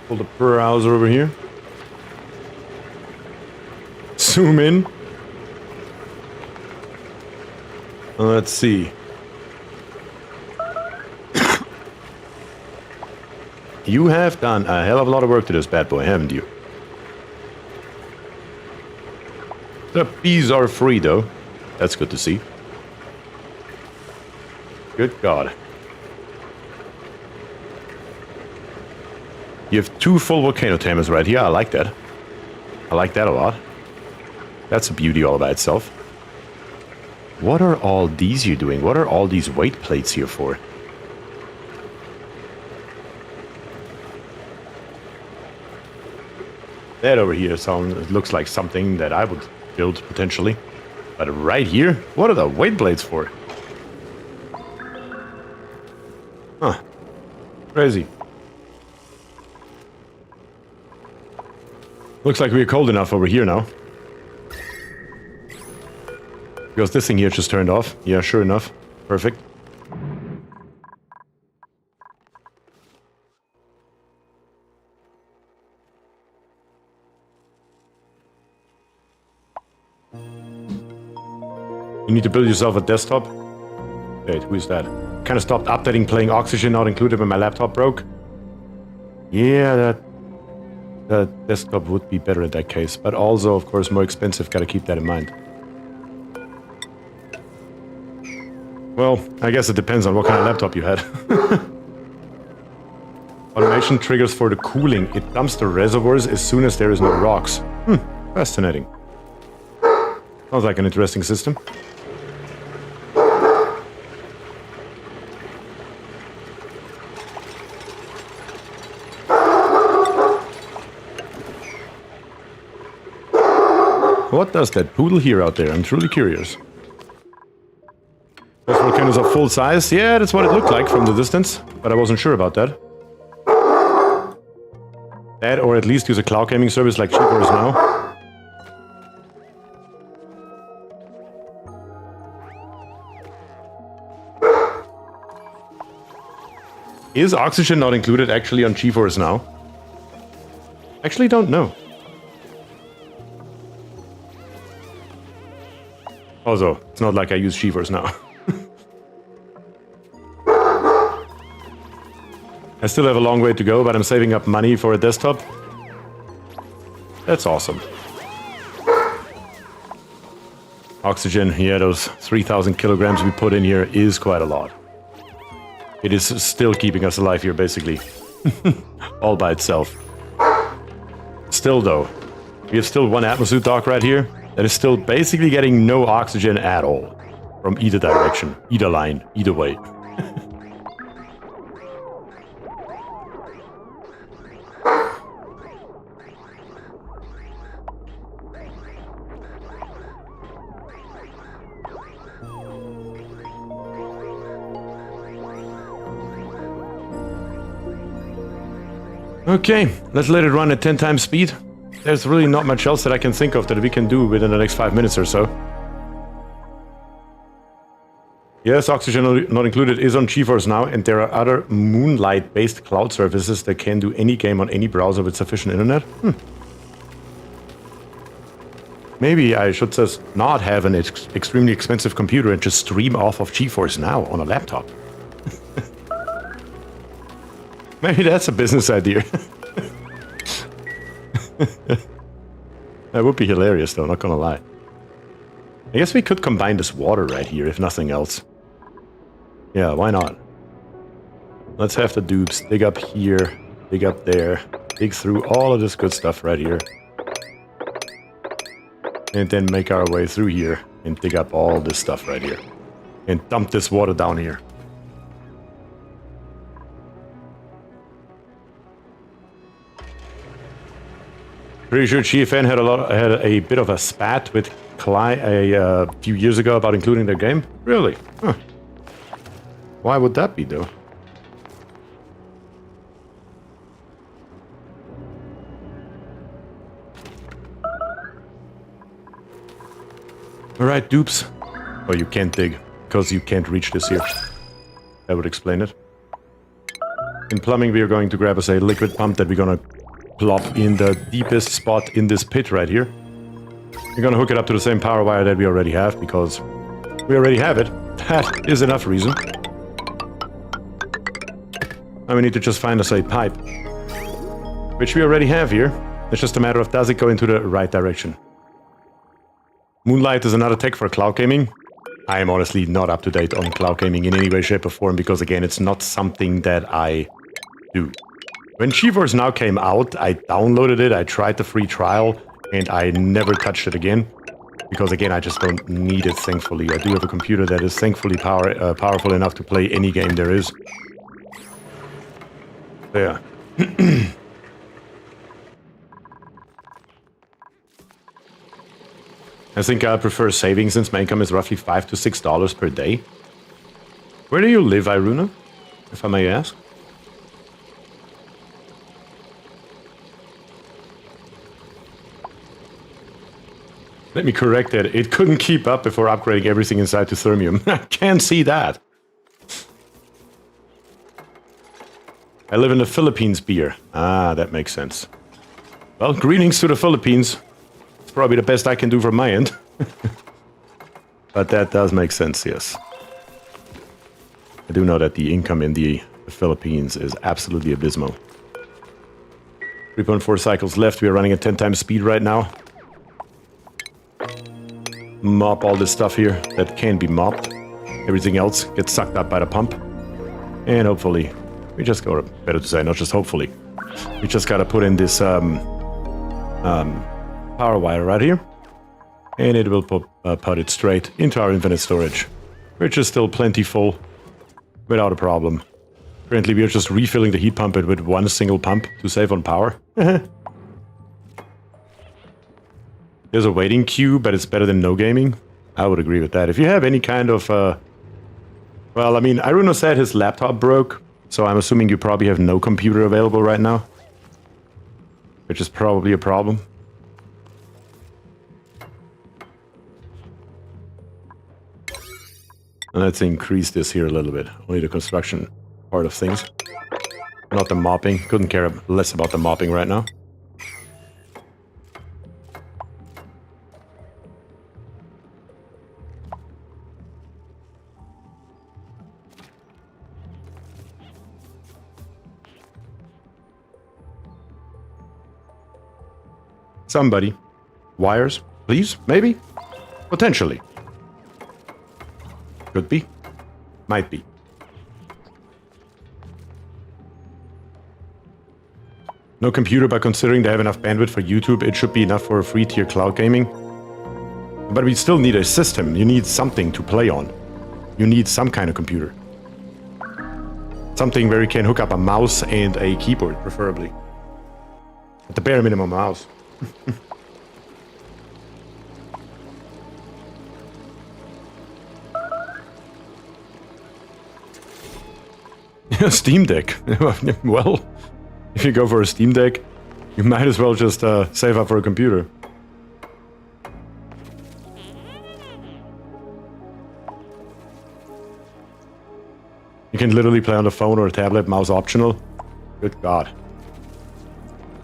Pull the browser over here. Zoom in. Let's see. You have done a hell of a lot of work to this bad boy, haven't you? The bees are free, though. That's good to see. Good God. You have 2 full volcano tamers right here. I like that. I like that a lot. That's a beauty all by itself. What are all these you doing? What are all these weight plates here for? That over here looks like something that I would build potentially. But right here, what are the weight plates for? Huh. Crazy. Looks like we're cold enough over here now. Because this thing here just turned off. Yeah, sure enough. Perfect. You need to build yourself a desktop. Wait, who is that? Kind of stopped updating playing Oxygen not included when my laptop broke. Yeah, that desktop would be better in that case. But also, of course, more expensive. Gotta keep that in mind. Well, I guess it depends on what kind of laptop you had. Automation triggers for the cooling. It dumps the reservoirs as soon as there is no rocks. Fascinating. Sounds like an interesting system. What does that poodle hear out there? I'm truly curious. Those volcanoes are full size? Yeah, that's what it looked like from the distance, but I wasn't sure about that. That, or at least use a cloud gaming service like GeForce Now. Is Oxygen not included actually on GeForce Now? Actually don't know. Also, it's not like I use GeForce Now. I still have a long way to go, but I'm saving up money for a desktop. That's awesome. Oxygen, yeah, those 3,000 kilograms we put in here is quite a lot. It is still keeping us alive here, basically. All by itself. Still, though, we have still one atmosuit dock right here that is still basically getting no oxygen at all. From either direction, either line, either way. Okay, let's let it run at 10 times speed. There's really not much else that I can think of that we can do within the next 5 minutes or so. Yes, Oxygen not included is on GeForce Now, and there are other Moonlight-based cloud services that can do any game on any browser with sufficient internet. Maybe I should just not have an extremely expensive computer and just stream off of GeForce Now on a laptop. Maybe that's a business idea. That would be hilarious though, not gonna lie. I guess we could combine this water right here, if nothing else. Yeah, why not? Let's have the dupes dig up here, dig up there, dig through all of this good stuff right here. And then make our way through here and dig up all this stuff right here. And dump this water down here. Pretty sure GFN had a bit of a spat with Clyde a few years ago about including their game. Really? Huh. Why would that be, though? Alright, dupes. Oh, you can't dig, because you can't reach this here. That would explain it. In plumbing, we are going to grab us a liquid pump that we're gonna plop in the deepest spot in this pit right here. We're gonna hook it up to the same power wire that we already have, because we already have it. That is enough reason. Now we need to just find us a pipe. Which we already have here. It's just a matter of does it go into the right direction. Moonlight is another tech for cloud gaming. I am honestly not up to date on cloud gaming in any way, shape or form, because again, it's not something that I do. When GeForce Now came out, I downloaded it, I tried the free trial, and I never touched it again. Because again, I just don't need it, thankfully. I do have a computer that is thankfully powerful enough to play any game there is. Yeah. I think I prefer saving since my income is roughly $5 to $6 per day. Where do you live, Iruna, if I may ask? Let me correct that. It couldn't keep up before upgrading everything inside to Thermium. I can't see that. I live in the Philippines, Bier. Ah, that makes sense. Well, greetings to the Philippines. It's probably the best I can do from my end. But that does make sense, yes. I do know that the income in the Philippines is absolutely abysmal. 3.4 cycles left. We are running at 10 times speed right now. Mop all this stuff here that can be mopped. Everything else gets sucked up by the pump. And hopefully, we just go, better to say, not just hopefully. We just gotta put in this power wire right here. And it will put it straight into our infinite storage, which is still plentiful without a problem. Currently, we are just refilling the heat pump with one single pump to save on power. There's a waiting queue, but it's better than no gaming. I would agree with that. If you have any kind of... well, I mean, Iruno said his laptop broke, so I'm assuming you probably have no computer available right now. Which is probably a problem. And let's increase this here a little bit. Only the construction part of things. Not the mopping. Couldn't care less about the mopping right now. Somebody. Wires, please? Maybe? Potentially. Could be. Might be. No computer, but considering they have enough bandwidth for YouTube, it should be enough for a free tier cloud gaming. But we still need a system. You need something to play on. You need some kind of computer. Something where you can hook up a mouse and a keyboard, preferably. At the bare minimum, a mouse. Steam Deck. Well, if you go for a Steam Deck, you might as well just save up for a computer. You can literally play on the phone or a tablet, mouse optional. Good God.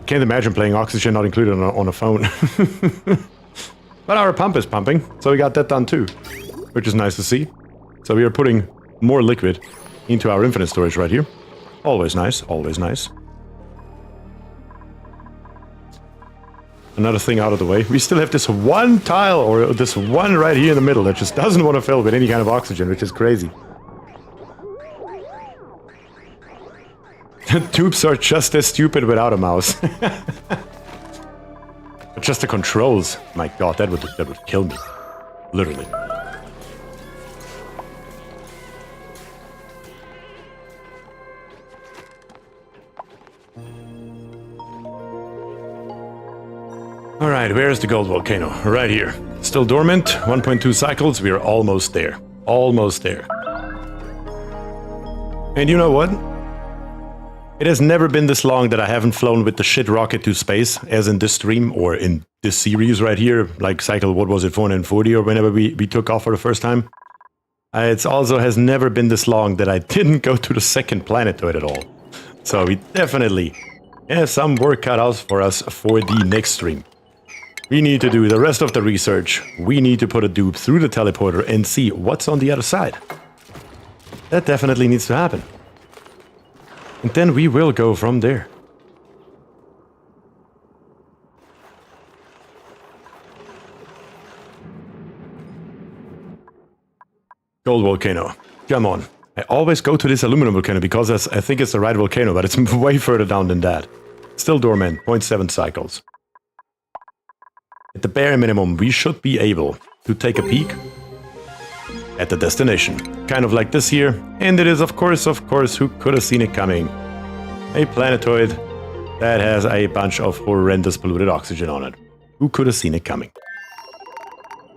Can't imagine playing Oxygen not included on a phone. But our pump is pumping, so we got that done too. Which is nice to see. So we are putting more liquid into our infinite storage right here. Always nice, always nice. Another thing out of the way. We still have this one tile, or this one right here in the middle that just doesn't want to fill with any kind of oxygen, which is crazy. Tubes are just as stupid without a mouse. But just the controls. My God, that would kill me. Literally. Alright, where is the gold volcano? Right here. Still dormant, 1.2 cycles, we are almost there. Almost there. And you know what? It has never been this long that I haven't flown with the shit rocket to space, as in this stream, or in this series right here, like cycle, what was it, 440, or whenever we took off for the first time. It also has never been this long that I didn't go to the second planetoid at all. So we definitely have some work cut out for us for the next stream. We need to do the rest of the research. We need to put a dupe through the teleporter and see what's on the other side. That definitely needs to happen. And then we will go from there. Gold volcano. Come on. I always go to this aluminum volcano because I think it's the right volcano, but it's way further down than that. Still dormant, 0.7 cycles. At the bare minimum, we should be able to take a peek at the destination. Kind of like this here. And it is, of course, who could have seen it coming? A planetoid that has a bunch of horrendous polluted oxygen on it. Who could have seen it coming?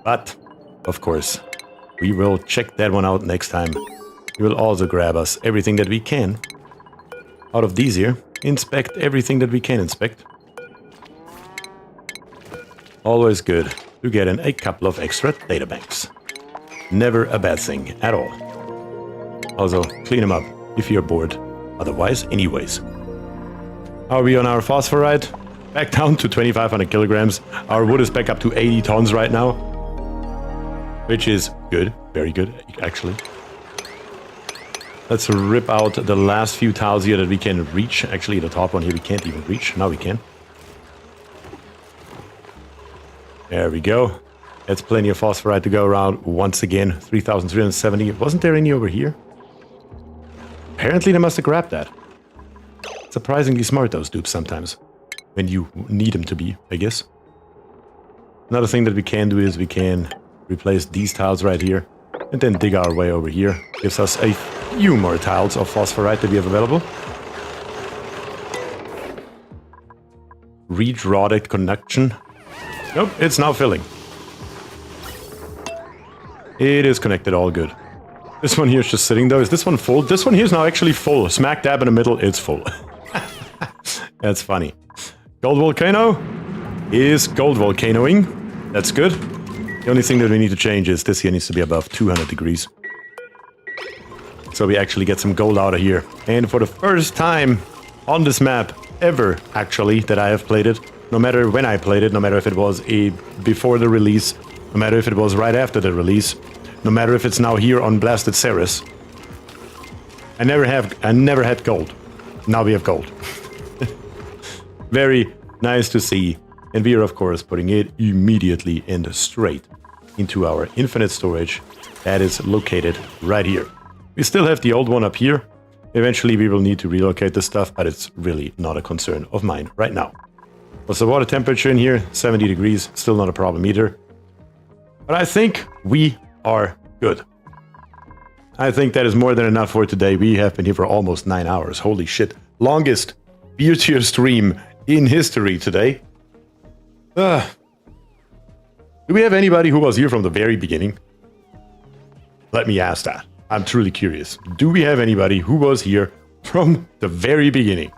But, of course, we will check that one out next time. We will also grab us everything that we can out of these here. Inspect everything that we can inspect. Always good to get in a couple of extra data banks. Never a bad thing at all. Also, clean them up if you're bored. Otherwise, anyways. Are we on our phosphorite? Back down to 2,500 kilograms. Our wood is back up to 80 tons right now. Which is good. Very good, actually. Let's rip out the last few tiles here that we can reach. Actually, the top one here we can't even reach. Now we can. There we go. That's plenty of phosphorite to go around once again. 3,370. Wasn't there any over here? Apparently they must have grabbed that. Surprisingly smart, those dupes sometimes. When you need them to be, I guess. Another thing that we can do is we can replace these tiles right here. And then dig our way over here. Gives us a few more tiles of phosphorite that we have available. Redraw that connection. Nope, it's now filling. It is connected, all good. This one here is just sitting though. Is this one full? This one here is now actually full. Smack dab in the middle, it's full. That's funny. Gold volcano is gold volcanoing. That's good. The only thing that we need to change is this here needs to be above 200 degrees. So we actually get some gold out of here. And for the first time on this map ever, actually, that I have played it, no matter when I played it, no matter if it was before the release, no matter if it was right after the release, no matter if it's now here on Blasted Ceres, I never had gold. Now we have gold. Very nice to see. And we are, of course, putting it immediately and straight into our infinite storage that is located right here. We still have the old one up here. Eventually we will need to relocate this stuff, but it's really not a concern of mine right now. What's the water temperature in here? 70 degrees, still not a problem either. But I think we are good. I think that is more than enough for today. We have been here for almost 9 hours. Holy shit. Longest BierTier stream in history today. Do we have anybody who was here from the very beginning? Let me ask that. I'm truly curious. Do we have anybody who was here from the very beginning?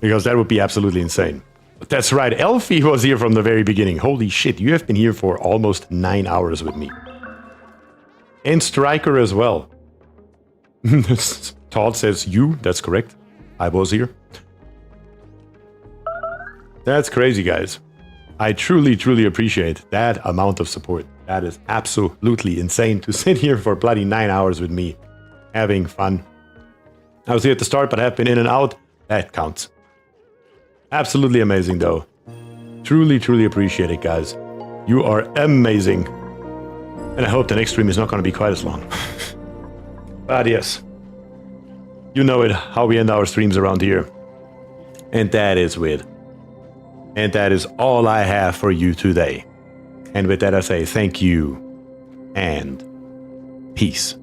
Because that would be absolutely insane. But that's right, Elfie was here from the very beginning. Holy shit, you have been here for almost 9 hours with me. And Striker as well. Todd says you, that's correct. I was here. That's crazy, guys. I truly, truly appreciate that amount of support. That is absolutely insane to sit here for bloody 9 hours with me, having fun. I was here at the start, but have been in and out. That counts. Absolutely amazing, though. Truly, truly appreciate it, guys. You are amazing. And I hope the next stream is not going to be quite as long. But yes. You know it, how we end our streams around here. And that is with. And that is all I have for you today. And with that I say thank you and peace.